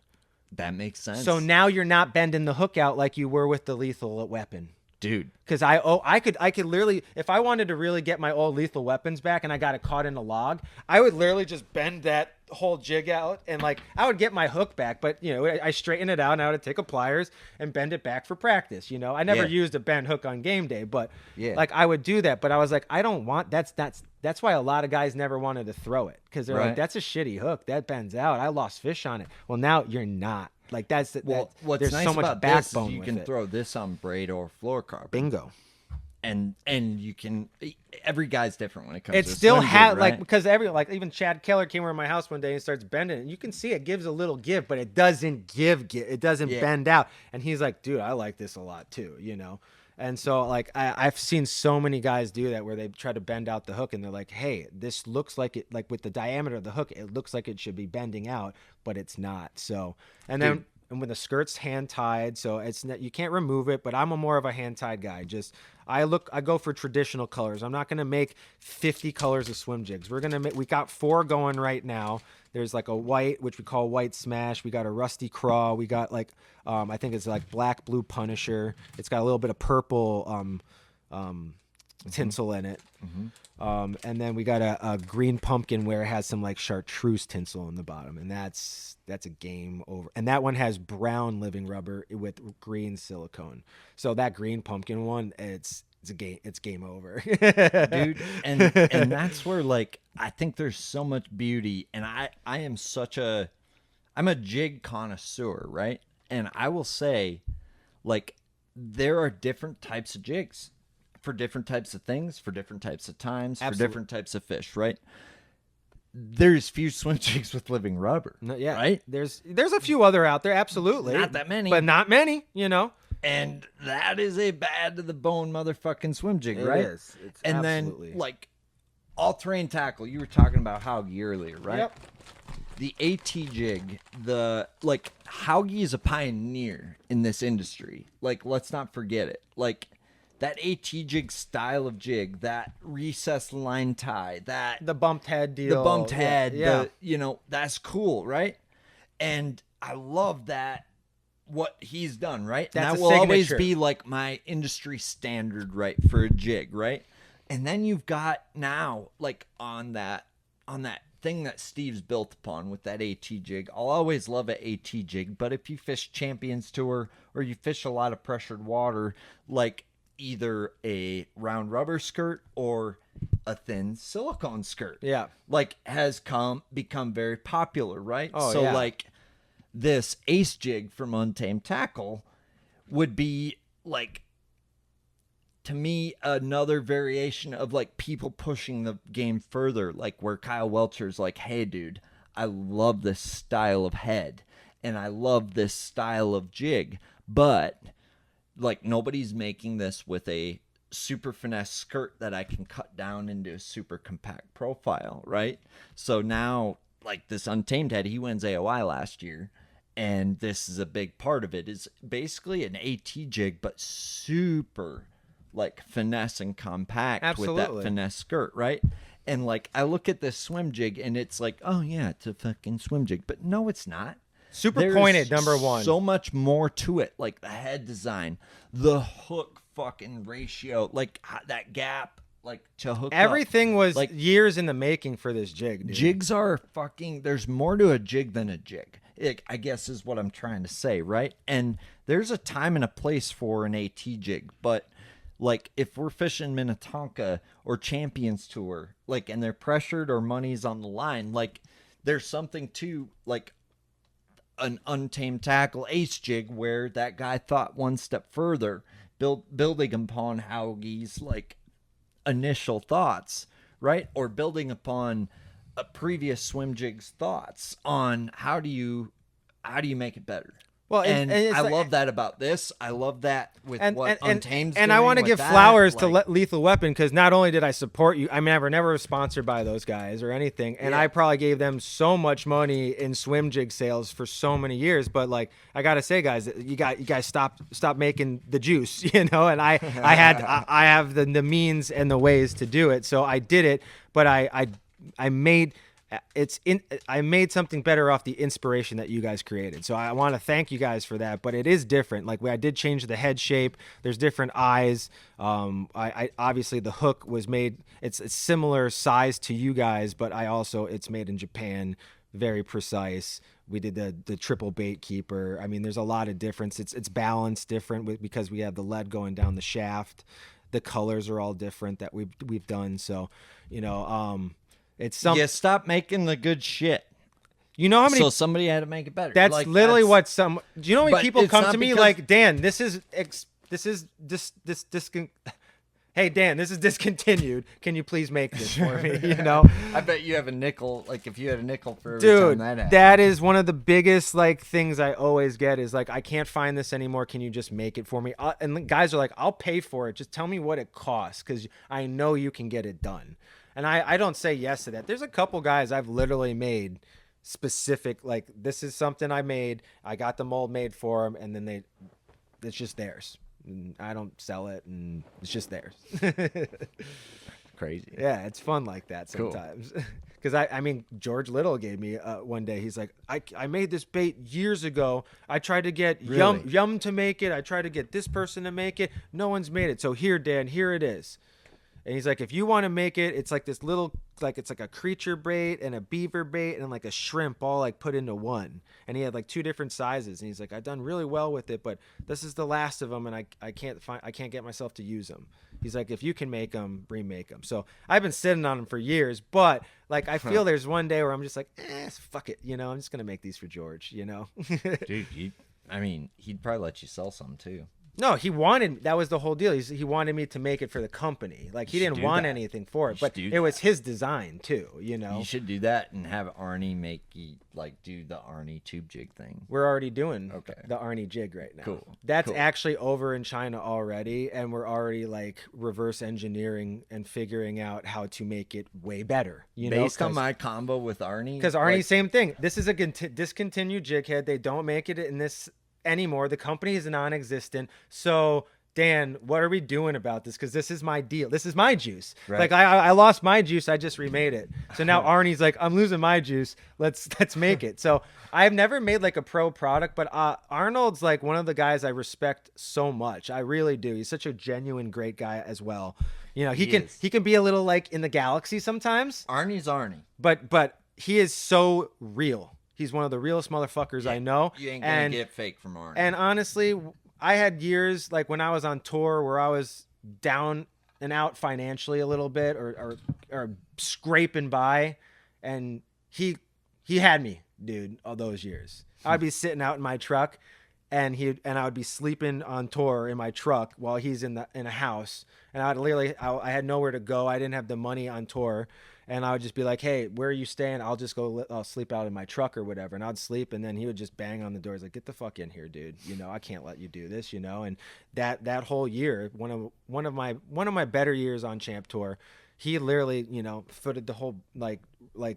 Speaker 1: That makes sense.
Speaker 2: So now you're not bending the hook out like you were with the lethal weapon.
Speaker 1: Dude.
Speaker 2: Because I could literally, if I wanted to really get my old Lethal Weapons back and I got it caught in a log, I would literally just bend that whole jig out and like I would get my hook back, but you know I straighten it out and I would take a pliers and bend it back for practice. You know, I never used a bent hook on game day, but like I would do that. But I was like, I don't want that's why a lot of guys never wanted to throw it because they're like, that's a shitty hook that bends out. I lost fish on it. Well, now you're not. Like what's
Speaker 1: there's
Speaker 2: nice
Speaker 1: so
Speaker 2: much
Speaker 1: about
Speaker 2: backbone
Speaker 1: this, you
Speaker 2: with
Speaker 1: can
Speaker 2: it.
Speaker 1: throw this on braid or fluorocarbon.
Speaker 2: Bingo.
Speaker 1: And you can, every guy's different when it comes
Speaker 2: It
Speaker 1: to
Speaker 2: still
Speaker 1: swim
Speaker 2: had
Speaker 1: jig,
Speaker 2: like
Speaker 1: right?
Speaker 2: because even Chad Keller came over to my house one day and starts bending it. You can see it gives a little give, but it doesn't give. It doesn't bend out. And he's like, dude, I like this a lot too, you know. And so like I've seen so many guys do that where they try to bend out the hook and they're like, hey, this looks like it, like with the diameter of the hook, it looks like it should be bending out, but it's not. So then. And when the skirt's hand tied, so it's not, you can't remove it. But I'm more of a hand tied guy. I go for traditional colors. I'm not gonna make 50 colors of swim jigs. We got 4 going right now. There's like a white, which we call white smash. We got a rusty craw. We got like I think it's like black blue Punisher. It's got a little bit of purple tinsel in it. And then we got a green pumpkin where it has some like chartreuse tinsel in the bottom, and that's a game over. And that one has brown living rubber with green silicone. So that green pumpkin one, it's game over.
Speaker 1: Dude, and that's where like I think there's so much beauty, and I'm a jig connoisseur, right? And I will say, like, there are different types of jigs for different types of things, for different types of times, for different types of fish, right? There's few swim jigs with living rubber. Right?
Speaker 2: There's a few other out there, absolutely.
Speaker 1: Not that many.
Speaker 2: But not many, you know.
Speaker 1: And that is a bad to the bone motherfucking swim jig, right?
Speaker 2: It is. It's
Speaker 1: and
Speaker 2: absolutely.
Speaker 1: then like all-terrain tackle, you were talking about Haugie earlier, right?
Speaker 2: Yep.
Speaker 1: The AT jig, Haugie is a pioneer in this industry. Like, let's not forget it. Like, that AT jig style of jig, that recessed line tie,
Speaker 2: the bumped head deal.
Speaker 1: The bumped head,
Speaker 2: yeah.
Speaker 1: That's cool, right? And I love that, what he's done, right?
Speaker 2: That's
Speaker 1: and that
Speaker 2: a
Speaker 1: will always
Speaker 2: signature.
Speaker 1: be like my industry standard, right, for a jig, right? And then you've got now, like, on that thing that Steve's built upon with that AT jig. I'll always love an AT jig, but if you fish Champions Tour or you fish a lot of pressured water, like either a round rubber skirt or a thin silicone skirt, like has become very popular, right? Like this ace jig from Untamed Tackle would be like, to me, another variation of like people pushing the game further, like where Kyle Welcher's like, hey dude, I love this style of head and I love this style of jig, but like nobody's making this with a super finesse skirt that I can cut down into a super compact profile, right? So now, like this Untamed head, he wins AOI last year, and this is a big part of it. Is basically an AT jig, but super like finesse and compact with that finesse skirt, right? And like I look at this swim jig, and it's like, oh yeah, it's a fucking swim jig, but no, it's not.
Speaker 2: Super pointed, number one.
Speaker 1: So much more to it, like the head design, the hook fucking ratio, like that gap, like to hook
Speaker 2: Everything
Speaker 1: up.
Speaker 2: was
Speaker 1: like
Speaker 2: years in the making for this jig, dude.
Speaker 1: Jigs are fucking, there's more to a jig than a jig, I guess is what I'm trying to say, right? And there's a time and a place for an AT jig, but like if we're fishing Minnetonka or Champions Tour, like, and they're pressured or money's on the line, like there's something to like an Untamed Tackle ace jig where that guy thought one step further, building upon Haugie's like initial thoughts, right? Or building upon a previous swim jig's thoughts on how do you make it better. Well, and I love that about this. I love that with what Untamed's
Speaker 2: and
Speaker 1: doing
Speaker 2: I want to
Speaker 1: with
Speaker 2: give
Speaker 1: that,
Speaker 2: flowers
Speaker 1: like,
Speaker 2: to Lethal Weapon, because not only did I support you, I mean, I never was sponsored by those guys or anything, and I probably gave them so much money in swim jig sales for so many years. But like, I gotta say, guys, you guys stop making the juice, you know. And I have the means and the ways to do it, so I did it. But I made I made something better off the inspiration that you guys created. So I want to thank you guys for that, but it is different. Like I did change the head shape. There's different eyes. I obviously the hook was made, it's a similar size to you guys, but it's made in Japan, very precise. We did the triple bait keeper. I mean, there's a lot of difference. It's balanced different because we have the lead going down the shaft. The colors are all different that we've done. So, it's something.
Speaker 1: Yeah, stop making the good shit.
Speaker 2: You know how many?
Speaker 1: So somebody had to make it better.
Speaker 2: That's
Speaker 1: Like,
Speaker 2: literally what some. Do you know how many
Speaker 1: But
Speaker 2: people
Speaker 1: it's
Speaker 2: come
Speaker 1: not
Speaker 2: to me
Speaker 1: because-
Speaker 2: like, Dan, hey Dan, this is discontinued. Can you please make this for me?
Speaker 1: I bet you have a nickel. Like if you had a nickel for every
Speaker 2: Dude,
Speaker 1: time that happened.
Speaker 2: that is one of the biggest things I always get is I can't find this anymore. Can you just make it for me? And the guys are like, I'll pay for it. Just tell me what it costs because I know you can get it done. And I don't say yes to that. There's a couple guys I've literally made specific, this is something I made. I got the mold made for them, and then it's just theirs. And I don't sell it, and it's just theirs.
Speaker 1: Crazy.
Speaker 2: Yeah, it's fun like that
Speaker 1: Cool.
Speaker 2: sometimes. Because I mean, George Little gave me one day. He's like, I made this bait years ago. I tried to get
Speaker 1: Really?
Speaker 2: Yum to make it. I tried to get this person to make it. No one's made it. So here, Dan, here it is. And he's like, if you want to make it, it's like this little, it's like a creature bait and a beaver bait and a shrimp all put into one. And he had 2 different sizes. And he's like, I've done really well with it, but this is the last of them, and I can't get myself to use them. He's like, if you can make them, remake them. So I've been sitting on them for years, but I feel there's one day where I'm just like, fuck it, I'm just gonna make these for George,
Speaker 1: Dude, he'd probably let you sell some too.
Speaker 2: No, that was the whole deal. He wanted me to make it for the company. He didn't
Speaker 1: do
Speaker 2: want
Speaker 1: that.
Speaker 2: anything for it,
Speaker 1: You
Speaker 2: but
Speaker 1: should do
Speaker 2: it was
Speaker 1: that.
Speaker 2: his design too,
Speaker 1: You should do that and have Arnie make you do the Arnie tube jig thing.
Speaker 2: We're already doing
Speaker 1: Okay.
Speaker 2: the Arnie jig right now.
Speaker 1: Cool.
Speaker 2: That's
Speaker 1: Cool.
Speaker 2: actually over in China already, and we're already reverse engineering and figuring out how to make it way better.
Speaker 1: Based on my combo with Arnie.
Speaker 2: because Arnie, same thing. This is a discontinued jig head. They don't make it in this anymore. The company is non-existent. So Dan, what are we doing about this? Because this is my deal. This is my juice.
Speaker 1: Right.
Speaker 2: I lost my juice. I just remade it. So now Arnie's like, I'm losing my juice. Let's make it. So I've never made a pro product, but Arnold's one of the guys I respect so much. I really do. He's such a genuine, great guy as well. He can be a little in the galaxy sometimes,
Speaker 1: Arnie's Arnie.
Speaker 2: but he is so real. He's one of the realest motherfuckers I know.
Speaker 1: You ain't gonna get fake from Arnie.
Speaker 2: And honestly, I had years when I was on tour where I was down and out financially a little bit or scraping by, and he had me, dude, all those years. I'd be sitting out in my truck and I would be sleeping on tour in my truck while he's in a house, and I had nowhere to go. I didn't have the money on tour. And I would just be like, hey, where are you staying? I'll just I'll sleep out in my truck or whatever. And I'd sleep, and then he would just bang on the door. He's like, get the fuck in here, dude. I can't let you do this, And that whole year, one of my better years on Champ Tour, he literally, footed the whole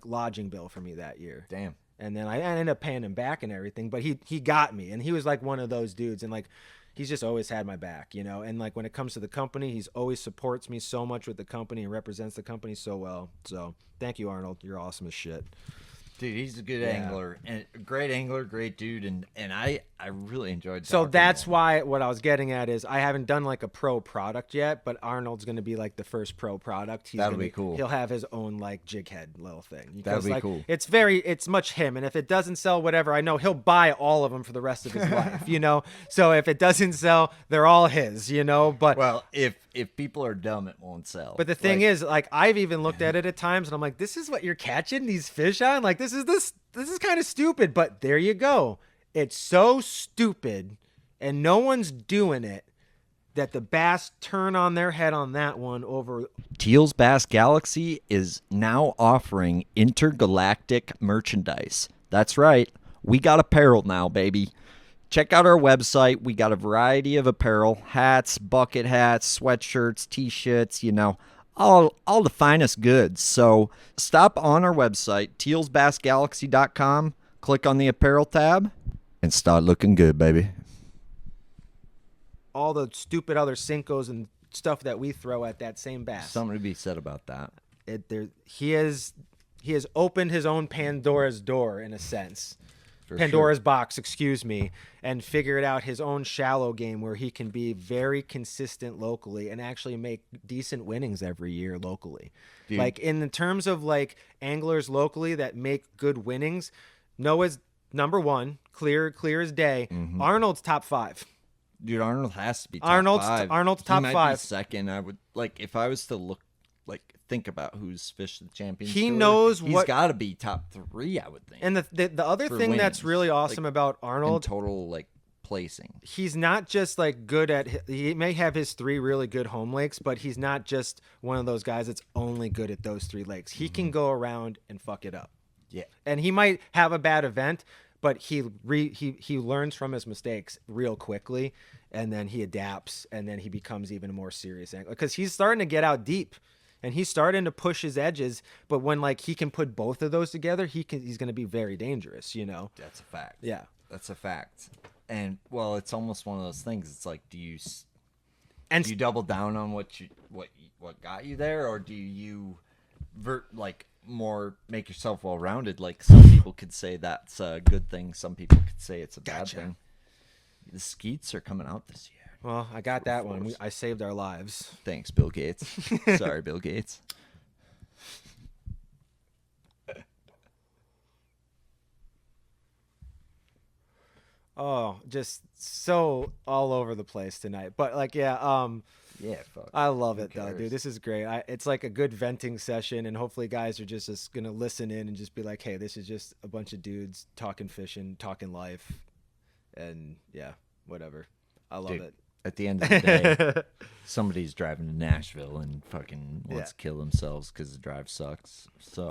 Speaker 2: lodging bill for me that year.
Speaker 1: Damn.
Speaker 2: And then I ended up paying him back and everything, but he got me, and he was one of those dudes, and he's just always had my back, and when it comes to the company, he's always supports me so much with the company and represents the company so well. So thank you, Arnold. You're awesome as shit.
Speaker 1: Dude, he's a good angler, and great angler, great dude, and I really enjoyed.
Speaker 2: So
Speaker 1: talking
Speaker 2: that's
Speaker 1: to him.
Speaker 2: why what I was getting at is I haven't done a pro product yet, but Arnold's going to be the first pro product.
Speaker 1: That'll be cool.
Speaker 2: He'll have his own jig head little thing.
Speaker 1: That'll be cool.
Speaker 2: It's much him, and if it doesn't sell, whatever, I know he'll buy all of them for the rest of his life. So if it doesn't sell, they're all his. But
Speaker 1: Well, if people are dumb, it won't sell.
Speaker 2: But the thing is, I've even looked at it at times, and I'm like, this is what you're catching these fish on? This is kind of stupid, but there you go. It's so stupid, and no one's doing it, that the bass turn on their head on that one over.
Speaker 1: Teal's Bass Galaxy is now offering intergalactic merchandise. That's right. We got apparel now, baby. Check out our website. We got a variety of apparel, hats, bucket hats, sweatshirts, t-shirts, all the finest goods. So stop on our website, tealsbassgalaxy.com, click on the apparel tab, and start looking good, baby.
Speaker 2: All the stupid other Cincos and stuff that we throw at that same bass.
Speaker 1: Something to be said about that.
Speaker 2: he has opened his own Pandora's door in a sense.
Speaker 1: For
Speaker 2: Pandora's
Speaker 1: sure.
Speaker 2: box, excuse me, and figured out his own shallow game where he can be very consistent locally and actually make decent winnings every year locally.
Speaker 1: Dude.
Speaker 2: Like in the terms of like anglers locally that make good winnings, Noah's number one, clear as day.
Speaker 1: Mm-hmm.
Speaker 2: Arnold's top 5.
Speaker 1: Dude, Arnold has to be top
Speaker 2: Arnold's
Speaker 1: 5.
Speaker 2: Arnold's
Speaker 1: He
Speaker 2: top
Speaker 1: might
Speaker 2: 5.
Speaker 1: Be second. I would like if I was to look think about who's fished the Champions
Speaker 2: He
Speaker 1: Tour,
Speaker 2: knows
Speaker 1: he's
Speaker 2: what-
Speaker 1: got to be top 3, I would think.
Speaker 2: And the other
Speaker 1: for
Speaker 2: thing that's
Speaker 1: winnings,
Speaker 2: really awesome
Speaker 1: like,
Speaker 2: about
Speaker 1: in
Speaker 2: Arnold,
Speaker 1: total placing.
Speaker 2: he's not just like good at, he may have his 3 really good home lakes, but he's not just one of those guys that's only good at those 3 lakes. He can go around and fuck it up.
Speaker 1: Yeah.
Speaker 2: And he might have a bad event, but he learns from his mistakes real quickly, and then he adapts, and then he becomes even a more serious angler because he's starting to get out deep. And he's starting to push his edges, but when like he can put both of those together, he's going to be very dangerous, you know.
Speaker 1: That's a fact.
Speaker 2: Yeah.
Speaker 1: That's a fact. And well, it's almost one of those things. It's like, do you
Speaker 2: And
Speaker 1: do you double down on what got you there, or do you more make yourself well-rounded? Like some people could say that's a good thing. Some people could say it's a bad thing. The skeets are coming out this year.
Speaker 2: well, I got that one. I saved our lives.
Speaker 1: Thanks, Bill Gates. Sorry, Bill Gates.
Speaker 2: Oh, just so all over the place tonight. But like, yeah,
Speaker 1: Yeah, fuck.
Speaker 2: I love it though,
Speaker 1: cares?
Speaker 2: dude. This is great. It's like a good venting session, and hopefully guys are just gonna listen in and just be like, hey, this is just a bunch of dudes talking fishing, talking life, and yeah, whatever. I love
Speaker 1: Dude,
Speaker 2: it.
Speaker 1: At the end of the day, somebody's driving to Nashville and fucking wants
Speaker 2: Yeah.
Speaker 1: to kill themselves because the drive sucks. So,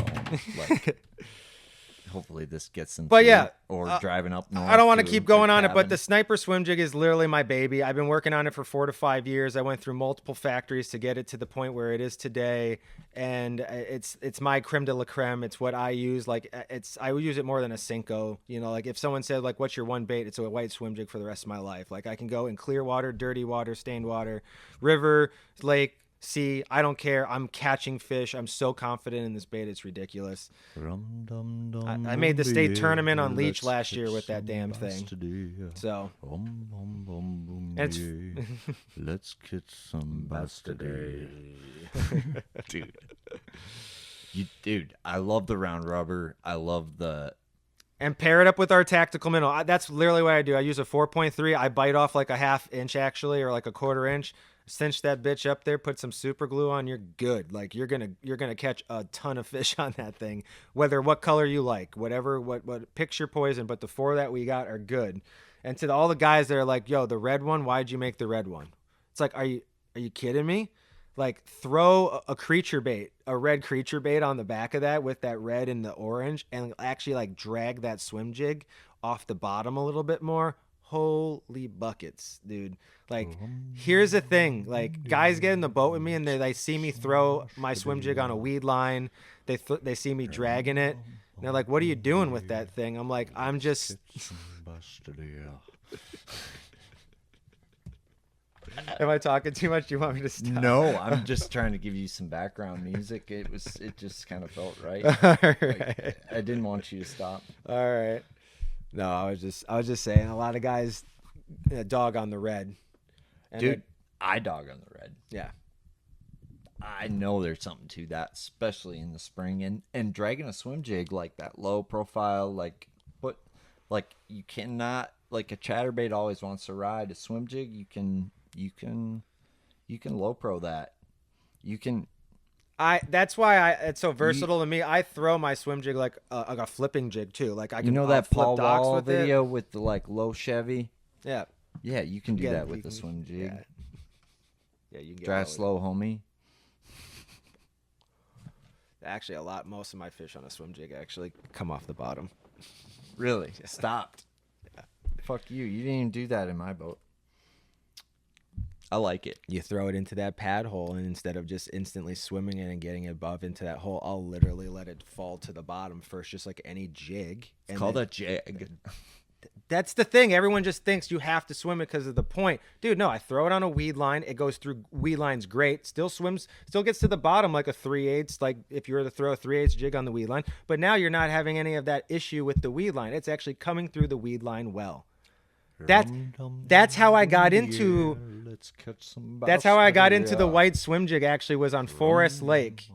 Speaker 1: like, hopefully this gets them.
Speaker 2: But
Speaker 1: through,
Speaker 2: yeah,
Speaker 1: or driving up north.
Speaker 2: I don't want to
Speaker 1: to
Speaker 2: keep
Speaker 1: their
Speaker 2: going on it, but
Speaker 1: cabin.
Speaker 2: the sniper swim jig is literally my baby. I've been working on it for 4 to 5 years. I went through multiple factories to get it to the point where it is today, and it's my creme de la creme. It's what I use. Like I would use it more than a Cinco. You know, like if someone said like, "What's your one bait?" It's a white swim jig for the rest of my life. Like I can go in clear water, dirty water, stained water, river, lake, sea. I don't care. I'm catching fish. I'm so confident in this bait. It's ridiculous. I made the state tournament on leech last year with that damn thing. So it's
Speaker 1: Let's catch some bass today. Dude, I love the round rubber. I love the
Speaker 2: and pair it up with our tactical minnow. That's literally what I do. I use a 4.3. I bite off like a ½ inch actually, or like a ¼ inch. Cinch that bitch up there. Put some super glue on. You're good. Like you're gonna catch a ton of fish on that thing. Whether what color you like, whatever, what picks your poison. But the 4 that we got are good. And to all the guys that are like, "Yo, the red one. Why'd you make the red one?" It's like, are you kidding me? Like throw a creature bait, a red creature bait on the back of that with that red and the orange, and actually like drag that swim jig off the bottom a little bit more. Holy buckets, dude. Like, here's the thing. Like, guys get in the boat with me and they see me throw my swim jig on a weed line. They see me dragging it. And they're like, "What are you doing with that thing?" I'm like, "I'm just..." Am I talking too much? Do you want me to stop?
Speaker 1: No, I'm just trying to give you some background music. It just kind of felt right.
Speaker 2: All right.
Speaker 1: Like, I didn't want you to stop.
Speaker 2: All right. No, I was just saying a lot of guys dog on the red. And
Speaker 1: Dude, I dog on the red.
Speaker 2: yeah.
Speaker 1: I know there's something to that, especially in the spring. And dragging a swim jig like that low profile, you cannot, like a chatterbait always wants to ride a swim jig. You can low pro that. You can.
Speaker 2: That's why it's so versatile to me. I throw my swim jig like a flipping jig too. Like I can
Speaker 1: You know that
Speaker 2: flip
Speaker 1: Paul
Speaker 2: docks
Speaker 1: Wall
Speaker 2: with
Speaker 1: video with the like low Chevy?
Speaker 2: it. Yeah.
Speaker 1: Yeah, you can do
Speaker 2: Yeah,
Speaker 1: that
Speaker 2: you
Speaker 1: with the
Speaker 2: can-
Speaker 1: swim jig.
Speaker 2: Yeah. Yeah, you can get
Speaker 1: Drive
Speaker 2: away with
Speaker 1: slow, homie.
Speaker 2: it. Actually, most of my fish on a swim jig actually come off the bottom.
Speaker 1: Really? Stopped. Fuck you. You didn't even do that in my boat. I like it.
Speaker 2: You throw it into that pad hole, and instead of just instantly swimming it and getting it above into that hole, I'll literally let it fall to the bottom first, just like any jig.
Speaker 1: It's called a jig.
Speaker 2: That's the thing. Everyone just thinks you have to swim it because of the point. Dude, no, I throw it on a weed line. It goes through weed lines great. Still swims, still gets to the bottom like a 3/8, like if you were to throw a 3/8 jig on the weed line. But now you're not having any of that issue with the weed line. It's actually coming through the weed line well. That's how I got into
Speaker 1: Let's catch some
Speaker 2: that's how I got into the
Speaker 1: bass.
Speaker 2: white swim jig actually was on Forest Lake.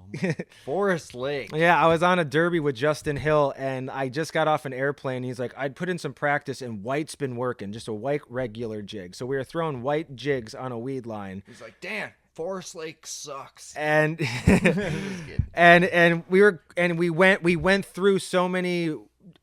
Speaker 1: Forest Lake.
Speaker 2: Yeah, I was on a derby with Justin Hill, and I just got off an airplane. He's like, I'd put in some practice, and white's been working, just a white regular jig. So we were throwing white jigs on a weed line.
Speaker 1: He's like, Dan, Forest Lake sucks.
Speaker 2: And and we went through so many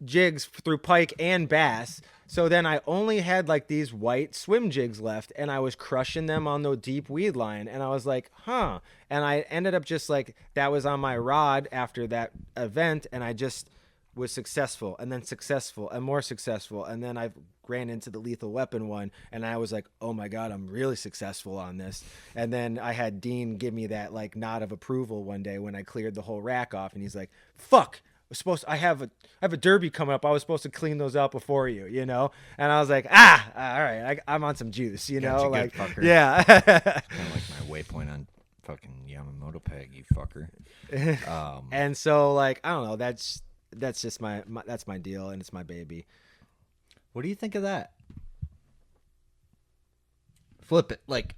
Speaker 2: jigs through pike and bass. So then I only had like these white swim jigs left, and I was crushing them on the deep weed line. And I was like, huh. And I ended up just like, that was on my rod after that event. And I just was successful and then successful and more successful. And then I ran into the lethal weapon one, and I was like, oh my God, I'm really successful on this. And then I had Dean give me that like nod of approval one day when I cleared the whole rack off. And he's like, fuck. I have a derby coming up. I was supposed to clean those out before you, you know? And I was like, all right, I'm on some juice, you know?
Speaker 1: you
Speaker 2: Like,
Speaker 1: good fucker.
Speaker 2: yeah.
Speaker 1: Kind of like my waypoint on fucking Yamamoto peg, you fucker.
Speaker 2: And so like, I don't know, that's just that's my deal, and it's my baby.
Speaker 1: What do you think of that? Flip it, like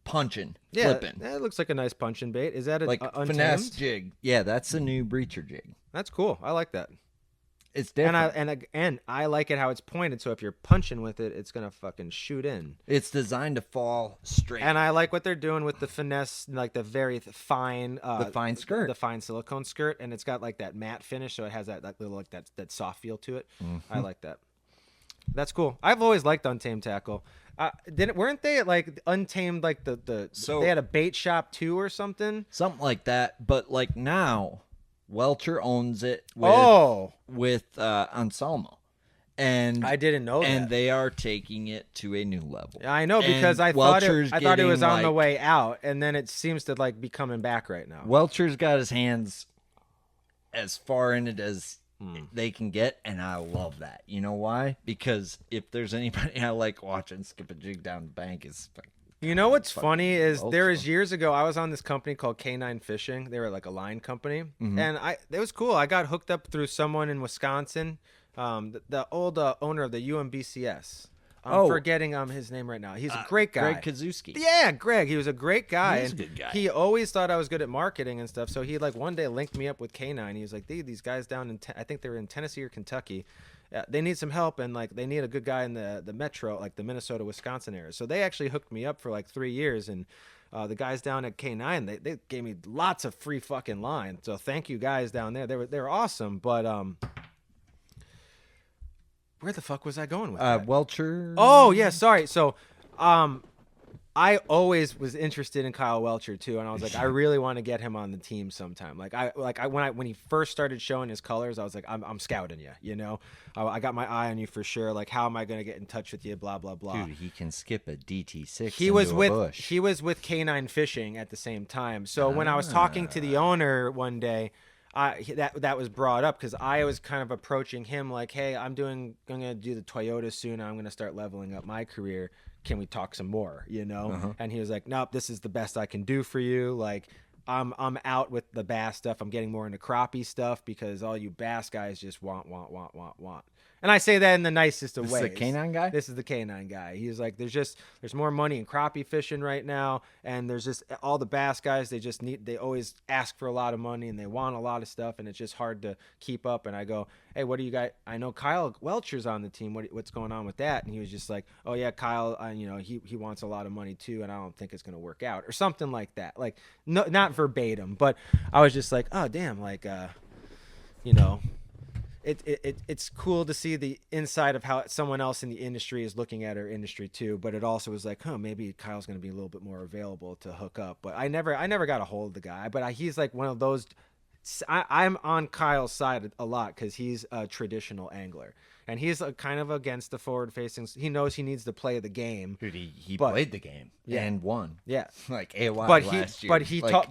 Speaker 1: punching, flipping.
Speaker 2: That looks like a nice punching bait. Is that a
Speaker 1: Like
Speaker 2: untamed?
Speaker 1: finesse jig. Yeah, that's the new breacher jig.
Speaker 2: That's cool. I like that.
Speaker 1: It's different.
Speaker 2: And I like it how it's pointed, so if you're punching with it, it's gonna fucking shoot in.
Speaker 1: It's designed to fall straight.
Speaker 2: And I like what they're doing with the finesse, like the very fine,
Speaker 1: the fine skirt.
Speaker 2: the fine silicone skirt, and it's got like that matte finish, so it has that little like that soft feel to it. I like that. That's cool. I've always liked Untamed Tackle. Weren't they like Untamed like
Speaker 1: So-
Speaker 2: they had a bait shop too or something?
Speaker 1: Something like that. But like now, Welcher owns it with Anselmo. And
Speaker 2: I didn't know
Speaker 1: and
Speaker 2: that.
Speaker 1: they are taking it to a new level.
Speaker 2: I know, because
Speaker 1: And
Speaker 2: I thought
Speaker 1: Welcher's
Speaker 2: it was
Speaker 1: getting,
Speaker 2: on the
Speaker 1: like-
Speaker 2: way out, and then it seems to like be coming back right now.
Speaker 1: Welcher's got his hands as far in it as they can get, and I love that. You know why? Because if there's anybody I like watching skip a jig down the bank, is
Speaker 2: You know what's funny is
Speaker 1: Welch.
Speaker 2: there was years ago I was on this company called K9 Fishing. They were like a line company, and it was cool. I got hooked up through someone in Wisconsin, the old owner of the UMBCS. I'm forgetting his name right now. He's a great guy.
Speaker 1: Greg Kazuski.
Speaker 2: Yeah, Greg. He was a great guy.
Speaker 1: He's a
Speaker 2: and
Speaker 1: good guy.
Speaker 2: He always thought I was good at marketing and stuff. So he like one day linked me up with K9. He was like, these guys down in I think they were in Tennessee or Kentucky. They need some help, and like they need a good guy in the metro, like the Minnesota, Wisconsin area. So they actually hooked me up for like 3 years, and the guys down at K9 they gave me lots of free fucking line. So thank you guys down there. They were awesome. But where the fuck was I going with that?
Speaker 1: Welcher.
Speaker 2: Oh yeah, sorry. So, I always was interested in Kyle Welcher too, and I was like, I really want to get him on the team sometime. When he first started showing his colors, I was like, I'm scouting you. You know, I got my eye on you for sure. Like, how am I gonna get in touch with you? Blah blah blah.
Speaker 1: Dude, he can skip a DT6.
Speaker 2: He was with K9 Fishing at the same time. So when I was talking to the owner one day, that was brought up because I was kind of approaching him like, hey, I'm gonna do the Toyota soon. I'm gonna start leveling up my career. Can we talk some more? You know? And he was like, nope, this is the best I can do for you. Like, I'm out with the bass stuff. I'm getting more into crappie stuff because all you bass guys just want. And I say that in the nicest of ways.
Speaker 1: This is the K9 guy?
Speaker 2: This is the K9 guy. He's like, there's more money in crappie fishing right now, and there's just all the bass guys. They always ask for a lot of money and they want a lot of stuff, and it's just hard to keep up. And I go, hey, what do you guys? I know Kyle Welcher's on the team. What's going on with that? And he was just like, oh yeah, Kyle. He wants a lot of money too, and I don't think it's gonna work out or something like that. Like, no, not verbatim, but I was just like, oh damn, like, It's cool to see the inside of how someone else in the industry is looking at our industry too, but it also was like, maybe Kyle's going to be a little bit more available to hook up. But I never got a hold of the guy, but he's like one of those. I'm on Kyle's side a lot because he's a traditional angler, and he's kind of against the forward facing. He knows he needs to play the game.
Speaker 1: Dude, he played the game and won.
Speaker 2: Yeah,
Speaker 1: like AY last year.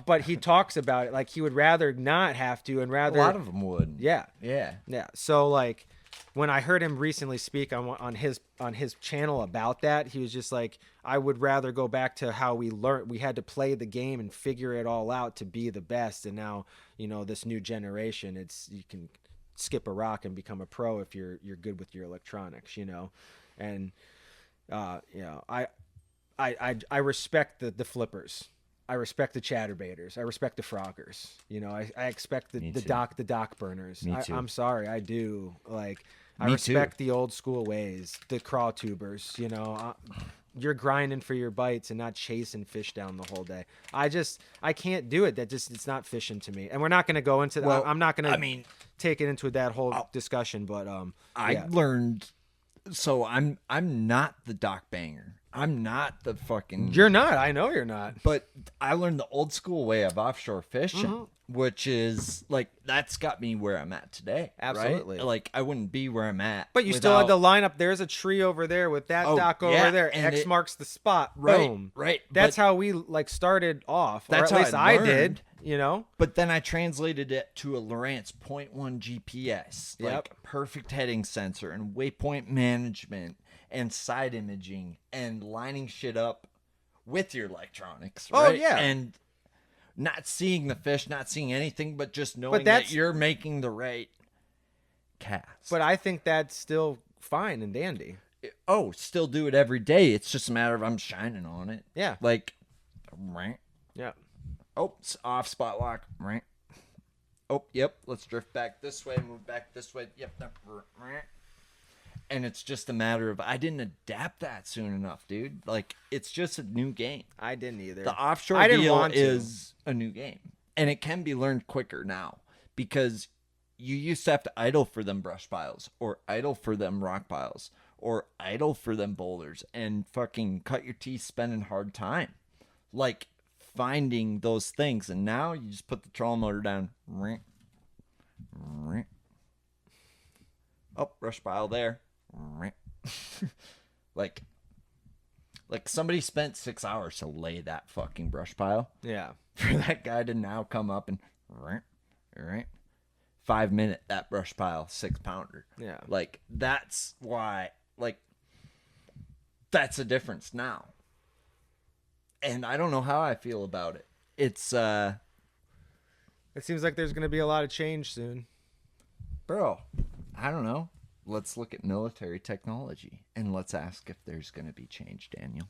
Speaker 2: But he talks about it like he would rather not have to, and rather
Speaker 1: a lot of them would.
Speaker 2: Yeah. So like, when I heard him recently speak on his channel about that, he was just like, I would rather go back to how we learned. We had to play the game and figure it all out to be the best. And now, this new generation, you can skip a rock and become a pro if you're good with your electronics, and I respect the flippers. I respect the chatterbaiters. I respect the froggers. I expect the dock burners.
Speaker 1: Me too.
Speaker 2: I'm sorry, I do. Like, I
Speaker 1: Me
Speaker 2: respect
Speaker 1: too.
Speaker 2: the old school ways, the craw tubers. You're grinding for your bites and not chasing fish down the whole day. I can't do it. It's not fishing to me. And we're not going to go into that.
Speaker 1: Well,
Speaker 2: I'm not going
Speaker 1: I
Speaker 2: to
Speaker 1: mean,
Speaker 2: take it into that whole discussion. But
Speaker 1: I learned. So I'm not the dock banger. I'm not the fucking.
Speaker 2: You're not. I know you're not.
Speaker 1: But I learned the old school way of offshore fishing, which is like that's got me where I'm at today.
Speaker 2: Absolutely.
Speaker 1: Right? Like I wouldn't be where I'm at.
Speaker 2: But you still had the lineup. There's a tree over there with that dock over there.
Speaker 1: and
Speaker 2: X marks the spot.
Speaker 1: Right,
Speaker 2: Boom.
Speaker 1: right.
Speaker 2: That's
Speaker 1: But
Speaker 2: how we started off.
Speaker 1: That's
Speaker 2: or at
Speaker 1: how
Speaker 2: least
Speaker 1: I
Speaker 2: I
Speaker 1: learned.
Speaker 2: did.
Speaker 1: But then I translated it to a Lowrance 0.1 GPS, like
Speaker 2: Yep.
Speaker 1: perfect heading sensor and waypoint management and side imaging and lining shit up with your electronics.
Speaker 2: Oh,
Speaker 1: Right?
Speaker 2: yeah.
Speaker 1: And not seeing the fish, not seeing anything, but just knowing that
Speaker 2: that's-
Speaker 1: you're making the right cast.
Speaker 2: But I think that's still fine and dandy.
Speaker 1: Still do it every day. It's just a matter of I'm shining on it.
Speaker 2: Yeah.
Speaker 1: Like, right.
Speaker 2: Yeah.
Speaker 1: Oh, it's off spot lock. Right. Oh, yep. Let's drift back this way. Move back this way. Yep. Right. And it's just a matter of I didn't adapt that soon enough, dude. Like it's just a new game.
Speaker 2: I didn't either.
Speaker 1: The offshore
Speaker 2: I didn't
Speaker 1: deal
Speaker 2: want to.
Speaker 1: is a new game, and it can be learned quicker now because you used to have to idle for them brush piles or idle for them rock piles or idle for them boulders and fucking cut your teeth spending hard time. Like finding those things, and now you just put the trolling motor down. Oh, brush pile there. like somebody spent 6 hours to lay that fucking brush pile.
Speaker 2: Yeah.
Speaker 1: For that guy to now come up and 5 minute that brush pile 6-pounder.
Speaker 2: Yeah.
Speaker 1: Like that's why that's a difference now. And I don't know how I feel about it. It's
Speaker 2: It seems like there's going to be a lot of change soon.
Speaker 1: bro, I don't know. Let's look at military technology and let's ask if there's going to be change, Daniel.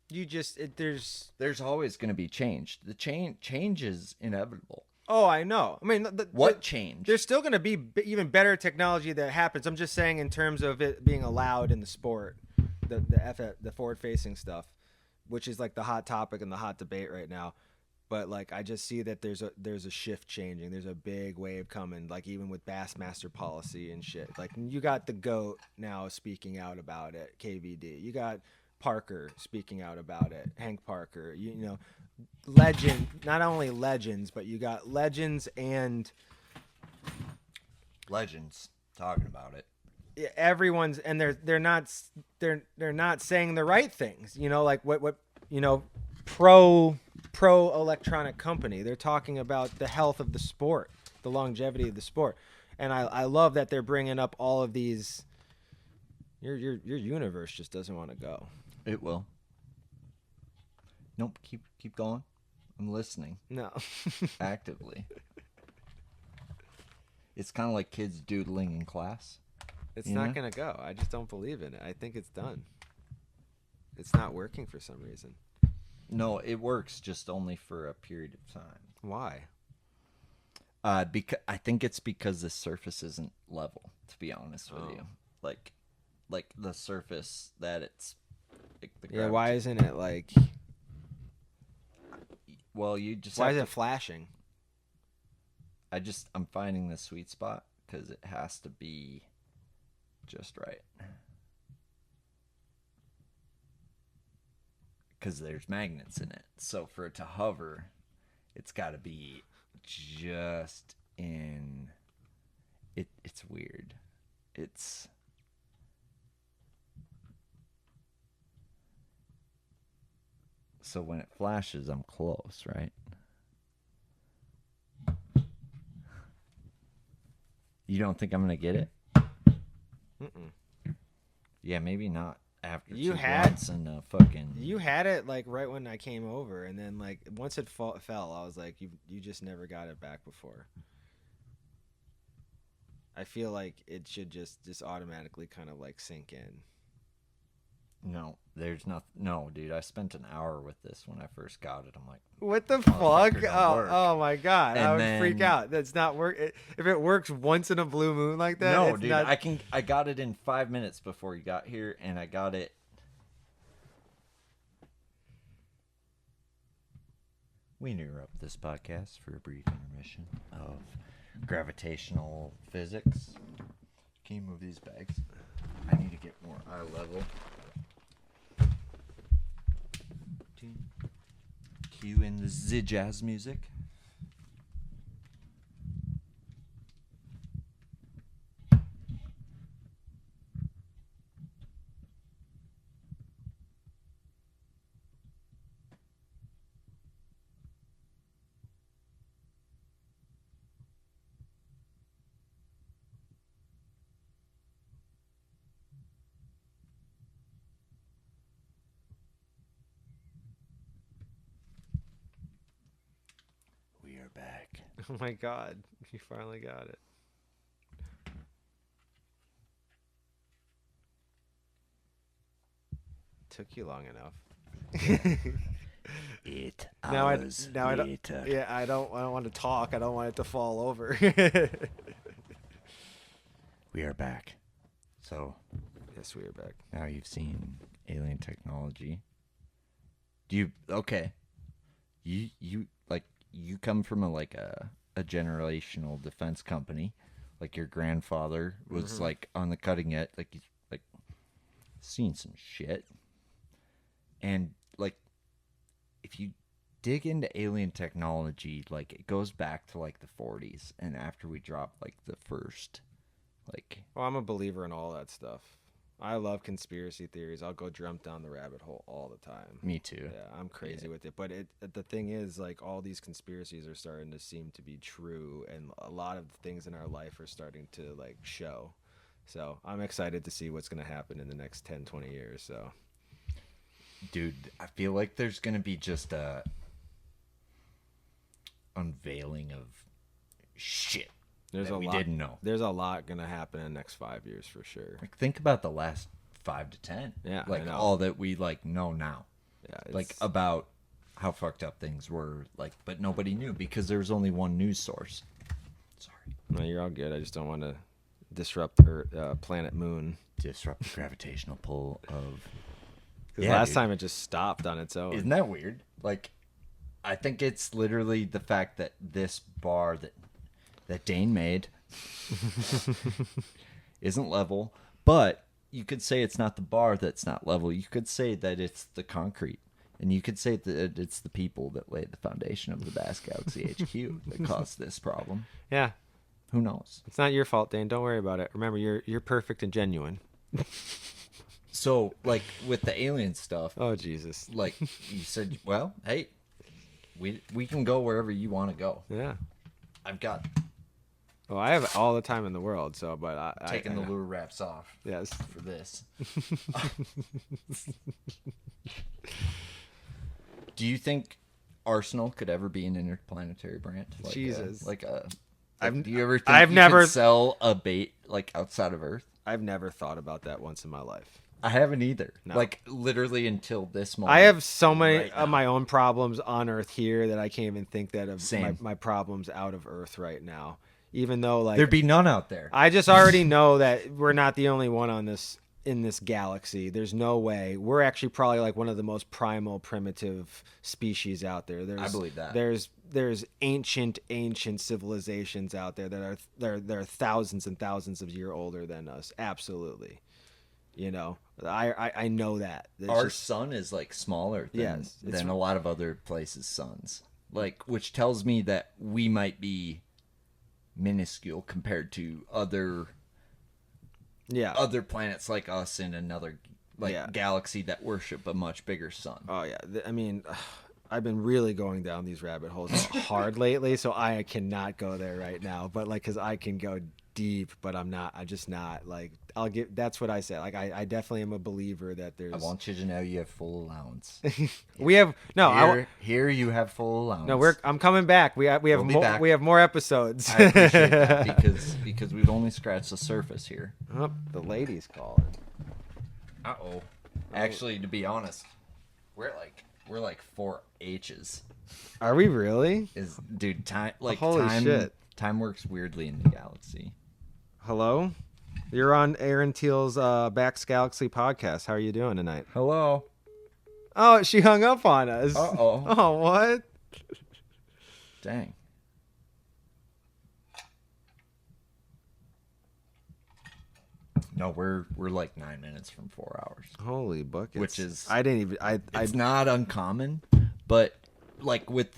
Speaker 2: There's
Speaker 1: always going to be change. The change is inevitable.
Speaker 2: Oh, I know. I mean,
Speaker 1: What change?
Speaker 2: There's still going to be even better technology that happens. I'm just saying in terms of it being allowed in the sport, the forward-facing stuff, which is like the hot topic and the hot debate right now. But like I just see that there's a shift changing. There's a big wave coming. Like even with Bassmaster policy and shit. Like you got the GOAT now speaking out about it. KVD. You got Parker speaking out about it. Hank Parker. You know, legend. Not only legends, but you got legends and
Speaker 1: Legends talking about it.
Speaker 2: everyone's and they're not saying the right things. You know, like what you know, pro electronic company. They're talking about the health of the sport, the longevity of the sport, and I love that they're bringing up all of these. Your universe just doesn't want to go.
Speaker 1: It will. Nope. Keep going. I'm listening
Speaker 2: No.
Speaker 1: actively. It's kind of like kids doodling in class.
Speaker 2: It's
Speaker 1: You
Speaker 2: not
Speaker 1: know?
Speaker 2: going to go. I just don't believe in it. I think it's done. It's not working for some reason.
Speaker 1: No, it works just only for a period of time.
Speaker 2: Why?
Speaker 1: Because I think it's because the surface isn't level. To be honest with you, like the surface that it's.
Speaker 2: Yeah, why isn't it like...
Speaker 1: Well, you just.
Speaker 2: Why
Speaker 1: have
Speaker 2: is
Speaker 1: to
Speaker 2: it flashing?
Speaker 1: I'm finding the sweet spot because it has to be just right. Because there's magnets in it. So for it to hover, it's got to be just in. It's weird. It's. So when it flashes, I'm close, right? You don't think I'm gonna get it?
Speaker 2: Mm-mm.
Speaker 1: Yeah, maybe not after
Speaker 2: You
Speaker 1: two
Speaker 2: had-
Speaker 1: blunts and fucking.
Speaker 2: You had it like right when I came over, and then like once it fell, I was like, you just never got it back before. I feel like it should just automatically kind of like sink in.
Speaker 1: No, there's nothing. No, dude, I spent an hour with this when I first got it. I'm like,
Speaker 2: What the
Speaker 1: Motherfucker
Speaker 2: fuck?
Speaker 1: don't work.
Speaker 2: Oh my god! I
Speaker 1: And
Speaker 2: would freak
Speaker 1: then-
Speaker 2: out. That's not work. If it works once in a blue moon like that,
Speaker 1: no,
Speaker 2: it's
Speaker 1: dude,
Speaker 2: not...
Speaker 1: I got it in 5 minutes before you got here, and I got it. We interrupt this podcast for a brief intermission of gravitational physics. Can you move these bags? I need to get more eye level. Cue in the jazz music. We are back.
Speaker 2: Oh my god! You finally got it. Took you long enough.
Speaker 1: 8
Speaker 2: Now I
Speaker 1: hours
Speaker 2: now I don't.
Speaker 1: later.
Speaker 2: Yeah, I don't want to talk. I don't want it to fall over.
Speaker 1: We are back. So
Speaker 2: Yes, we are back.
Speaker 1: now you've seen alien technology. Do you okay? You like you come from a generational defense company, like your grandfather was like on the cutting edge, like he's like seen some shit, and like if you dig into alien technology, like it goes back to like the 40s, and after we dropped like the first, like
Speaker 2: Well, I'm a believer in all that stuff. I love conspiracy theories. I'll go jump down the rabbit hole all the time.
Speaker 1: me too.
Speaker 2: Yeah, I'm crazy with it. But the thing is, like, all these conspiracies are starting to seem to be true, and a lot of things in our life are starting to, like, show. So I'm excited to see what's going to happen in the next 10, 20 years. So,
Speaker 1: Dude, I feel like there's gonna be just a unveiling of shit
Speaker 2: there's
Speaker 1: that
Speaker 2: a
Speaker 1: we
Speaker 2: lot.
Speaker 1: didn't know.
Speaker 2: There's a lot going to happen in the next 5 years for sure.
Speaker 1: Like think about the last 5 to 10.
Speaker 2: Yeah, I
Speaker 1: like
Speaker 2: know.
Speaker 1: all that we like know now.
Speaker 2: Yeah,
Speaker 1: Like
Speaker 2: it's-
Speaker 1: about how fucked up things were. Like, but nobody knew because there was only one news source. Sorry.
Speaker 2: no, you're all good. I just don't want to disrupt planet Moon.
Speaker 1: Disrupt the gravitational pull of.
Speaker 2: Because
Speaker 1: Yeah,
Speaker 2: last
Speaker 1: dude.
Speaker 2: time it just stopped on its own.
Speaker 1: Isn't that weird? Like, I think it's literally the fact that this bar that Dane made isn't level, but you could say it's not the bar that's not level. You could say that it's the concrete, and you could say that it's the people that laid the foundation of the Bass Galaxy HQ that caused this problem.
Speaker 2: Yeah,
Speaker 1: Who knows?
Speaker 2: it's not your fault, Dane. Don't worry about it. Remember, you're perfect and genuine.
Speaker 1: So, like with the alien stuff,
Speaker 2: Oh Jesus.
Speaker 1: like you said, well, hey, we can go wherever you want to go.
Speaker 2: Yeah.
Speaker 1: I've got
Speaker 2: Well, I have all the time in the world, so but I
Speaker 1: taken the lure wraps off
Speaker 2: Yes.
Speaker 1: for this. Do you think Arsenal could ever be an interplanetary brand? Like
Speaker 2: Jesus.
Speaker 1: do you ever think
Speaker 2: I've
Speaker 1: you
Speaker 2: never-
Speaker 1: could sell a bait like outside of Earth?
Speaker 2: I've never thought about that once in my life.
Speaker 1: I haven't either.
Speaker 2: No.
Speaker 1: Like literally until this moment.
Speaker 2: I have so many
Speaker 1: right now.
Speaker 2: of my own problems on Earth here that I can't even think that of
Speaker 1: Same.
Speaker 2: my problems out of Earth right now. Even though like
Speaker 1: There'd be none out there.
Speaker 2: I just already know that we're not the only one on this in this galaxy. There's no way. We're actually probably like one of the most primal, primitive species out there.
Speaker 1: I believe that.
Speaker 2: There's ancient civilizations out there that are thousands and thousands of years older than us. Absolutely. You know, I know that. It's
Speaker 1: Our
Speaker 2: just-
Speaker 1: sun is like smaller than,
Speaker 2: Yes, it's-
Speaker 1: than a lot of other places' suns. Like, which tells me that we might be minuscule compared to other planets like us in another
Speaker 2: Yeah.
Speaker 1: galaxy that worship a much bigger sun.
Speaker 2: Oh yeah, I mean, I've been really going down these rabbit holes hard lately, so I cannot go there right now. But like, cause I can go
Speaker 8: deep, but I'm just not like, that's what I said. Like, I definitely am a believer that there's.
Speaker 6: I want you to know you have full allowance.
Speaker 8: We have, no,
Speaker 6: Here you have full allowance.
Speaker 8: no, I'm coming back. We have
Speaker 6: We'll be
Speaker 8: more,
Speaker 6: back.
Speaker 8: we have more episodes.
Speaker 6: I appreciate that because we've only scratched the surface here.
Speaker 8: Oh, the ladies calling.
Speaker 6: Uh-oh. Actually, to be honest, we're like 4 H's.
Speaker 8: Are we really?
Speaker 6: Dude,
Speaker 8: Holy
Speaker 6: time
Speaker 8: shit.
Speaker 6: time works weirdly in the galaxy.
Speaker 8: Hello? You're on Aaron Teal's Backs Galaxy podcast. How are you doing tonight?
Speaker 6: Hello.
Speaker 8: Oh, she hung up on us.
Speaker 6: Uh-oh.
Speaker 8: Oh, what?
Speaker 6: Dang. No, we're like 9 minutes from 4 hours.
Speaker 8: Holy buckets.
Speaker 6: Which is
Speaker 8: I didn't even
Speaker 6: it's not uncommon, but like with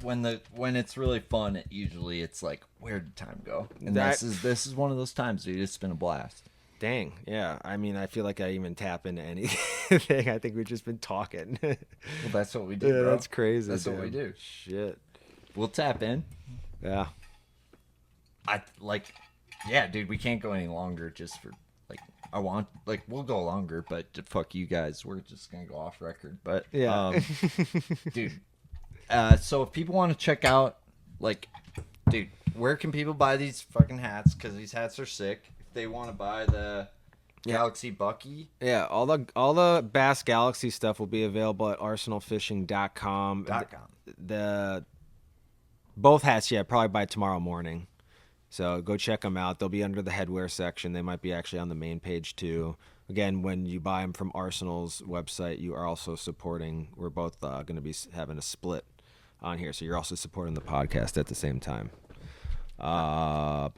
Speaker 6: when it's really fun, it's like, where did time go? And this is one of those times, dude. It's been a blast.
Speaker 8: Dang, yeah. I mean, I feel like I even tap into anything. I think we've just been talking.
Speaker 6: Well, that's what we do,
Speaker 8: Yeah,
Speaker 6: bro.
Speaker 8: that's crazy.
Speaker 6: That's
Speaker 8: dude.
Speaker 6: what we do.
Speaker 8: Shit.
Speaker 6: We'll tap in.
Speaker 8: Yeah.
Speaker 6: Yeah, dude, we can't go any longer just for we'll go longer, but fuck you guys. We're just going to go off record. But
Speaker 8: Yeah.
Speaker 6: Dude, so if people want to check out, dude, where can people buy these fucking hats? Because these hats are sick. If they want to buy the Galaxy Bucky.
Speaker 8: Yeah, all the Bass Galaxy stuff will be available at arsenalfishing.com. The both hats, probably by tomorrow morning. So go check them out. They'll be under the headwear section. They might be actually on the main page too. Again, when you buy them from Arsenal's website, you are also supporting. We're both going to be having a split on here, so you're also supporting the podcast at the same time.
Speaker 6: I'm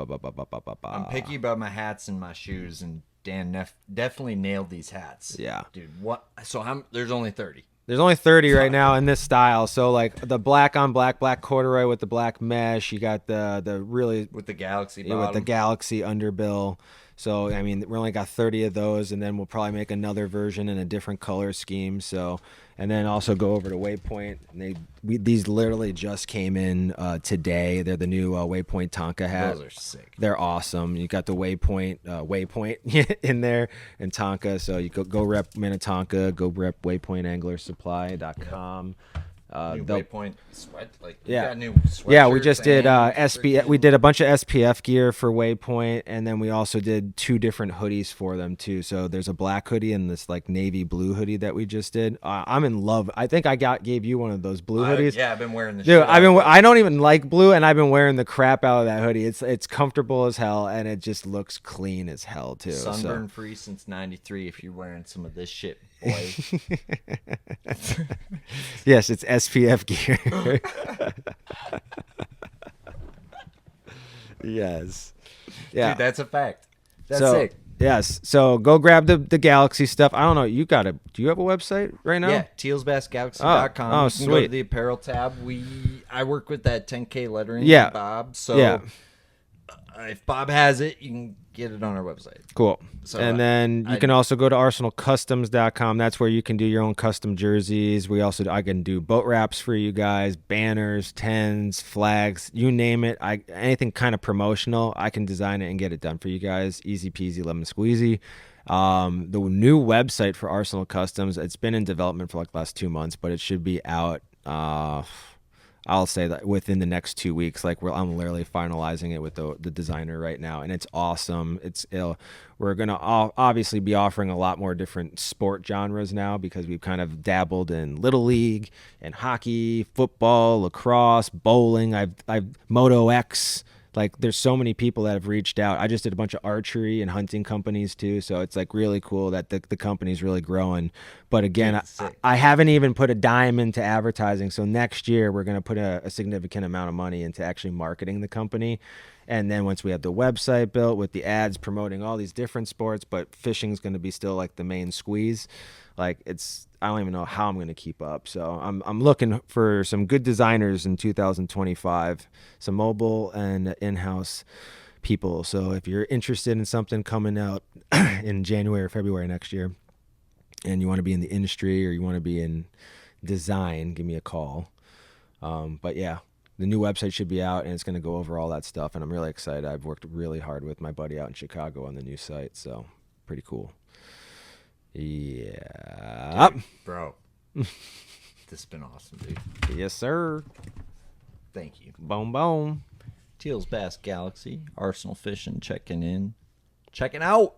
Speaker 6: picky about my hats and my shoes, and Dan definitely nailed these hats.
Speaker 8: Yeah,
Speaker 6: dude. What? So there's only 30.
Speaker 8: There's only 30 right now in this style. So like the black on black corduroy with the black mesh. You got the really
Speaker 6: with the Galaxy
Speaker 8: bottom. With the Galaxy underbill. So I mean, we only got 30 of those, and then we'll probably make another version in a different color scheme. So, and then also go over to Waypoint. These literally just came in today. They're the new Waypoint Tonka hat.
Speaker 6: Those are sick.
Speaker 8: They're awesome. You got the Waypoint in there and Tonka. So you go rep Minnetonka, go rep WaypointAnglerSupply.com.
Speaker 6: New Waypoint sweat,
Speaker 8: yeah,
Speaker 6: got new
Speaker 8: yeah. We just did SPF. We did a bunch of SPF gear for Waypoint, and then we also did 2 different hoodies for them too. So there's a black hoodie and this like navy blue hoodie that we just did. I'm in love. I think I gave you one of those blue hoodies.
Speaker 6: Yeah, I've been wearing the.
Speaker 8: Dude, I don't even like blue, and I've been wearing the crap out of that hoodie. It's comfortable as hell, and it just looks clean as hell too.
Speaker 6: Sunburn free since '93. If you're wearing some of this shit, boy.
Speaker 8: Yes, it's SPF gear. Yes. Yeah.
Speaker 6: Dude, that's a fact. That's
Speaker 8: so,
Speaker 6: sick.
Speaker 8: Yes. So go grab the Galaxy stuff. I don't know. Do you have a website right now?
Speaker 6: Yeah, tealsbassgalaxy.com.
Speaker 8: Oh,
Speaker 6: You
Speaker 8: sweet.
Speaker 6: can go to the apparel tab. I work with that 10K lettering.
Speaker 8: Yeah.
Speaker 6: With Bob. So if Bob has it, you can get it on our website.
Speaker 8: Cool.
Speaker 6: So
Speaker 8: and then you can also go to arsenalcustoms.com. That's where you can do your own custom jerseys. I can do boat wraps for you guys, banners, tents, flags, you name it. Anything kind of promotional, I can design it and get it done for you guys. Easy peasy, lemon squeezy. The new website for Arsenal Customs, it's been in development for like the last 2 months, but it should be out I'll say that within the next 2 weeks. I'm literally finalizing it with the designer right now, and it's awesome. We're gonna obviously be offering a lot more different sport genres now because we've kind of dabbled in little league and hockey, football, lacrosse, bowling. I've Moto X. There's so many people that have reached out. I just did a bunch of archery and hunting companies too, so it's really cool that the company's really growing. But again, I haven't even put a dime into advertising, so next year we're going to put a significant amount of money into actually marketing the company. And then once we have the website built with the ads promoting all these different sports, but fishing's going to be still the main squeeze. I don't even know how I'm going to keep up. So I'm looking for some good designers in 2025, some mobile and in-house people. So if you're interested in something coming out in January or February next year, and you want to be in the industry or you want to be in design, give me a call. But yeah, The new website should be out, and it's going to go over all that stuff, and I'm really excited. I've worked really hard with my buddy out in Chicago on the new site, so pretty cool. Yeah.
Speaker 9: Bro, this has been awesome, dude.
Speaker 8: Yes, sir.
Speaker 9: Thank you.
Speaker 8: Boom, boom.
Speaker 1: Teal's Bass Galaxy, Arsenal Fishing checking in. Checking out.